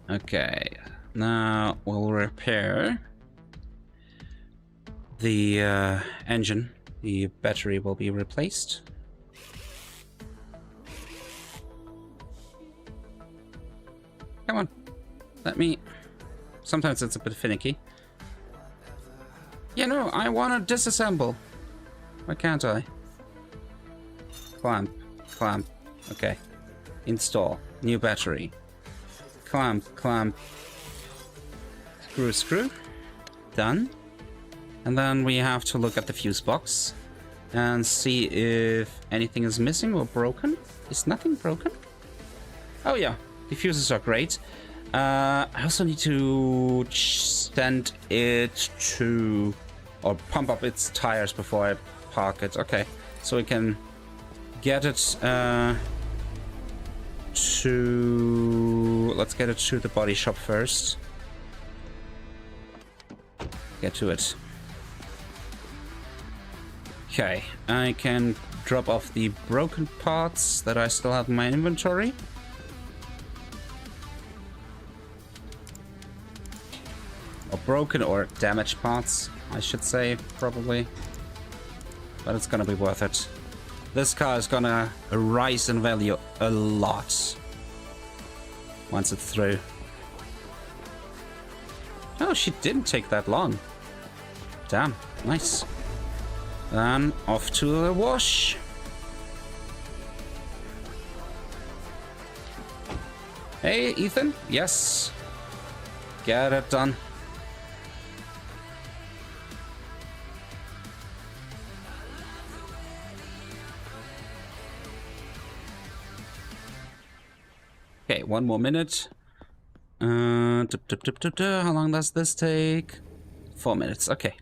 Okay, now we'll repair the engine. The battery will be replaced. Come on, let me. Sometimes it's a bit finicky. You know, I want to disassemble. Why can't I? Clamp, clamp. Okay. Install. New battery. Clamp, clamp. Screw, screw. Done. And then we have to look at the fuse box and see if anything is missing or broken. Is nothing broken? Oh yeah, the fuses are great. I also need to send it to, or pump up its tires before I park it. Okay, so we can get it to, let's get it to the body shop first. Get to it. Okay, I can drop off the broken parts that I still have in my inventory. Or broken or damaged parts, I should say, probably. But it's gonna be worth it. This car is gonna rise in value a lot once it's through. Oh, she didn't take that long. Damn, nice. Then off to the wash. Hey, Ethan. Yes. Get it done. Okay, 1 more minute. How long does this take? 4 minutes. Okay.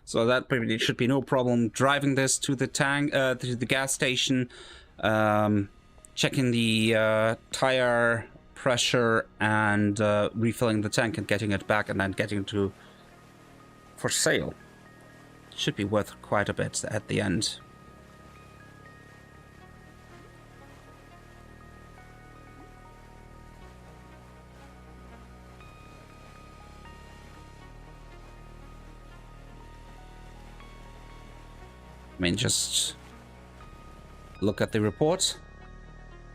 So that probably should be no problem driving this to the tank, to the gas station, checking the tire pressure and refilling the tank and getting it back and then getting to for sale. Should be worth quite a bit at the end. I mean, just look at the report.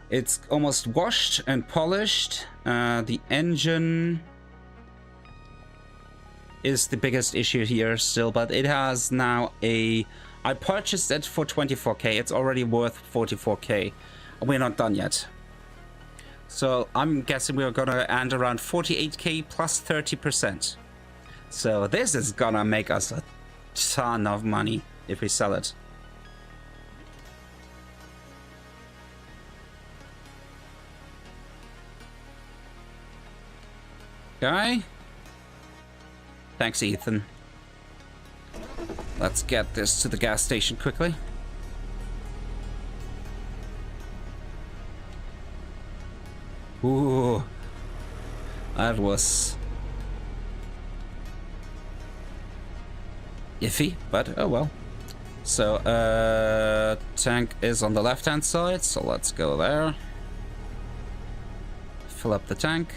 It's almost washed and polished. The engine is the biggest issue here still, but it has now a... I purchased it for 24k. It's already worth 44k. We're not done yet. So I'm guessing we're gonna end around 48k plus 30%. So this is gonna make us a ton of money if we sell it. Okay. Thanks, Ethan. Let's get this to the gas station quickly. Ooh. That was iffy, but oh well. So, tank is on the left-hand side, so let's go there. Fill up the tank.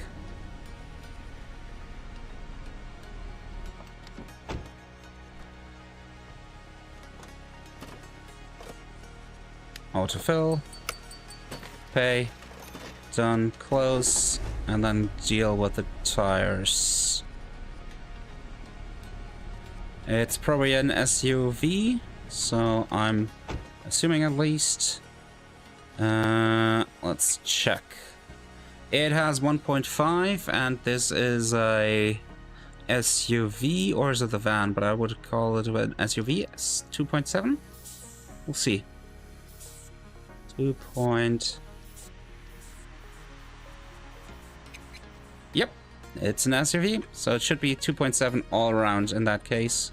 Autofill. Pay. Done. Close. And then deal with the tires. It's probably an SUV, so I'm assuming at least. Let's check. It has 1.5, and this is a SUV, or is it the van? But I would call it an SUV. It's 2.7. We'll see. 2. Yep, it's an SUV, so it should be 2.7 all around in that case.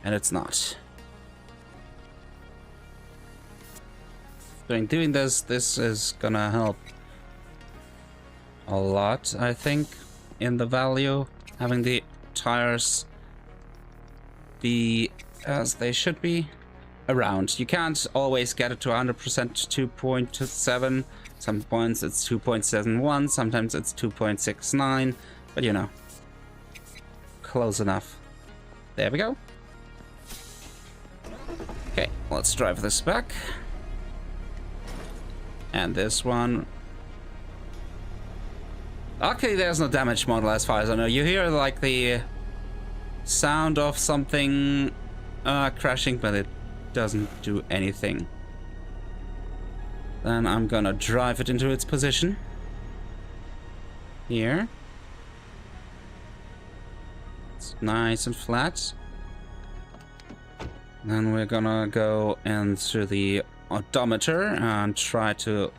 And it's not. Doing this is gonna help a lot, I think, in the value. Having the tires be as they should be around. You can't always get it to 100% 2.7. Some points it's 2.71, sometimes it's 2.69, but you know, close enough. There we go. Okay, let's drive this back. And this one. Okay, there's no damage model as far as I know. You hear like the sound of something crashing, but it doesn't do anything. Then I'm gonna drive it into its position. Here. It's nice and flat. Then we're gonna go into the odometer and try to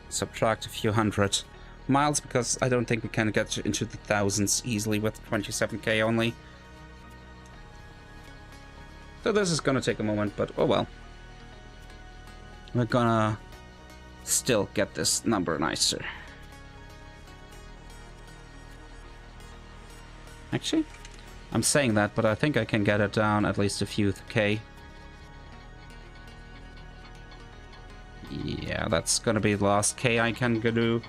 subtract a few hundred miles, because I don't think we can get into the thousands easily with 27k only. So this is gonna take a moment, but oh well. We're gonna still get this number nicer. Actually, I'm saying that, but I think I can get it down at least a few K. Yeah, that's gonna be the last K I can do.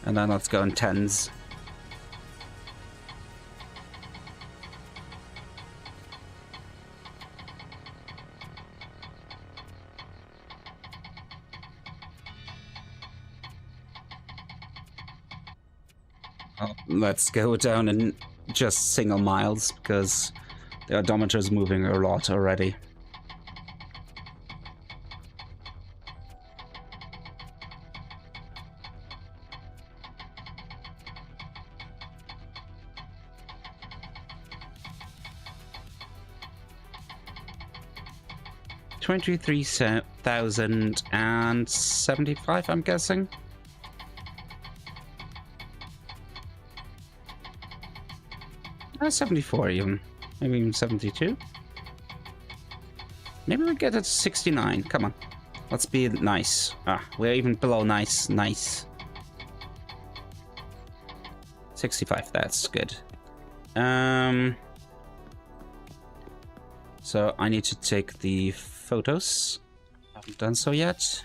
And then let's go in tens. Oh, let's go down in just single miles, because the odometer is moving a lot already. $23,075, I'm guessing. Oh, 74 even. Maybe even 72. Maybe we get it to 69. Come on. Let's be nice. Ah, we're even below nice. Nice. 65, that's good. So I need to take the photos. Haven't done so yet.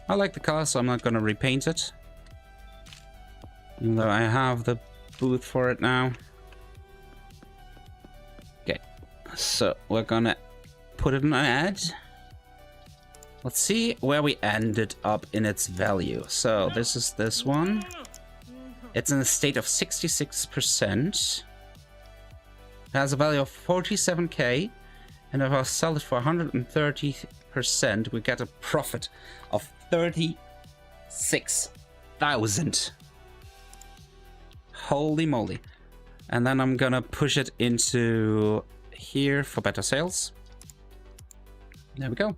I like the color, so I'm not gonna repaint it. Even though I have the booth for it now. Okay, so we're gonna put it in an ad. Let's see where we ended up in its value. So this is this one. It's in a state of 66%. It has a value of 47k. And if I sell it for 130%, we get a profit of 36,000. Holy moly. And then I'm gonna push it into here for better sales. There we go.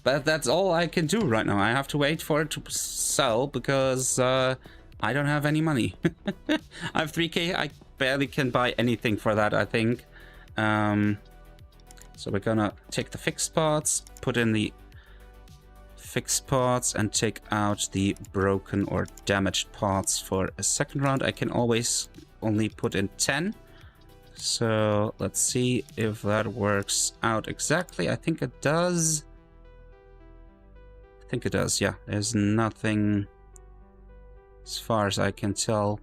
But that's all I can do right now. I have to wait for it to sell, because I don't have any money. I have 3k. I barely can buy anything for that, I think. So we're gonna take the fixed parts, put in the fixed parts, and take out the broken or damaged parts for a second round. I can always only put in 10. So let's see if that works out exactly. I think it does. I think it does, yeah. There's nothing, as far as I can tell,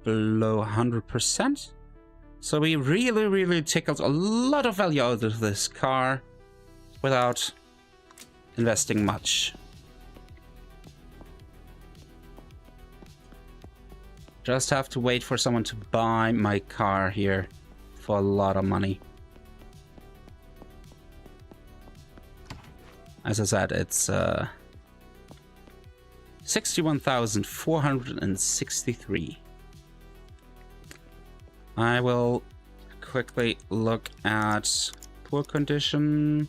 below 100%. So we really tickled a lot of value out of this car without investing much. Just have to wait for someone to buy my car here for a lot of money. As I said, it's 61,463. I will quickly look at poor condition,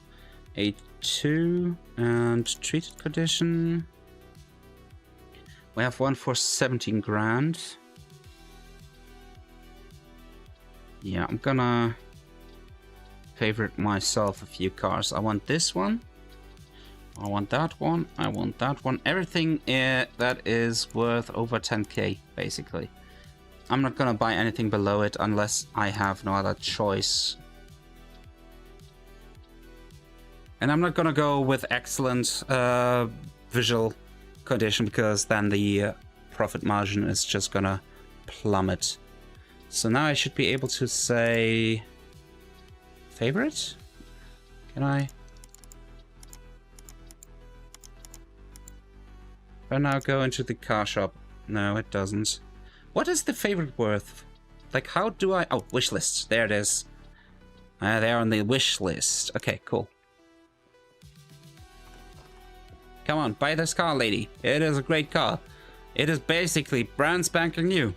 A2, and treated condition. We have one for 17 grand. Yeah, I'm gonna favorite myself a few cars. I want this one. I want that one. I want that one. Everything that is worth over 10k, basically. I'm not gonna buy anything below it unless I have no other choice. And I'm not gonna go with excellent visual condition because then the profit margin is just gonna plummet. So now I should be able to say favorite? Can I? If I now go into the car shop. No, it doesn't. What is the favorite worth? Like, how do I... Oh, wish list. There it is. They're on the wish list. Okay, cool. Come on, buy this car, lady. It is a great car. It is basically brand spanking new.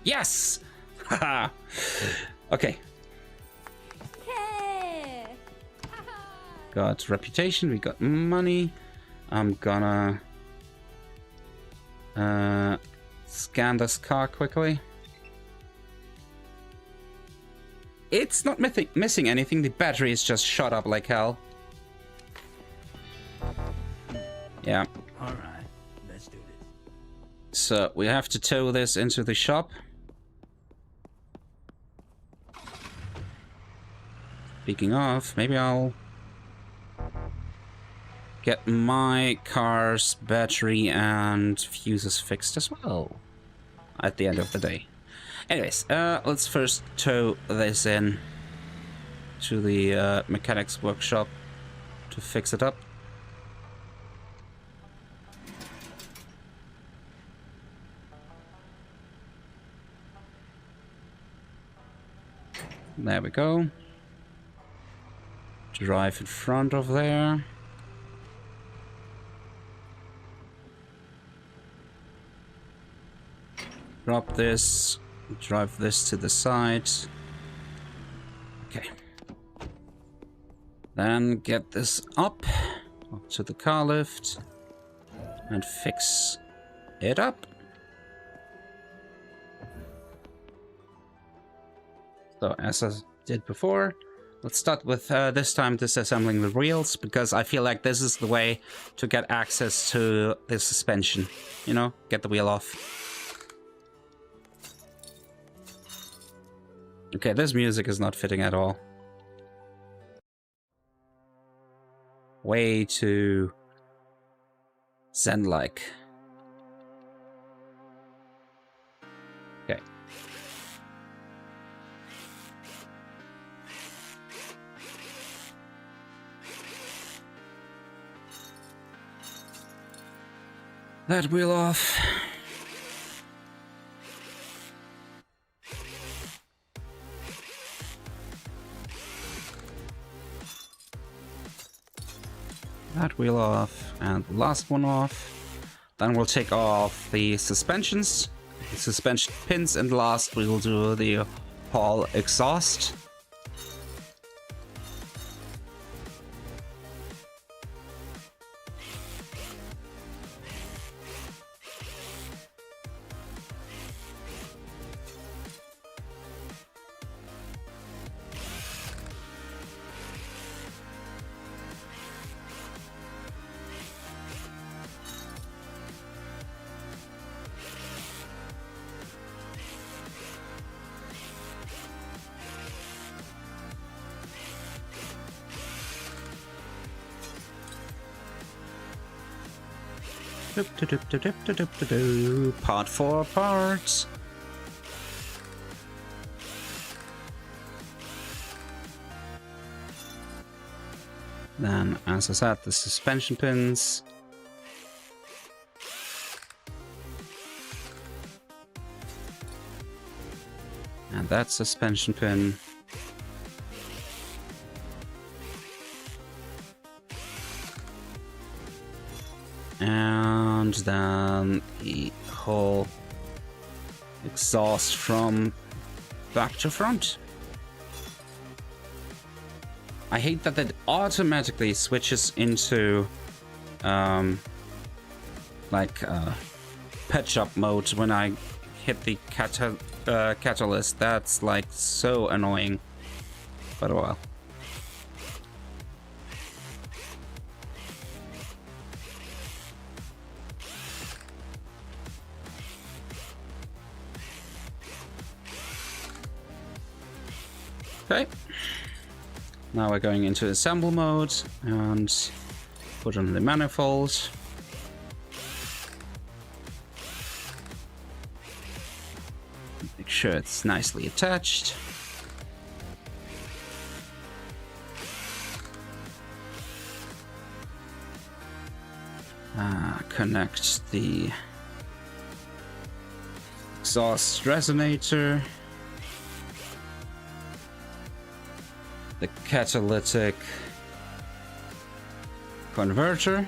Yes! Haha! Okay. Hey! Got reputation, we got money. I'm gonna scan this car quickly. It's not missing anything. The battery is just shot up like hell. Yeah. All right, let's do this. So we have to tow this into the shop. Speaking of, maybe I'll get my car's battery and fuses fixed as well at the end of the day. Anyways, let's first tow this in to the mechanics workshop to fix it up. There we go. Drive in front of there. Drop this. Drive this to the side. Okay. Then get this up to the car lift and fix it up. So as I did before, let's start with this time disassembling the wheels, because I feel like this is the way to get access to the suspension. You know, get the wheel off. Okay, this music is not fitting at all. Way too Zen-like. Okay. That wheel off. That wheel off, and the last one off. Then we'll take off the suspensions, the suspension pins, and last we will do the Hall exhaust. Part 4 parts. Then, as I said, the suspension pins. And that suspension pin. And then the whole exhaust from back to front. I hate that it automatically switches into pet shop mode when I hit the catalyst. That's like so annoying. But oh well. Okay. Now we're going into assemble mode and put on the manifold. Make sure it's nicely attached. Connect the exhaust resonator, the catalytic converter,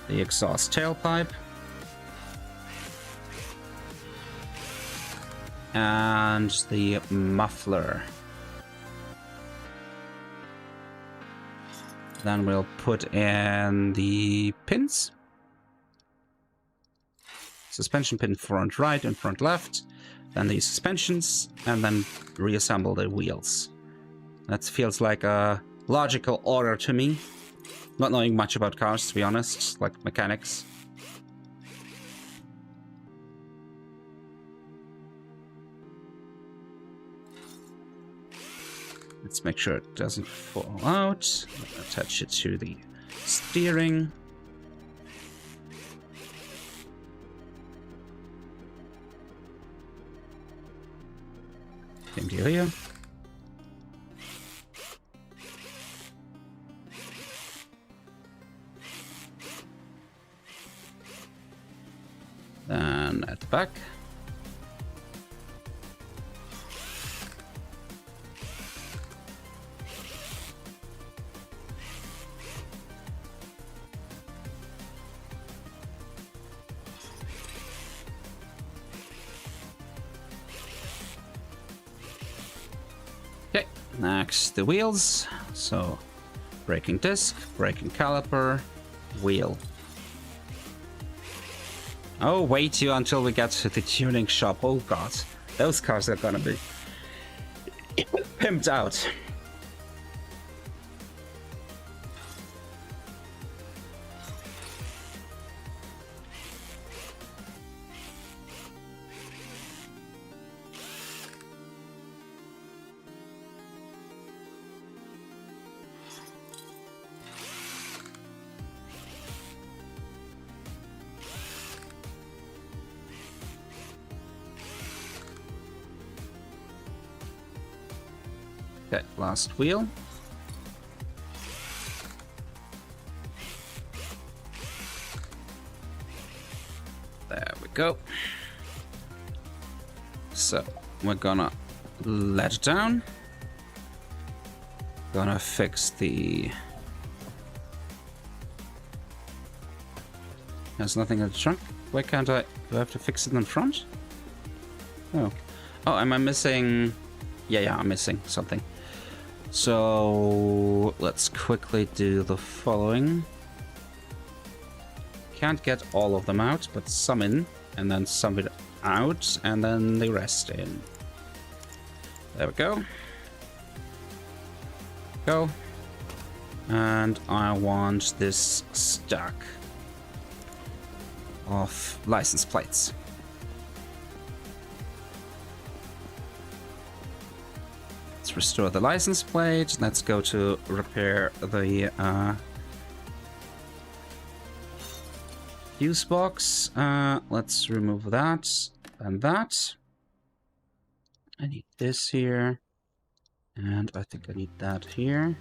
the exhaust tailpipe, and the muffler. Then we'll put in the pins. Suspension pin front right and front left. Then the suspensions, and then reassemble the wheels. That feels like a logical order to me. Not knowing much about cars, to be honest, like mechanics. Let's make sure it doesn't fall out. Attach it to the steering. Same deal here. Then at the back. Okay, next the wheels. So braking disc, braking caliper, wheel. Oh, wait till until we get to the tuning shop. Oh god, those cars are gonna be pimped out. Okay, last wheel. There we go. So we're gonna let it down. Gonna fix the... There's nothing in the trunk. Why can't I? Do I have to fix it in front? Oh. Oh, am I missing... Yeah, I'm missing something. So let's quickly do the following. Can't get all of them out, but some in, and then some it out, and then the rest in. There we go. Go. And I want this stack of license plates. Restore the license plate. Let's go to repair the fuse box. Let's remove that and that. I need this here, and I think I need that here.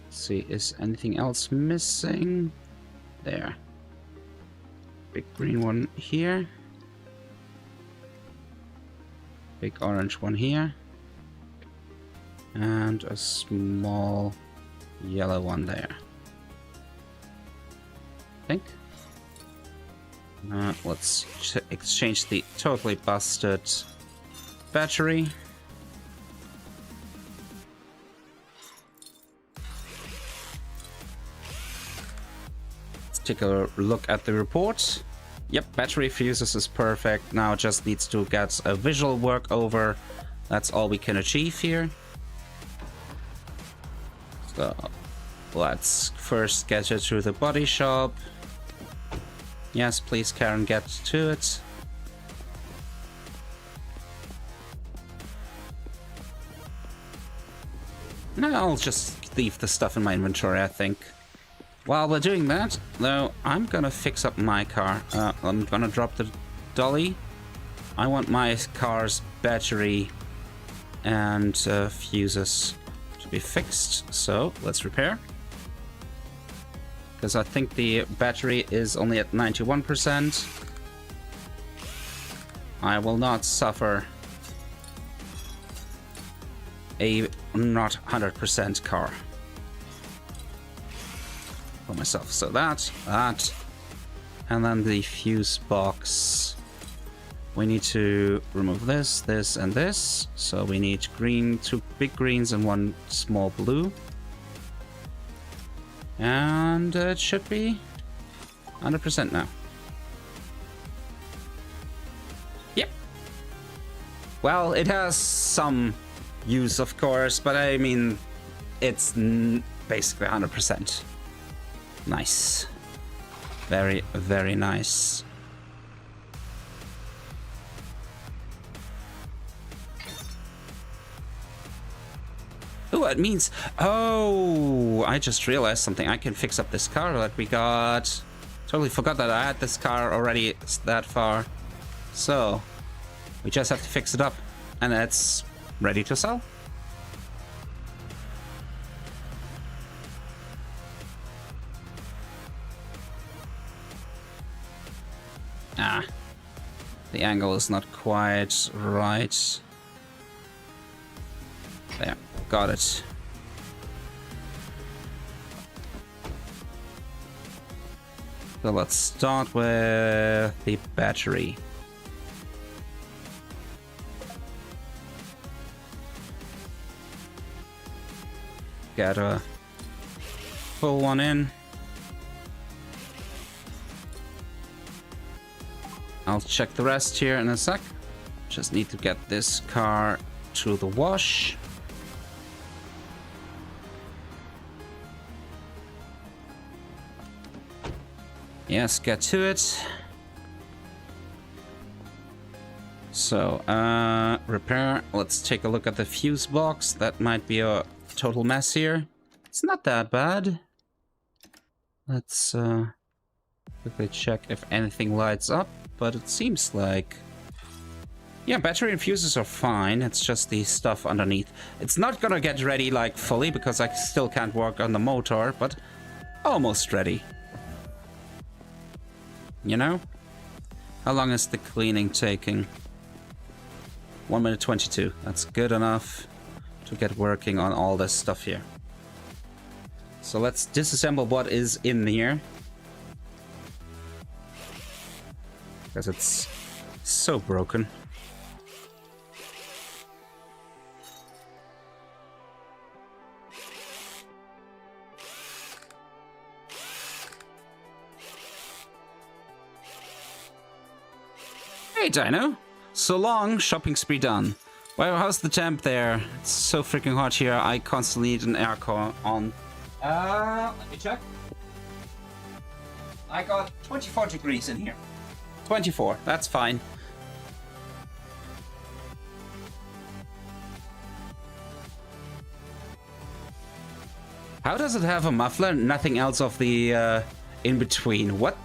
Let's see, is anything else missing? There. Big green one here. Big orange one here. And a small yellow one there. I think. Let's exchange the totally busted battery. Let's take a look at the report. Yep, battery fuses is perfect. Now it just needs to get a visual work over. That's all we can achieve here. So let's first get it to the body shop. Yes, please, Karen, get to it. No, I'll just leave the stuff in my inventory, I think. While we're doing that, though, I'm gonna fix up my car. I'm gonna drop the dolly. I want my car's battery and fuses to be fixed. So let's repair. Because I think the battery is only at 91%. I will not suffer a not 100% car for myself. So that, and then the fuse box. We need to remove this, this, and this. So we need green, 2 big greens and 1 small blue. And it should be 100% now. Yep. Well, it has some use, of course, but I mean, it's basically 100%. Nice. Very, very nice. Oh, it means... Oh, I just realized something. I can fix up this car that we got. Totally forgot that I had this car already that far. So, we just have to fix it up. And it's ready to sell. Ah. The angle is not quite right. There. Got it. So let's start with the battery. Get a full one in. I'll check the rest here in a sec. Just need to get this car to the wash. Yes, get to it. So, repair. Let's take a look at the fuse box. That might be a total mess here. It's not that bad. Let's quickly check if anything lights up, but it seems like... Yeah, battery and fuses are fine. It's just the stuff underneath. It's not gonna get ready, like, fully, because I still can't work on the motor, but almost ready. You know? How long is the cleaning taking? 1 minute 22. That's good enough to get working on all this stuff here. So let's disassemble what is in here. Because it's so broken. Hey, Dino. So long, shopping spree done. Well, how's the temp there? It's so freaking hot here. I constantly need an aircon on. Let me check. I got 24 degrees in here. 24, that's fine. How does it have a muffler? Nothing else of the in between. What?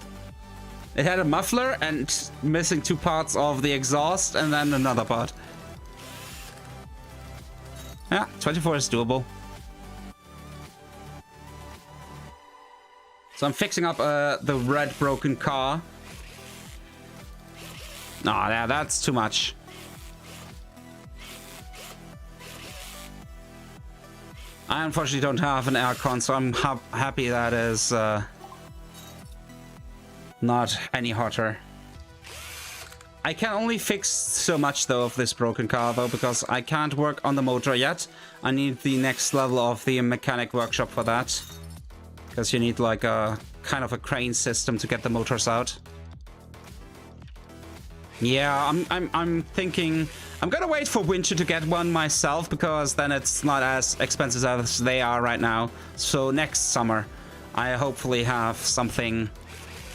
It had a muffler and missing 2 parts of the exhaust and then another part. Yeah, 24 is doable. So I'm fixing up the red broken car. Nah, yeah, that's too much. I unfortunately don't have an aircon, so I'm happy that is not any hotter. I can only fix so much though of this broken car though, because I can't work on the motor yet. I need the next level of the mechanic workshop for that, because you need like a kind of a crane system to get the motors out. Yeah, I'm thinking I'm gonna wait for winter to get one myself, because then it's not as expensive as they are right now. So next summer I hopefully have something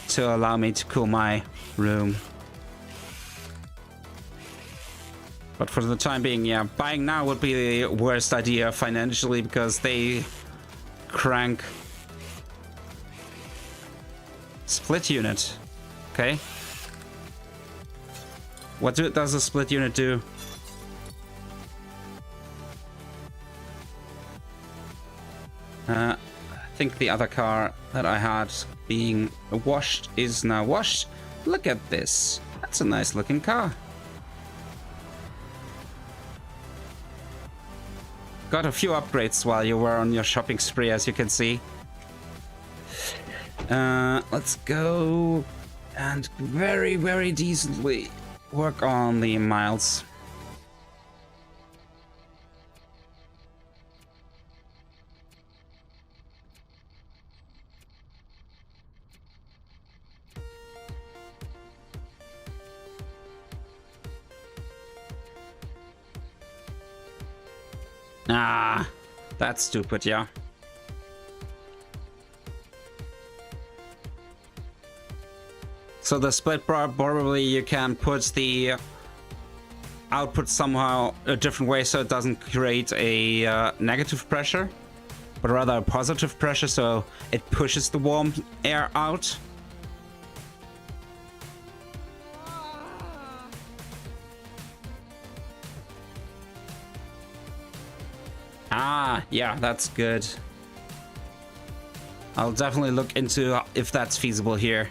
to allow me to cool my room. But for the time being, yeah, buying now would be the worst idea financially, because they crank. Split unit. Okay. What does a split unit do? I think the other car that I had being washed is now washed. Look at this. That's a nice looking car. Got a few upgrades while you were on your shopping spree, as you can see. Let's go and very, very decently work on the miles. Ah, that's stupid, yeah. So the split bar, probably you can put the output somehow a different way so it doesn't create a negative pressure, but rather a positive pressure, so it pushes the warm air out. Ah, yeah, that's good. I'll definitely look into if that's feasible here.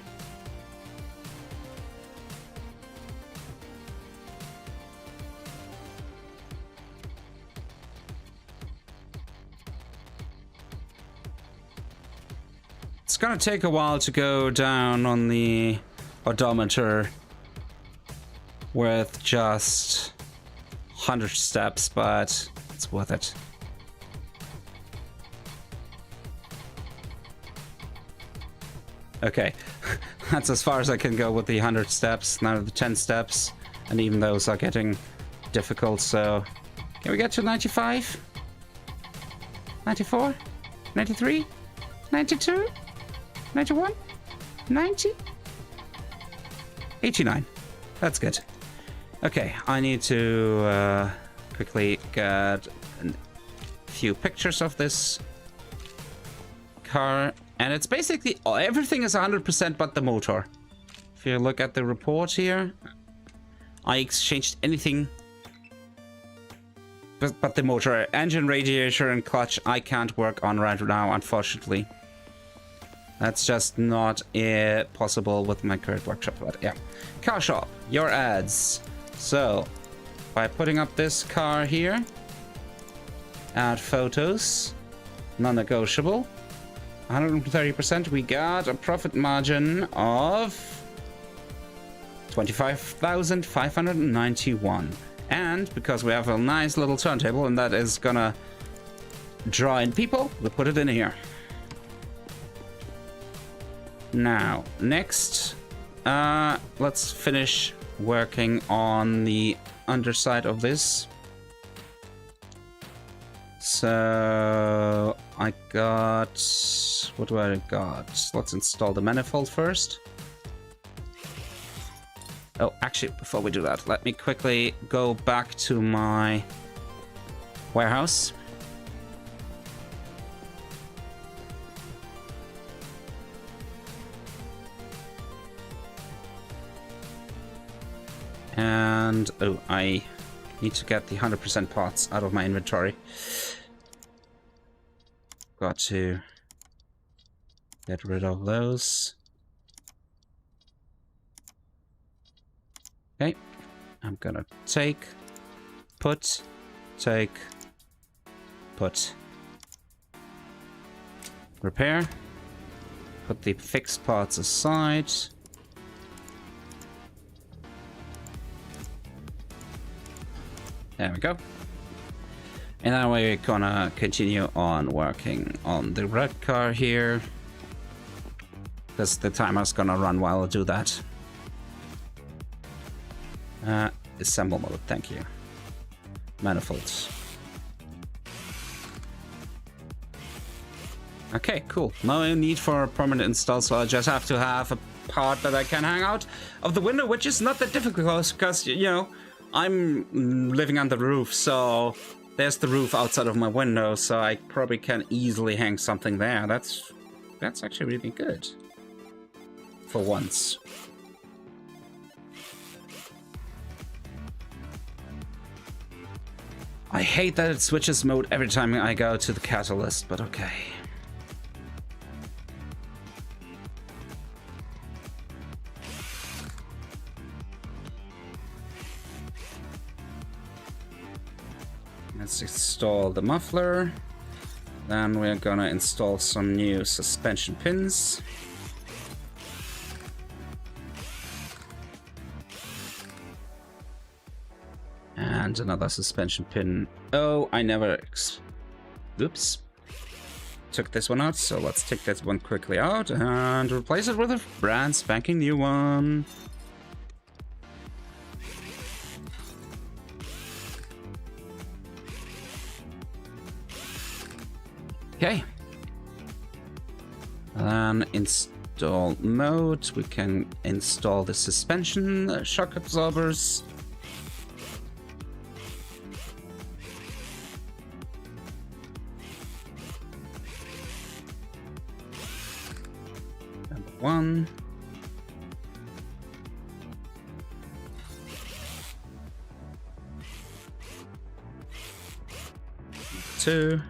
It's gonna take a while to go down on the odometer with just 100 steps, but it's worth it. Okay, that's as far as I can go with the 100 steps. Now the 10 steps, and even those are getting difficult, so... Can we get to 95? 94? 93? 92? 91? 90? 89. That's good. Okay, I need to quickly get a few pictures of this car. And it's basically, everything is 100% but the motor. If you look at the report here, I exchanged anything but the motor. Engine, radiator, and clutch I can't work on right now, unfortunately. That's just not possible with my current workshop, but yeah. Car shop, your ads. So, by putting up this car here, add photos, non-negotiable. 130%, we got a profit margin of 25,591. And because we have a nice little turntable and that is gonna draw in people, we put it in here. Now, next, let's finish working on the underside of this. So I got, what do I got? Let's install the manifold first. Oh, actually, before we do that, let me quickly go back to my warehouse. And, oh, I need to get the 100% parts out of my inventory. Got to get rid of those. Okay, I'm gonna take, put, take, put. Repair. Put the fixed parts aside. There we go. And now we're gonna continue on working on the red car here. Because the timer's gonna run while I do that. Assemble mode, thank you. Manifolds. Okay, cool. No need for a permanent install, so I just have to have a part that I can hang out of the window, which is not that difficult because, you know, I'm living on the roof, so there's the roof outside of my window, so I probably can easily hang something there. That's actually really good. For once. I hate that it switches mode every time I go to the catalyst, but okay. Let's install the muffler. Then we're gonna install some new suspension pins. And another suspension pin. Oh, I never... Oops. Took this one out, so let's take this one quickly out and replace it with a brand spanking new one. Okay. Then install mode. We can install the suspension shock absorbers. Number 1. Number 2.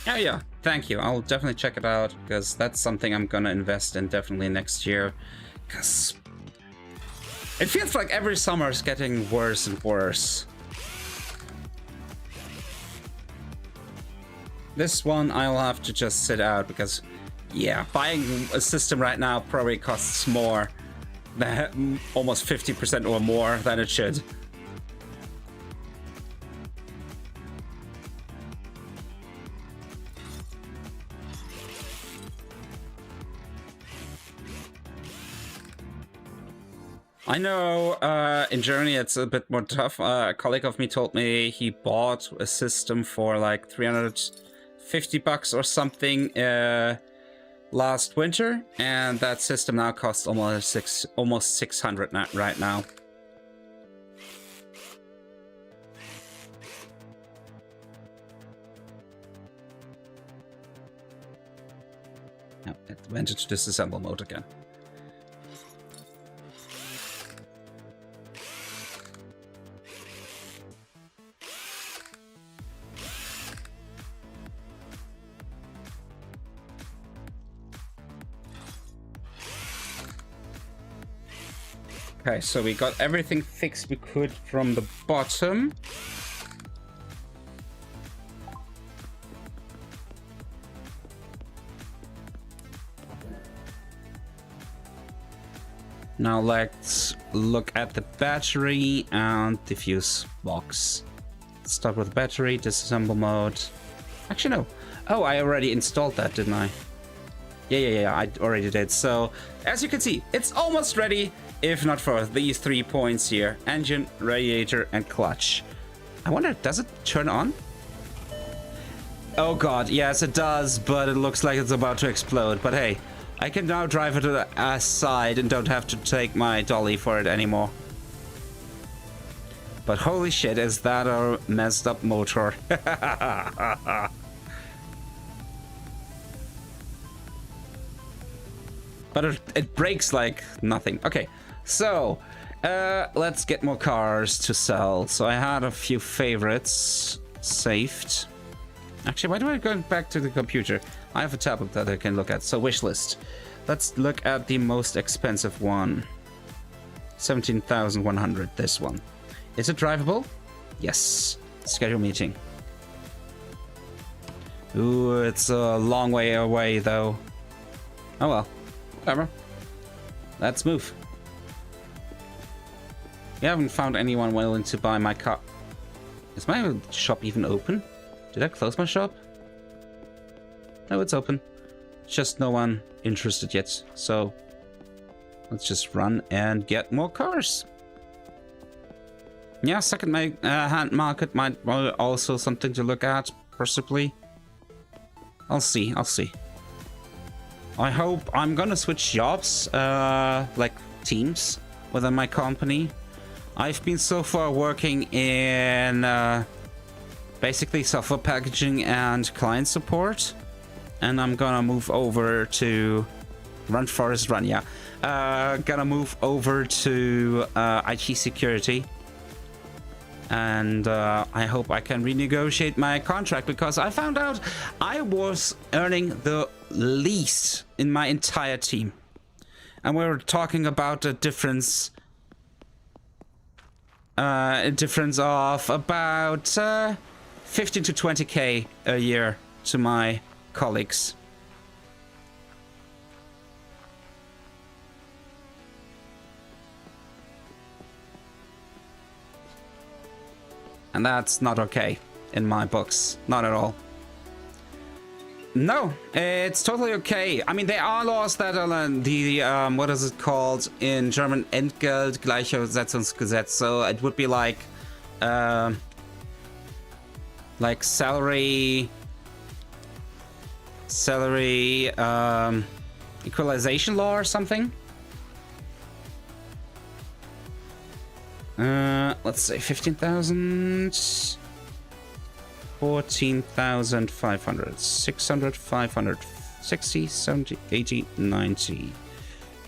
Oh yeah, thank you. I'll definitely check it out because that's something I'm gonna invest in definitely next year. Because it feels like every summer is getting worse and worse. This one I'll have to just sit out because, yeah, buying a system right now probably costs more, than almost 50% or more than it should. I know in Germany it's a bit more tough. A colleague of me told me he bought a system for like 350 bucks or something last winter, and that system now costs almost 600 right now. No, it went into disassemble mode again. Okay, so we got everything fixed we could from the bottom. Now let's look at the battery and the fuse box. Start with battery, disassemble mode. Actually, no. Oh, I already installed that, didn't I? Yeah, I already did. So, as you can see, it's almost ready. If not for these 3 points here. Engine, radiator, and clutch. I wonder, does it turn on? Oh god, yes it does, but it looks like it's about to explode. But hey, I can now drive it to the side and don't have to take my dolly for it anymore. But holy shit, is that a messed up motor. But it brakes like nothing. Okay. So, let's get more cars to sell. So I had a few favorites saved. Actually, why do I go back to the computer? I have a tablet that I can look at. So, wish list. Let's look at the most expensive one. 17,100, this one. Is it drivable? Yes. Schedule meeting. Ooh, it's a long way away, though. Oh well. Whatever. Let's move. We haven't found anyone willing to buy my car. Is my shop even open? Did I close my shop? No, it's open. Just no one interested yet. So let's just run and get more cars. Yeah, second-hand market might be also something to look at, possibly. I'll see. I hope I'm gonna switch jobs, like teams within my company. I've been so far working in basically software packaging and client support, and I'm gonna move over to Run Forest Run. Yeah, gonna move over to IT security, and I hope I can renegotiate my contract because I found out I was earning the least in my entire team, and we were talking about a difference. A difference of about 15 to 20k a year to my colleagues. And that's not okay in my books. Not at all. No, it's totally okay. I mean, there are laws that are the, what is it called in German? Entgeltgleichsetzungsgesetz. So it would be like salary equalization law or something. Let's say 15,000. 14,500, 600, 500, 60, 70, 80, 90,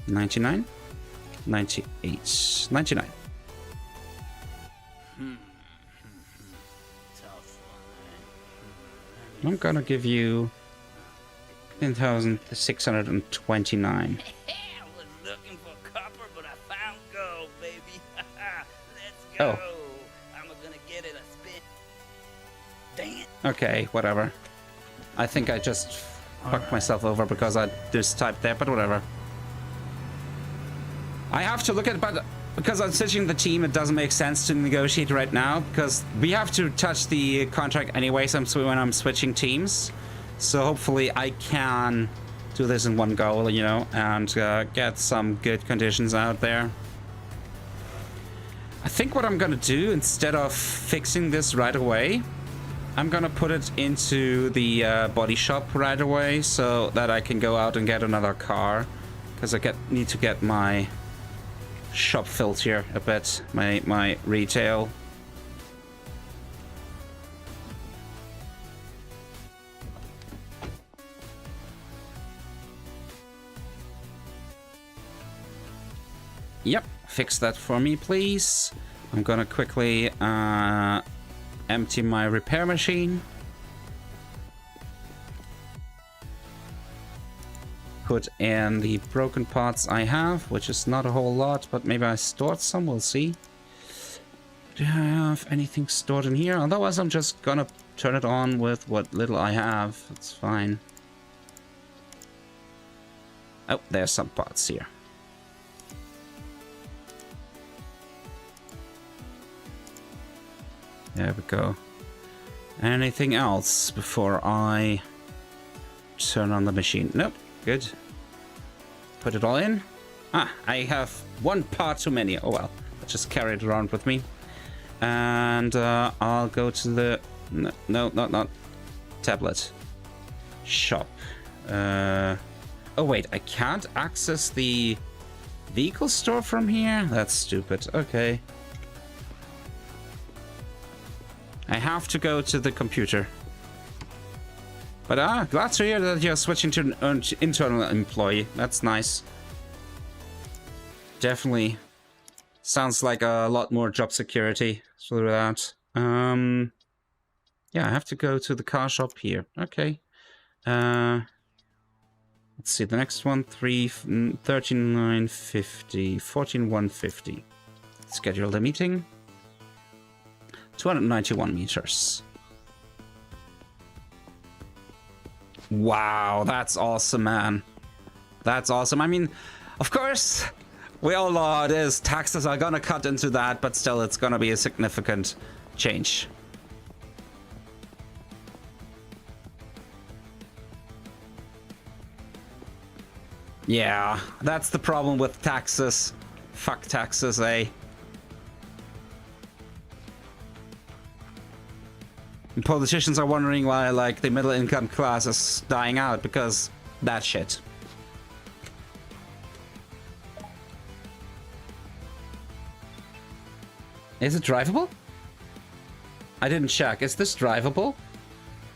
99, 98, 99. I'm gonna give you 10,629. I was looking for copper, but I found gold, baby. Let's go. Oh. I'm gonna get it a spin. Dang it. Okay, whatever. I think I just fucked myself over because I just typed there, but whatever. I have to look at, but because I'm switching the team, it doesn't make sense to negotiate right now because we have to touch the contract anyway. So when I'm switching teams, so hopefully I can do this in one go, you know, and get some good conditions out there. I think what I'm gonna do instead of fixing this right away, I'm gonna put it into the body shop right away so that I can go out and get another car, because I need to get my shop filled here a bit, my retail. Yep, fix that for me, please. I'm gonna quickly empty my repair machine. Put in the broken parts I have, which is not a whole lot, but maybe I stored some, we'll see. Do I have anything stored in here? Otherwise, I'm just gonna turn it on with what little I have. It's fine. Oh, there's some parts here. There we go. Anything else before I turn on the machine? Nope. Good. Put it all in. Ah, I have one part too many. Oh well. I'll just carry it around with me. And I'll go to the... No, not tablet. Shop. Oh wait, I can't access the vehicle store from here? That's stupid. Okay. I have to go to the computer. But glad to hear that you're switching to an internal employee. That's nice. Definitely sounds like a lot more job security through that. Yeah, I have to go to the car shop here. Okay. Let's see, the next one, 13,950, 14,150. Schedule the meeting. 291 meters. Wow, that's awesome, man. That's awesome. I mean, of course, we all know it is. Taxes are gonna cut into that, but still, it's gonna be a significant change. Yeah, that's the problem with taxes. Fuck taxes, eh? And politicians are wondering why, like, the middle income class is dying out because that shit. Is it drivable? I didn't check. Is this drivable?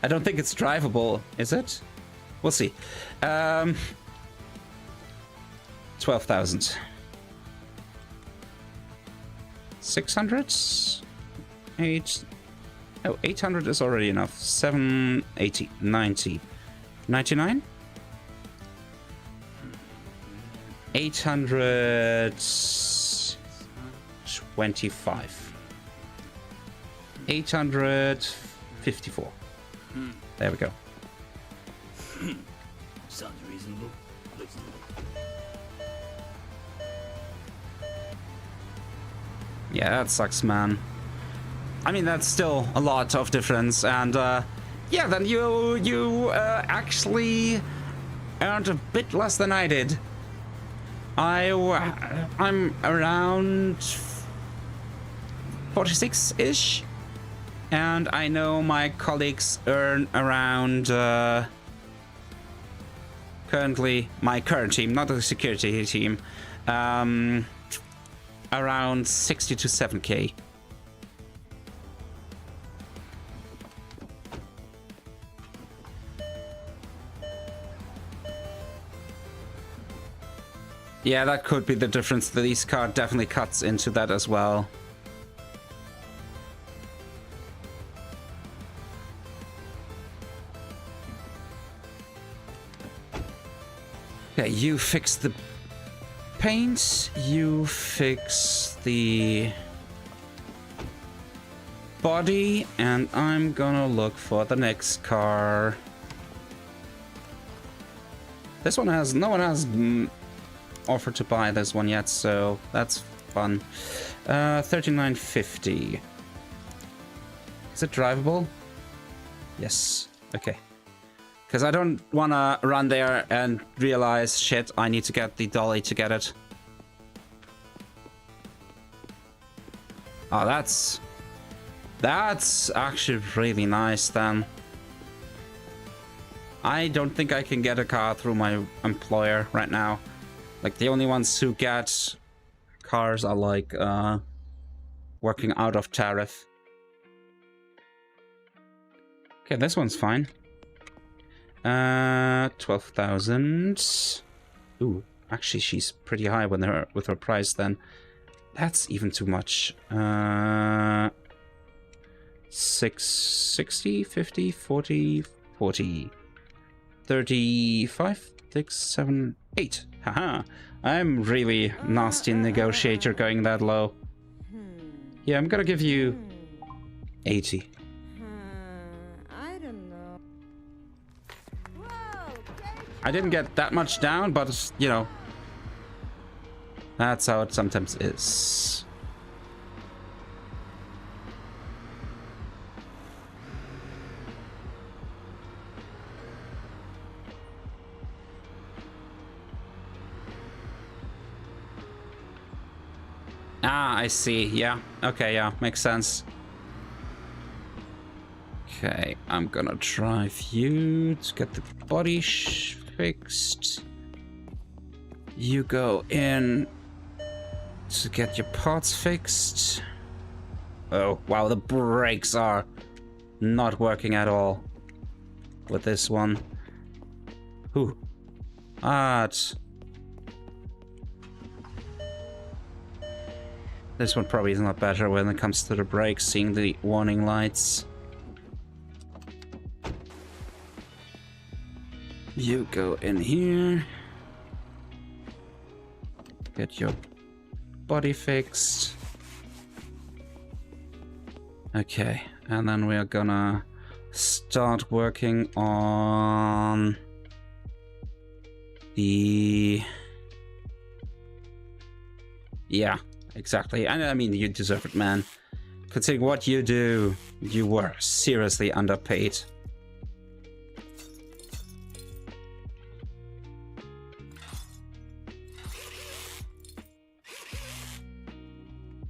I don't think it's drivable, is it? We'll see. 12,000. 600? 800 is already enough. 780, 90, 99? 825. 854. There we go. Sounds reasonable. Yeah, that sucks, man. I mean, that's still a lot of difference, and yeah, then you actually earned a bit less than I did. I'm around 46-ish, and I know my colleagues earn around currently my current team, not the security team, around 60 to 7K. Yeah, that could be the difference. The lease card definitely cuts into that as well. Okay, you fix the paint, you fix the body, and I'm gonna look for the next car. This one has, no one has offered to buy this one yet, so that's fun. 3950. Is it drivable? Yes. Okay. Because I don't want to run there and realize, shit, I need to get the dolly to get it. Oh, that's actually really nice then. I don't think I can get a car through my employer right now. Like, the only ones who get cars are like working out of tariff. Okay, this one's fine. 12,000. Ooh, actually, she's pretty high with her price then. That's even too much. 660, 50, 40, 40, 35, 6, 7, 8. Haha, I'm really nasty negotiator going that low. Yeah, I'm gonna give you 80. I don't know. Whoa, I didn't get that much down, but, you know, that's how it sometimes is. Ah, I see. Yeah. Okay, yeah. Makes sense. Okay, I'm gonna drive you to get the body fixed. You go in to get your parts fixed. Oh, wow, the brakes are not working at all with this one. Ooh. This one probably is not better when it comes to the brakes, seeing the warning lights. You go in here. Get your body fixed. Okay, and then we are gonna start working on the... Yeah, exactly. And I mean, you deserve it, man. Considering what you do, you were seriously underpaid.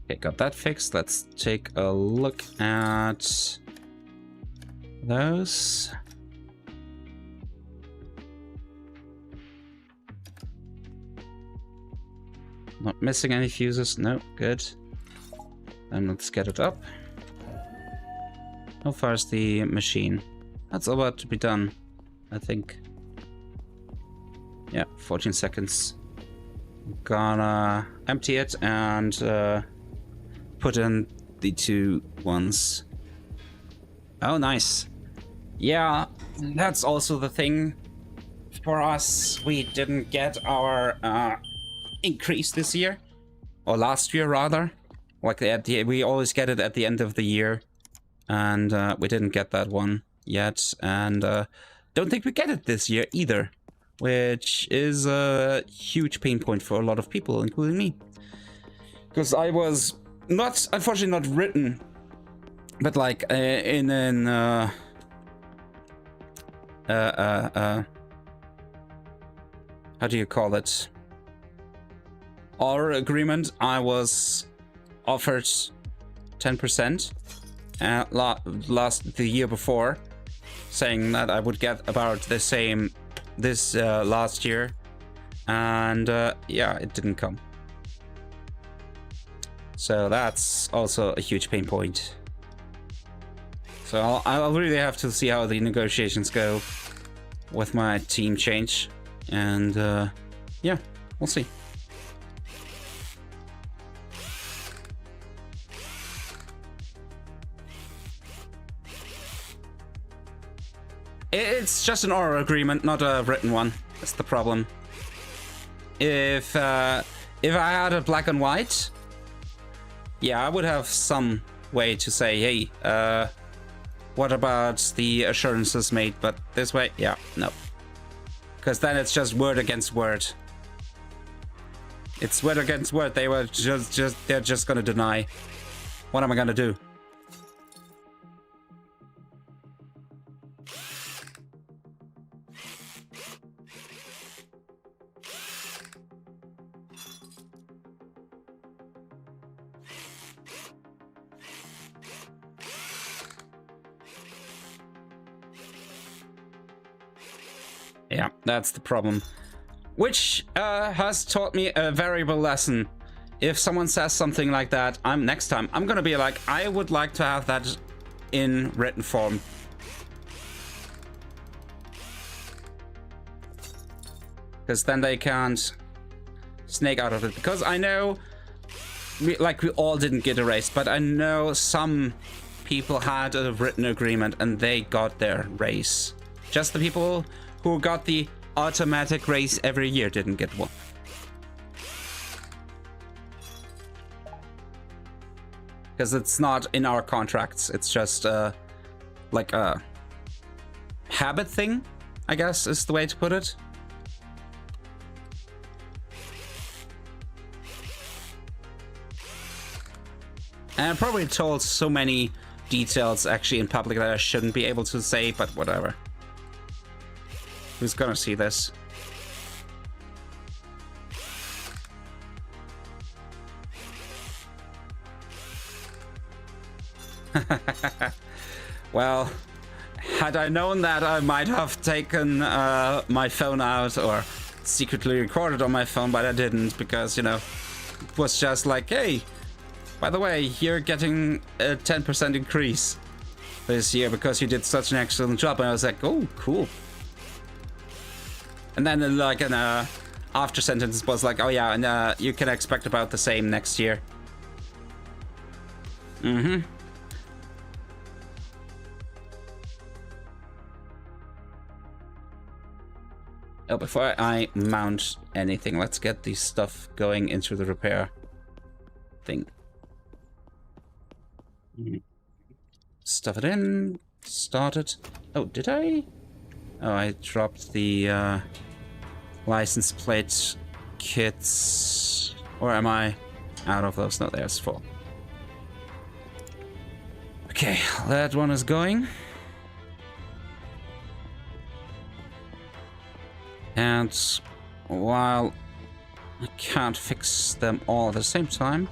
Okay, got that fixed. Let's take a look at those. Not missing any fuses. No, good. Then let's get it up. How far is the machine? That's about to be done, I think. Yeah, 14 seconds. Gonna empty it and put in the two ones. Oh, nice. Yeah, that's also the thing for us. We didn't get our increase this year, or last year rather. Like we always get it at the end of the year, and we didn't get that one yet, and don't think we get it this year either, which is a huge pain point for a lot of people, including me, because I was unfortunately not written, but like in an how do you call it? Our agreement. I was offered 10% the year before, saying that I would get about the same this last year, and yeah, it didn't come. So that's also a huge pain point. So I'll really have to see how the negotiations go with my team change, and yeah, we'll see. It's just an oral agreement, not a written one. That's the problem. If I had a black and white, yeah, I would have some way to say, hey, what about the assurances made? But this way, yeah, no. Because then it's just word against word. It's word against word. They're just gonna deny. What am I gonna do? Yeah, that's the problem. Which has taught me a valuable lesson. If someone says something like that, next time I'm gonna be like, I would like to have that in written form. Because then they can't snake out of it. Because I know, we all didn't get erased, but I know some people had a written agreement and they got their raise. Just the people who got the automatic raise every year didn't get one. Because it's not in our contracts. It's just like a habit thing, I guess is the way to put it. And I probably told so many details actually in public that I shouldn't be able to say, but whatever. Who's gonna see this? Well, had I known that, I might have taken my phone out or secretly recorded on my phone, but I didn't, because, you know, it was just like, hey, by the way, you're getting a 10% increase this year because you did such an excellent job. And I was like, oh, cool. And then like an after sentence was like, oh yeah, and you can expect about the same next year. Mm-hmm. Oh, before I mount anything, let's get the stuff going into the repair thing. Stuff it in. started. Oh, did I? Oh, I dropped the license plate kits. Or am I out of those? No, there's 4. Okay, that one is going. And while I can't fix them all at the same time,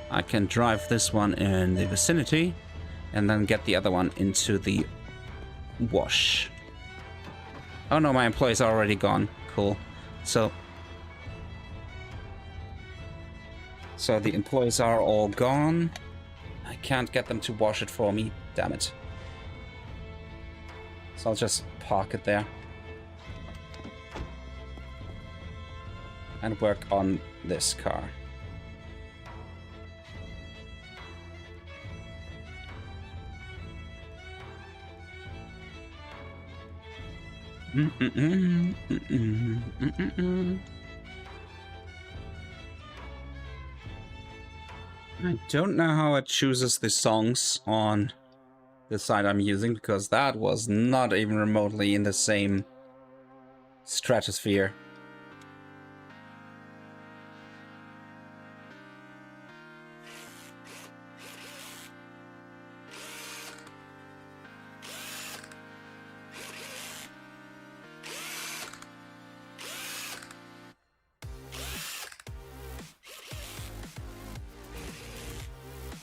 I can drive this one in the vicinity and then get the other one into the wash. Oh no, my employees are already gone. Cool. So the employees are all gone. I can't get them to wash it for me. Damn it. So I'll just park it there. And work on this car. I don't know how it chooses the songs on the site I'm using, because that was not even remotely in the same stratosphere.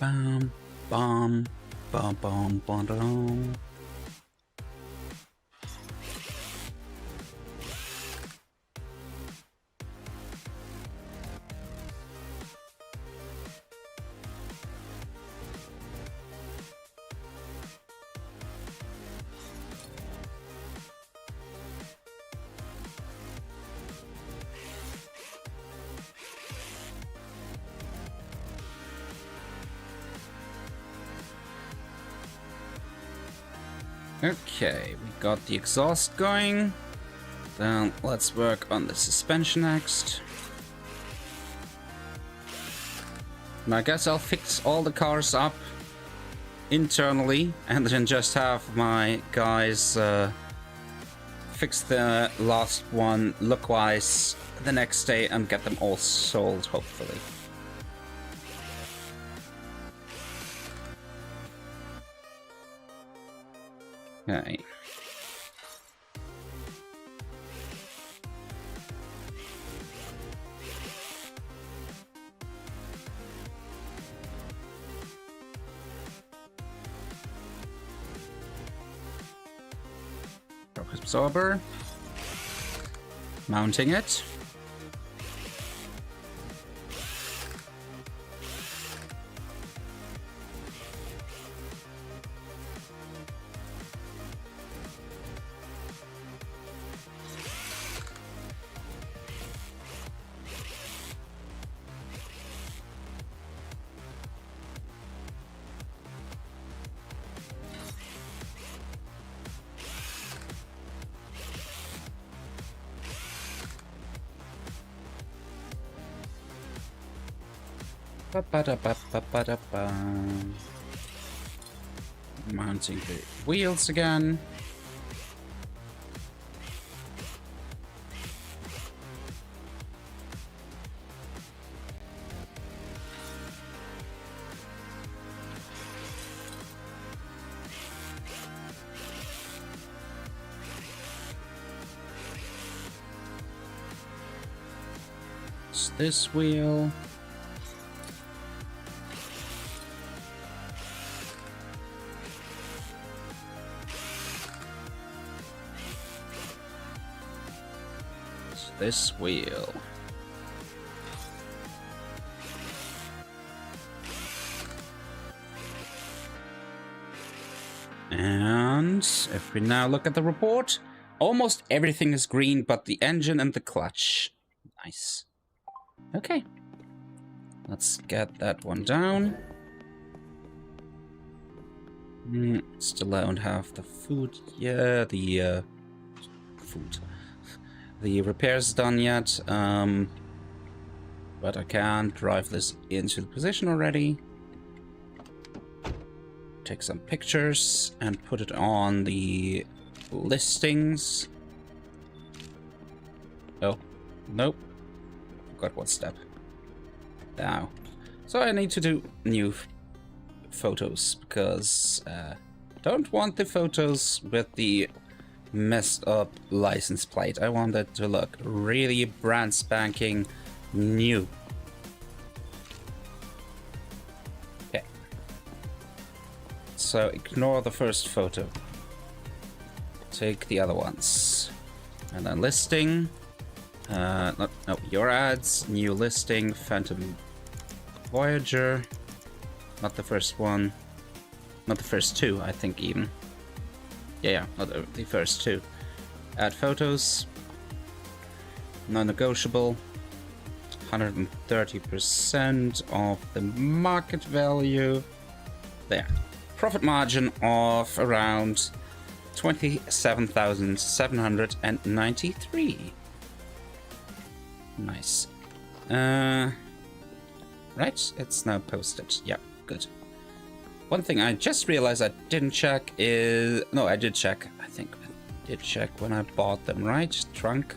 Bam, bam, bam, bam, bam, bam. Okay, we got the exhaust going. Then let's work on the suspension next. And I guess I'll fix all the cars up internally and then just have my guys fix the last one look-wise the next day and get them all sold, hopefully. Okay. Shock absorber. Mounting it. Ba-ba-da-ba-ba-ba-da-ba. Mounting the wheels again. It's this wheel. This wheel. And if we now look at the report, almost everything is green but the engine and the clutch. Nice. Okay. Let's get that one down. Still don't have the food. Yeah, the food. The repairs done yet, but I can drive this into the position already. take some pictures and put it on the listings. Oh, nope. Forgot one step. Now. So I need to do new photos because don't want the photos with the messed up license plate. I want it to look really brand spanking new. Okay. So ignore the first photo. Take the other ones. And then listing. No, your ads, new listing, Phantom Voyager. Not the first one. Not the first two, I think even. Yeah, not the first two. Add photos. Non-negotiable. 130% of the market value. There. Profit margin of around 27,793. Nice. Right, it's now posted. Yeah, good. One thing I just realized I didn't check is... No, I did check. I think I did check when I bought them, right? Trunk.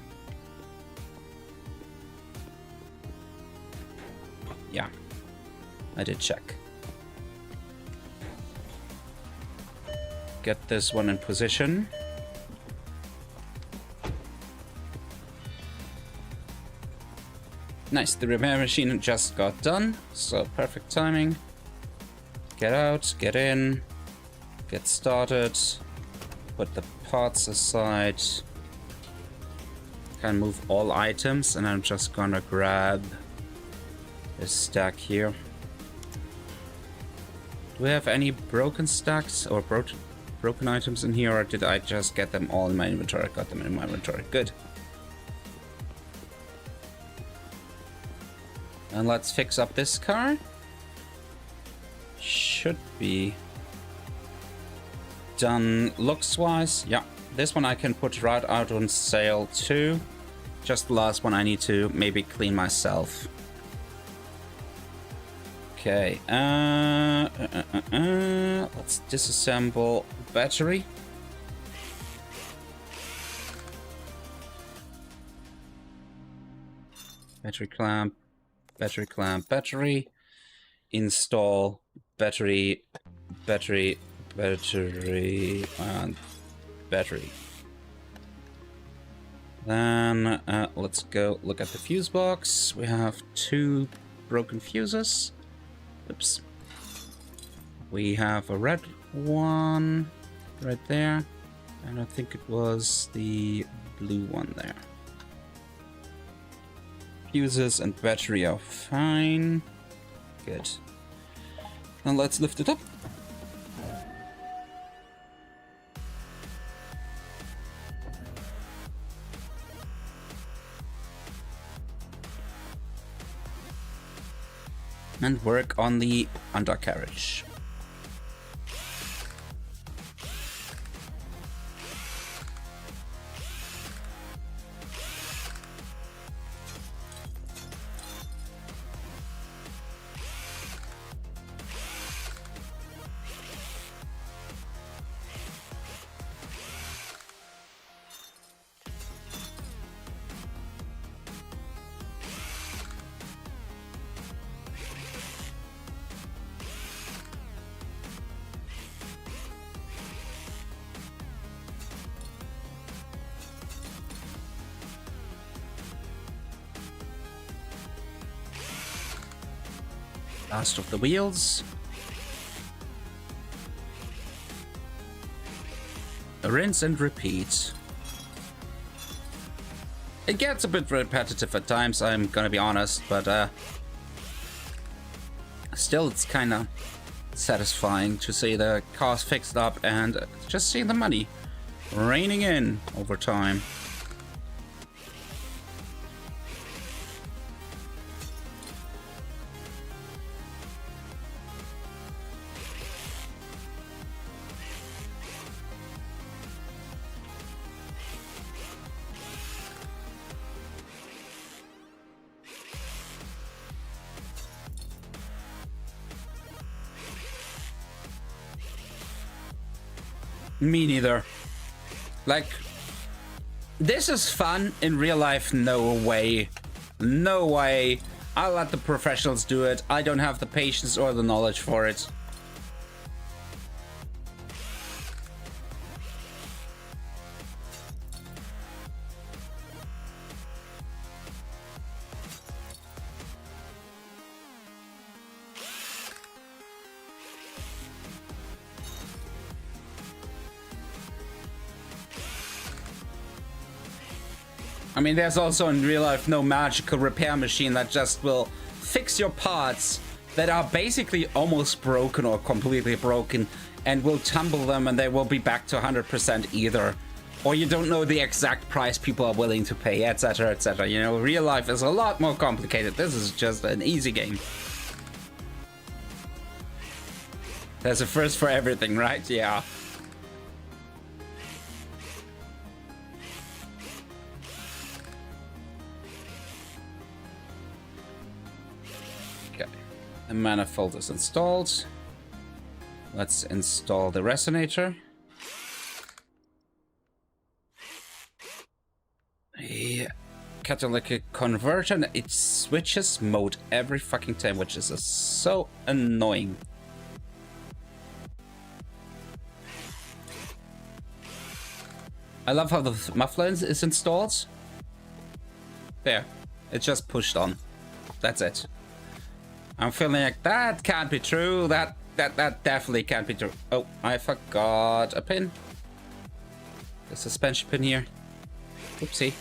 Yeah, I did check. Get this one in position. Nice, the repair machine just got done, so perfect timing. Get out, get in, get started, put the parts aside. Can move all items, and I'm just gonna grab this stack here. Do we have any broken stacks or broken items in here, or did I just get them all in my inventory? I got them in my inventory, good. And let's fix up this car. Should be done looks-wise. Yeah, this one I can put right out on sale too. Just the last one I need to maybe clean myself. Okay, let's disassemble battery. Battery clamp. Battery clamp, battery, install battery, battery, and battery. Then let's go look at the fuse box. We have 2 broken fuses. Oops. We have a red one right there, and I think it was the blue one there. Fuses and battery are fine. Good. Now let's lift it up. And work on the undercarriage. Last of the wheels. Rinse and repeat. It gets a bit repetitive at times, I'm gonna be honest, but still it's kinda satisfying to see the cars fixed up and just see the money raining in over time. Me neither. Like, this is fun. In real life, no way. No way. I'll let the professionals do it. I don't have the patience or the knowledge for it. I mean, there's also in real life no magical repair machine that just will fix your parts that are basically almost broken or completely broken and will tumble them and they will be back to 100% either. Or you don't know the exact price people are willing to pay, etc, etc. You know, real life is a lot more complicated. This is just an easy game. There's a first for everything, right? Yeah. The manifold is installed. Let's install the resonator. Yeah. Catalytic converter. It switches mode every fucking time, which is so annoying. I love how the muffler is installed. There. It's just pushed on. That's it. I'm feeling like that can't be true. That definitely can't be true. Oh, I forgot a pin. The suspension pin here. Oopsie.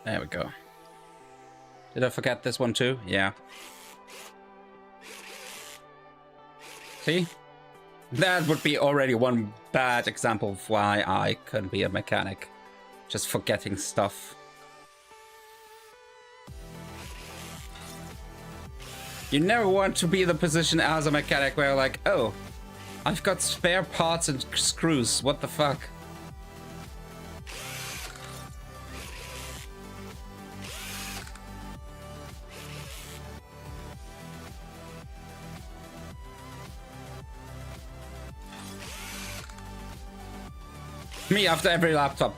There we go. Did I forget this one too? Yeah. See? That would be already one bad example of why I couldn't be a mechanic. Just forgetting stuff. You never want to be in the position as a mechanic where you're like, oh, I've got spare parts and screws. What the fuck? Me after every laptop.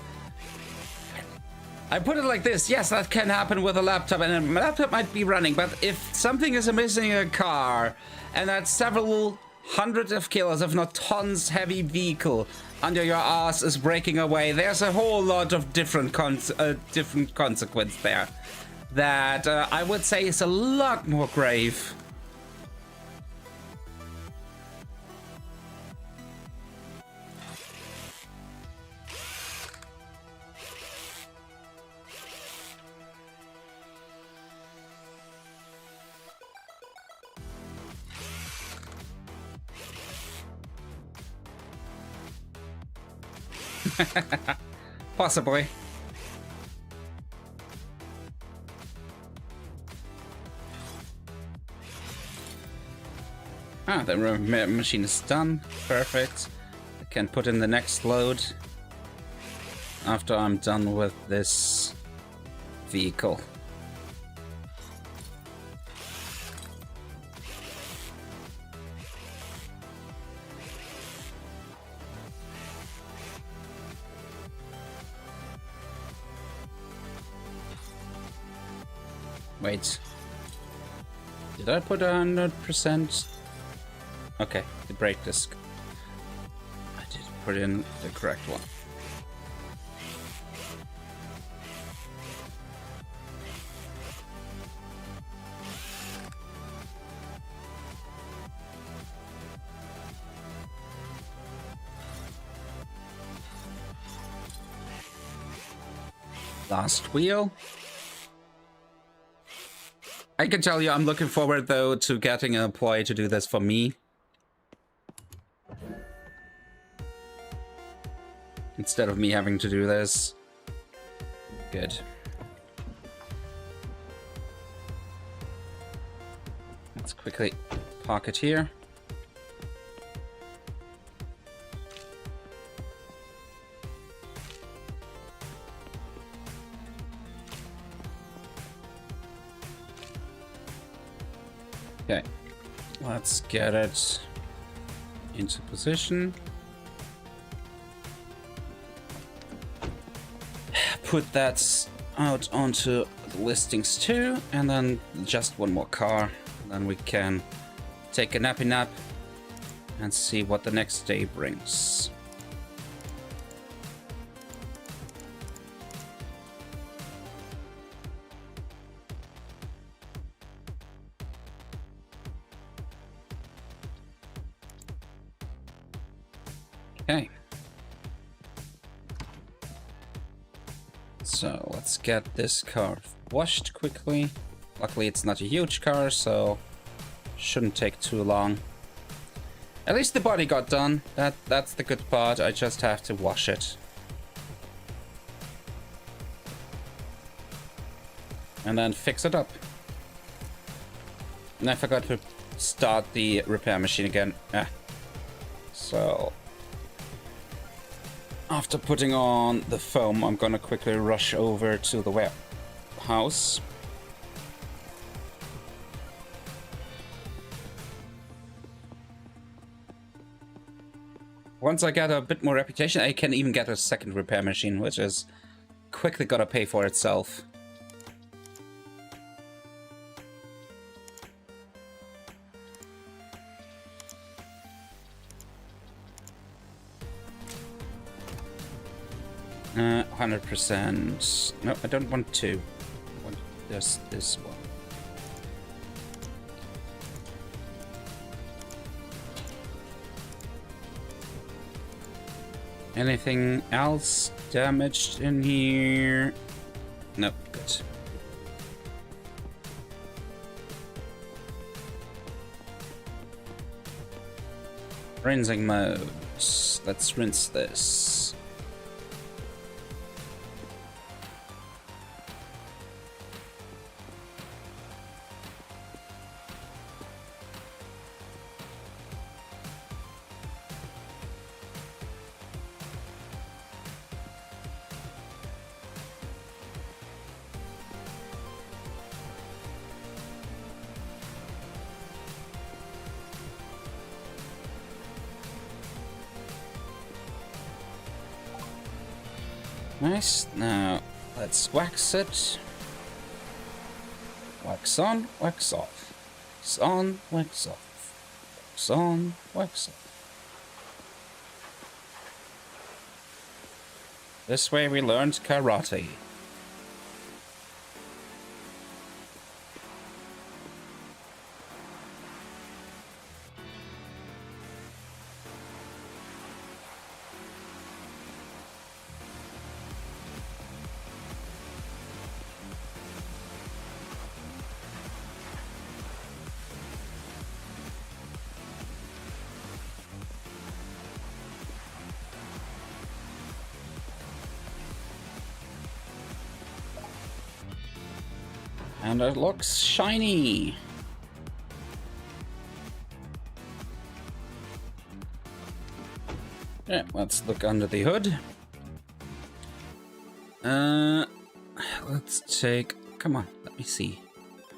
I put it like this, yes, that can happen with a laptop, and a laptop might be running, but if something is missing in a car, and that's several hundreds of kilos, if not tons heavy vehicle under your ass is breaking away, there's a whole lot of different consequence there that I would say is a lot more grave. Possibly. Ah, the machine is done. Perfect. I can put in the next load after I'm done with this vehicle. Wait. Did I put 100%? Okay, the brake disc. I did put in the correct one. Last wheel. I can tell you I'm looking forward, though, to getting an employee to do this for me. Instead of me having to do this. Good. Let's quickly park it here. Okay, let's get it into position. Put that out onto the listings too, and then just one more car. Then we can take a nappy nap and see what the next day brings. Okay. So let's get this car washed quickly. Luckily it's not a huge car, so shouldn't take too long. At least the body got done. That's the good part. I just have to wash it. And then fix it up. And I forgot to start the repair machine again. So after putting on the foam, I'm gonna quickly rush over to the warehouse. Once I get a bit more reputation, I can even get a second repair machine, which is quickly gonna pay for itself. Uh, 100%. No, I don't want two. I want just this one. Anything else damaged in here? Nope, good. Rinsing mode. Let's rinse this. Nice. Now let's wax it. Wax on, wax off. Wax on, wax off. Wax on, wax off. This way we learned karate. And it looks shiny. Yeah, let's look under the hood. Let's take... Come on, let me see.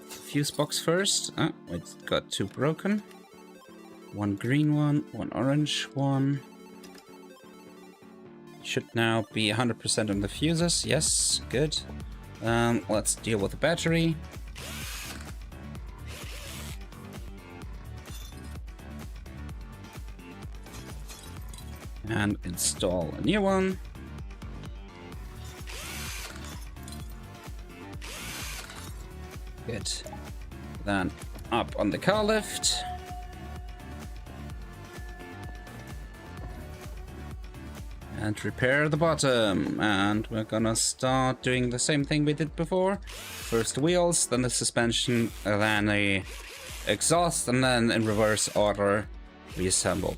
Fuse box first. Oh, it's got two broken. One green one, one orange one. Should now be 100% on the fuses. Yes, good. Let's deal with the battery. And install a new one. Good. Then up on the car lift. And repair the bottom. And we're gonna start doing the same thing we did before. First the wheels, then the suspension, and then the exhaust, and then in reverse order reassemble.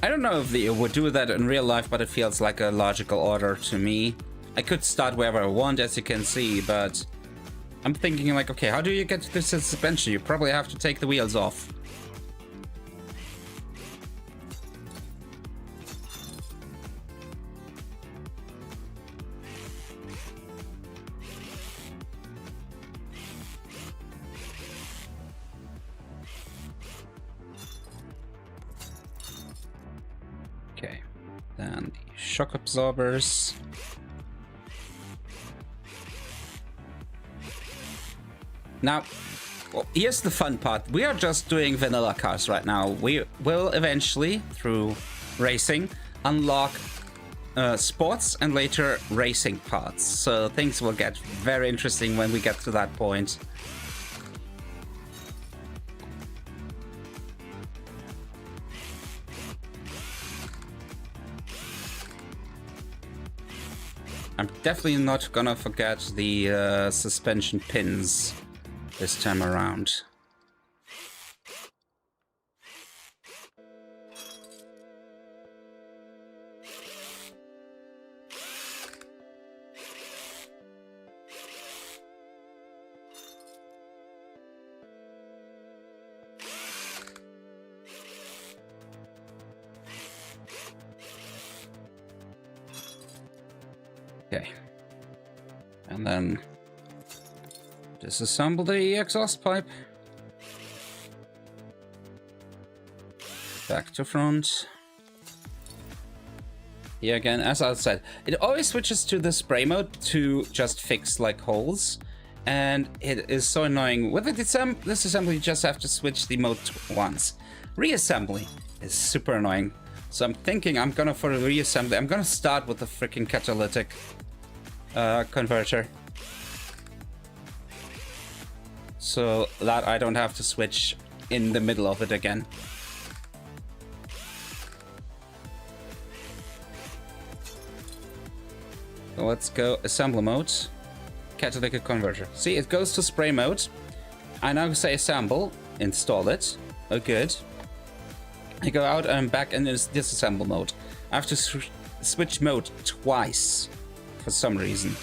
I don't know if it would do that in real life, but it feels like a logical order to me. I could start wherever I want, as you can see, but I'm thinking like, okay, how do you get to the suspension? You probably have to take the wheels off. Then the shock absorbers. Now, well, here's the fun part. We are just doing vanilla cars right now. We will eventually, through racing, unlock sports and later racing parts. So things will get very interesting when we get to that point. I'm definitely not gonna forget the suspension pins this time around. Okay. And then disassemble the exhaust pipe. Back to front. Here again, as I said, it always switches to the spray mode to just fix like holes. And it is so annoying. With the disassembly, you just have to switch the mode once. Reassembly is super annoying. So I'm thinking I'm gonna, for the reassembly, I'm gonna start with the freaking catalytic converter. So that I don't have to switch in the middle of it again. So let's go assembly mode. Catalytic converter. See, it goes to spray mode. I now say assemble, install it. Oh, good. I go out and I'm back in this disassemble mode. I have to switch mode twice for some reason.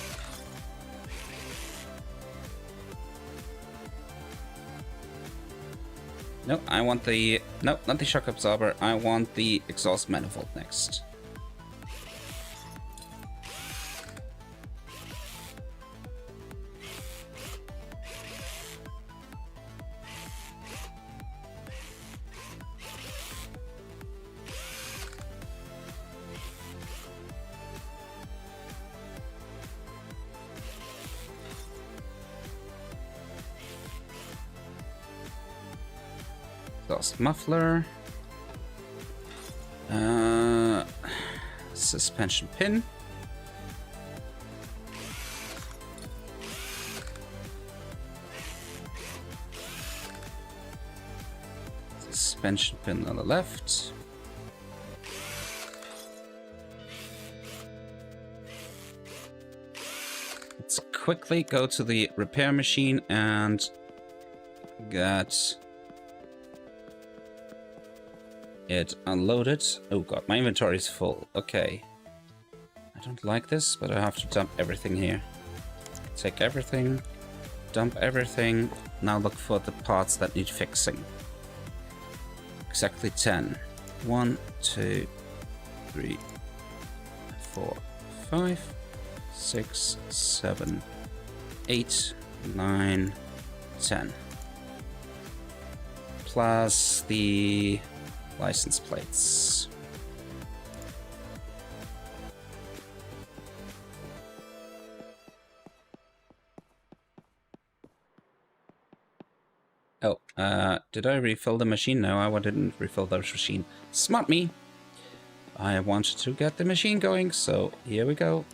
No, I want the... No, not the shock absorber. I want the exhaust manifold next. Exhaust muffler. Suspension pin. Suspension pin on the left. Let's quickly go to the repair machine and get it unloaded. Oh god, my inventory is full. Okay. I don't like this, but I have to dump everything here. Take everything, dump everything. Now look for the parts that need fixing. Exactly 10. 1, 2, 3, 4, 5, 6, 7, 8, 9, 10. Plus the license plates. Oh, did I refill the machine? No, I didn't refill the machine. Smart me! I wanted to get the machine going, so here we go.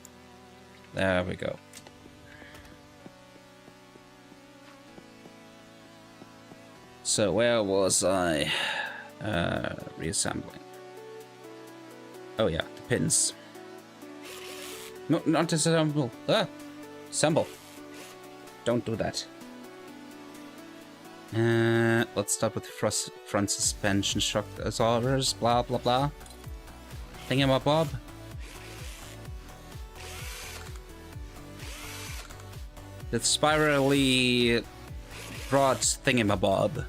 There we go. So where was I? Reassembling. Oh yeah, the pins. No, not disassemble. Assemble. Don't do that. Let's start with front suspension shock absorbers. Blah blah blah. Thingamabob. The spirally broad thingamabob.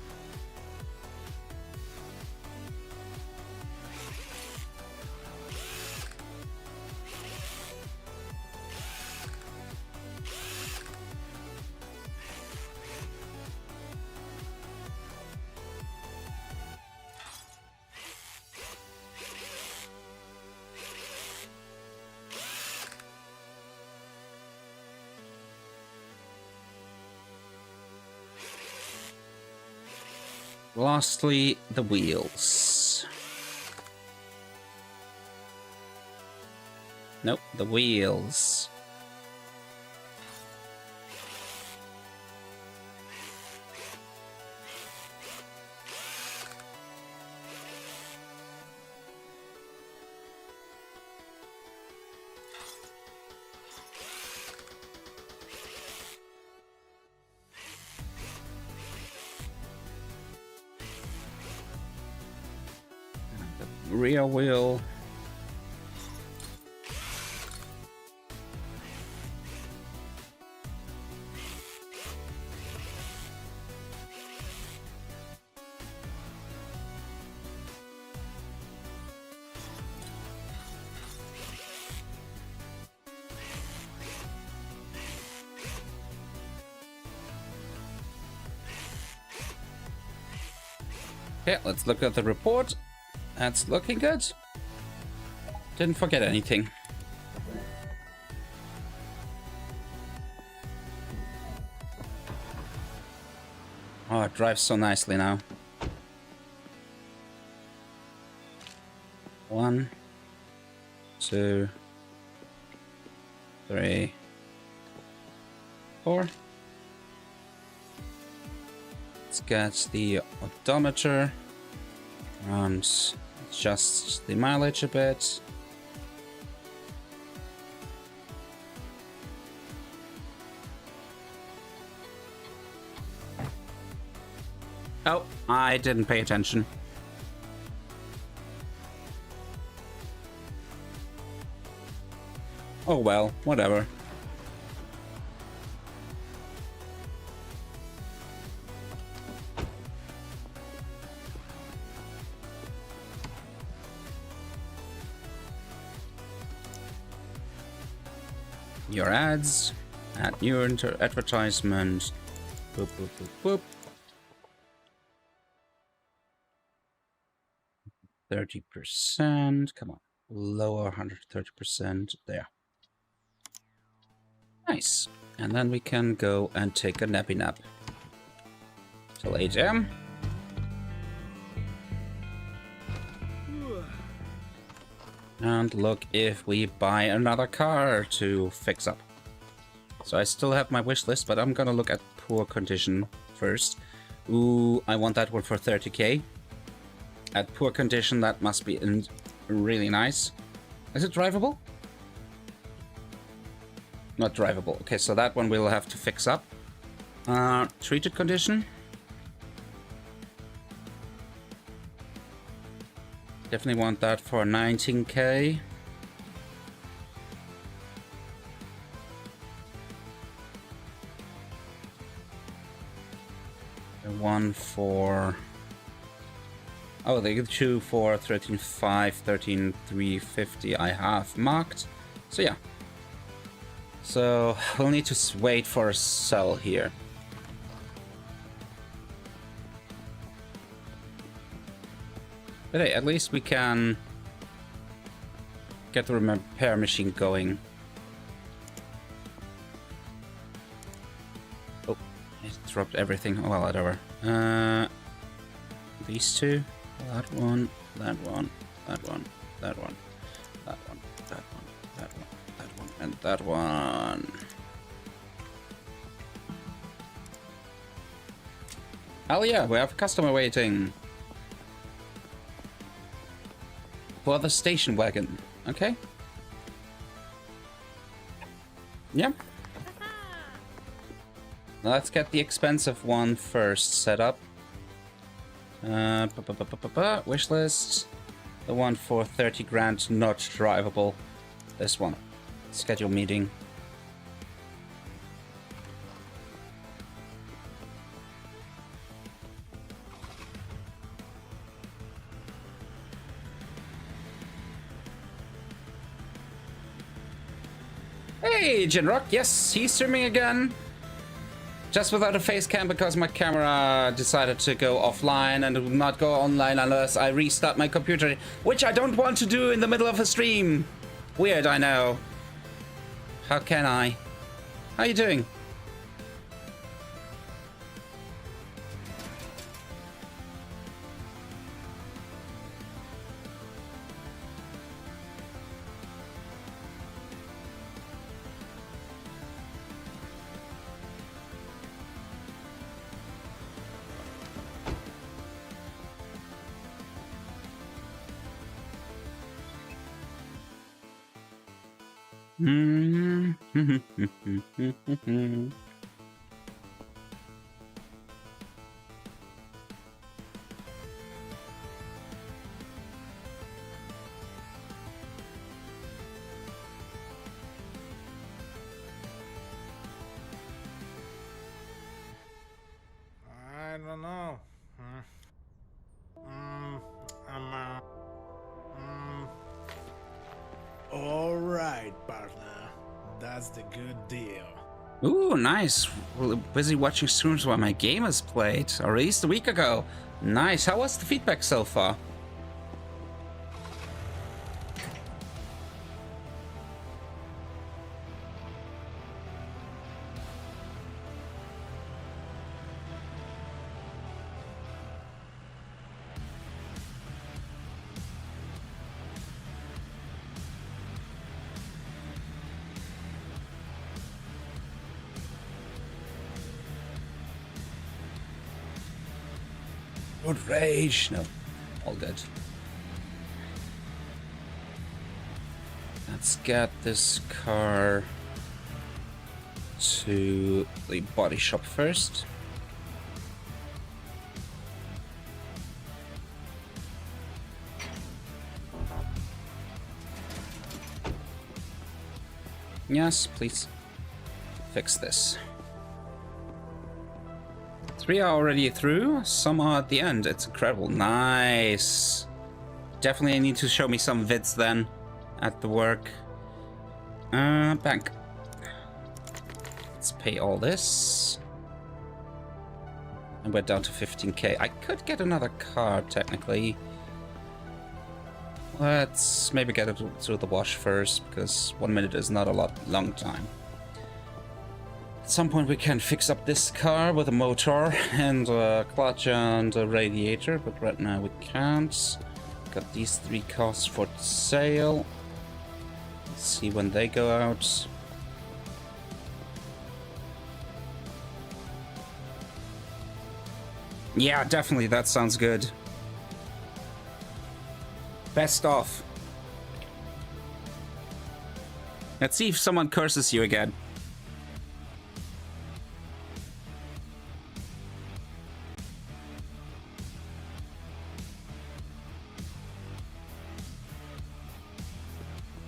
Lastly, the wheels. Nope, the wheels. Rear wheel. Okay, let's look at the report. That's looking good. Didn't forget anything. Oh, it drives so nicely now. 1, 2, 3, 4. Let's get the odometer and adjust the mileage a bit. Oh, I didn't pay attention. Oh well, whatever. Your ads, add new advertisement. Boop, boop, boop, boop. 30%. Come on, lower 130%. There. Nice. And then we can go and take a nappy nap till 8 a.m. And look if we buy another car to fix up. So I still have my wish list, but I'm gonna look at poor condition first. Ooh, I want that one for 30k. At poor condition, that must be really nice. Is it drivable? Not drivable. Okay, so that one we'll have to fix up. Treated condition. Definitely want that for 19k. The one for... Oh, the two for 13.5, 13.350 I have marked. So yeah. So we'll need to wait for a sell here. But hey, at least we can get the repair machine going. Oh, it dropped everything. Oh, well, whatever. These two. That one, that one, that one, that one, that one, that one, that one, that one, and that one. Hell yeah, we have a customer waiting. For the station wagon, okay? Yep. Let's get the expensive one first set up. Wish list. The one for 30 grand, not drivable. This one. Schedule meeting. Hey, Jinrock. Yes, he's streaming again. Just without a face cam because my camera decided to go offline and it will not go online unless I restart my computer, which I don't want to do in the middle of a stream. Weird, I know. How can I? How you doing? I don't know. I'm, all right, partner. That's the good deal. Ooh, nice. Well, busy watching streams while my game is played. Or released a week ago. Nice. How was the feedback so far? Good rage. No, all good. Let's get this car to the body shop first. Yes, please fix this. 3 are already through, some are at the end. It's incredible. Nice. Definitely need to show me some vids then at the work. Bank. Let's pay all this. And we're down to 15k. I could get another car technically. Let's maybe get it through the wash first, because 1 minute is not a long time. At some point we can fix up this car with a motor and a clutch and a radiator, but right now we can't. Got these 3 cars for sale. Let's see when they go out. Yeah, definitely, that sounds good. Best off. Let's see if someone curses you again.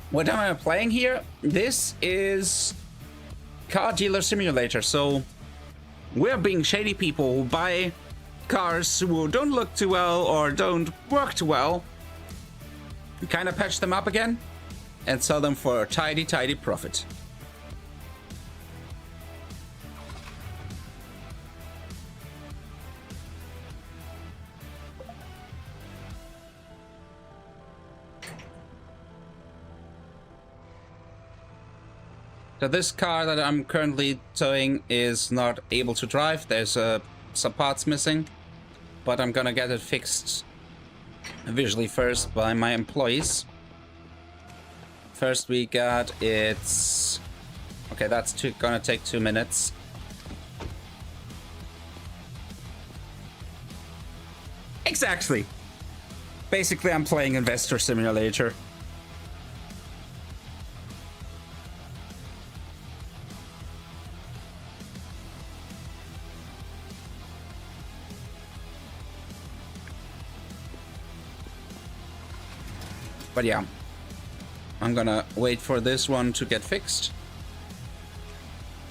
What am I playing here? This is Car Dealer Simulator, so we're being shady people who buy cars who don't look too well or don't work too well, kind of patch them up again and sell them for a tidy profit. So this car that I'm currently towing is not able to drive. There's some parts missing, but I'm gonna get it fixed visually first by my employees. First we got its... Okay, that's gonna take 2 minutes. Exactly. Basically, I'm playing Investor Simulator. But yeah, I'm gonna wait for this one to get fixed.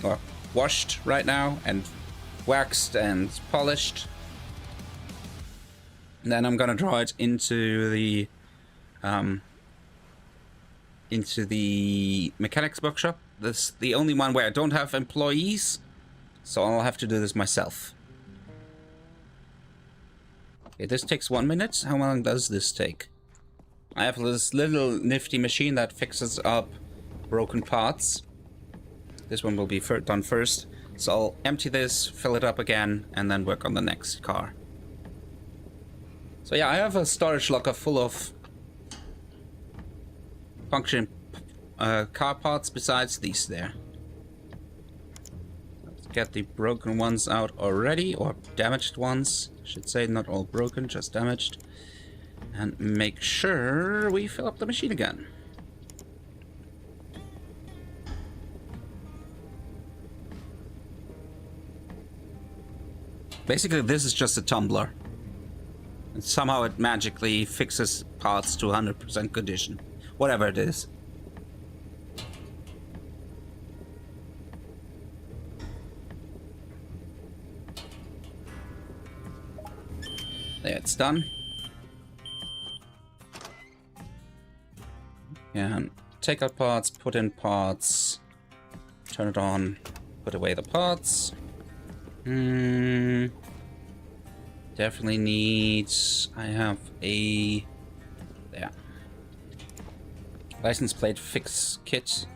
Or washed right now and waxed and polished. And then I'm gonna draw it into the mechanics workshop. This is the only one where I don't have employees, so I'll have to do this myself. Okay, this takes 1 minute. How long does this take? I have this little nifty machine that fixes up broken parts. This one will be done first. So I'll empty this, fill it up again, and then work on the next car. So yeah, I have a storage locker full of functioning car parts besides these there. Let's get the broken ones out already, or damaged ones. I should say, not all broken, just damaged. And make sure we fill up the machine again. Basically, this is just a tumbler. And somehow it magically fixes parts to 100% condition. Whatever it is. There, it's done. And take out parts, put in parts, turn it on, put away the parts. Definitely needs. I have a there license plate fix kit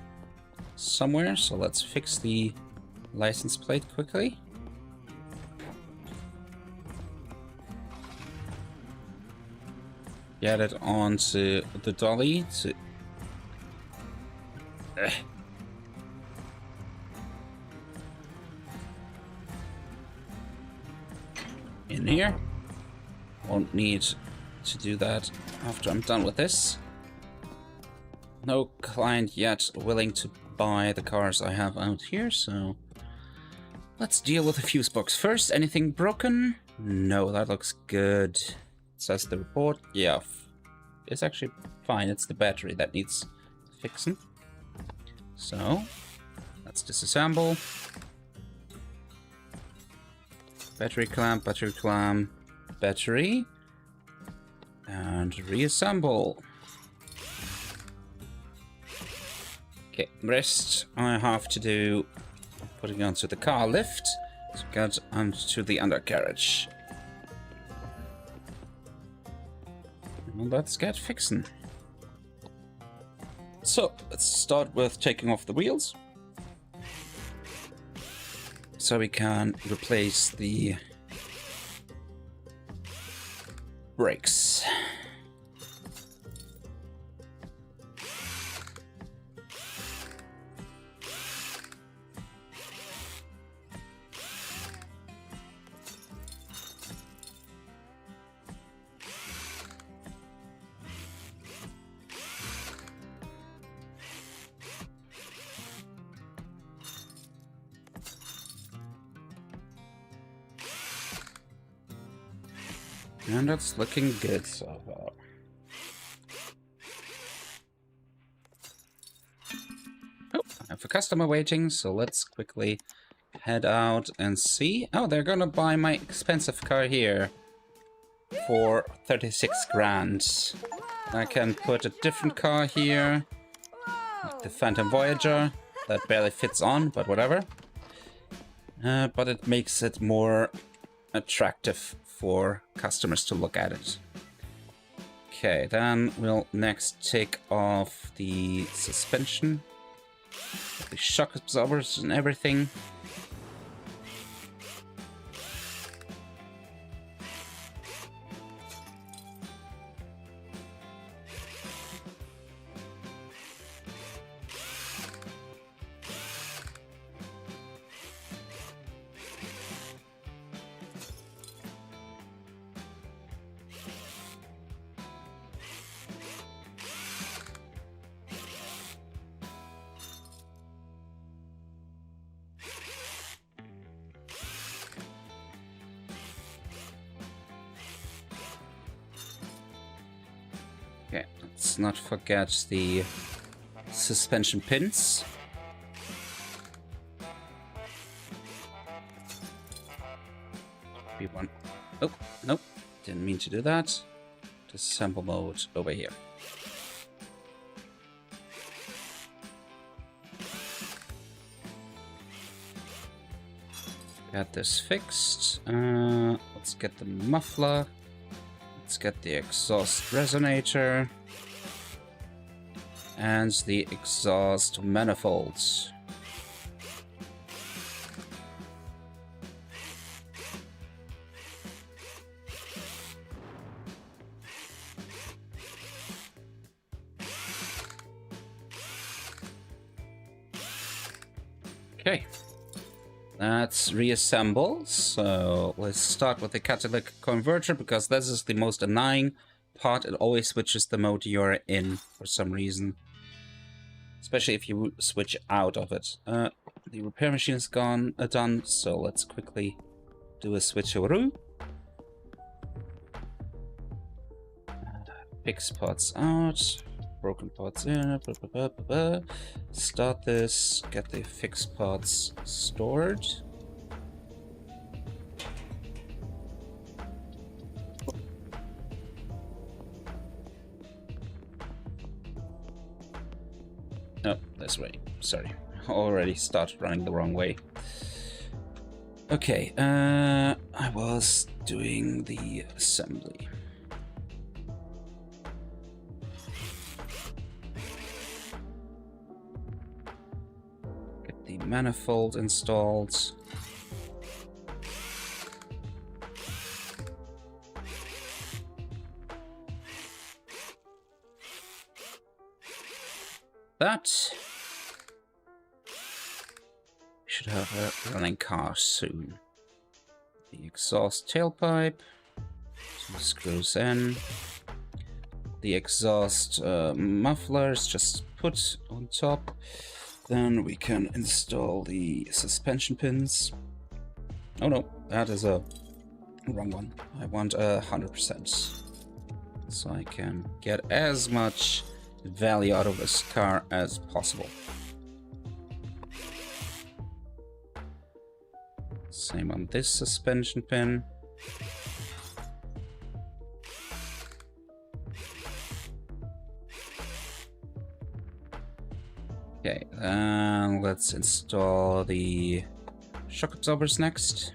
somewhere, so let's fix the license plate quickly. Get it onto the dolly to. In here. Won't need to do that after I'm done with this. No client yet willing to buy the cars I have out here, so let's deal with the fuse box first. Anything broken? No, that looks good. Says the report. Yeah, it's actually fine. It's the battery that needs fixing. So let's disassemble. Battery clamp, battery, and reassemble. Okay, rest I have to do putting onto the car lift to get onto the undercarriage. And let's get fixing. So let's start with taking off the wheels, so we can replace the brakes. And it's looking good so far. Oh, I have a customer waiting, so let's quickly head out and see. Oh, they're gonna buy my expensive car here for 36 grand. I can put a different car here, like the Phantom Voyager, that barely fits on, but whatever. But it makes it more attractive for customers to look at it. Okay, then we'll next take off the suspension, the shock absorbers and everything. Okay, let's not forget the suspension pins. B1. Oh, nope. Didn't mean to do that. Disassemble mode over here. Got this fixed. Let's get the muffler. Let's get the exhaust resonator and the exhaust manifolds. Okay. Let's reassemble. So let's start with the catalytic converter, because this is the most annoying part. It always switches the mode you're in for some reason, especially if you switch out of it. The repair machine is done, so let's quickly do a switcheroo. Fix parts out, broken parts in. Blah, blah, blah, blah, blah. Start this, get the fixed parts stored. No, this way. Sorry, already started running the wrong way. Okay, I was doing the assembly. Get the manifold installed. That should have a running car soon. The exhaust tailpipe, 2 screws in. The exhaust mufflers just put on top. Then we can install the suspension pins. Oh no, that is a wrong one. I want 100%. So I can get as much value out of this car as possible. Same on this suspension pin. Okay, let's install the shock absorbers next.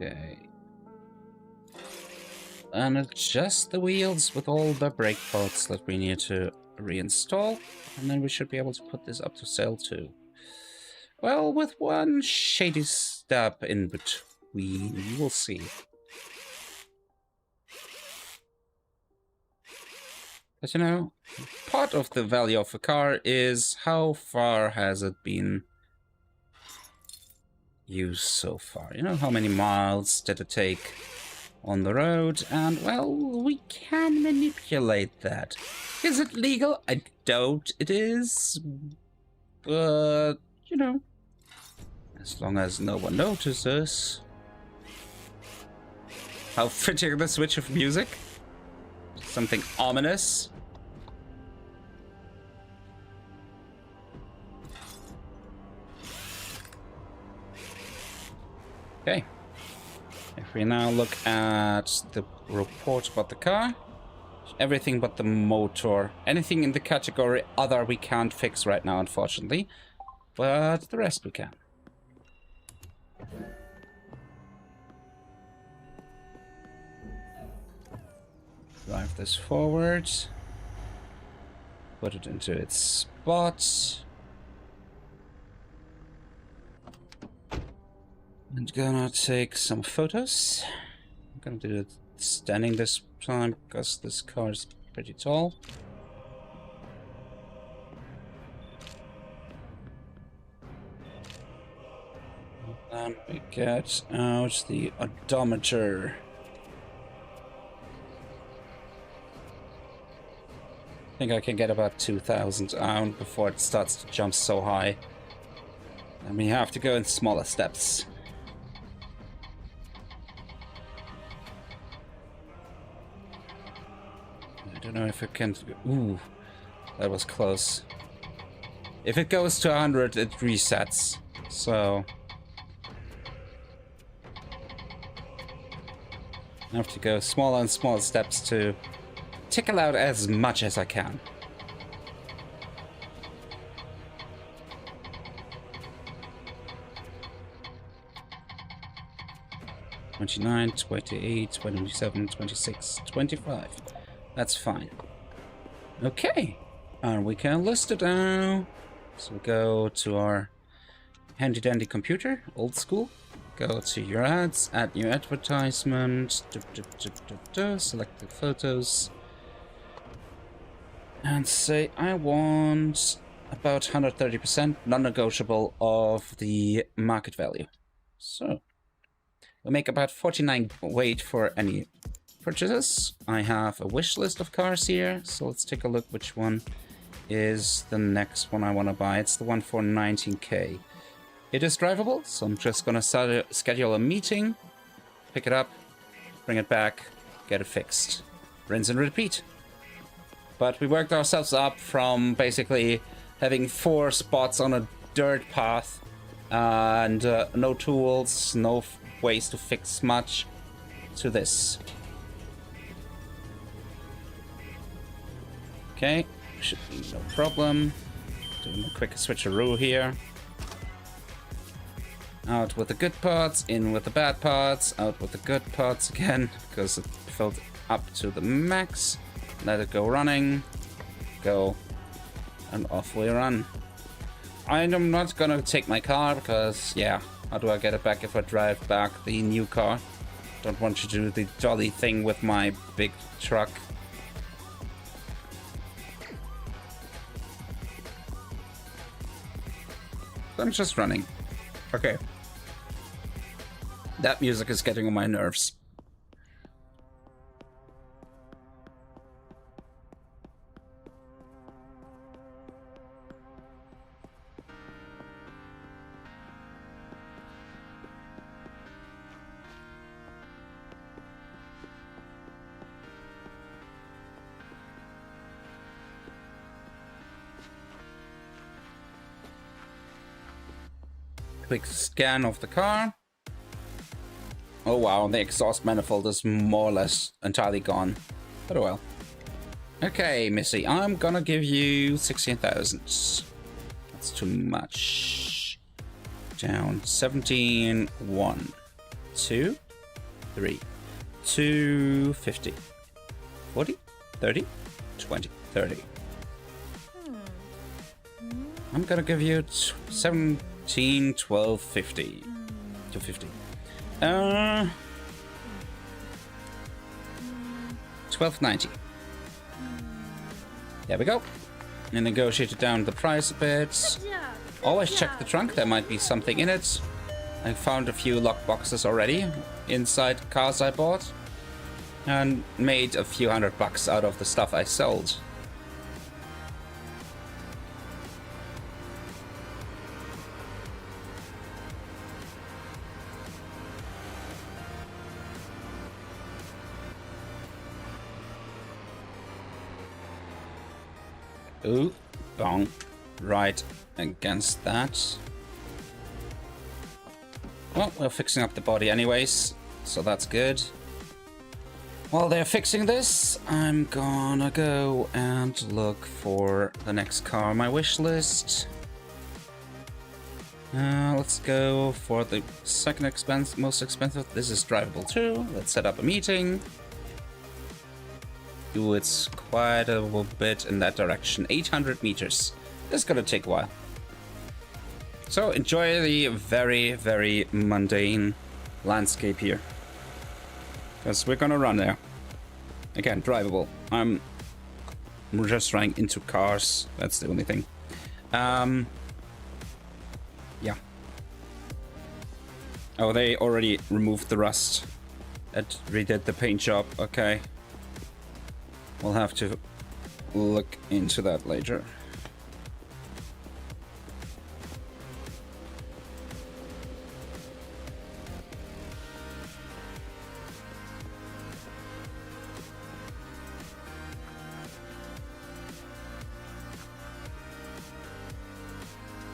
Okay. And adjust the wheels with all the brake parts that we need to reinstall, and then we should be able to put this up to sale too. Well, with one shady step in between, you will see. But you know, part of the value of a car is how far has it been used so far. You know, how many miles did it take on the road, and well, we can manipulate that. Is it legal? I doubt it is, but you know, as long as no one notices. How fitting the switch of music. Something ominous. Okay. If we now look at the report about the car, everything but the motor. Anything in the category other we can't fix right now, unfortunately. But the rest we can. Drive this forward. Put it into its spot. And gonna take some photos. I'm gonna do it standing this time because this car is pretty tall. And we get out the odometer. I think I can get about 2,000 out before it starts to jump so high. And we have to go in smaller steps. I don't know if it can... Ooh, that was close. If it goes to 100, it resets. So... I have to go smaller and smaller steps to tickle out as much as I can. $29, $28, $27, $26, $25. That's fine. Okay. And we can list it now. So we go to our handy dandy computer, old school. Go to your ads, add new advertisement, select the photos, and say I want about 130% non-negotiable of the market value. So we'll make about 49 weight for any purchases. I have a wish list of cars here, so let's take a look which one is the next one I want to buy. It's the one for 19k. It is drivable, so I'm just gonna schedule a meeting, pick it up, bring it back, get it fixed. Rinse and repeat. But we worked ourselves up from basically having 4 spots on a dirt path and no tools, no ways to fix much, to this. Okay, should be no problem. Doing a quick switcheroo here. Out with the good parts, in with the bad parts, out with the good parts again, because it filled up to the max. Let it go running, go, and off we run. I'm not gonna take my car, because, yeah, how do I get it back if I drive back the new car? Don't want to do the dolly thing with my big truck. I'm just running. Okay. That music is getting on my nerves. Quick scan of the car. Oh wow, the exhaust manifold is more or less entirely gone. But oh well. Okay, Missy, I'm gonna give you 16,000. That's too much. Down 17, 1, 2, 3, 250. 40, 30, 20, 30. I'm gonna give you 17, 12, 50. 250. 1290. There we go. And negotiated down the price a bit. Always check the trunk, there might be something in it. I found a few lock boxes already inside cars I bought. And made a few $100 out of the stuff I sold. Ooh, bong, right against that. Well, we're fixing up the body anyways, so that's good. While they're fixing this, I'm gonna go and look for the next car on my wish list. Let's go for the second most expensive. This is drivable too. Let's set up a meeting. It's quite a bit in that direction. 800 meters. This is gonna take a while. So enjoy the very, very mundane landscape here. Because we're gonna run there. Again, drivable. I'm just running into cars. That's the only thing. Yeah. Oh, they already removed the rust. It redid the paint job. Okay. We'll have to look into that later.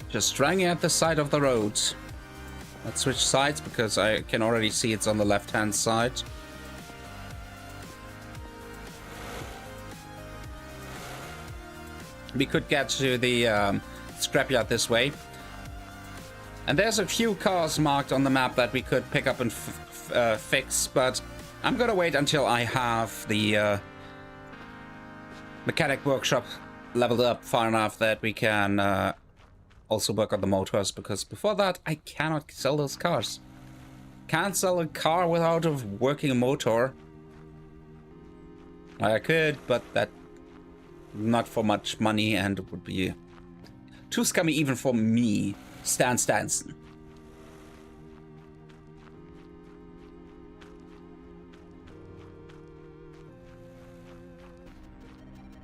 Just running at the side of the road. Let's switch sides because I can already see it's on the left-hand side. We could get to the scrapyard this way. And there's a few cars marked on the map that we could pick up and fix, but I'm gonna wait until I have the mechanic workshop leveled up far enough that we can also work on the motors, because before that I cannot sell those cars. Can't sell a car without a working motor. I could, but that not for much money, and it would be too scummy even for me, Stan Stanson.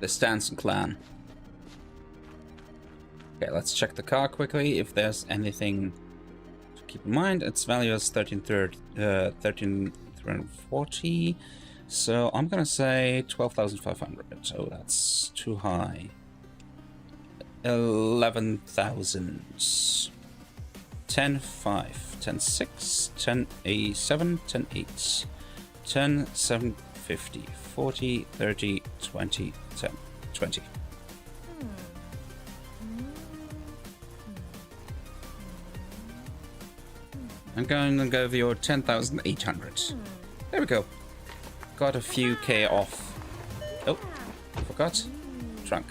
The Stanson clan. Okay, let's check the car quickly if there's anything to keep in mind. Its value is 13,340. So I'm gonna say 12,500. So that's too high. 11,000. 10,5, 10,6, 10,7, 10,8, 10,750, 40, 30, 20, 10, 20. I'm going to go for your 10,800. There we go. Got a few K off. Oh, forgot. Trunk.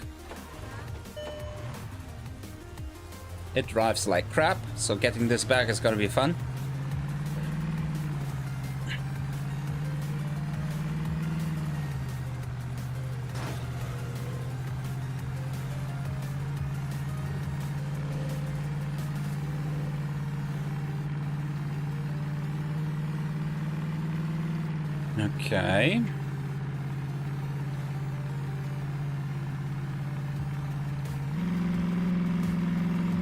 It drives like crap, so getting this back is gonna be fun. Okay.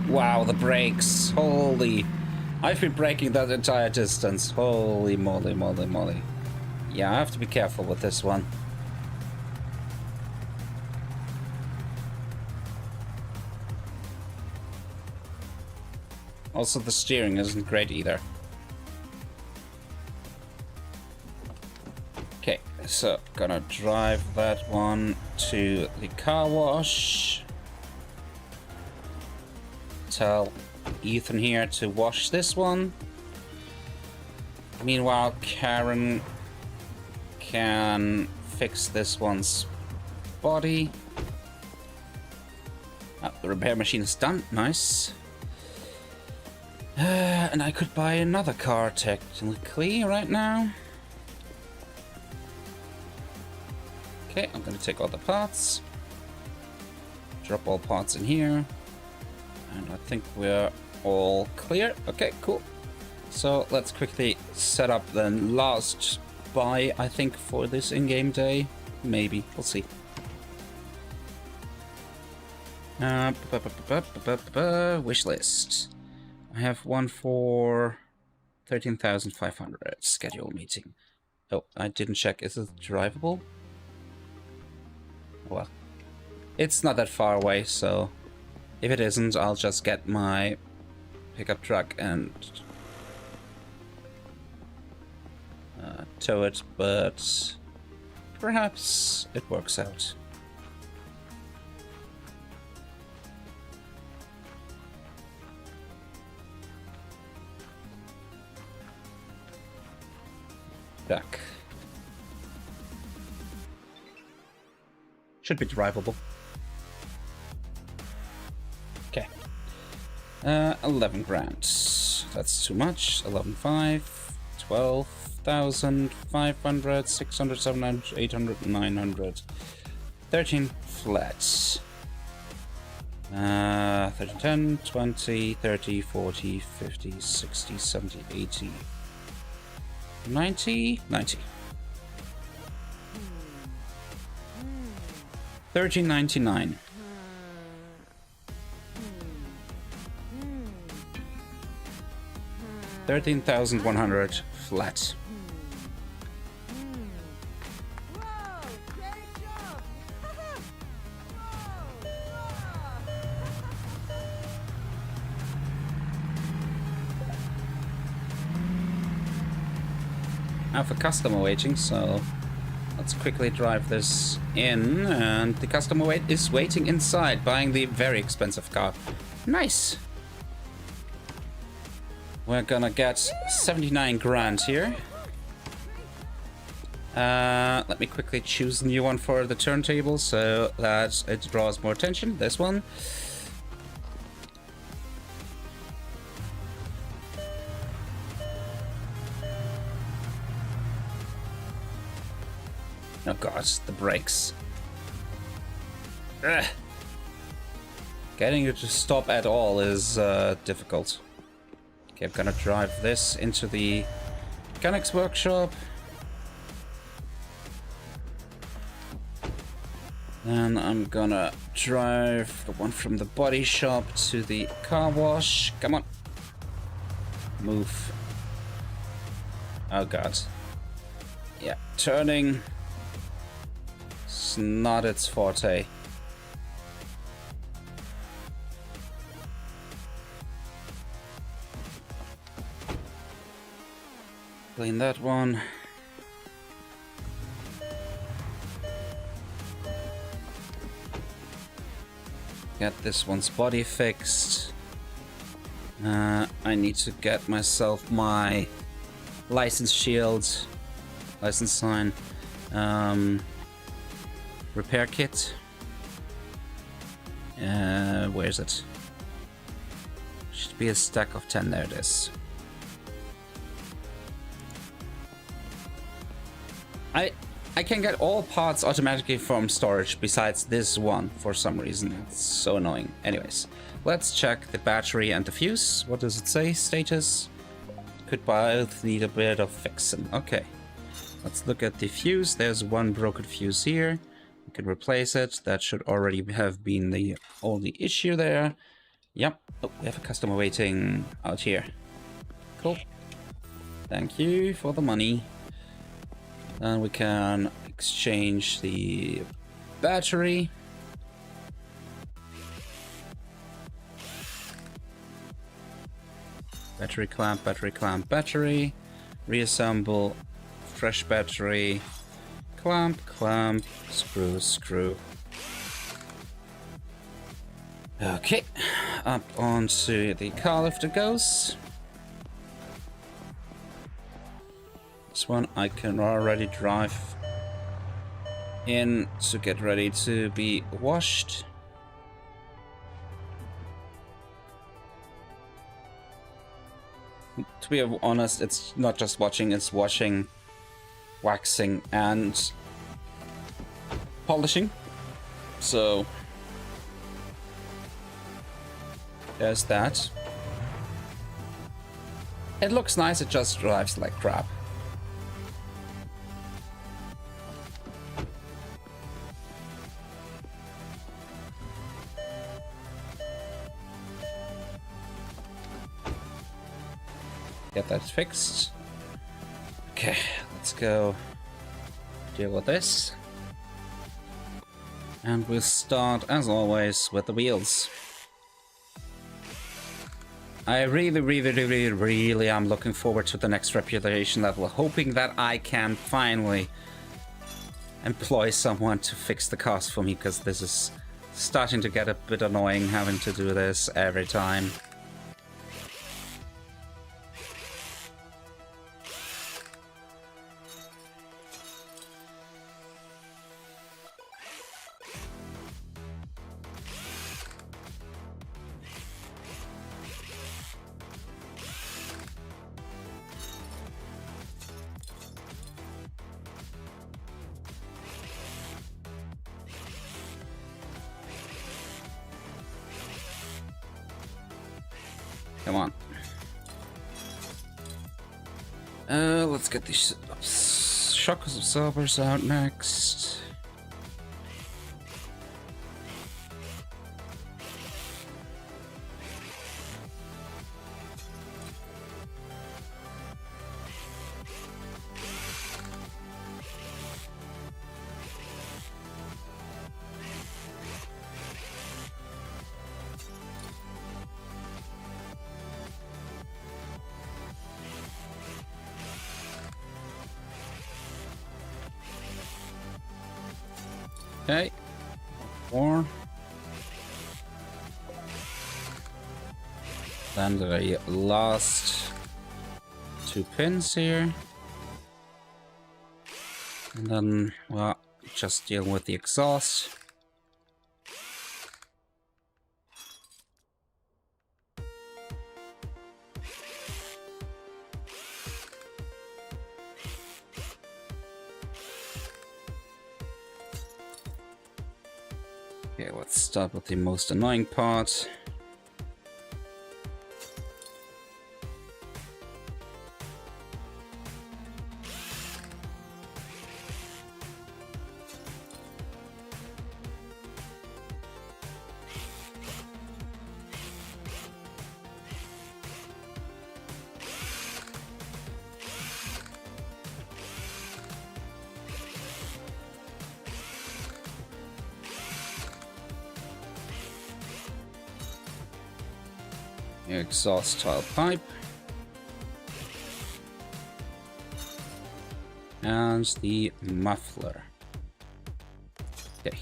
Wow, the brakes. Holy. I've been braking that entire distance. Holy moly, moly, moly. Yeah, I have to be careful with this one. Also, the steering isn't great either. Okay, so gonna drive that one to the car wash. Tell Ethan here to wash this one. Meanwhile, Karen can fix this one's body. Oh, the repair machine is done. Nice. And I could buy another car technically right now. Okay, I'm gonna take all the parts. Drop all parts in here. And I think we're all clear. Okay, cool. So let's quickly set up the last buy, I think, for this in-game day. Maybe. We'll see. Wish list. I have one for 13,500. Schedule meeting. Oh, I didn't check. Is it drivable? Well, it's not that far away, so if it isn't, I'll just get my pickup truck and tow it, but perhaps it works out. Back. Should be drivable. Okay. 11 grand. That's too much. 11.5. 12,500. 600, 700, 800, 900. 13 flats. 13, 10, 20, 30, 40, 50, 60, 70, 80. 90. 13.99. 13,100 flat. Whoa, great job. Now for customer waiting, so let's quickly drive this in, and the customer is waiting inside, buying the very expensive car. Nice. We're gonna get 79 grand here. Let me quickly choose a new one for the turntable so that it draws more attention. This one. Oh god, the brakes. Ugh. Getting you to stop at all is difficult. Okay, I'm gonna drive this into the mechanics workshop. Then I'm gonna drive the one from the body shop to the car wash. Come on. Move. Oh god. Yeah, turning. It's not its forte. Clean that one. Get this one's body fixed. I need to get myself my license shield, license sign, repair kit. Where is it? Should be a stack of 10. There it is. I can get all parts automatically from storage besides this one for some reason. It's so annoying. Anyways, let's check the battery and the fuse. What does it say? Status? Could both need a bit of fixing. Okay. Let's look at the fuse. There's one broken fuse here. We can replace it. That should already have been the only issue there. Yep. Oh, we have a customer waiting out here. Cool. Thank you for the money. And we can exchange the battery. Battery clamp, battery clamp, battery. Reassemble, fresh battery. Clamp, clamp, screw, screw. Okay, up onto the car lifter goes. This one I can already drive in to get ready to be washed. To be honest, it's not just watching, it's washing, waxing, and polishing. So there's that. It looks nice, it just drives like crap. Get that fixed. Okay, let's go deal with this. And we'll start, as always, with the wheels. I really am looking forward to the next reputation level, hoping that I can finally employ someone to fix the cars for me, because this is starting to get a bit annoying having to do this every time. Come on. Let's get these shock absorbers out next. Okay, 4. Then the last 2 pins here. And then, well, just deal with the exhaust. Okay, let's start with the most annoying part. Exhaust tile pipe. And the muffler. Okay.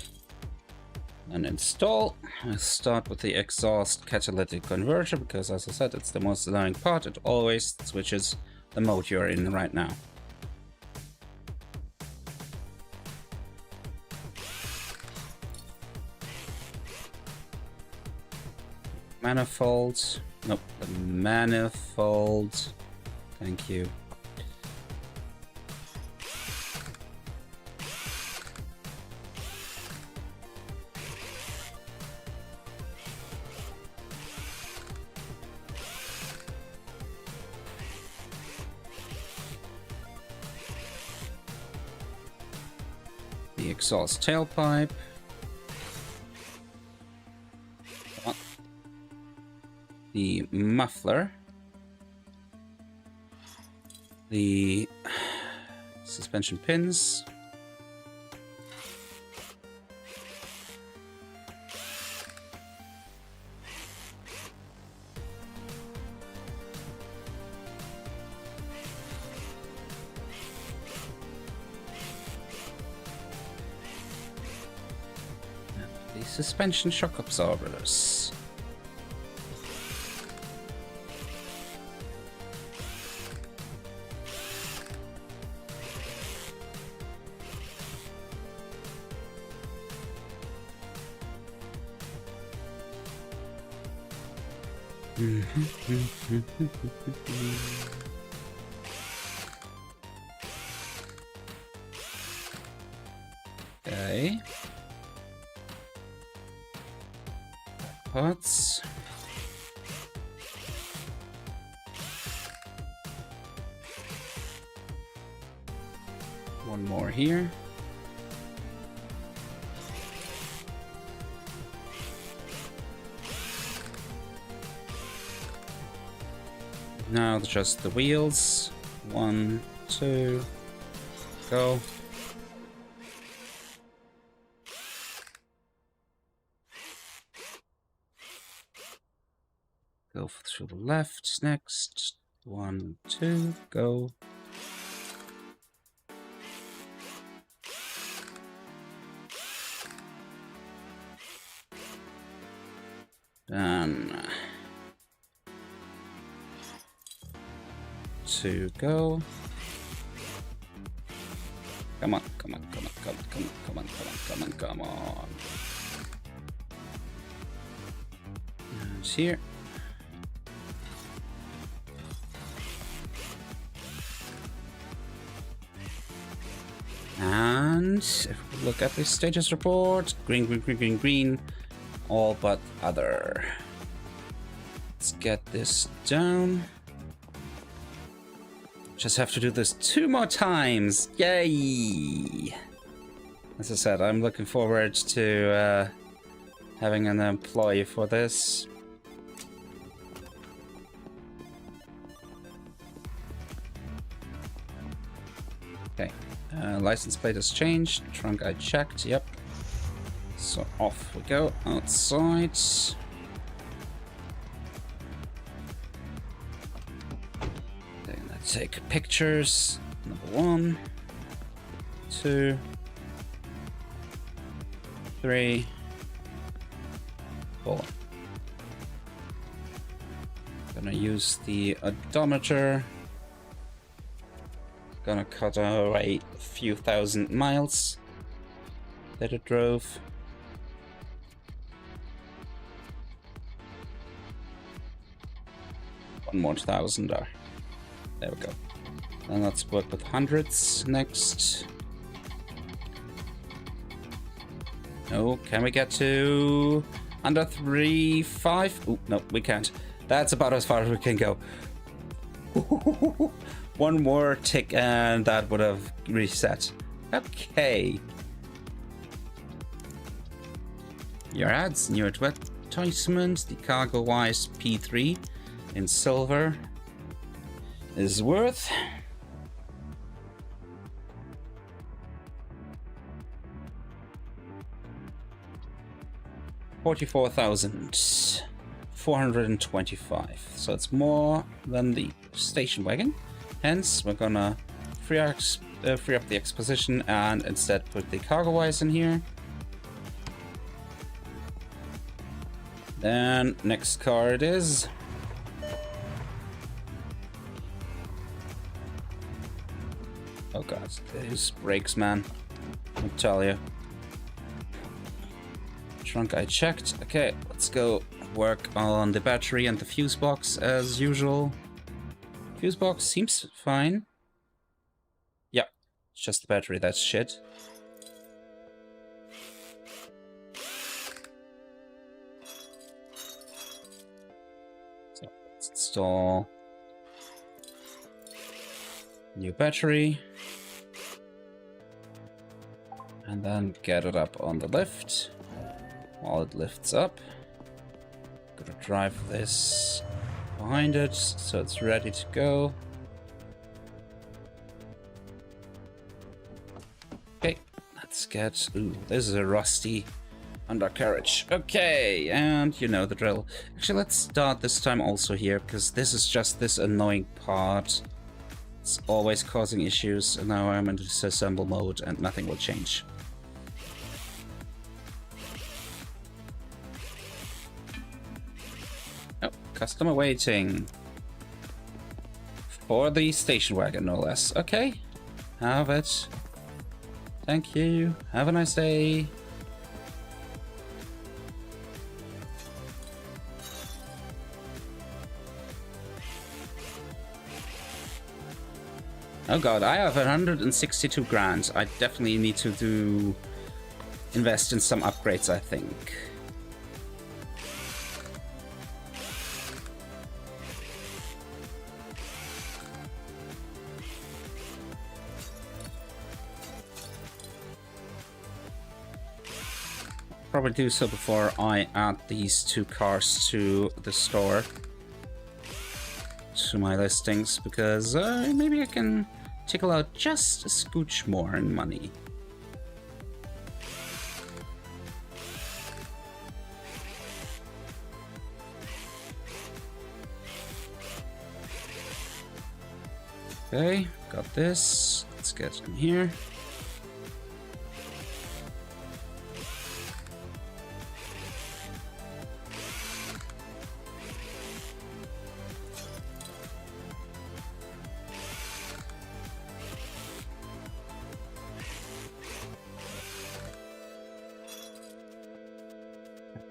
And install. Let's start with the exhaust catalytic converter because, as I said, it's the most annoying part. It always switches the mode you're in right now. Manifold. Nope, the manifold. Thank you. The exhaust tailpipe. The muffler, the suspension pins, and the suspension shock absorbers. Okay. Parts. One more here. Now just the wheels. 1, 2, go. Go through the left next. 1, 2, go. Done. 2, go. Come on, come on, come on, come on, come on, come on, come on, come on. And here. And if we look at the status report, green, green, green, green, green, all but other. Let's get this down. Just have to do this 2 more times. Yay! As I said, I'm looking forward to having an employee for this. Okay, license plate has changed. Trunk I checked, yep. So off we go, outside. Then I take pictures. Number 1, 2, 3, 4. Gonna use the odometer. Gonna cut away a few thousand miles that it drove. One more 1,000 there. There we go. Then let's work with hundreds next. Oh, can we get to under 3.5? Oh, no, we can't. That's about as far as we can go. One more tick and that would have reset. Okay. Your ads, new advertisement, the CargoWise P3 in silver is worth $44,425. So it's more than the station wagon. Hence, we're gonna free up the exposition and instead put the CargoWise in here. Then next car it is. Oh god, these brakes, man. I'll tell you. Trunk I checked. Okay, let's go work on the battery and the fuse box as usual. Fuse box seems fine. Yeah, it's just the battery that's shit. So let's install new battery. And then get it up on the lift. While it lifts up, gonna drive this behind it so it's ready to go. Okay, let's get. Ooh, this is a rusty undercarriage. Okay, and you know the drill. Actually, let's start this time also here because this is just this annoying part. It's always causing issues, and now I'm in disassemble mode and nothing will change. Customer waiting for the station wagon, no less. Okay, have it. Thank you. Have a nice day. Oh god, I have 162 grand. I definitely need to invest in some upgrades, I think. Probably do so before I add these two cars to the store, to my listings, because maybe I can tickle out just a scooch more in money. Okay, got this. Let's get in here.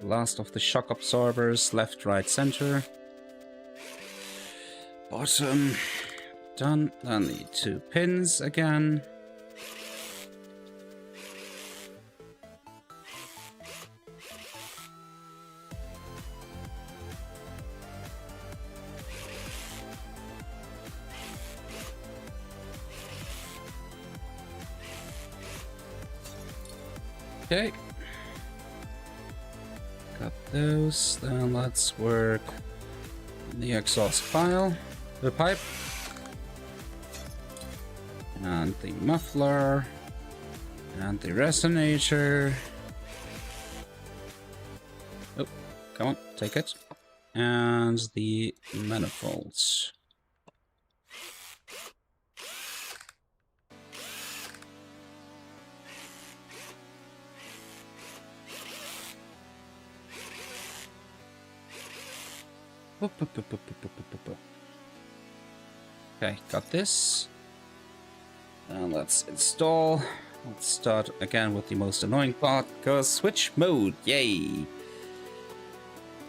Last of the shock absorbers, left, right, center. Bottom. Done. Then the two pins again. Okay. Got those. Then let's work on the exhaust pipe, and the muffler, and the resonator. Oh, come on, take it. And the manifolds. Okay, got this. And let's install. Let's start again with the most annoying part, because switch mode, yay!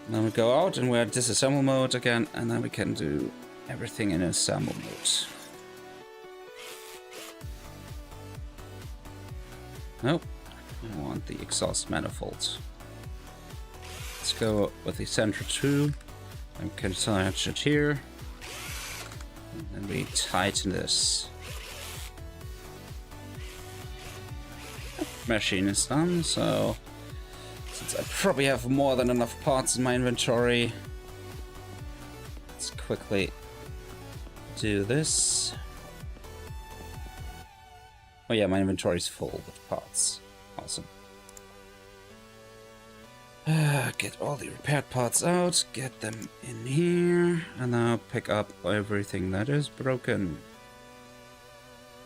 Then we go out and we're at disassemble mode again, and then we can do everything in assemble mode. Nope, I want the exhaust manifold. Let's go with the center too. I can attach it here. And then we tighten this. Machine is done, so since I probably have more than enough parts in my inventory, let's quickly do this. Oh yeah, my inventory is full with parts. Awesome. Get all the repaired parts out, get them in here, and now pick up everything that is broken.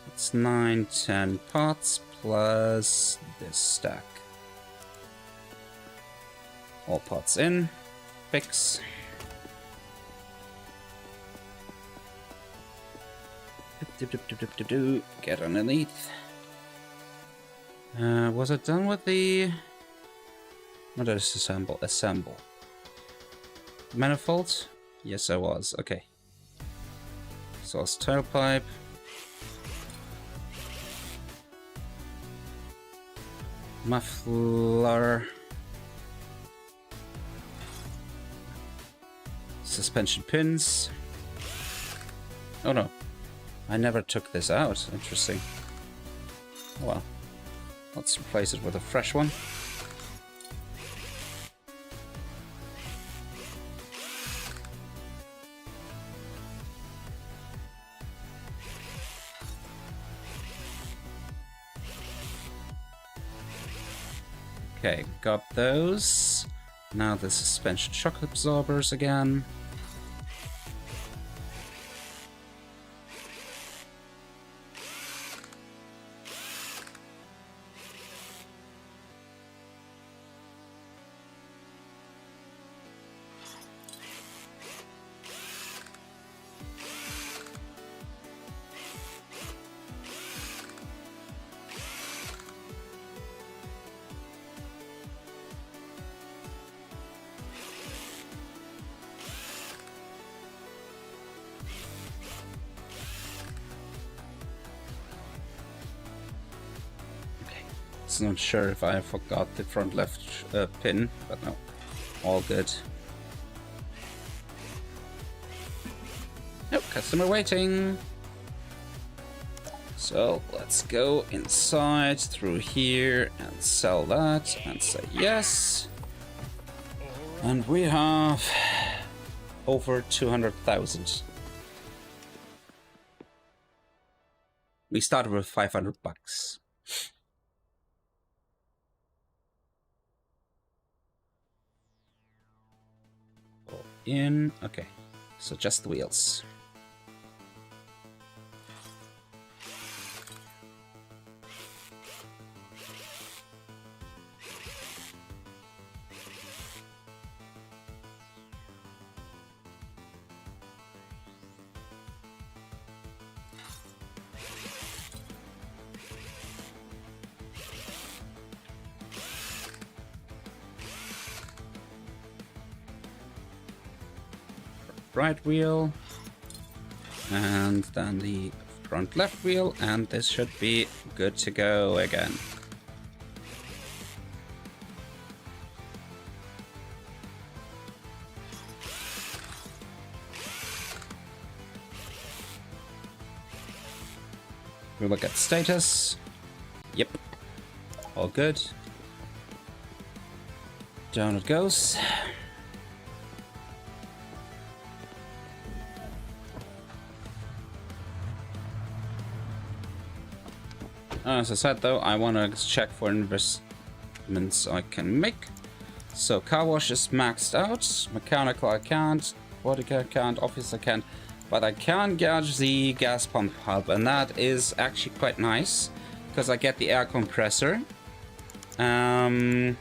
It's 9, 10 parts plus this stack. All parts in. Fix. Get underneath. Was it done with the... What is assemble? Assemble. Manifold? Yes, I was. Okay. Exhaust tailpipe. Muffler. Suspension pins. Oh no. I never took this out. Interesting. Well, let's replace it with a fresh one. Okay, got those. Now the suspension shock absorbers again. Not sure if I forgot the front left pin, but no, all good. Nope, customer waiting. So let's go inside through here and sell that and say yes. And we have over 200,000. We started with 500 bucks. In. Okay, so just the wheels. Right wheel, and then the front left wheel, and this should be good to go again. We look at status. Yep, all good. Down it goes. As I said though, I want to check for investments I can make. So car wash is maxed out, mechanical I can't, body care can't, office I can't, but I can get the gas pump hub, and that is actually quite nice because I get the air compressor, and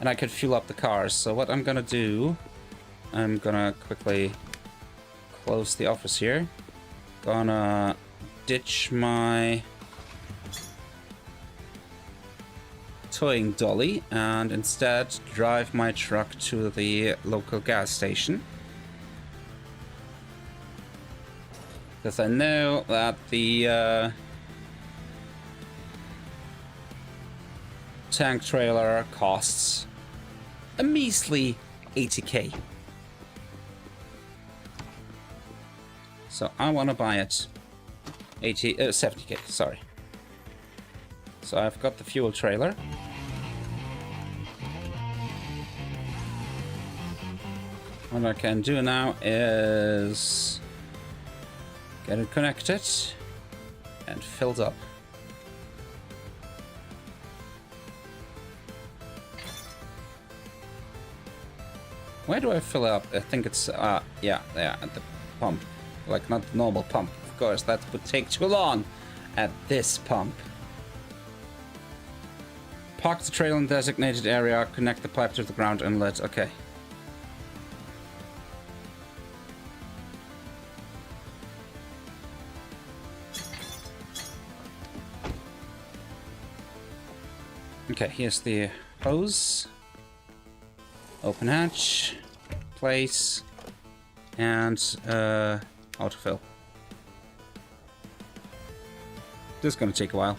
I can fuel up the cars. So what I'm gonna do, I'm gonna quickly close the office here, gonna ditch my towing dolly and instead drive my truck to the local gas station, because I know that the tank trailer costs a measly 80k. So I want to buy it 70k, sorry. So I've got the fuel trailer. What I can do now is get it connected and filled up. Where do I fill up? I think it's, yeah, at the pump. Like, not the normal pump, of course, that would take too long at this pump. Park the trailer in the designated area, connect the pipe to the ground inlet, okay. Okay, here's the hose. Open hatch, place, and autofill. This is gonna take a while.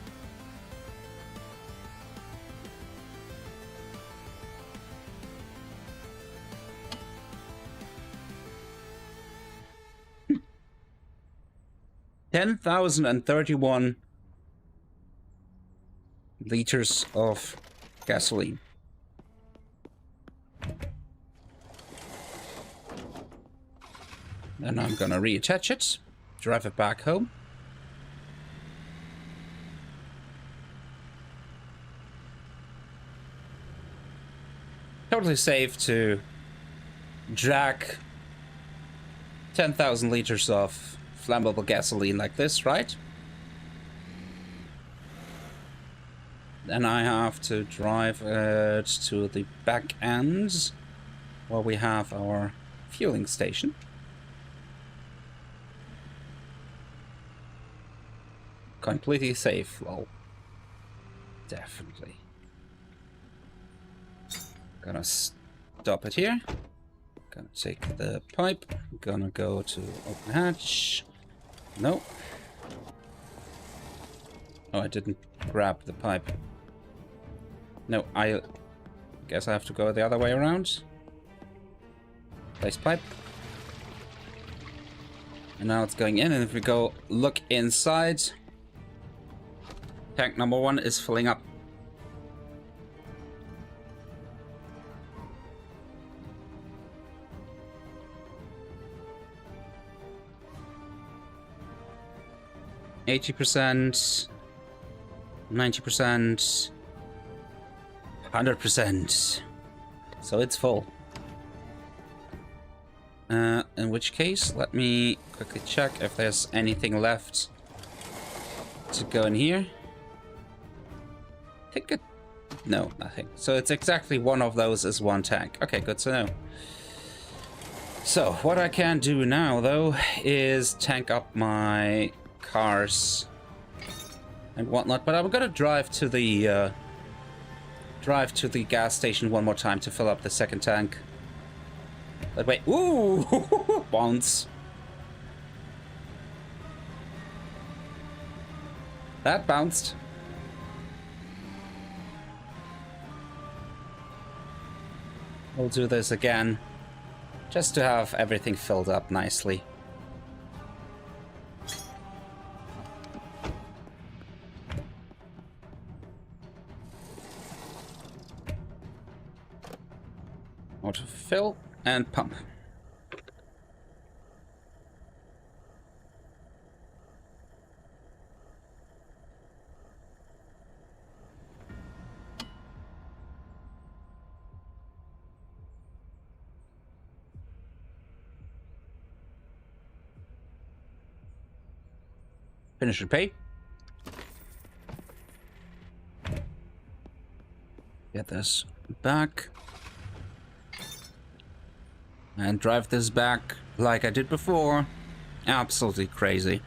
$10,031 liters of gasoline. Then I'm gonna reattach it, drive it back home. Totally safe to drag 10,000 liters of flammable gasoline like this, right? Then I have to drive it to the back end where we have our fueling station. Completely safe, lol. Definitely. Gonna stop it here. Gonna take the pipe. Gonna go to open hatch. No. Oh, I didn't grab the pipe. No, I guess I have to go the other way around. Place pipe. And now it's going in, and if we go look inside, tank number 1 is filling up. %, 90%, 100%. So it's full. In which case, let me quickly check if there's anything left to go in here. I think it... No, nothing. So it's exactly one of those is one tank. Okay, good to know. So, what I can do now, though, is tank up my cars and whatnot, but I'm gonna drive to the gas station one more time to fill up the second tank. But wait, ooh, bounce. That bounced. We'll do this again, just to have everything filled up nicely. Autofill and pump. Finish and pay. Get this back. And drive this back like I did before. Absolutely crazy.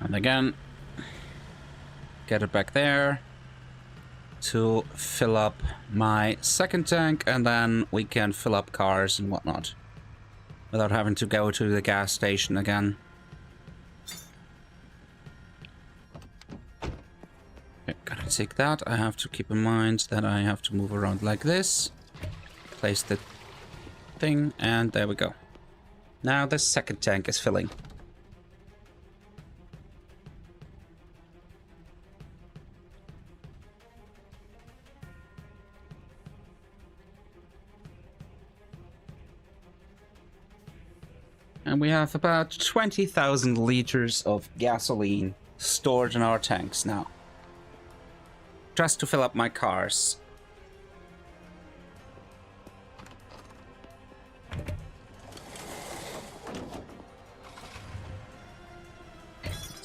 And again, get it back there to fill up my second tank, and then we can fill up cars and whatnot without having to go to the gas station again. Okay, gotta take that. I have to keep in mind that I have to move around like this. Place the thing, and there we go. Now the second tank is filling. And we have about 20,000 liters of gasoline stored in our tanks now. Just to fill up my cars.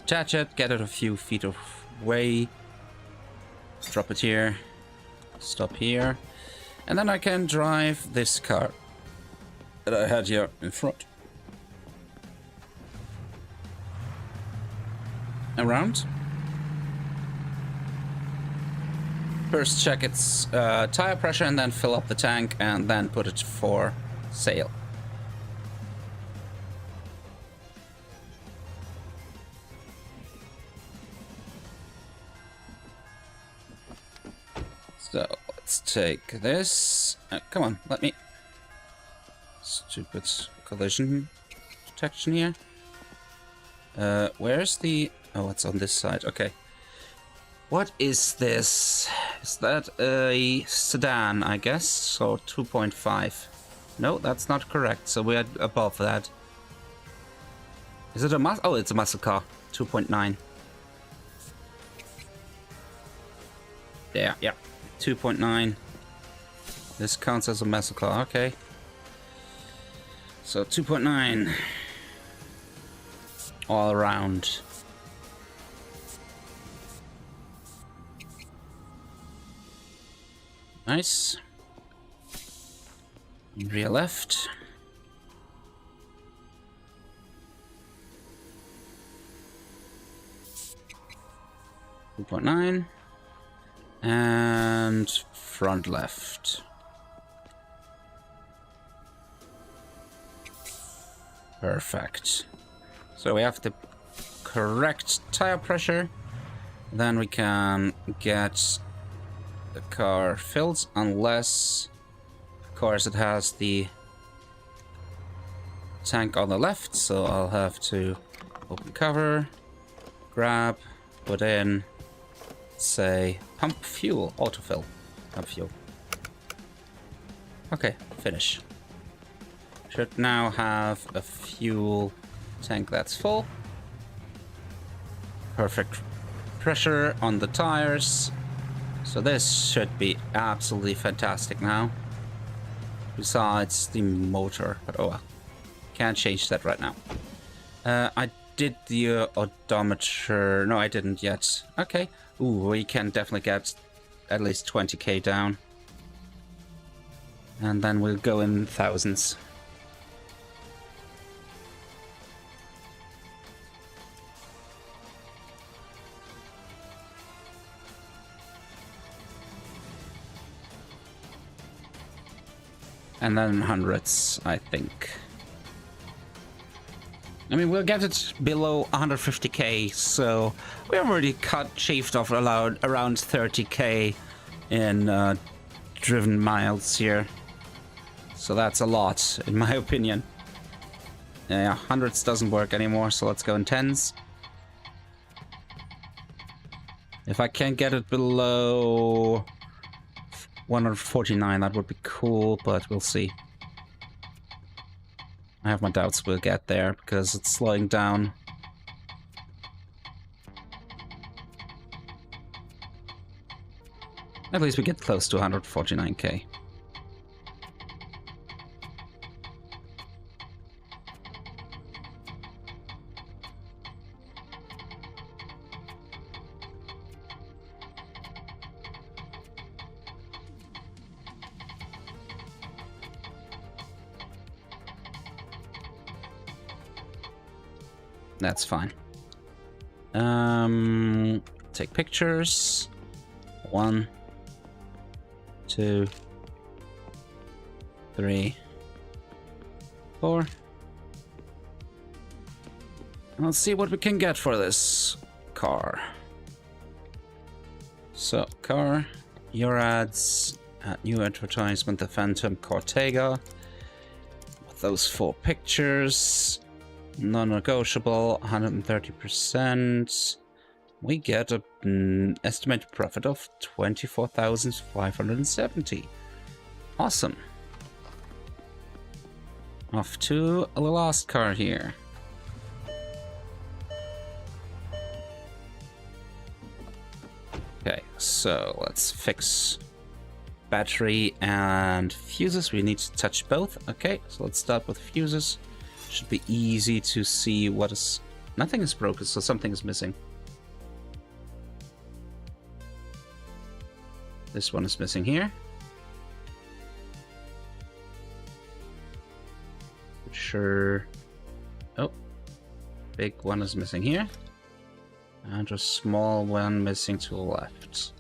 Attach it, get it a few feet away. Drop it here. Stop here. And then I can drive this car that I had here in front around. First check its tire pressure and then fill up the tank and then put it for sale. So let's take this. Come on, let me. Stupid collision detection here. Where's the... Oh, it's on this side. Okay. What is this? Is that a sedan, I guess? So 2.5. No, that's not correct. So we're above that. Is it a muscle? Oh, it's a muscle car. 2.9. Yeah. 2.9. This counts as a muscle car. Okay. So 2.9. All around. Nice. Rear left. .9 and front left. Perfect. So we have the correct tire pressure. Then we can get the car filled, unless, of course, it has the tank on the left. So I'll have to open cover, grab, put in, say, pump fuel, autofill, pump fuel. Okay, finish. Should now have a fuel tank that's full. Perfect pressure on the tires. So this should be absolutely fantastic now. Besides the motor, but oh well. Can't change that right now. I did the odometer. No, I didn't yet. Okay. Ooh, we can definitely get at least 20k down. And then we'll go in thousands. And then hundreds, I think. I mean, we'll get it below 150k, so we already shaved off around 30k in driven miles here. So that's a lot, in my opinion. Yeah, hundreds doesn't work anymore, so let's go in tens. If I can get it below 149, that would be cool, but we'll see. I have my doubts we'll get there because it's slowing down. At least we get close to 149k. That's fine. Take pictures. 1, 2, 3, 4. Let's see what we can get for this car. So, car, your ads, new advertisement, the Phantom Cortega. With those 4 pictures, non-negotiable, 130%. We get an estimated profit of 24,570. Awesome. Off to the last car here. Okay, so let's fix battery and fuses. We need to touch both. Okay, so let's start with fuses. Should be easy to see what is... Nothing is broken, so something is missing. This one is missing here. Sure. Oh, big one is missing here. And a small one missing to the left.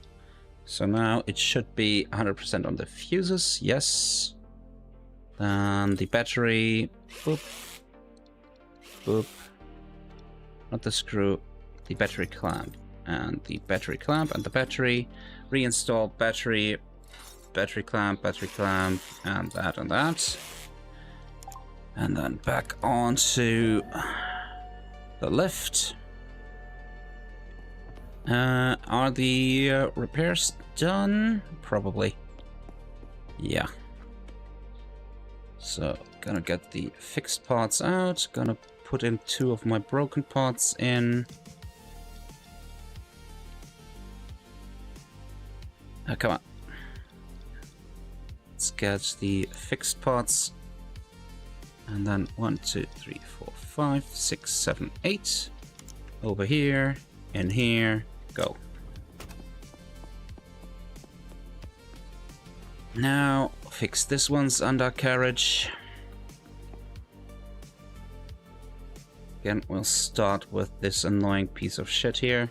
So now it should be 100% on the fuses. Yes. Then the battery. Boop. Boop. Not the screw. The battery clamp. And the battery clamp and the battery. Reinstall battery. Battery clamp, and that and that. And then back onto the lift. Are the repairs done? Probably. Yeah. So, gonna get the fixed parts out. Gonna put in 2 of my broken parts in. Come on. Let's get the fixed parts. And then 1, 2, 3, 4, 5, 6, 7, 8. Over here, in here, go. Now, fix this one's undercarriage. Again, we'll start with this annoying piece of shit here.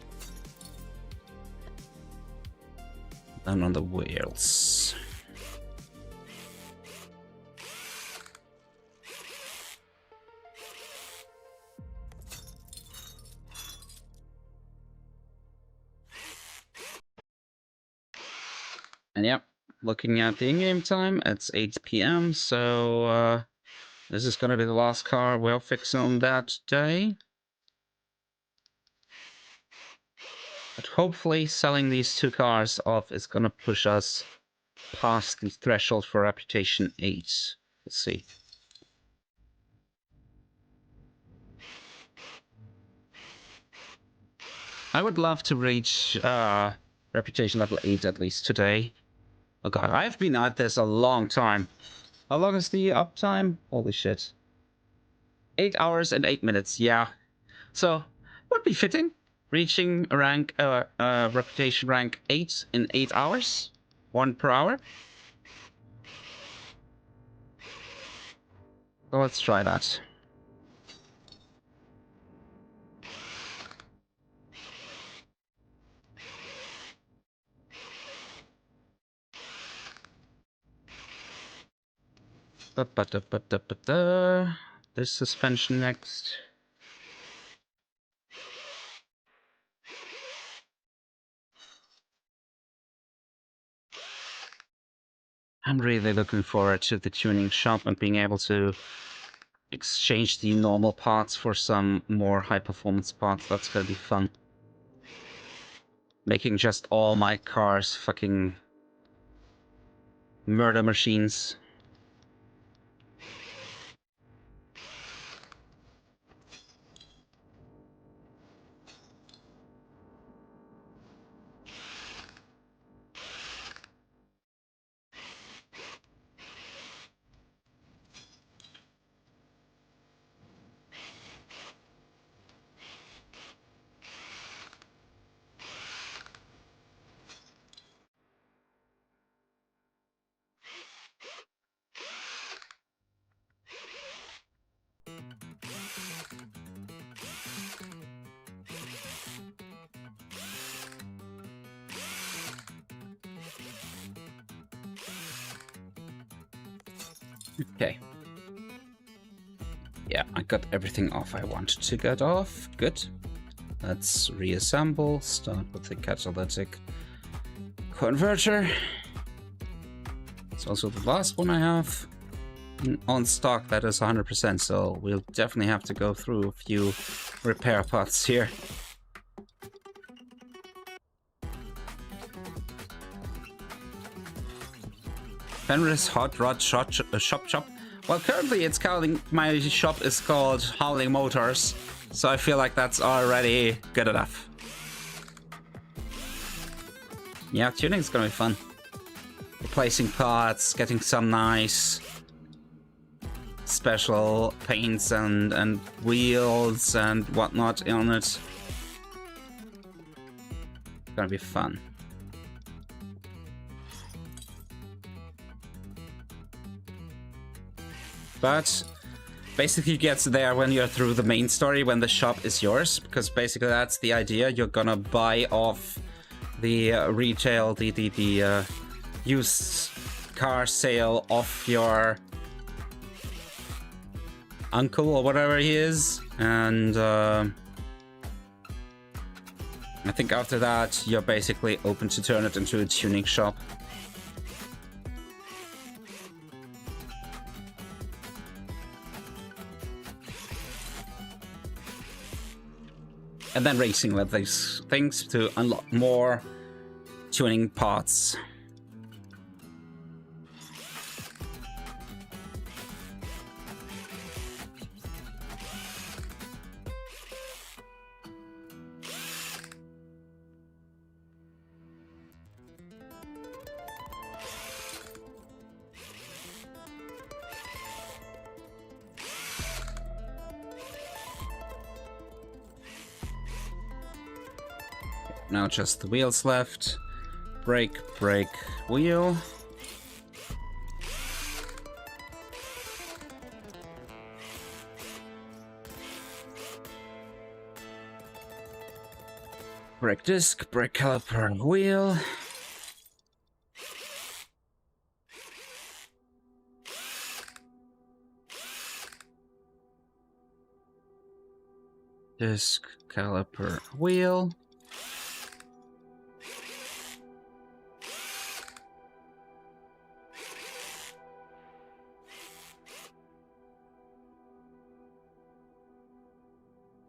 Then on the wheels. And yep, looking at the in-game time, it's 8 PM, so this is gonna be the last car we'll fix on that day. But hopefully selling these 2 cars off is gonna push us past the threshold for Reputation 8. Let's see. I would love to reach Reputation level 8 at least today. Oh god, I've been at this a long time. How long is the uptime? Holy shit. 8 hours and 8 minutes, yeah. So, would be fitting. Reaching a rank, Reputation rank 8 in 8 hours. 1 per hour. So let's try that. This suspension next. I'm really looking forward to the tuning shop and being able to exchange the normal parts for some more high performance parts. That's gonna be fun. Making just all my cars fucking murder machines. Okay. Yeah, I got everything off I wanted to get off. Good. Let's reassemble. Start with the catalytic converter. It's also the last one I have on stock that is 100%, so we'll definitely have to go through a few repair parts here. Fenris Hot Rod Shop. Well, currently it's calling, my shop is called Howling Motors, so I feel like that's already good enough. Yeah, tuning's gonna be fun. Replacing parts, getting some nice special paints and wheels and whatnot on it. Gonna be fun. But basically gets there when you're through the main story, when the shop is yours, because basically that's the idea. You're gonna buy off the retail, the used car sale off your uncle or whatever he is, and I think after that you're basically open to turn it into a tuning shop. And then racing with these things to unlock more tuning parts. Now just the wheels left. Brake, brake, wheel. Brake disc, brake caliper, wheel. Disc, caliper, wheel.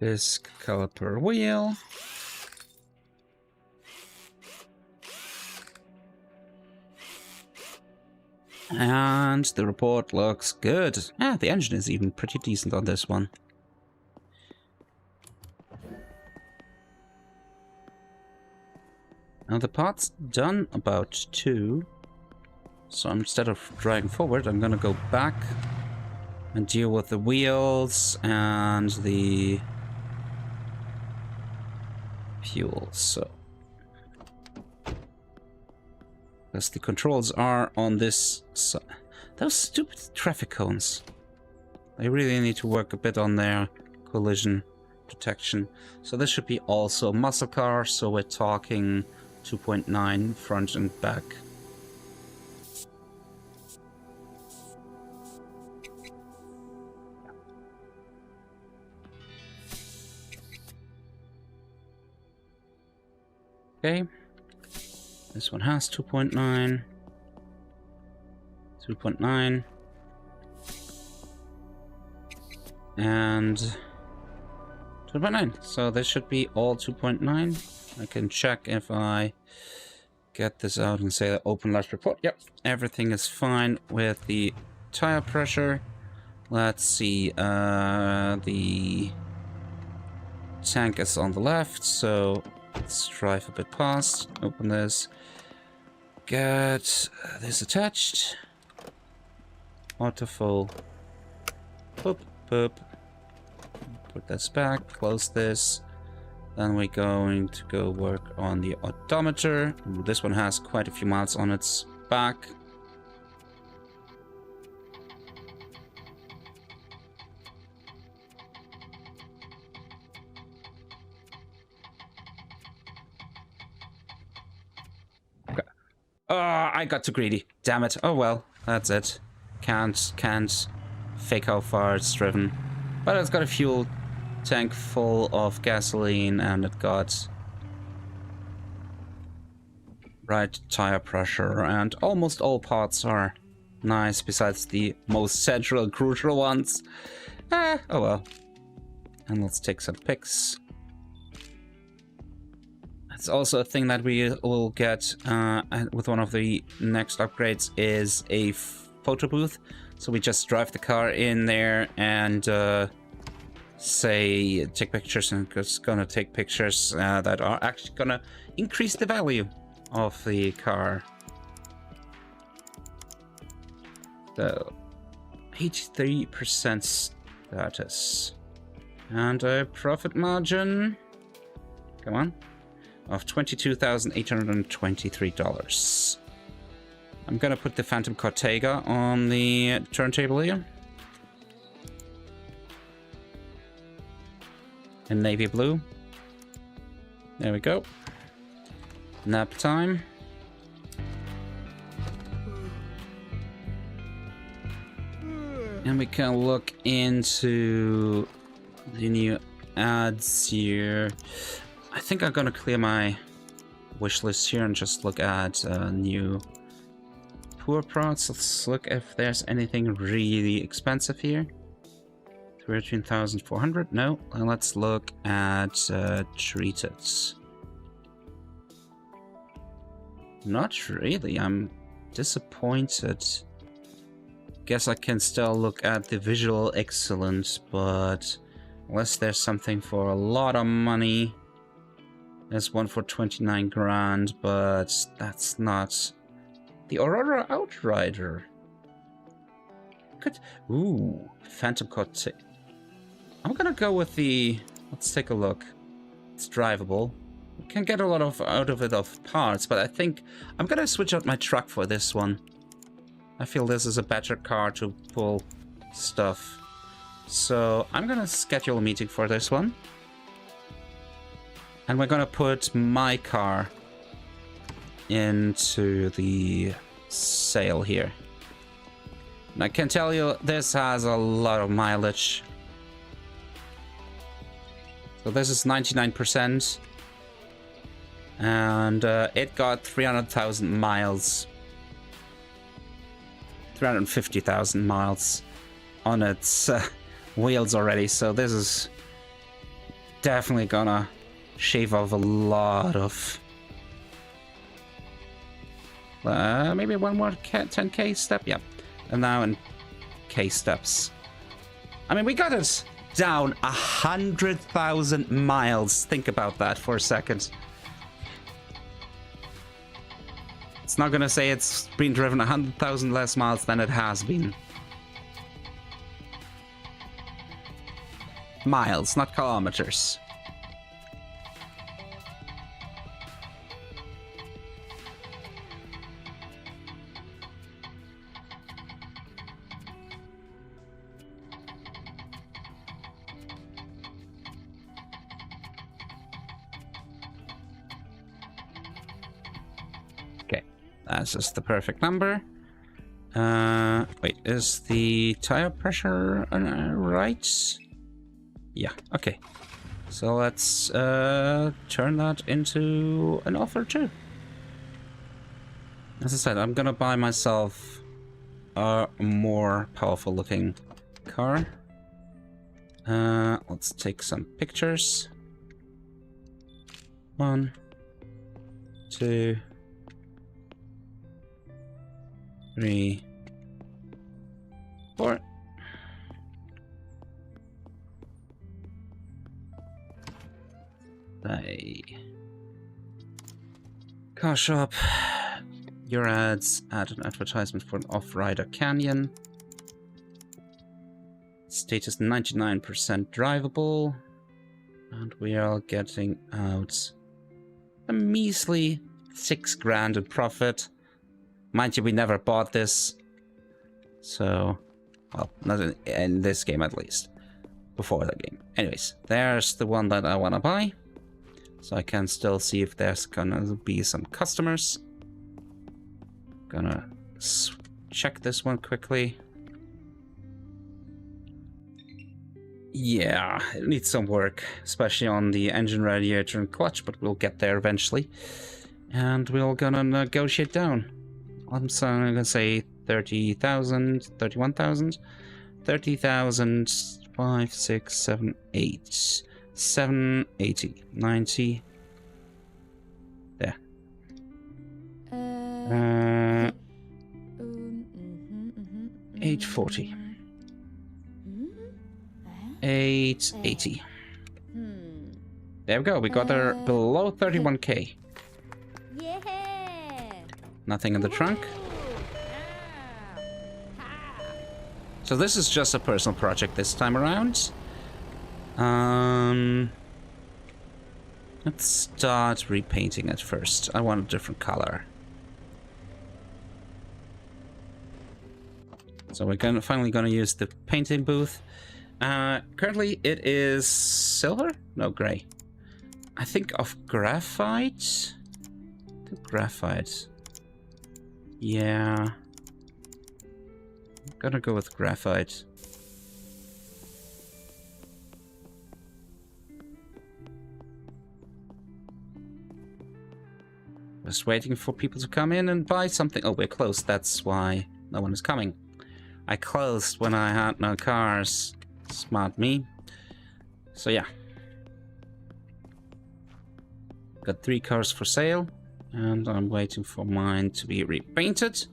Disc, caliper, wheel. And the report looks good. Ah, the engine is even pretty decent on this one. Now the part's done about 2. So instead of driving forward, I'm gonna go back and deal with the wheels and the fuel. So because the controls are on this side. Those stupid traffic cones. They really need to work a bit on their collision protection. So this should be also muscle car, so we're talking 2.9 front and back. Okay, this one has 2.9, 2.9, and 2.9. So this should be all 2.9. I can check if I get this out and say open last report. Yep, everything is fine with the tire pressure. Let's see, the tank is on the left, so let's drive a bit past, open this, get this attached, autofill, boop, boop, put this back, close this, then we're going to go work on the odometer. Ooh, this one has quite a few miles on its back. I got too greedy. Damn it. Oh well, that's it. Can't fake how far it's driven. But it's got a fuel tank full of gasoline, and it got right tire pressure, and almost all parts are nice besides the most central crucial ones. Oh well. And let's take some pics. It's also a thing that we will get with one of the next upgrades is a photo booth. So we just drive the car in there and say take pictures, and it's gonna take pictures that are actually gonna increase the value of the car. So 83% status and a profit margin, come on, of $22,823. I'm gonna put the Phantom Cortega on the turntable here in navy blue. There we go. Nap time. And we can look into the new ads here. I think I'm gonna clear my wish list here and just look at new poor parts. Let's look if there's anything really expensive here. 13,400. No. And let's look at treated. Not really. I'm disappointed. Guess I can still look at the visual excellence, but unless there's something for a lot of money. There's one for 29 grand, but that's not the Aurora Outrider. Good. Ooh, Phantom Cortega. I'm gonna go with the. Let's take a look. It's drivable. You can get a lot of out of it of parts, but I think I'm gonna switch out my truck for this one. I feel this is a better car to pull stuff. So I'm gonna schedule a meeting for this one. And we're gonna put my car into the sale here. And I can tell you this has a lot of mileage. So this is 99%. And it got 300,000 miles. 350,000 miles on its wheels already. So this is definitely gonna shave off a lot of maybe one more 10k step. Yeah, and now in k steps. I mean, we got it down 100,000 miles. Think about that for a second. It's not gonna say it's been driven 100,000 less miles than it has been. Miles, not kilometers. That's just the perfect number. Wait, is the tire pressure right? Yeah, okay. So let's turn that into an offer too. As I said, I'm gonna buy myself a more powerful looking car. Let's take some pictures. 1, 2, 3, 4. Car shop. Your ads. Add an advertisement for an off-rider Canyon. Status 99% drivable. And we are getting out a measly 6 grand in profit. Mind you, we never bought this. So, well, not in this game at least. Before the game. Anyways, there's the one that I want to buy. So I can still see if there's gonna be some customers. Gonna check this one quickly. Yeah, it needs some work, especially on the engine, radiator, and clutch, but we'll get there eventually. And we're gonna negotiate down. I'm gonna say 30,000, 31,000, 30,000, 5, 6, 7, 8, 780, 90. There. 840. 880. There we go. We got her below 31k. Yeah. Nothing in the trunk. So this is just a personal project this time around. Let's start repainting it first. I want a different color. So we're finally gonna use the painting booth. Currently it is silver? No, gray. I think of graphite. Graphite. Yeah. I'm gonna go with graphite. Just waiting for people to come in and buy something. Oh, we're closed. That's why no one is coming. I closed when I had no cars. Smart me. So yeah. Got 3 cars for sale. And I'm waiting for mine to be repainted.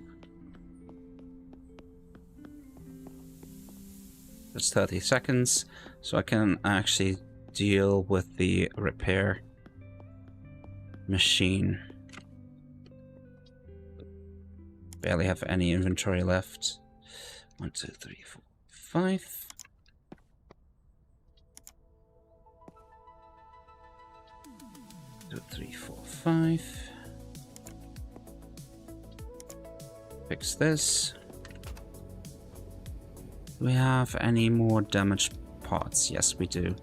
Just 30 seconds. So I can actually deal with the repair machine. Barely have any inventory left. 1, 2, 3, 4, 5. 2, 3, 4, 5. Fix this. Do we have any more damaged parts? Yes, we do.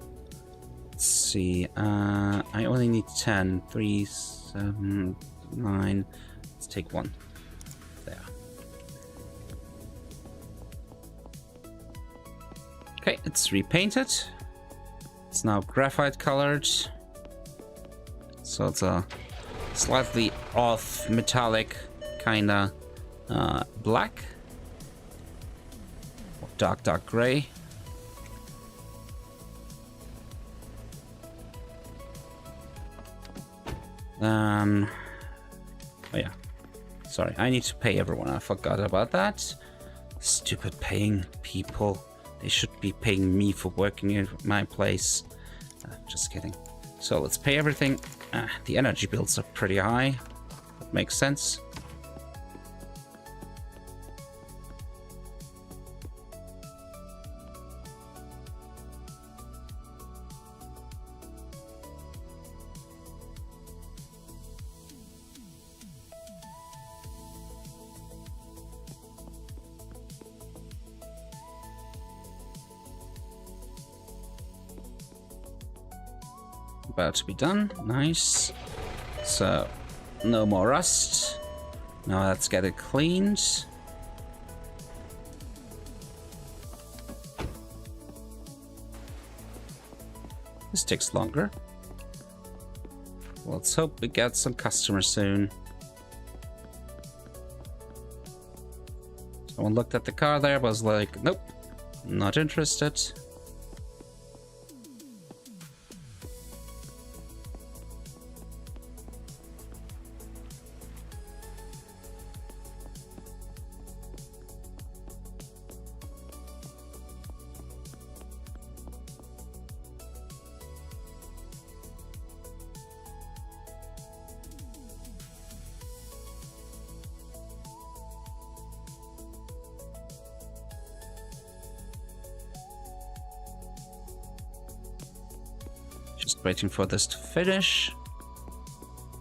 Let's see. I only need 10. 3, 7, 9. Let's take 1. There. Okay, it's repainted. It's now graphite colored. So it's a slightly off metallic kinda black. Or dark gray. Oh yeah. Sorry, I need to pay everyone. I forgot about that. Stupid paying people. They should be paying me for working in my place. Just kidding. So let's pay everything. The energy bills are pretty high. That makes sense. About to be done. Nice. So, no more rust. Now let's get it cleaned. This takes longer. Let's hope we get some customers soon. Someone looked at the car there, was like, nope, not interested. Just waiting for this to finish.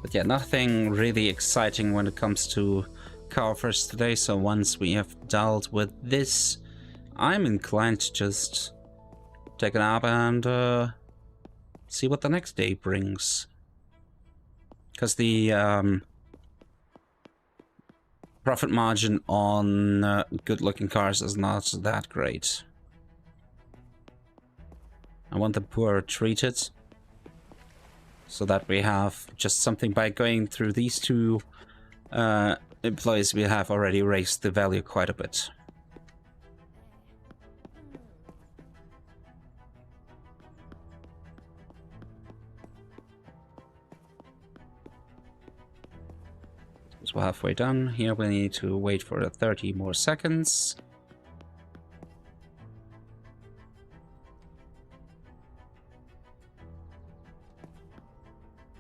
But yeah, nothing really exciting when it comes to car offers today. So once we have dealt with this, I'm inclined to just take a nap and see what the next day brings. Because the profit margin on good-looking cars is not that great. I want the poor treated. So that we have just something by going through these two employees, we have already raised the value quite a bit. So we're halfway done. Here we need to wait for 30 more seconds.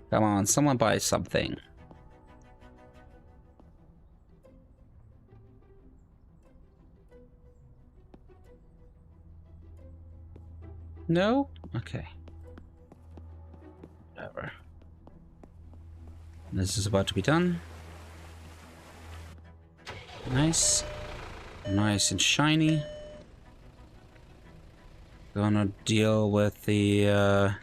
Come on, someone buy something. No? Okay. Whatever. This is about to be done. Nice. Nice and shiny. Gonna deal with the oh,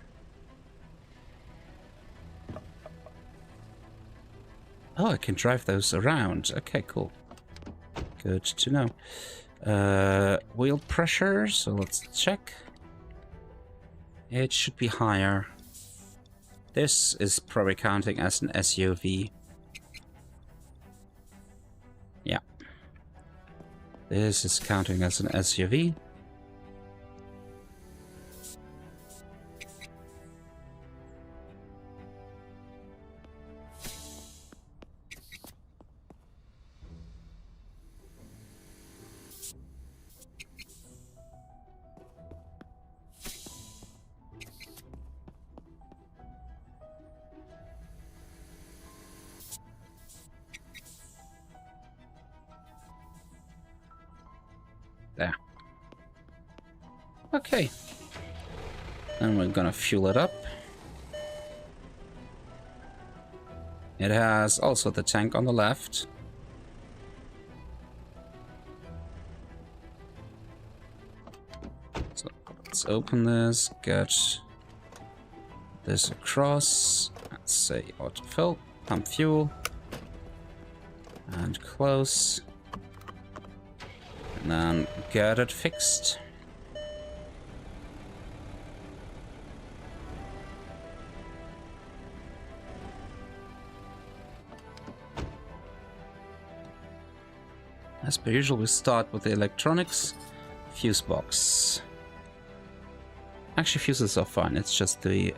I can drive those around. Okay, cool. Good to know. Wheel pressure, so let's check. It should be higher. This is probably counting as an SUV. Yeah. This is counting as an SUV. There. Okay. And we're gonna fuel it up. It has also the tank on the left. So let's open this, get this across. Let's say autofill, pump fuel, and close. And then get it fixed. As per usual, we start with the electronics. Fuse box. Actually, fuses are fine. It's just the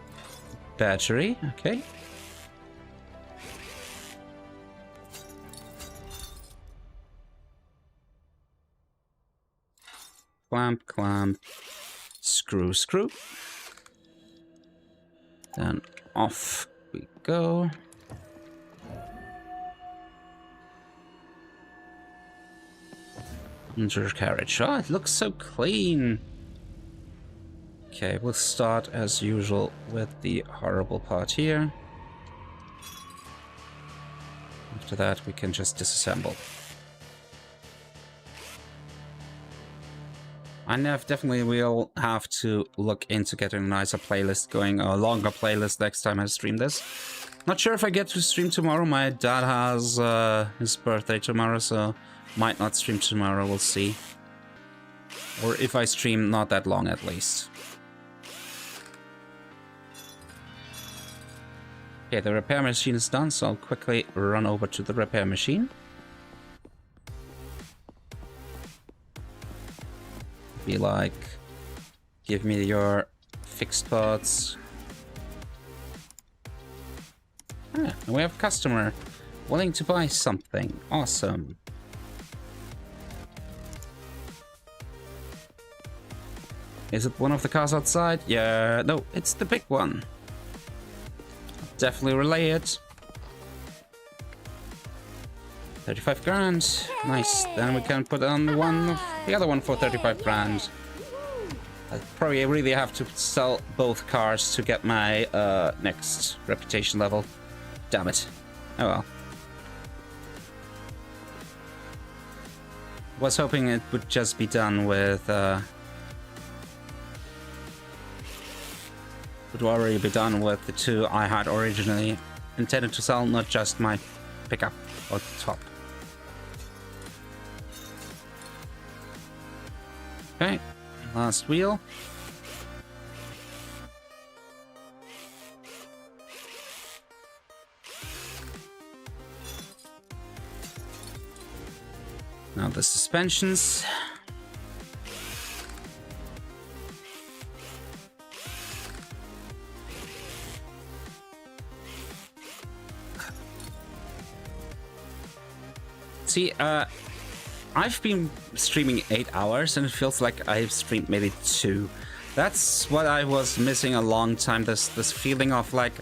battery. Okay. Clamp, clamp, screw, screw. Then off we go. Undercarriage. Oh, it looks so clean. Okay, we'll start as usual with the horrible part here. After that, we can just disassemble. I definitely will have to look into getting a nicer playlist going, a longer playlist next time I stream this. Not sure if I get to stream tomorrow. My dad has his birthday tomorrow, so might not stream tomorrow, we'll see. Or if I stream, not that long at least. Okay, the repair machine is done, so I'll quickly run over to the repair machine. Be like, give me your fixed parts. Ah, and we have a customer willing to buy something. Awesome. Is it one of the cars outside? Yeah, no, it's the big one. Definitely relay it. 35 grand. Nice. Then we can put on the other one for 35 grand. I probably really have to sell both cars to get my next reputation level. Damn it. Oh well. Was hoping it would just be done with would already be done with the two I had originally intended to sell, not just my pickup or the top. Okay, last wheel. Now the suspensions. See, I've been streaming 8 hours and it feels like I've streamed maybe 2. That's what I was missing a long time, this feeling of like,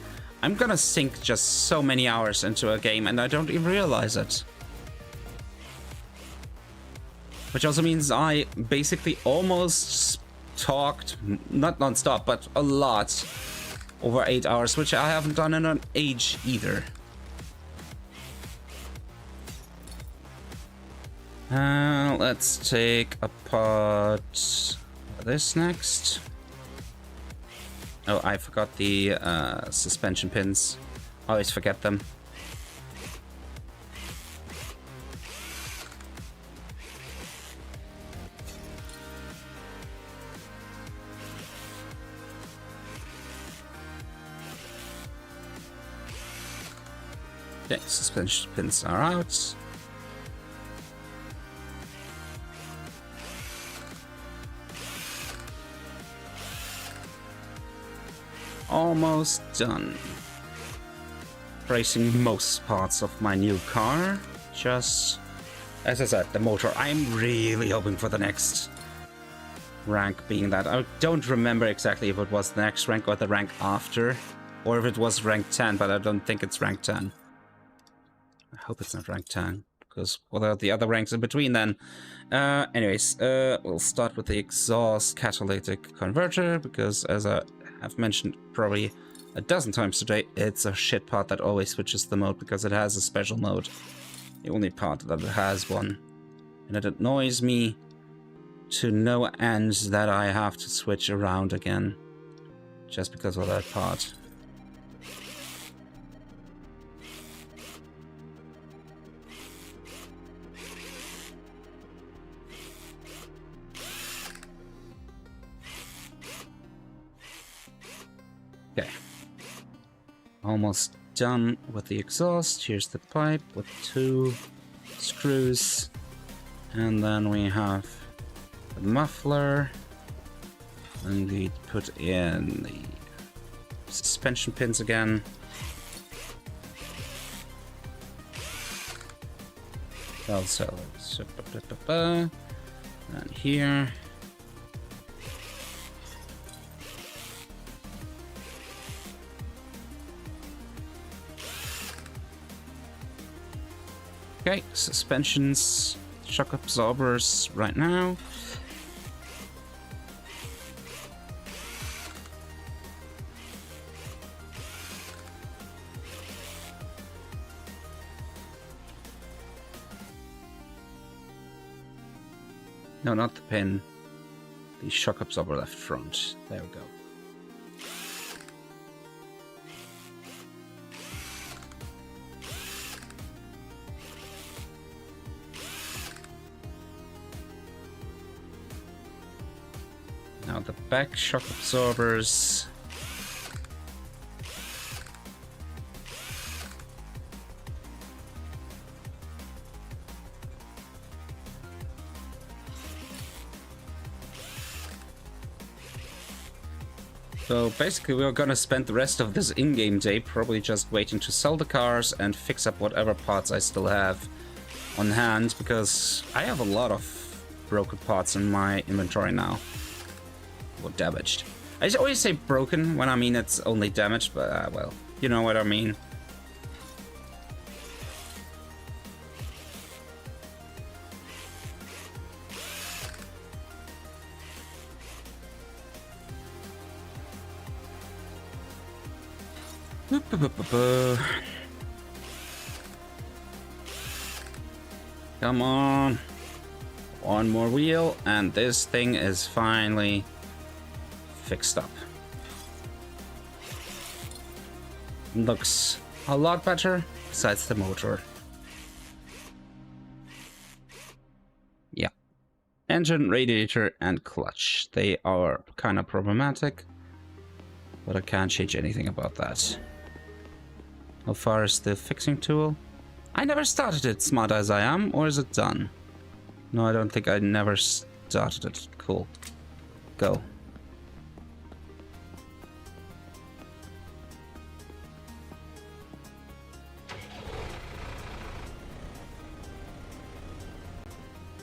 I'm gonna sink just so many hours into a game and I don't even realize it. Which also means I basically almost talked, not non-stop, but a lot over 8 hours, which I haven't done in an age either. Let's take apart this next. Oh, I forgot the suspension pins. I always forget them. Okay, suspension pins are out. Almost done. Racing most parts of my new car. Just, as I said, the motor. I'm really hoping for the next rank being that. I don't remember exactly if it was the next rank or the rank after. Or if it was rank 10, but I don't think it's rank 10. I hope it's not rank 10. Because what are the other ranks in between then? Anyways, we'll start with the exhaust catalytic converter. Because as I've mentioned probably a dozen times today, it's a shit part that always switches the mode because it has a special mode. The only part that it has one. And it annoys me to no end that I have to switch around again. Just because of that part. Okay, almost done with the exhaust. Here's the pipe with 2 screws, and then we have the muffler, and we put in the suspension pins again. Also, and here. Okay, suspensions, shock absorbers right now. No, not the pin. The shock absorber left front. There we go. Now the back shock absorbers. So basically we're gonna spend the rest of this in-game day probably just waiting to sell the cars and fix up whatever parts I still have on hand, because I have a lot of broken parts in my inventory now. Or damaged. I always say broken when I mean it's only damaged, but well, you know what I mean. Come on. One more wheel and this thing is finally fixed up. Looks a lot better besides the motor. Yeah. Engine, radiator and clutch. They are kind of problematic, but I can't change anything about that. How far is the fixing tool? I never started it, smart as I am, or is it done? No, I don't think I never started it. Cool. Go.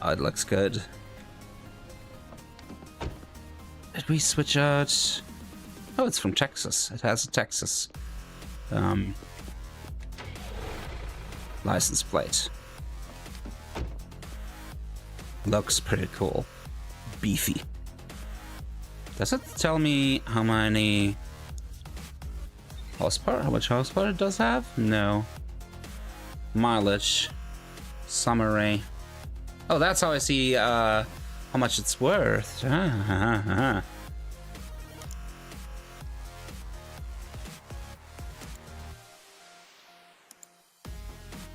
Oh, it looks good. Did we switch out? Oh, it's from Texas. It has a Texas license plate. Looks pretty cool. Beefy. Does it tell me how many horsepower? How much horsepower it does have? No. Mileage. Summary. Oh, that's how I see how much it's worth.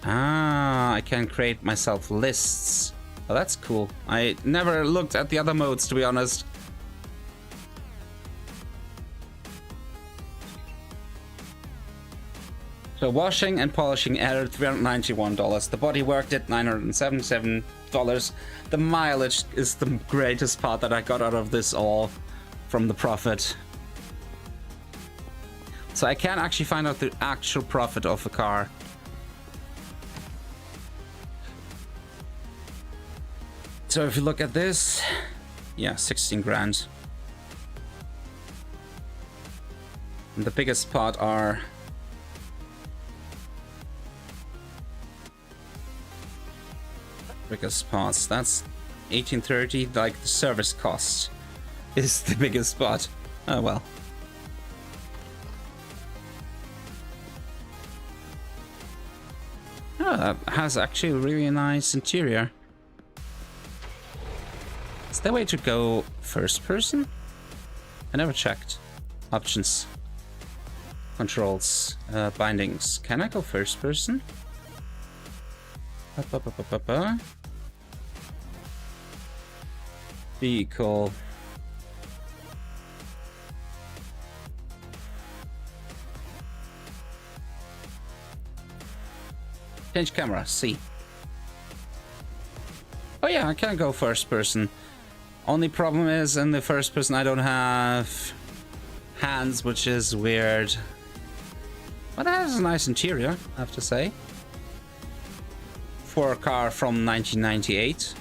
Ah, I can create myself lists. Oh, that's cool. I never looked at the other modes, to be honest. So washing and polishing added $391. The bodywork did $977. The mileage is the greatest part that I got out of this all from the profit. So I can actually find out the actual profit of a car. So if you look at this, yeah, 16 grand. And the biggest part are biggest parts. That's 1830. Like the service cost is the biggest part. Oh well. Oh, that has actually a really nice interior. Is there a way to go first person? I never checked. Options. Controls. Bindings. Can I go first person? Vehicle. Change camera. C. Oh yeah, I can go first person. Only problem is in the first person I don't have hands, which is weird. But that has a nice interior, I have to say. For a car from 1998.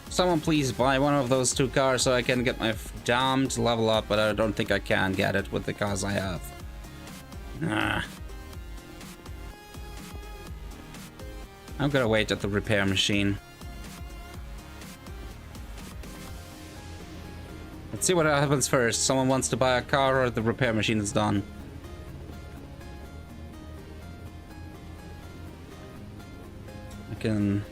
Someone please buy one of those two cars so I can get my damned level up, but I don't think I can get it with the cars I have. Nah. I'm gonna wait at the repair machine. Let's see what happens first. Someone wants to buy a car or the repair machine is done. I can...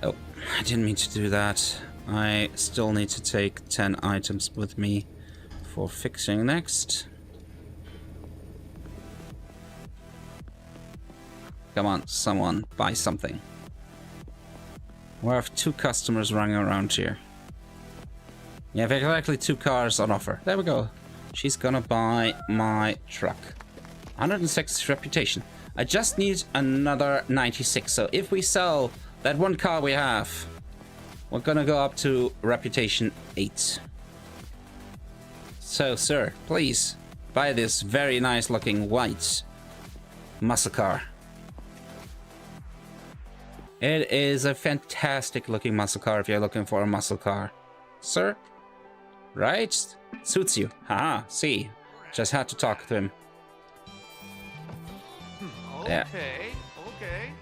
Oh, I didn't mean to do that. I still need to take 10 items with me for fixing next. Come on, someone, buy something. We have 2 customers running around here. You have exactly 2 cars on offer. There we go. She's gonna buy my truck. 106 reputation. I just need another 96. So if we sell that one car we have, we're gonna go up to reputation 8. So, sir, please buy this very nice looking white muscle car. It is a fantastic looking muscle car if you're looking for a muscle car. Sir? Right? Suits you. Haha, see. Just had to talk to him. Yeah. Okay.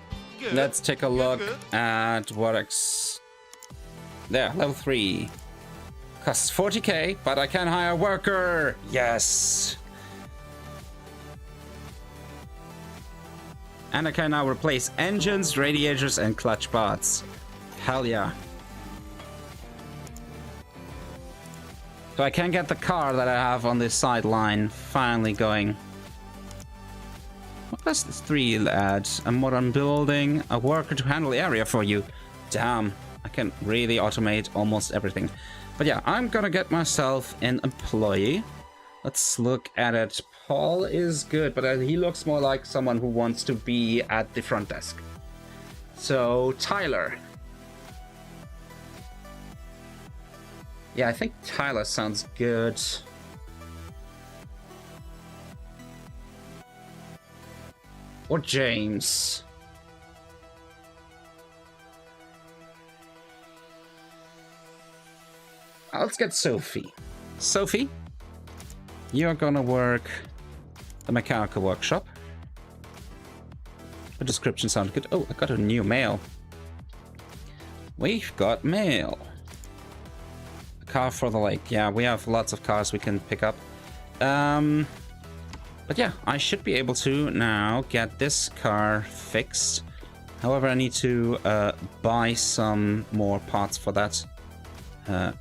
Good. Let's take a look Good. at what there, level 3. Costs 40k, but I can hire a worker. Yes. And I can now replace engines, radiators, and clutch parts. Hell yeah. So I can get the car that I have on this sideline finally going. What does this 3 add? A modern building, a worker to handle the area for you. Damn, I can really automate almost everything. But yeah, I'm gonna get myself an employee. Let's look at it Paul is good, but he looks more like someone who wants to be at the front desk. So, Tyler. Yeah, I think Tyler sounds good. Or James. Let's get Sophie. Sophie, you're gonna work the mechanical workshop. The description sounded good. Oh, I got a new mail. We've got mail. A car for the lake. Yeah, we have lots of cars we can pick up. But yeah, I should be able to now get this car fixed. However, I need to buy some more parts for that.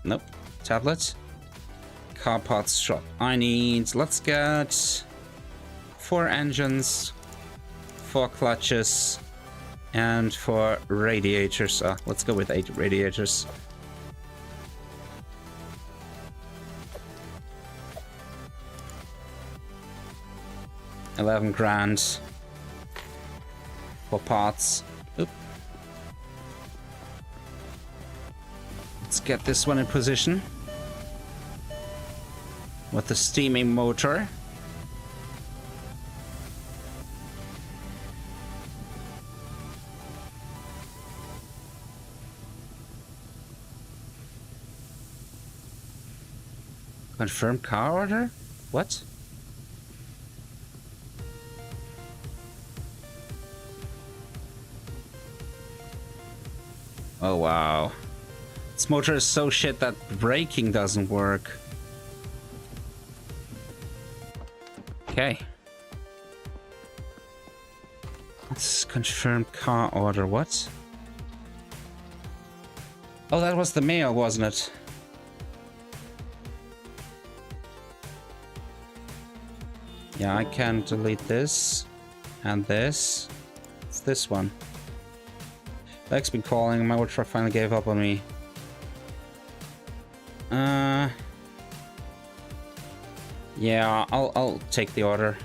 Nope. Tablet. Car parts shop. I need, let's get 4 engines, 4 clutches, and 4 radiators. Let's go with 8 radiators. $11,000 for parts. Oop. Let's get this one in position with the steaming motor. Confirm car order? What? Oh wow. This motor is so shit that braking doesn't work. Okay. Let's confirm car order. What? Oh, that was the mail, wasn't it? Yeah, I can delete this and this. It's this one. Beck's been calling. My old truck finally gave up on me. Yeah, I'll take the order.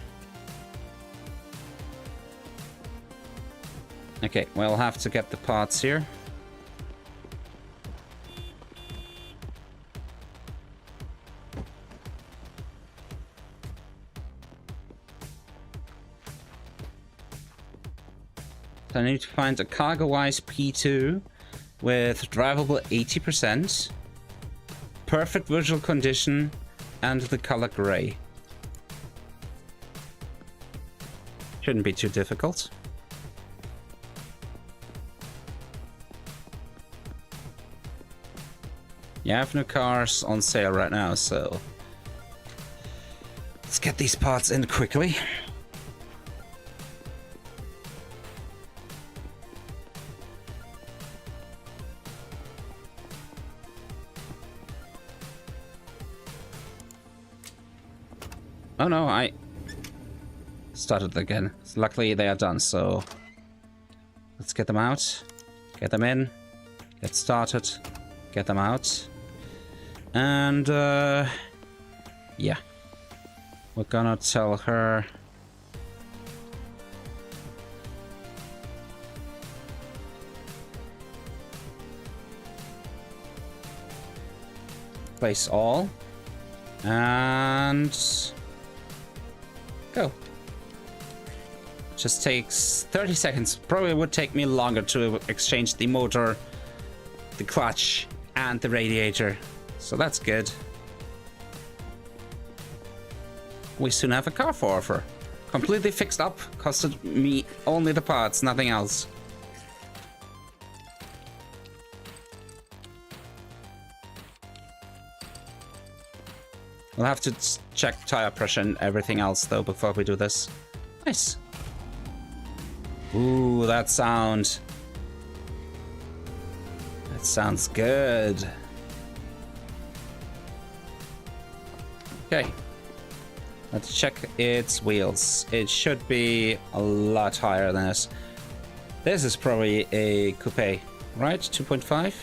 Okay, we'll have to get the parts here. I need to find a CargoWise P2 with drivable 80%, perfect visual condition, and the color gray. Shouldn't be too difficult. Yeah, I have no cars on sale right now, so let's get these parts in quickly. Oh no, I started again. Luckily they are done, so let's get them out, get them in, get started, get them out, and yeah, we're gonna tell her place all and go. Just takes 30 seconds. Probably would take me longer to exchange the motor, the clutch, and the radiator. So that's good. We soon have a car for offer. Completely fixed up. Costed me only the parts, nothing else. We'll have to check tire pressure and everything else though before we do this. Nice. Ooh, that sound. That sounds good. Okay. Let's check its wheels. It should be a lot higher than this. This is probably a coupe, right? 2.5?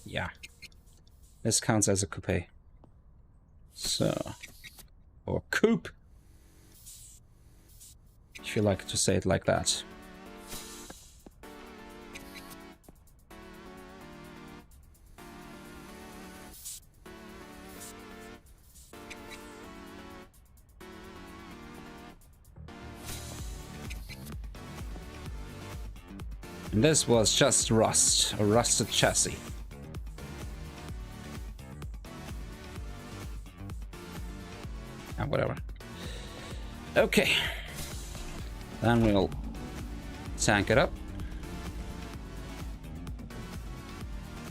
Yeah. This counts as a coupe. So, or coupe, if you like to say it like that. And this was just rust, a rusted chassis. Ah, whatever. Okay. Then we'll tank it up.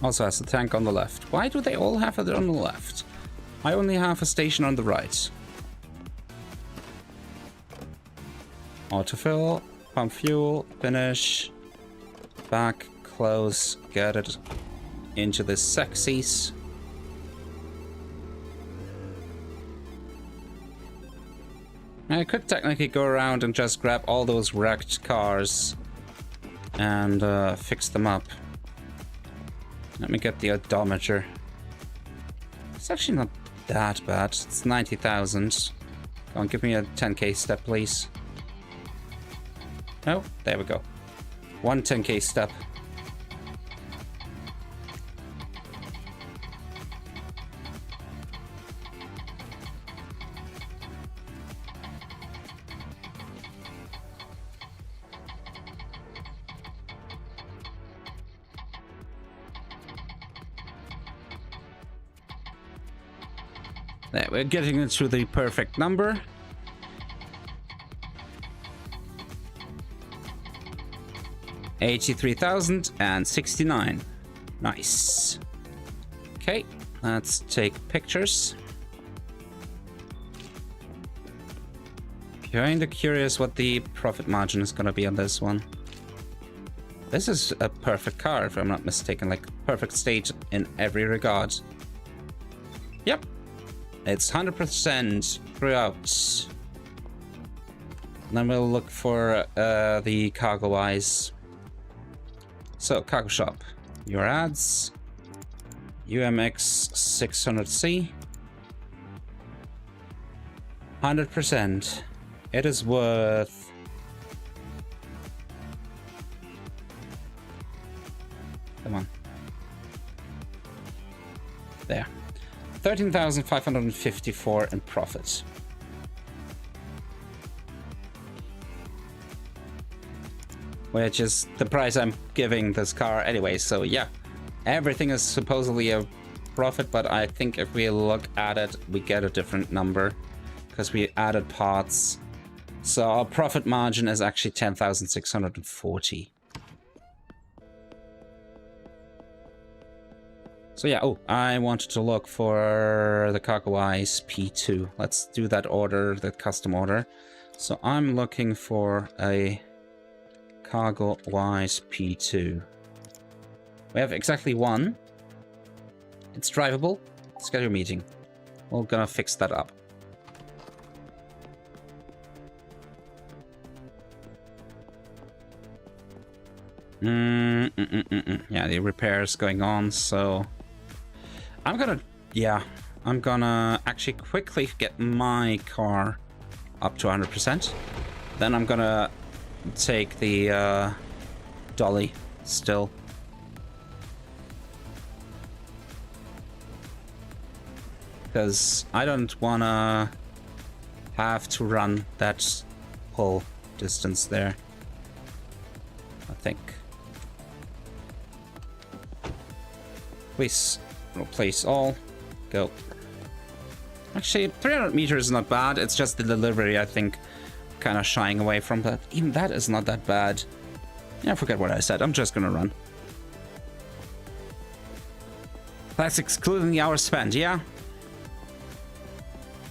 Also has the tank on the left. Why do they all have it on the left? I only have a station on the right. Autofill, pump fuel, finish. Back, close, get it into the sexies. I could technically go around and just grab all those wrecked cars and fix them up. Let me get the odometer. It's actually not that bad. It's 90,000. Go on, give me a 10k step, please. Oh, there we go. One 10k step. There, we're getting into the perfect number. $83,069. Nice. Okay, let's take pictures. Kinda curious what the profit margin is gonna be on this one. This is a perfect car, if I'm not mistaken, like perfect state in every regard. Yep, it's 100% throughout. Then we'll look for the cargo eyes. So, cargo shop, your ads, UMX 600C, 100%. It is worth come on, there, 13,554 in profit. Which is the price I'm giving this car anyway, so yeah. Everything is supposedly a profit, but I think if we look at it, we get a different number. Because we added parts. So our profit margin is actually 10,640. So yeah, oh, I wanted to look for the CargoWise P2. Let's do that order, that custom order. So I'm looking for a CargoWise P2. We have exactly one. It's drivable. Schedule meeting. We're gonna fix that up. Yeah, the repair is going on, so I'm gonna actually quickly get my car up to 100%. Then I'm gonna take the dolly still. Because I don't wanna have to run that whole distance there, I think. Please replace all. Go. Actually, 300 meters is not bad. It's just the delivery, I think, kind of shying away from that. Even that is not that bad. Yeah, forget what I said. I'm just gonna run. That's excluding the hours spent, yeah?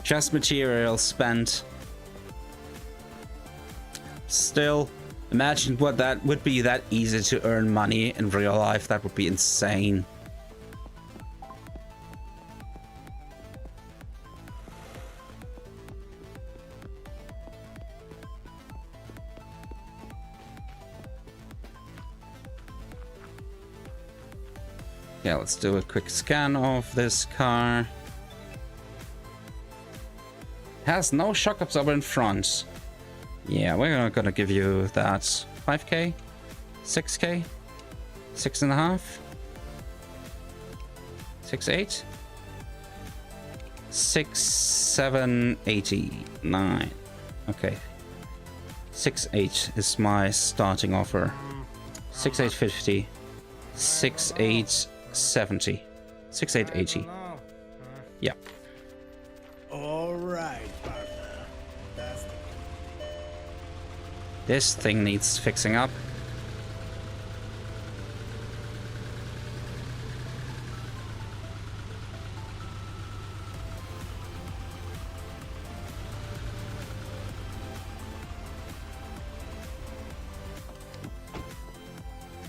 Just material spent. Still, imagine what that would be that easy to earn money in real life. That would be insane. Yeah, let's do a quick scan of this car. Has no shock absorber in front. Yeah, we're not gonna give you that. 5k? 6k? 6.5? 6.8? 6,789. Okay. 6.8 is my starting offer. 6,850. 6,870. 6,880. Yeah. All right, partner. That's the This thing needs fixing up.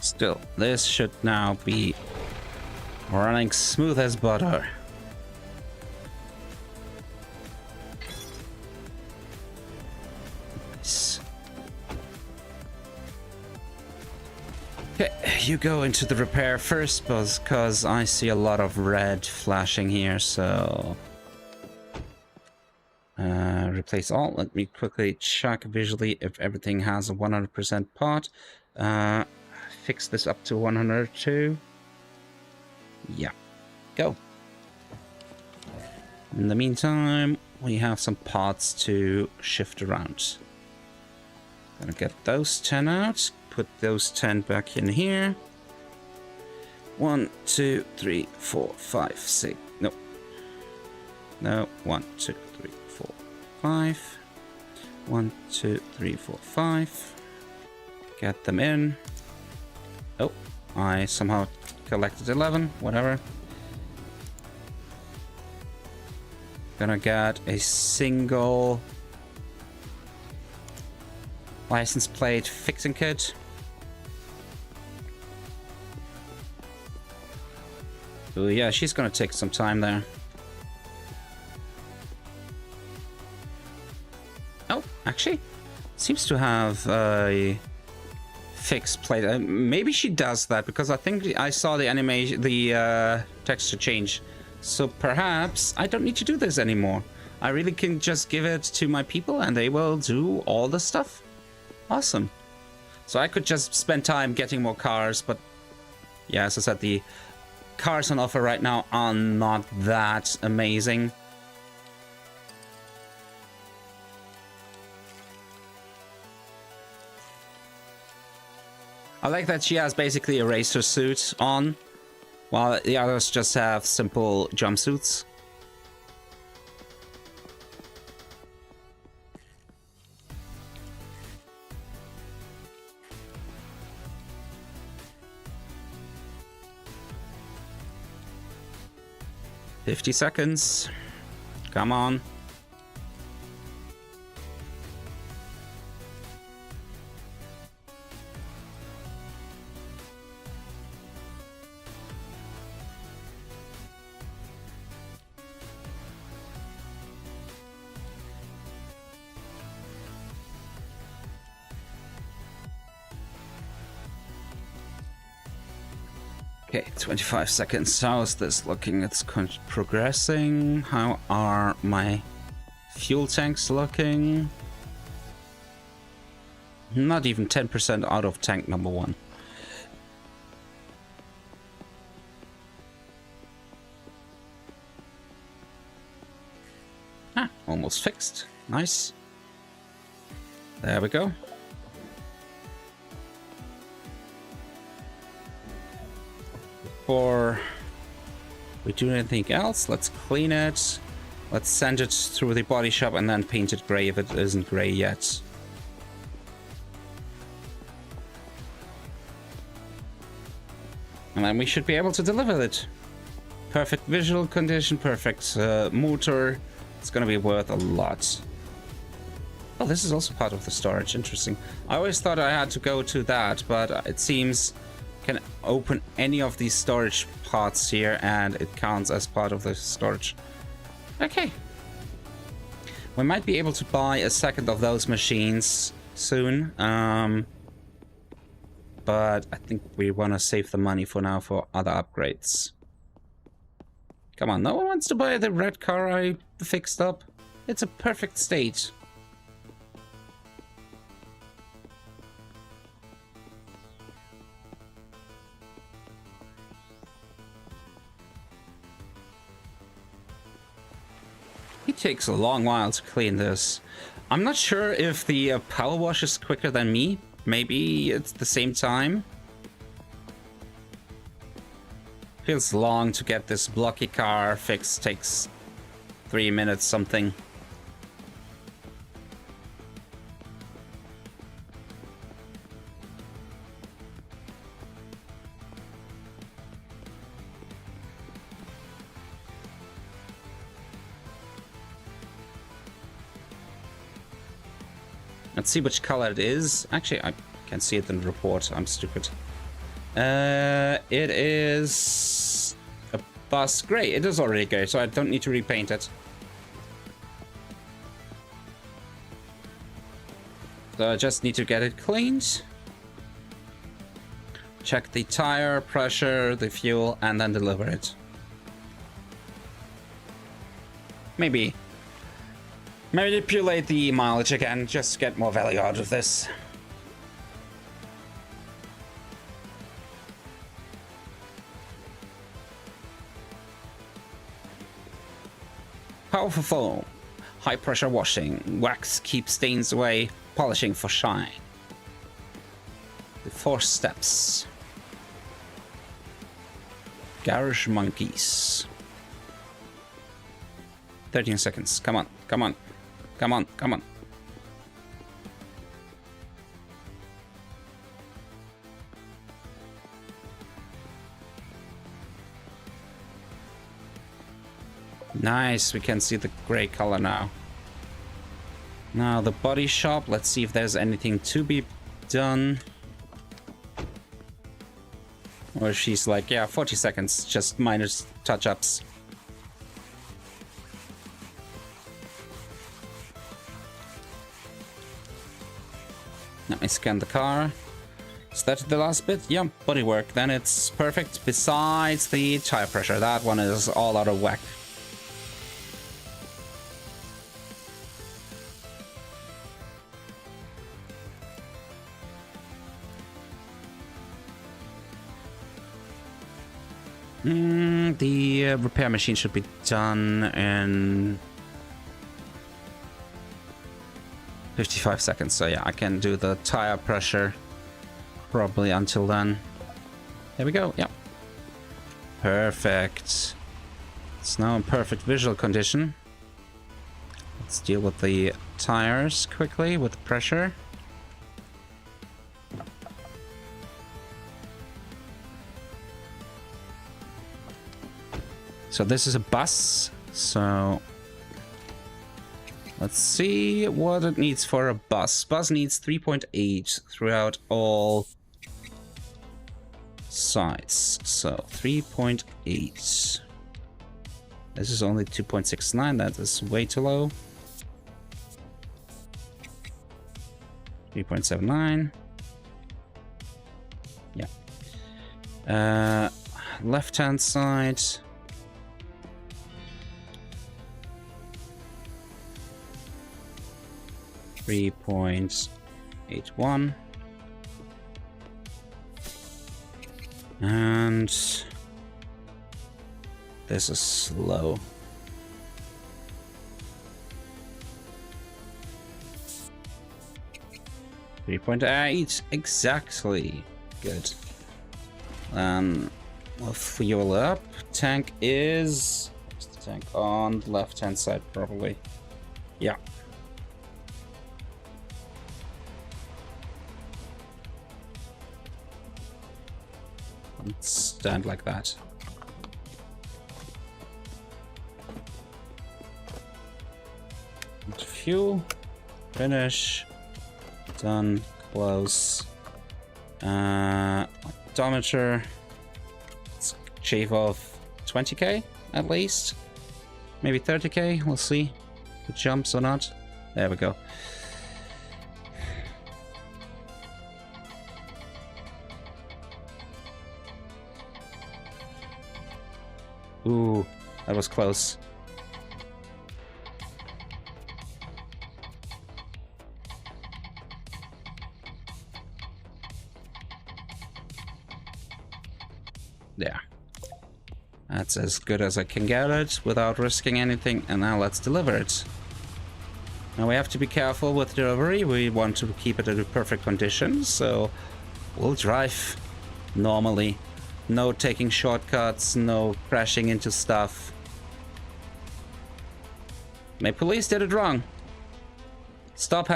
Still, this should now be running smooth as butter. Nice. Okay, you go into the repair first, because I see a lot of red flashing here, so... replace all. Let me quickly check visually if everything has a 100% part. Fix this up to 102. Yeah, go. In the meantime, we have some parts to shift around. Gonna get those 10 out, put those 10 back in here. 1, 2, 3, 4, 5, 6. No, 1, 2, 3, 4, 5. 1, 2, 3, 4, 5. Get them in. Oh, I somehow collected 11, whatever. Gonna get a single license plate fixing kit. Oh yeah, she's gonna take some time there. Oh, actually, seems to have a fixed plate. Maybe she does that because I think I saw the animation, the texture change. So perhaps I don't need to do this anymore. I really can just give it to my people and they will do all the stuff. Awesome. So I could just spend time getting more cars, but yeah, as I said, the cars on offer right now are not that amazing. I like that she has basically a racer suit on, while the others just have simple jumpsuits. "50 seconds. Come on." Okay, 25 seconds. How is this looking? It's progressing. How are my fuel tanks looking? Not even 10% out of tank number 1. Ah, almost fixed. Nice. There we go. Before we do anything else, let's clean it. Let's send it through the body shop and then paint it gray if it isn't gray yet. And then we should be able to deliver it. Perfect visual condition, perfect motor. It's gonna be worth a lot. Oh, this is also part of the storage. Interesting. I always thought I had to go to that, but it seems can open any of these storage parts here and it counts as part of the storage. Okay. We might be able to buy a second of those machines soon. But I think we want to save the money for now for other upgrades. Come on, no one wants to buy the red car I fixed up? It's a perfect state. It takes a long while to clean this. I'm not sure if the power wash is quicker than me. Maybe it's the same time. Feels long to get this blocky car fixed. Takes 3 minutes something. Let's see which color it is. Actually, I can't see it in the report. I'm stupid. It is a bus gray. It is already gray, so I don't need to repaint it. So I just need to get it cleaned. Check the tire pressure, the fuel, and then deliver it. Maybe manipulate the mileage again, just to get more value out of this. Powerful foam, high pressure washing, wax keeps stains away, polishing for shine. The 4 steps. Garage monkeys. 13 seconds. Come on, come on, come on, come on. Nice, we can see the gray color now. Now the body shop, let's see if there's anything to be done. Or she's like, yeah, 40 seconds, just minor touch-ups. Now I scan the car. Is that the last bit? Yeah, bodywork. Then it's perfect. Besides the tire pressure, that one is all out of whack. The repair machine should be done in 55 seconds. So yeah, I can do the tire pressure probably until then. There we go. Yeah. Perfect. It's now in perfect visual condition. Let's deal with the tires quickly with the pressure. So this is a bus, so let's see what it needs for a bus. Bus needs 3.8 throughout all sides, so 3.8. This is only 2.69, that is way too low. 3.79. Yeah. Left-hand side. 3.81 and this is slow. 3.8 exactly. Good. We'll fuel up. Tank is the tank on the left hand side probably. Yeah. Stand like that. Fuel, finish, done, close. Odometer, let's shave off 20k at least, maybe 30k. We'll see if it jumps or not. There we go. Ooh, that was close. Yeah. That's as good as I can get it without risking anything. And now let's deliver it. Now we have to be careful with delivery. We want to keep it in perfect condition, so we'll drive normally. No taking shortcuts, no crashing into stuff. My police did it wrong. Stop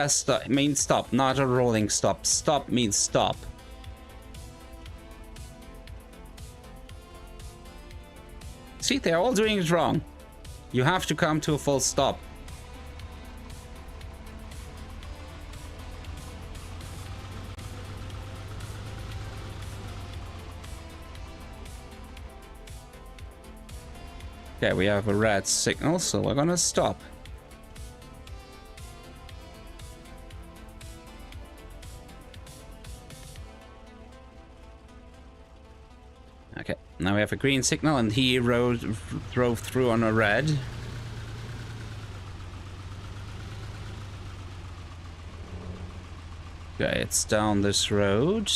means stop, not a rolling stop. Stop means stop. See, they're all doing it wrong. You have to come to a full stop. Okay, we have a red signal, so we're gonna stop. Okay, now we have a green signal and he drove through on a red. Okay, it's down this road.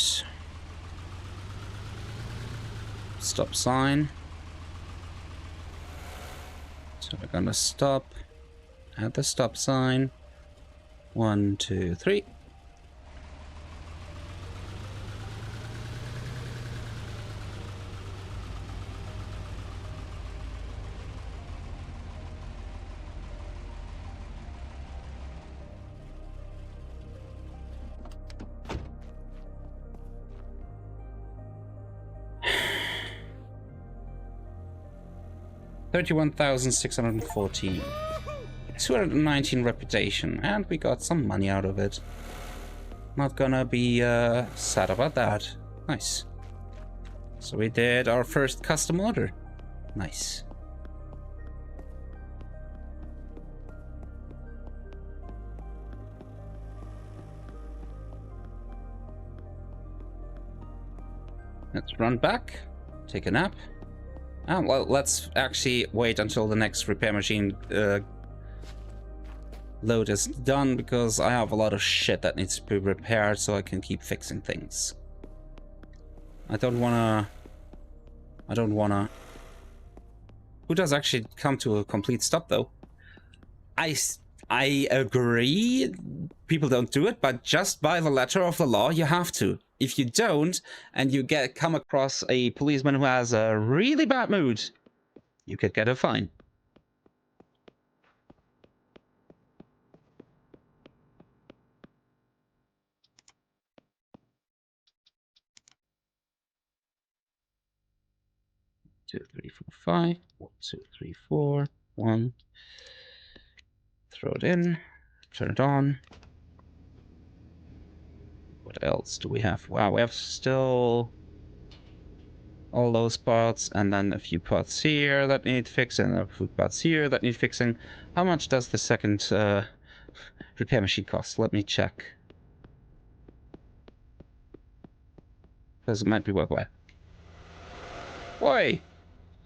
Stop sign. So we're gonna stop at the stop sign. 1, 2, 3. $31,614. 219 reputation, and we got some money out of it. Not gonna be sad about that. Nice. So we did our first custom order. Nice. Let's run back, take a nap. Well, let's actually wait until the next repair machine load is done, because I have a lot of shit that needs to be repaired so I can keep fixing things. I don't wanna... Who does actually come to a complete stop, though? I agree, people don't do it, but just by the letter of the law, you have to. If you don't, and you come across a policeman who has a really bad mood, you could get a fine. Two, three, four, five. 1, 2, 3, 4. 1. Throw it in. Turn it on. What else do we have? Wow, we have still all those parts, and then a few parts here that need fixing, and a few parts here that need fixing. How much does the second repair machine cost? Let me check. Because it might be worthwhile. Boy!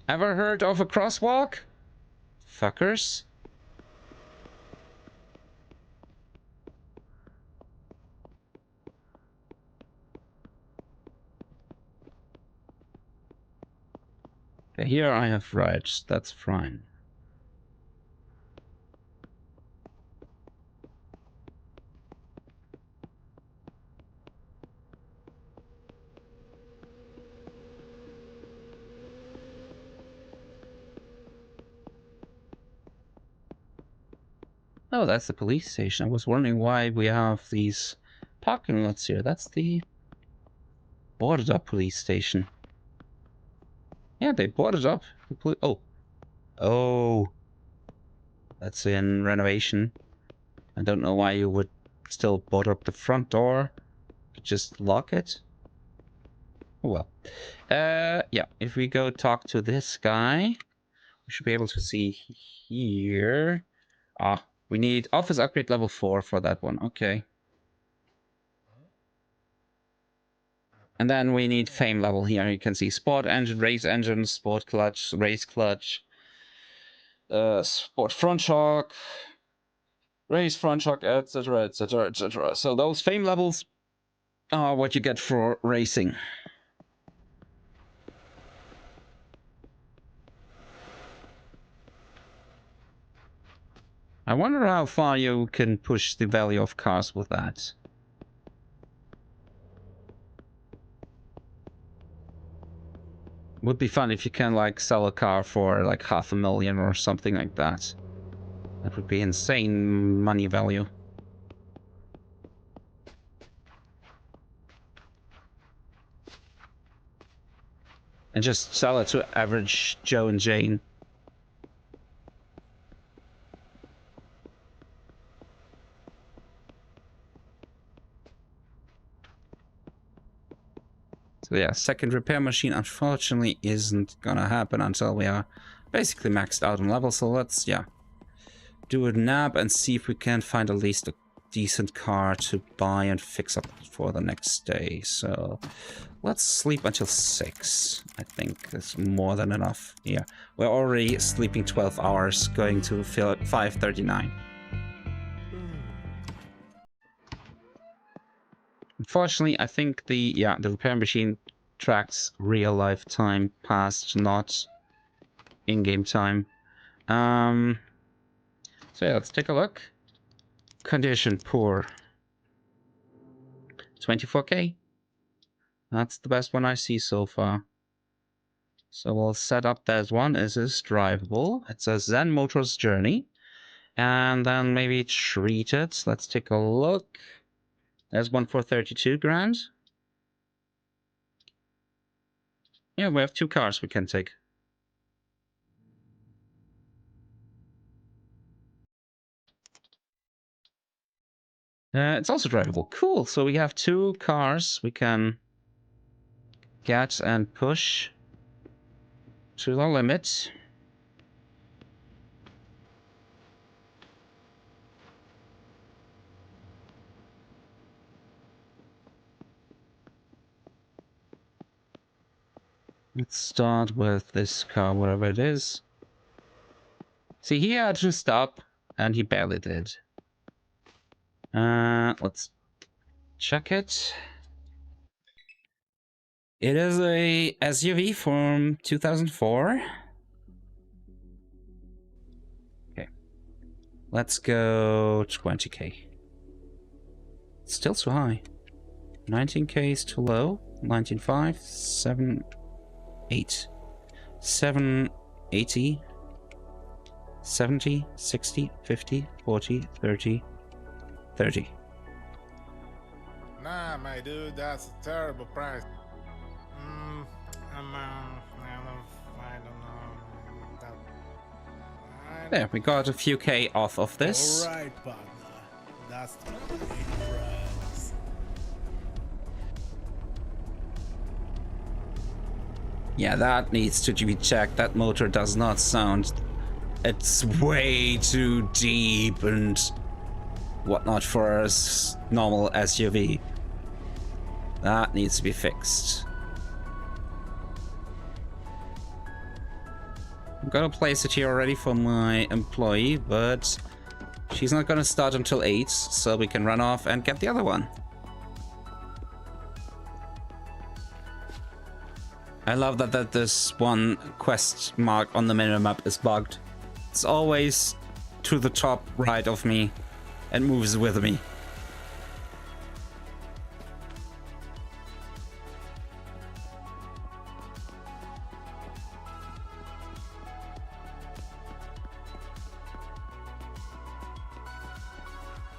Ever heard of a crosswalk? Fuckers. Okay, here I have rights, that's fine. Oh, that's the police station. I was wondering why we have these parking lots here. That's the boarded up police station. Yeah, they boarded up. Oh. Oh. That's in renovation. I don't know why you would still board up the front door. Just lock it. Oh well. Yeah, if we go talk to this guy, we should be able to see here. Ah, we need office upgrade level 4 for that one. Okay. And then we need fame level here. You can see sport engine, race engine, sport clutch, race clutch, sport front shock, race front shock, etc, etc, etc. So those fame levels are what you get for racing. I wonder how far you can push the value of cars with that. Would be fun if you can like sell a car for like 500,000 or something like that. That would be insane money value. And just sell it to average Joe and Jane. So yeah, second repair machine unfortunately isn't gonna happen until we are basically maxed out on level. So let's, yeah, do a nap and see if we can find at least a decent car to buy and fix up for the next day. So let's sleep until 6. I think that's more than enough. Yeah, we're already sleeping 12 hours, going to 5:39. Unfortunately, I think the repair machine tracks real life time passed, not in-game time. So yeah, let's take a look. Condition poor. 24k. That's the best one I see so far. So we'll set up that one. Is this drivable? It says Zen Motors Journey. And then maybe treat it. Let's take a look. There's one for 32 grand. Yeah, we have 2 cars we can take. It's also drivable. Cool. So we have 2 cars we can get and push to the limit. Let's start with this car, whatever it is. See, he had to stop, and he barely did. Let's check it. It is a SUV from 2004. Okay. Let's go 20k. Still too high. 19k is too low. 19.5, 7... 8, 780, 70, 60, 50, 40, 30, 30. Nah, my dude, that's a terrible price. I don't know. There, we got a few K off of this. Alright, partner. That's the price. Yeah, that needs to be checked. That motor does not sound... It's way too deep and whatnot for a normal SUV. That needs to be fixed. I'm gonna place it here already for my employee, but she's not gonna start until 8, so we can run off and get the other one. I love that this one quest mark on the minimap is bugged. It's always to the top right of me and moves with me.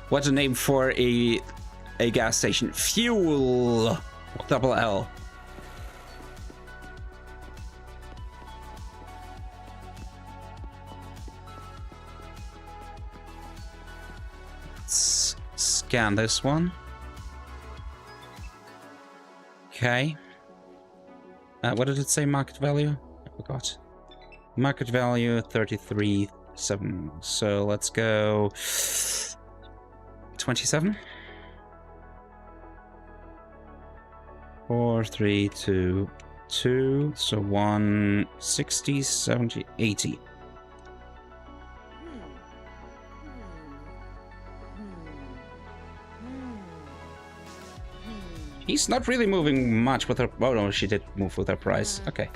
What a name for a gas station. Fuel! Double L. Let's scan this one. Okay. What did it say market value? I forgot. Market value 33.7. So let's go 27. 4, 3, 2, 2. So 160, 70, 80. He's not really moving much with her. Oh no, she did move with her price. Okay.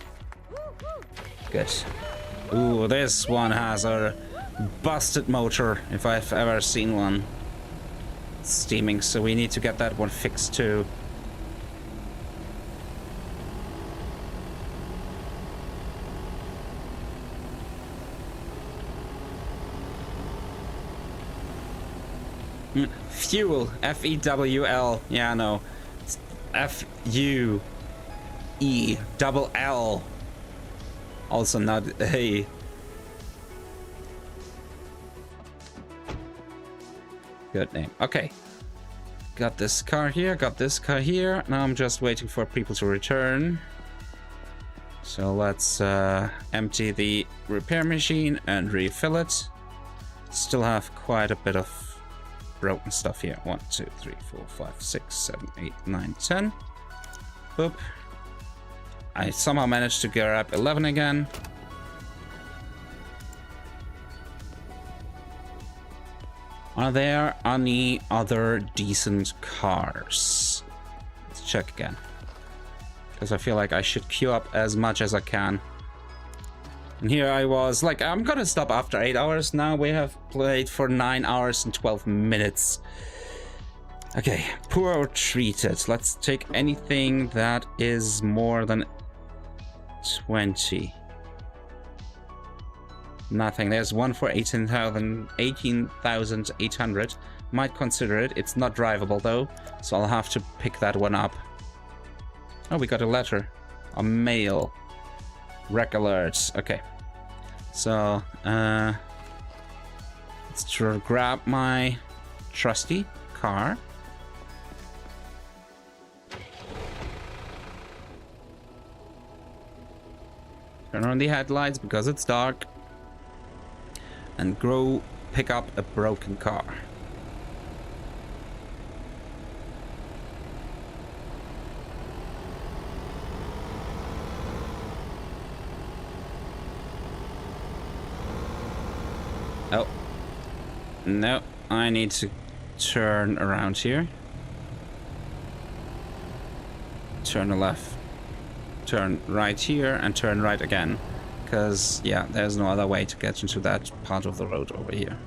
Good. Ooh, this one has a busted motor if I've ever seen one. Steaming, so we need to get that one fixed too. Fuel, F-E-W-L. Yeah, no. It's F-U-E-double-L. Also not A. Good name. Okay. Got this car here, got this car here. Now I'm just waiting for people to return. So let's empty the repair machine and refill it. Still have quite a bit of broken stuff here. 1, 2, 3, 4, 5, 6, 7, 8, 9, 10. Boop. I somehow managed to grab 11 again. Are there any other decent cars? Let's check again. Because I feel like I should queue up as much as I can. And here I was like, I'm gonna stop after 8 hours. Now we have played for 9 hours and 12 minutes. Okay, poor or treated. Let's take anything that is more than 20. Nothing. There's one for 18,800. Might consider it. It's not drivable though, so I'll have to pick that one up. Oh, we got a letter. A mail. Wreck alerts. Okay. So, let's grab my trusty car. Turn on the headlights because it's dark. And go pick up a broken car. Oh. No, I need to turn around here. Turn left. Turn right here and turn right again. Because, yeah, there's no other way to get into that part of the road over here.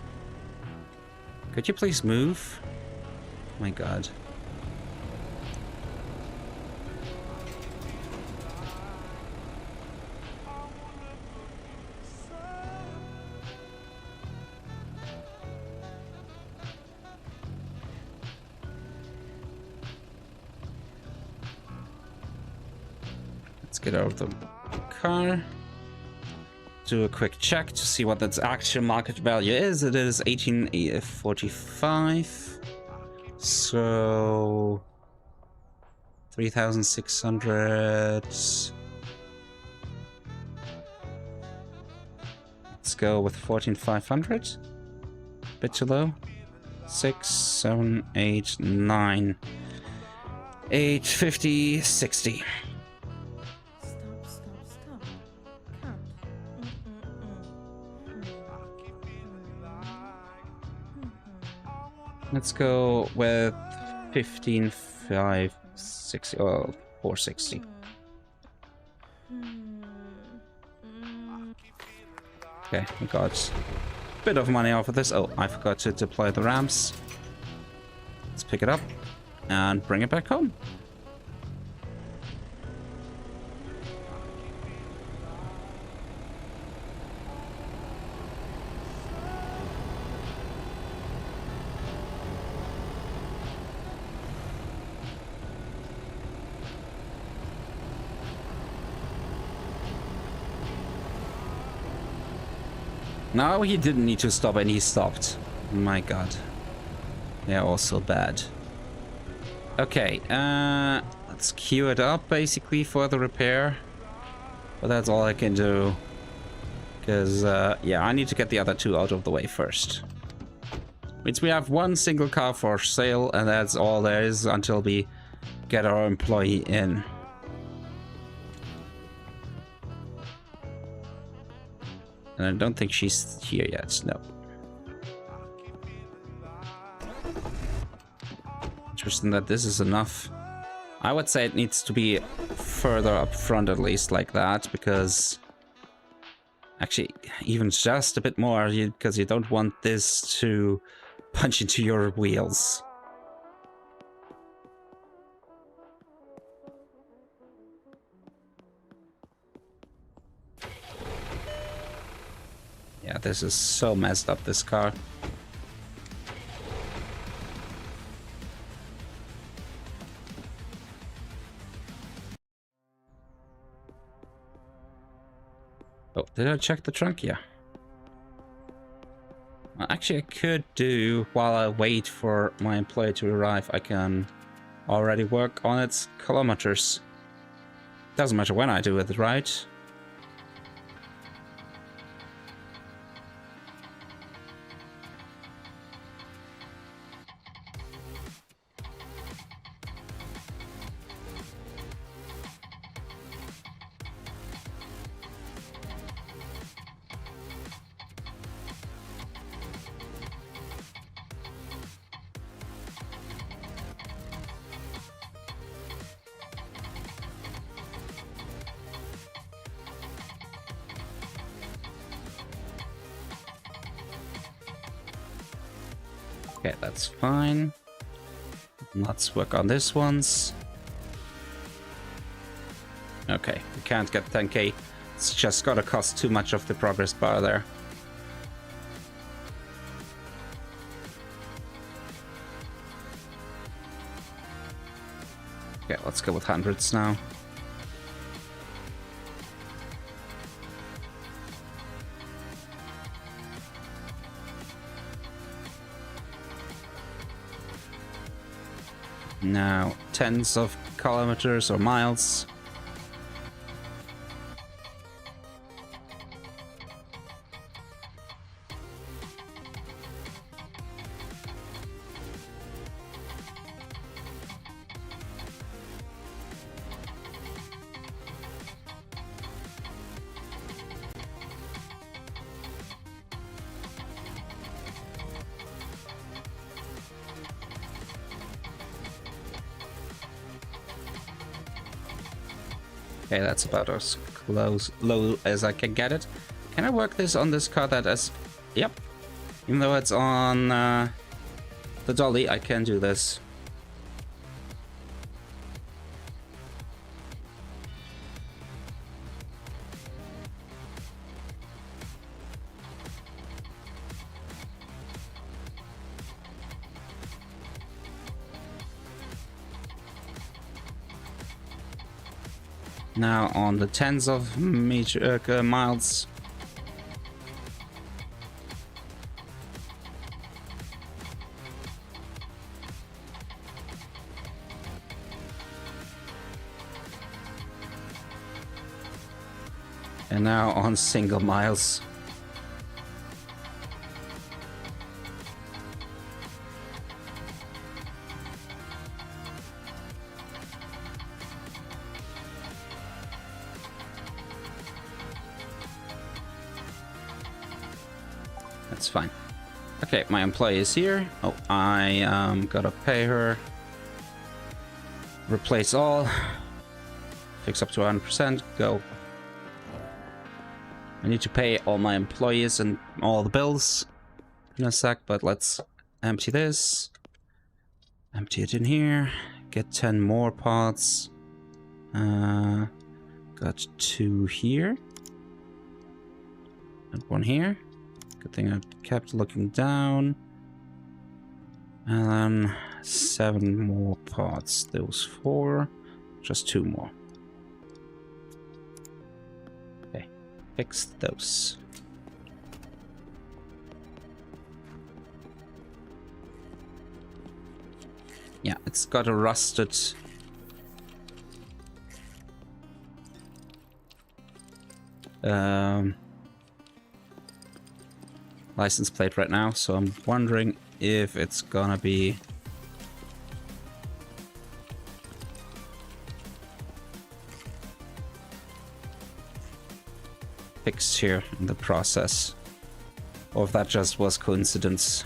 Could you please move? Oh my god. Let's get out of the car. Do a quick check to see what its actual market value is. It is 1845. So 3,600. Let's go with 14,500. Bit too low. 6, 7, 8, 9, 850, 60. Let's go with 15,560. Oh, 460. Okay, we got a bit of money off of this. Oh, I forgot to deploy the ramps. Let's pick it up and bring it back home. No, he didn't need to stop and he stopped. My god. They're all so bad. Okay, let's queue it up basically for the repair. But that's all I can do. Because, yeah, I need to get the other two out of the way first. Means we have one single car for sale and that's all there is until we get our employee in. And I don't think she's here yet, no. Interesting that this is enough. I would say it needs to be further up front at least like that, because Actually, even just a bit more, because you don't want this to punch into your wheels. Yeah, this is so messed up, this car. Oh, did I check the trunk? Yeah. Well, actually, I could do, while I wait for my employee to arrive, I can already work on its kilometers. Doesn't matter when I do it, right? Okay, that's fine. Let's work on this ones. Okay, we can't get 10k. It's just gotta cost too much of the progress bar there. Okay, let's go with hundreds now. Now, tens of kilometers or miles. Okay, that's about as low as I can get it. Can I work this on this car that is... Yep. Even though it's on the dolly, I can do this. Now on the tens of miles. And now on single miles. That's fine. Okay, my employee is here. Oh, I gotta pay her. Replace all. Fix up to 100%. Go. I need to pay all my employees and all the bills in a sec, but let's empty this. Empty it in here. Get 10 more pots. Got 2 here. And 1 here. Good thing I kept looking down. And then 7 more pots. Those 4. Just 2 more. Okay. Fix those. Yeah, it's got a rusted... license plate right now, so I'm wondering if it's gonna be fixed here in the process, or if that just was coincidence.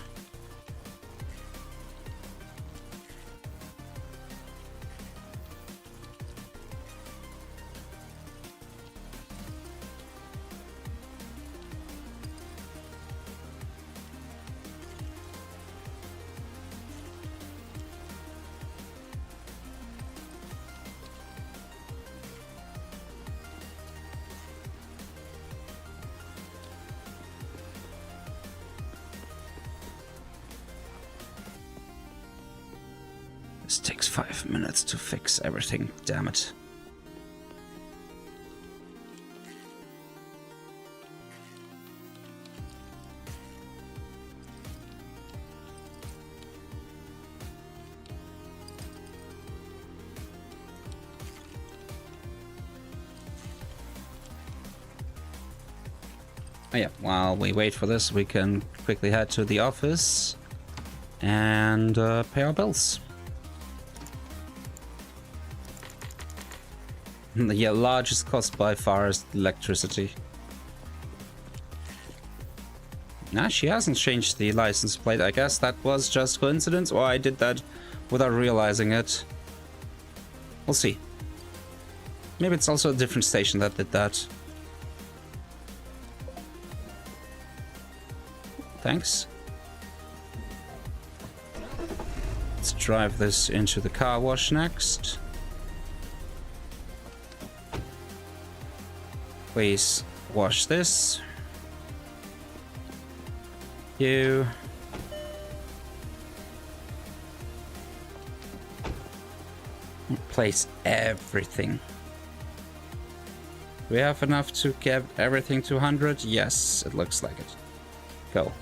Just takes 5 minutes to fix everything, damn it. Oh yeah, while we wait for this, we can quickly head to the office and pay our bills. The largest cost by far is electricity. Nah, she hasn't changed the license plate. I guess that was just coincidence, or I did that without realizing it. We'll see. Maybe it's also a different station that did that. Thanks. Let's drive this into the car wash next. Please wash this. You. Replace everything. Do we have enough to get everything to 100? Yes, it looks like it. Go.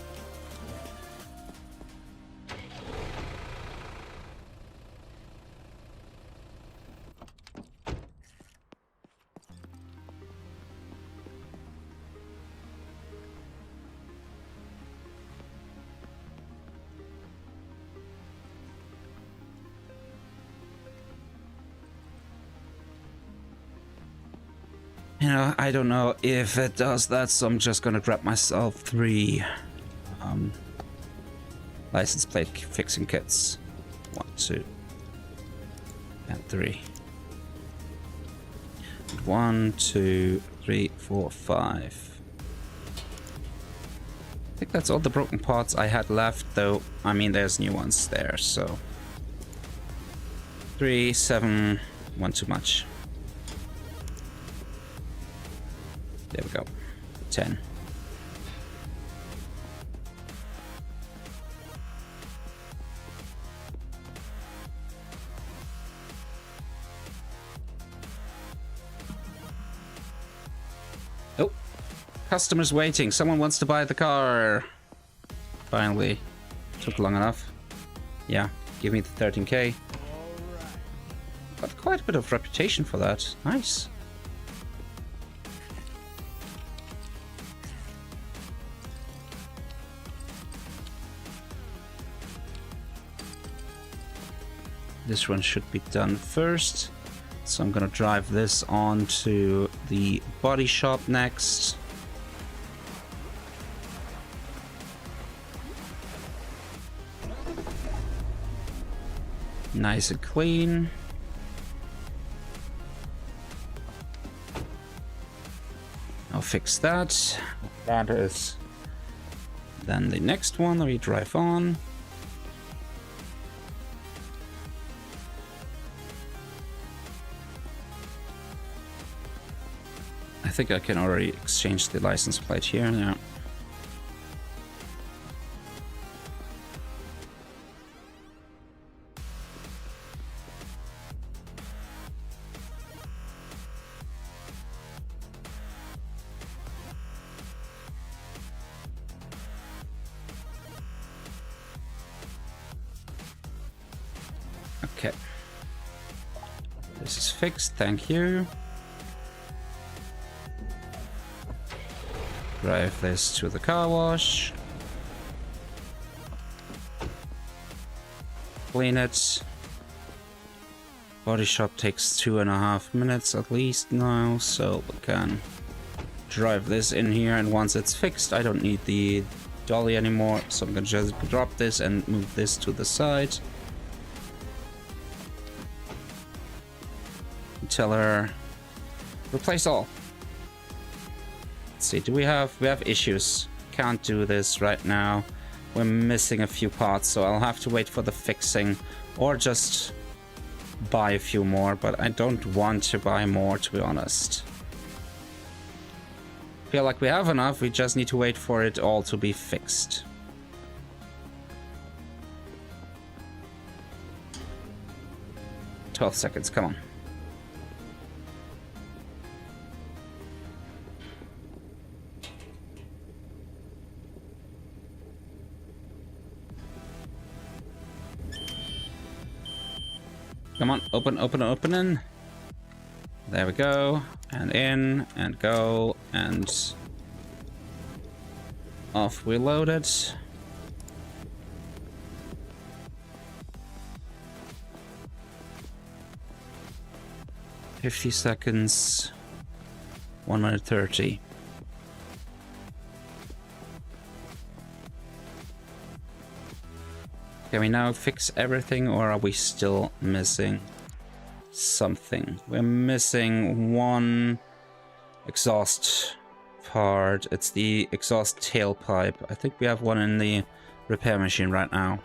You know, I don't know if it does that, so I'm just gonna grab myself 3 license plate fixing kits. 1, 2, and 3. 1, 2, 3, 4, 5. I think that's all the broken parts I had left, though. I mean, there's new ones there, so 3, 7, 1 too much. There we go. 10. Oh, customers waiting. Someone wants to buy the car. Finally. Took long enough. Yeah, give me the 13k. Got quite a bit of reputation for that. Nice. This one should be done first. So I'm gonna drive this on to the body shop next. Nice and clean. I'll fix that. That is then the next one that we drive on. I think I can already exchange the license plate here. Yeah. Okay. This is fixed, thank you. Drive this to the car wash. Clean it. Body shop takes 2.5 minutes at least now, so we can drive this in here, and once it's fixed, I don't need the dolly anymore, so I'm gonna just drop this and move this to the side. Tell her, replace all. Let's see, do we have issues? Can't do this right now. We're missing a few parts, so I'll have to wait for the fixing or just buy a few more, but I don't want to buy more, to be honest. Feel like we have enough, we just need to wait for it all to be fixed. 12 seconds, come on. Come on, open, open, opening. There we go. And in, and go, and off we load it. $50, 1 minute 30. Can we now fix everything, or are we still missing something? We're missing one exhaust part. It's the exhaust tailpipe. I think we have one in the repair machine right now.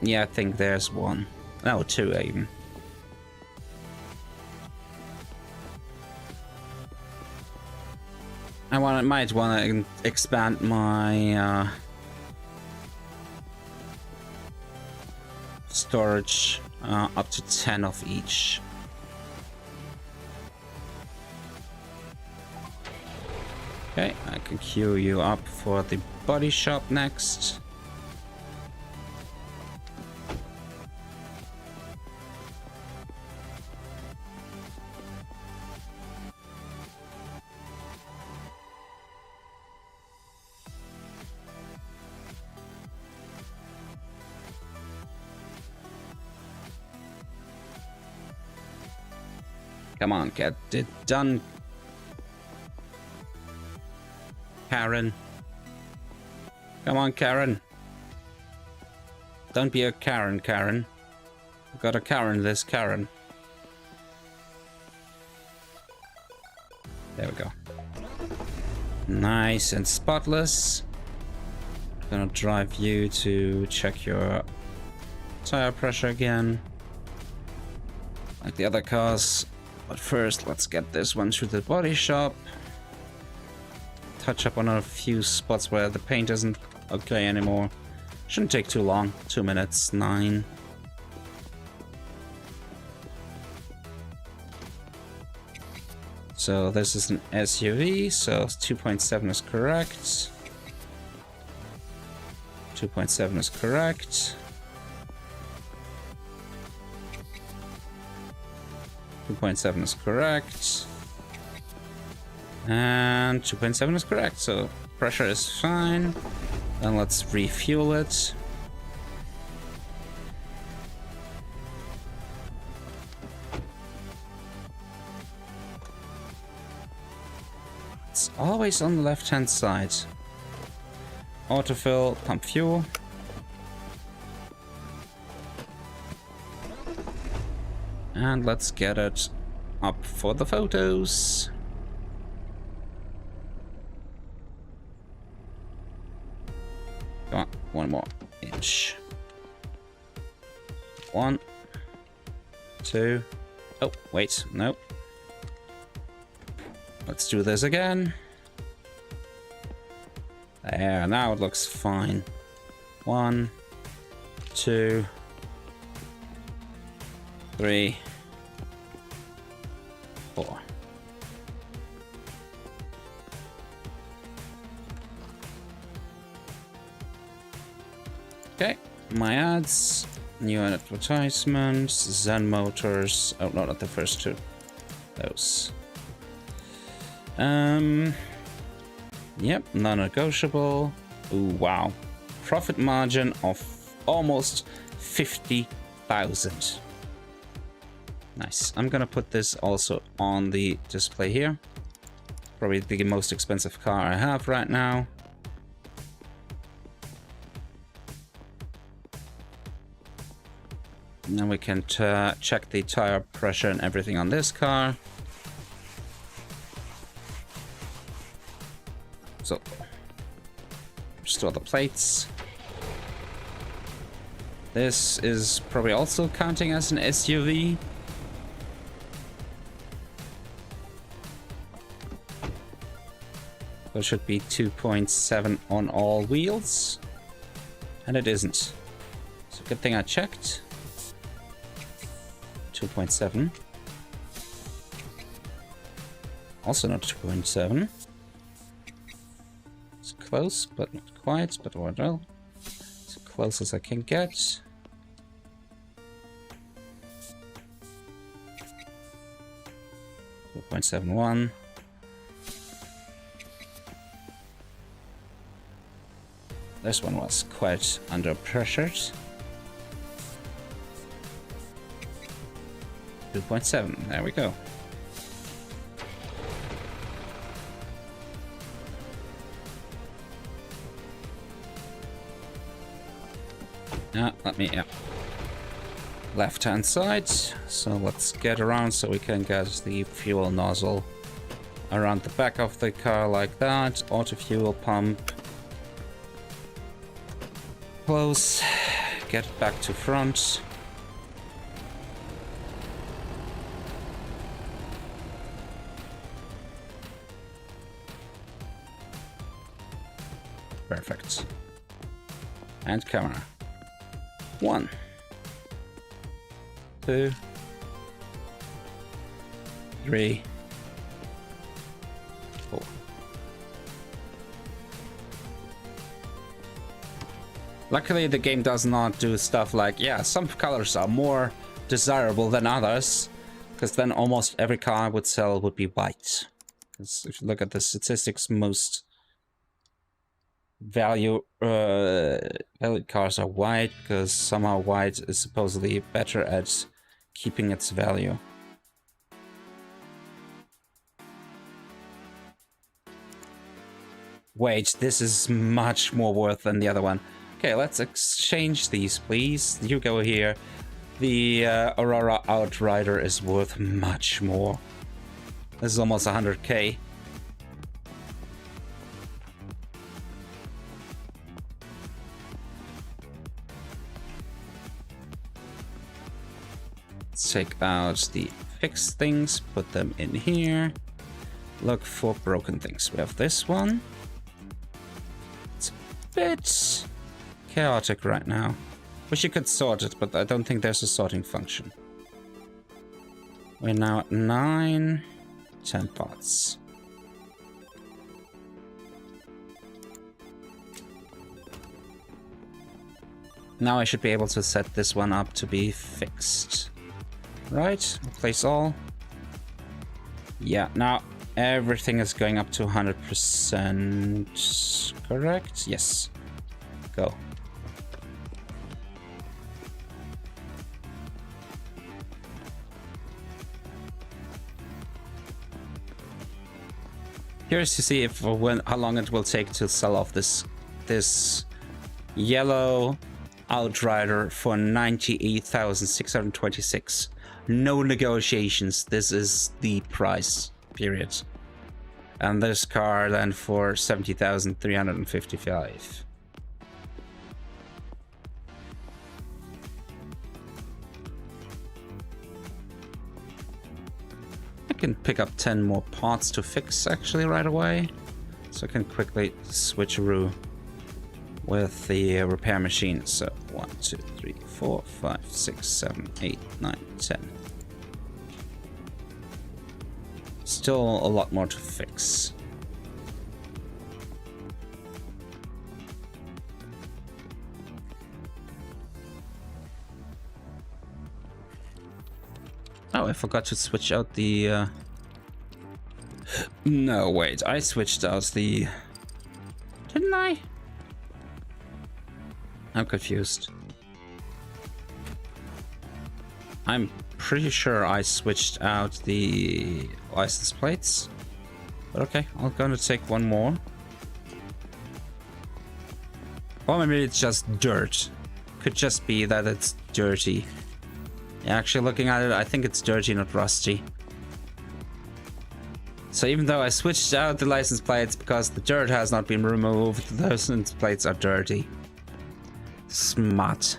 Yeah, I think there's one. No, two even. Might want to expand my storage up to 10 of each. Okay, I can queue you up for the body shop next. Come on, get it done, Karen. Come on, Karen. Don't be a Karen, Karen. I've got a Karen this Karen. There we go. Nice and spotless. Gonna drive you to check your tire pressure again, like the other cars. But first, let's get this one through the body shop. Touch up on a few spots where the paint isn't okay anymore. Shouldn't take too long. 2 minutes, 9. So this is an SUV, so 2.7 is correct. 2.7 is correct. 2.7 is correct. And 2.7 is correct, so pressure is fine. Then let's refuel it. It's always on the left-hand side. Autofill, pump fuel. And let's get it up for the photos. Come on, 1 more inch. 1, 2. Oh, wait, no. Let's do this again. There, now it looks fine. 1, 2, 3, 4. Okay, my ads, new advertisements, Zen Motors. Oh, no, not the first two. Those. Yep, non-negotiable. Ooh, wow. Profit margin of almost 50,000. Nice. I'm gonna put this also on the display here. Probably the most expensive car I have right now. Now we can check the tire pressure and everything on this car. So, restore the plates. This is probably also counting as an SUV. So it should be 2.7 on all wheels. And it isn't. So good thing I checked. 2.7. Also not 2.7. It's close, but not quite, but well. As close as I can get. .71. This one was quite under pressure. 2.7. There we go. Let me, yeah. Left hand side. So let's get around so we can get the fuel nozzle around the back of the car like that. Auto fuel pump. Close. Get it back to front. Perfect. And camera. 1, 2, 3, 4. Luckily, the game does not do stuff like, yeah, some colors are more desirable than others, because then almost every car I would sell would be white. Because if you look at the statistics, most valued cars are white, because somehow white is supposedly better at keeping its value. Wait, this is much more worth than the other one. Okay, let's exchange these, please. You go here. The Aurora Outrider is worth much more. This is almost 100k. Let's take out the fixed things, put them in here. Look for broken things. We have this one. It's a bit chaotic right now. Wish you could sort it, but I don't think there's a sorting function. We're now at 9, 10 parts. Now I should be able to set this one up to be fixed. Right, replace all. Yeah, now everything is going up to 100%. Correct? Yes. Go. Curious to see if how long it will take to sell off this yellow Outrider for 98,626. No negotiations. This is the price. Period. And this car then for 70,355. I can pick up 10 more parts to fix actually right away, so I can quickly switcheroo with the repair machine. So 1, 2, 3, 4, 5, 6, 7, 8, 9, 10. Still a lot more to fix. Oh, I forgot to switch out the... No, wait, I switched out the... Didn't I? I'm confused. I'm pretty sure I switched out the license plates. But okay, I'm gonna take one more. Or maybe it's just dirt. Could just be that it's dirty. Yeah, actually looking at it, I think it's dirty, not rusty. So even though I switched out the license plates because the dirt has not been removed, the license plates are dirty. Smart.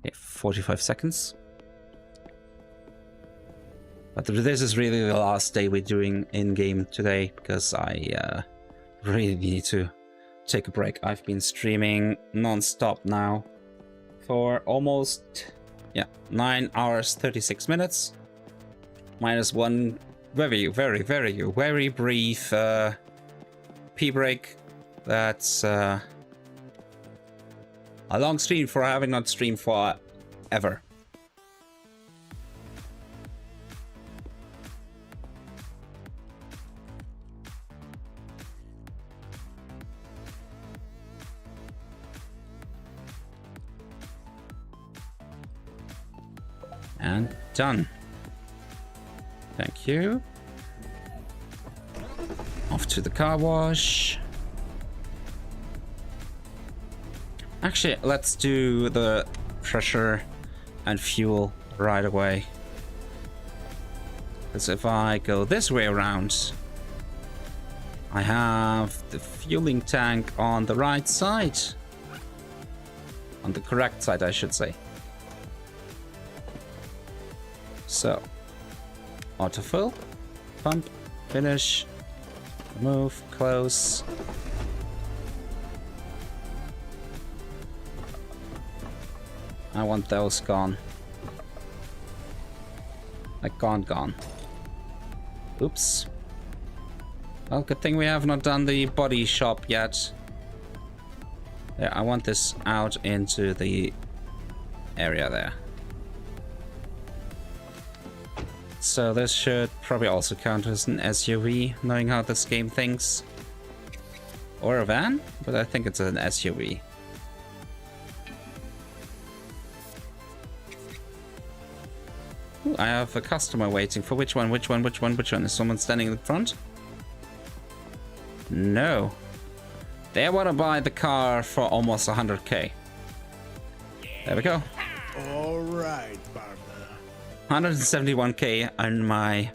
Okay, 45 seconds. But this is really the last day we're doing in-game today, because I really need to take a break. I've been streaming non-stop now for almost, 9 hours, 36 minutes. Minus one very brief pee break. That's a long stream for having not streamed for ever. And done. Thank you. Off to the car wash. Actually, let's do the pressure and fuel right away. Because if I go this way around, I have the fueling tank on the right side. On the correct side, I should say. So, autofill, pump, finish, remove, close. I want those gone. Like gone. Oops. Well, good thing we have not done the body shop yet. Yeah, I want this out into the area there. So this should probably also count as an SUV, knowing how this game thinks. Or a van, but I think it's an SUV. Ooh, I have a customer waiting for which one? Is someone standing in the front? No. They want to buy the car for almost 100k. There we go. All right, partner. 171k on my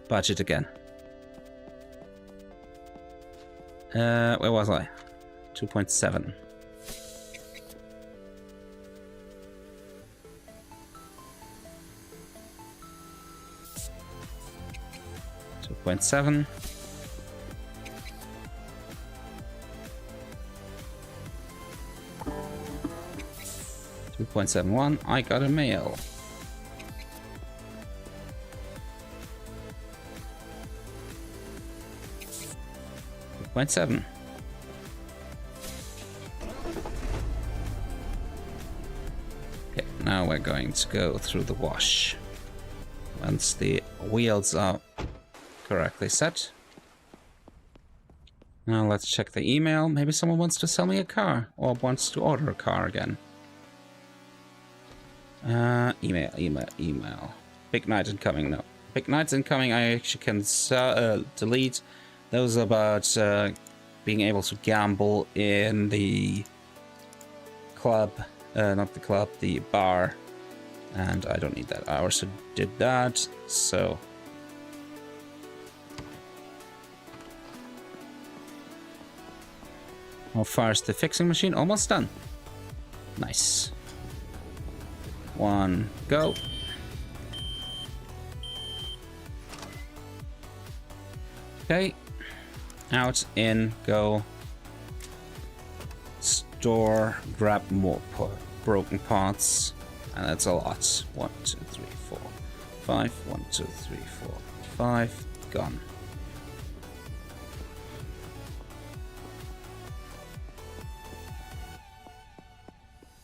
budget again. Where was I? 2.7. .7. .71. I got a mail. 2.7. Okay, now we're going to go through the wash. Once the wheels are correctly set. Now let's check the email. Maybe someone wants to sell me a car or wants to order a car again. Email. Big night incoming. No. Big nights incoming. I actually can delete. Those about being able to gamble in the club. Not the club, the bar. And I don't need that. I also did that. So how far is the fixing machine? Almost done. Nice. One, go. Okay. Out, in, go. Store, grab more broken parts. And that's a lot. 1, 2, 3, 4, 5. 1, 2, 3, 4, 5. Gone.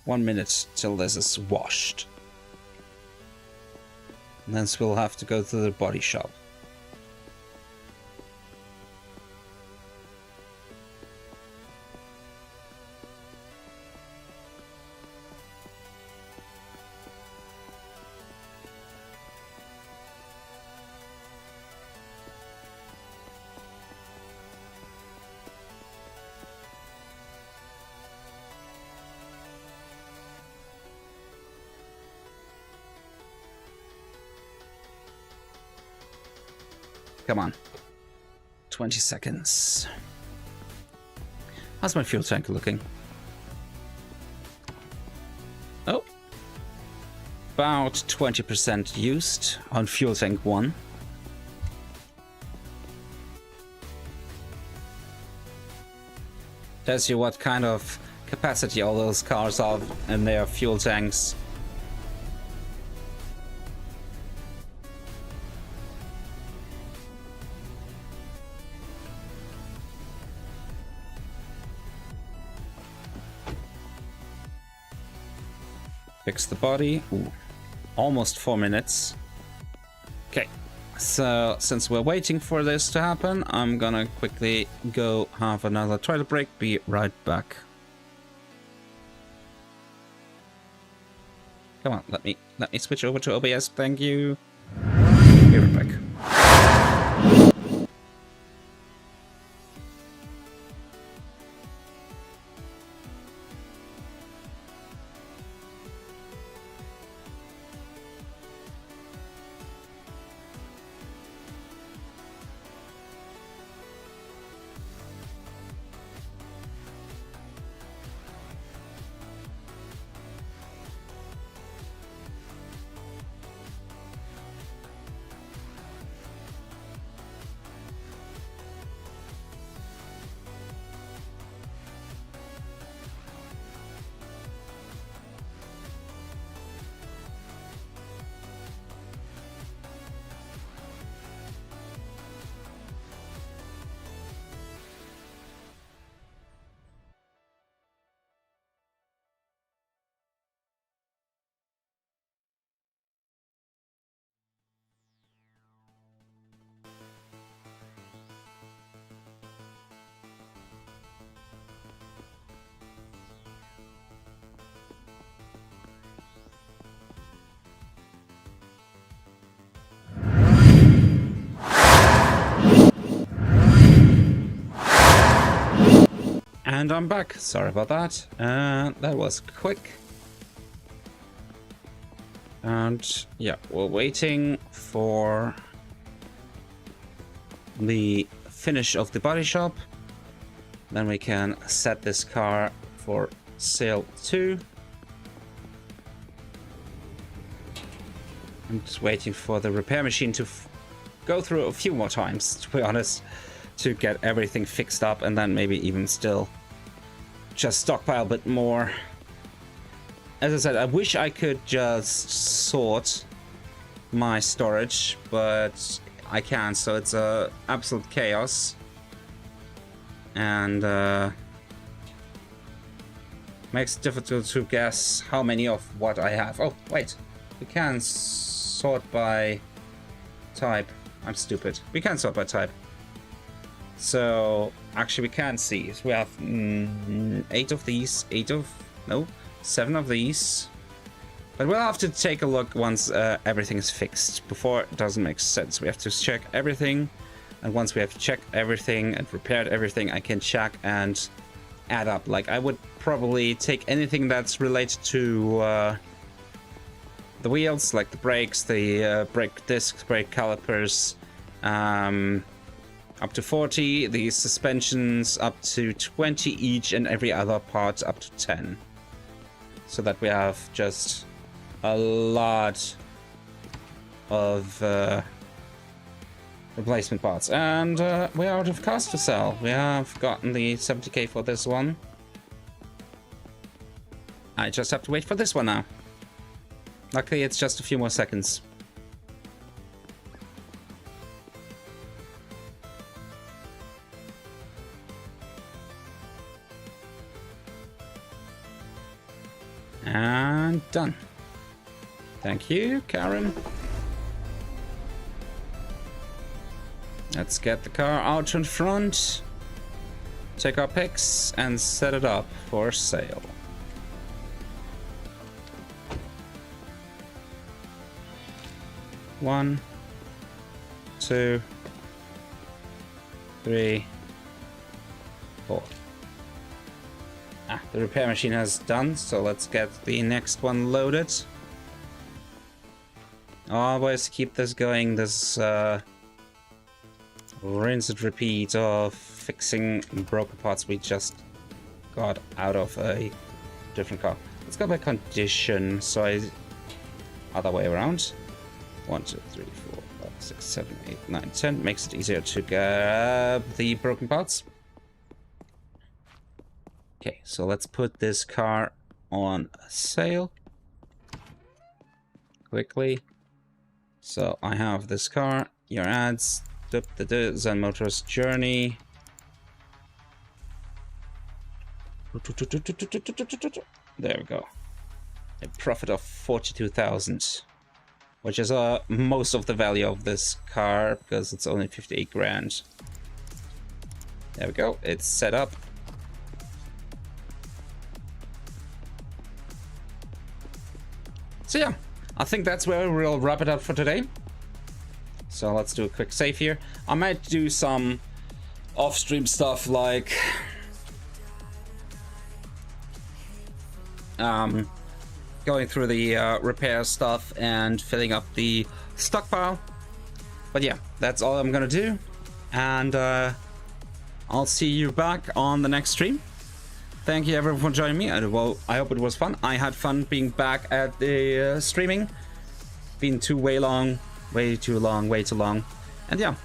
One minute till this is washed. And then we'll have to go to the body shop. Come on. 20 seconds. How's my fuel tank looking? Oh. About 20% used on fuel tank 1. Tells you what kind of capacity all those cars have in their fuel tanks. Fix the body. Ooh, almost 4 minutes. Okay, so since we're waiting for this to happen, I'm gonna quickly go have another toilet break. Be right back. Come on, let me switch over to OBS. Thank you. Be right back. And I'm back. Sorry about that. That was quick. And yeah, we're waiting for the finish of the body shop. Then we can set this car for sale too. I'm just waiting for the repair machine to go through a few more times, to be honest, to get everything fixed up, and then maybe even still just stockpile a bit more. As I said, I wish I could just sort my storage, but I can't, so it's absolute chaos. And makes it difficult to guess how many of what I have. Oh, wait. We can sort by type. I'm stupid. We can sort by type. So, actually we can see. We have 8 of these, 7 of these. But we'll have to take a look once everything is fixed. Before, it doesn't make sense. We have to check everything. And once we have checked everything and repaired everything, I can check and add up. Like, I would probably take anything that's related to the wheels, like the brakes, the brake discs, brake calipers, up to 40, the suspensions up to 20 each, and every other part up to 10. So that we have just a lot of replacement parts. And we're out of cars to sell. We have gotten the 70k for this one. I just have to wait for this one now. Luckily, it's just a few more seconds. And done. Thank you, Karen. Let's get the car out in front, take our pics, and set it up for sale. One, 2, 3, 4. The repair machine has done, so let's get the next one loaded. Always keep this going, this rinse and repeat of fixing broken parts we just got out of a different car. Let's go by condition, so other way around. 1, 2, 3, 4, 5, 6, 7, 8, 9, 10. Makes it easier to grab the broken parts. Okay, so let's put this car on sale quickly. So I have this car, your ads, Zen Motors Journey. There we go. A profit of 42,000, which is most of the value of this car because it's only 58 grand. There we go. It's set up. So yeah, I think that's where we'll wrap it up for today. So let's do a quick save here. I might do some off-stream stuff like going through the repair stuff and filling up the stockpile. But yeah, that's all I'm gonna do, and I'll see you back on the next stream. Thank you everyone for joining me, and well, I hope it was fun. I had fun being back at the streaming. Been way too long. And yeah,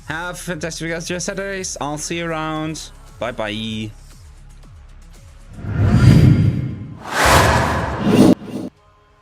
have fantastic rest of your Saturdays. I'll see you around. Bye bye.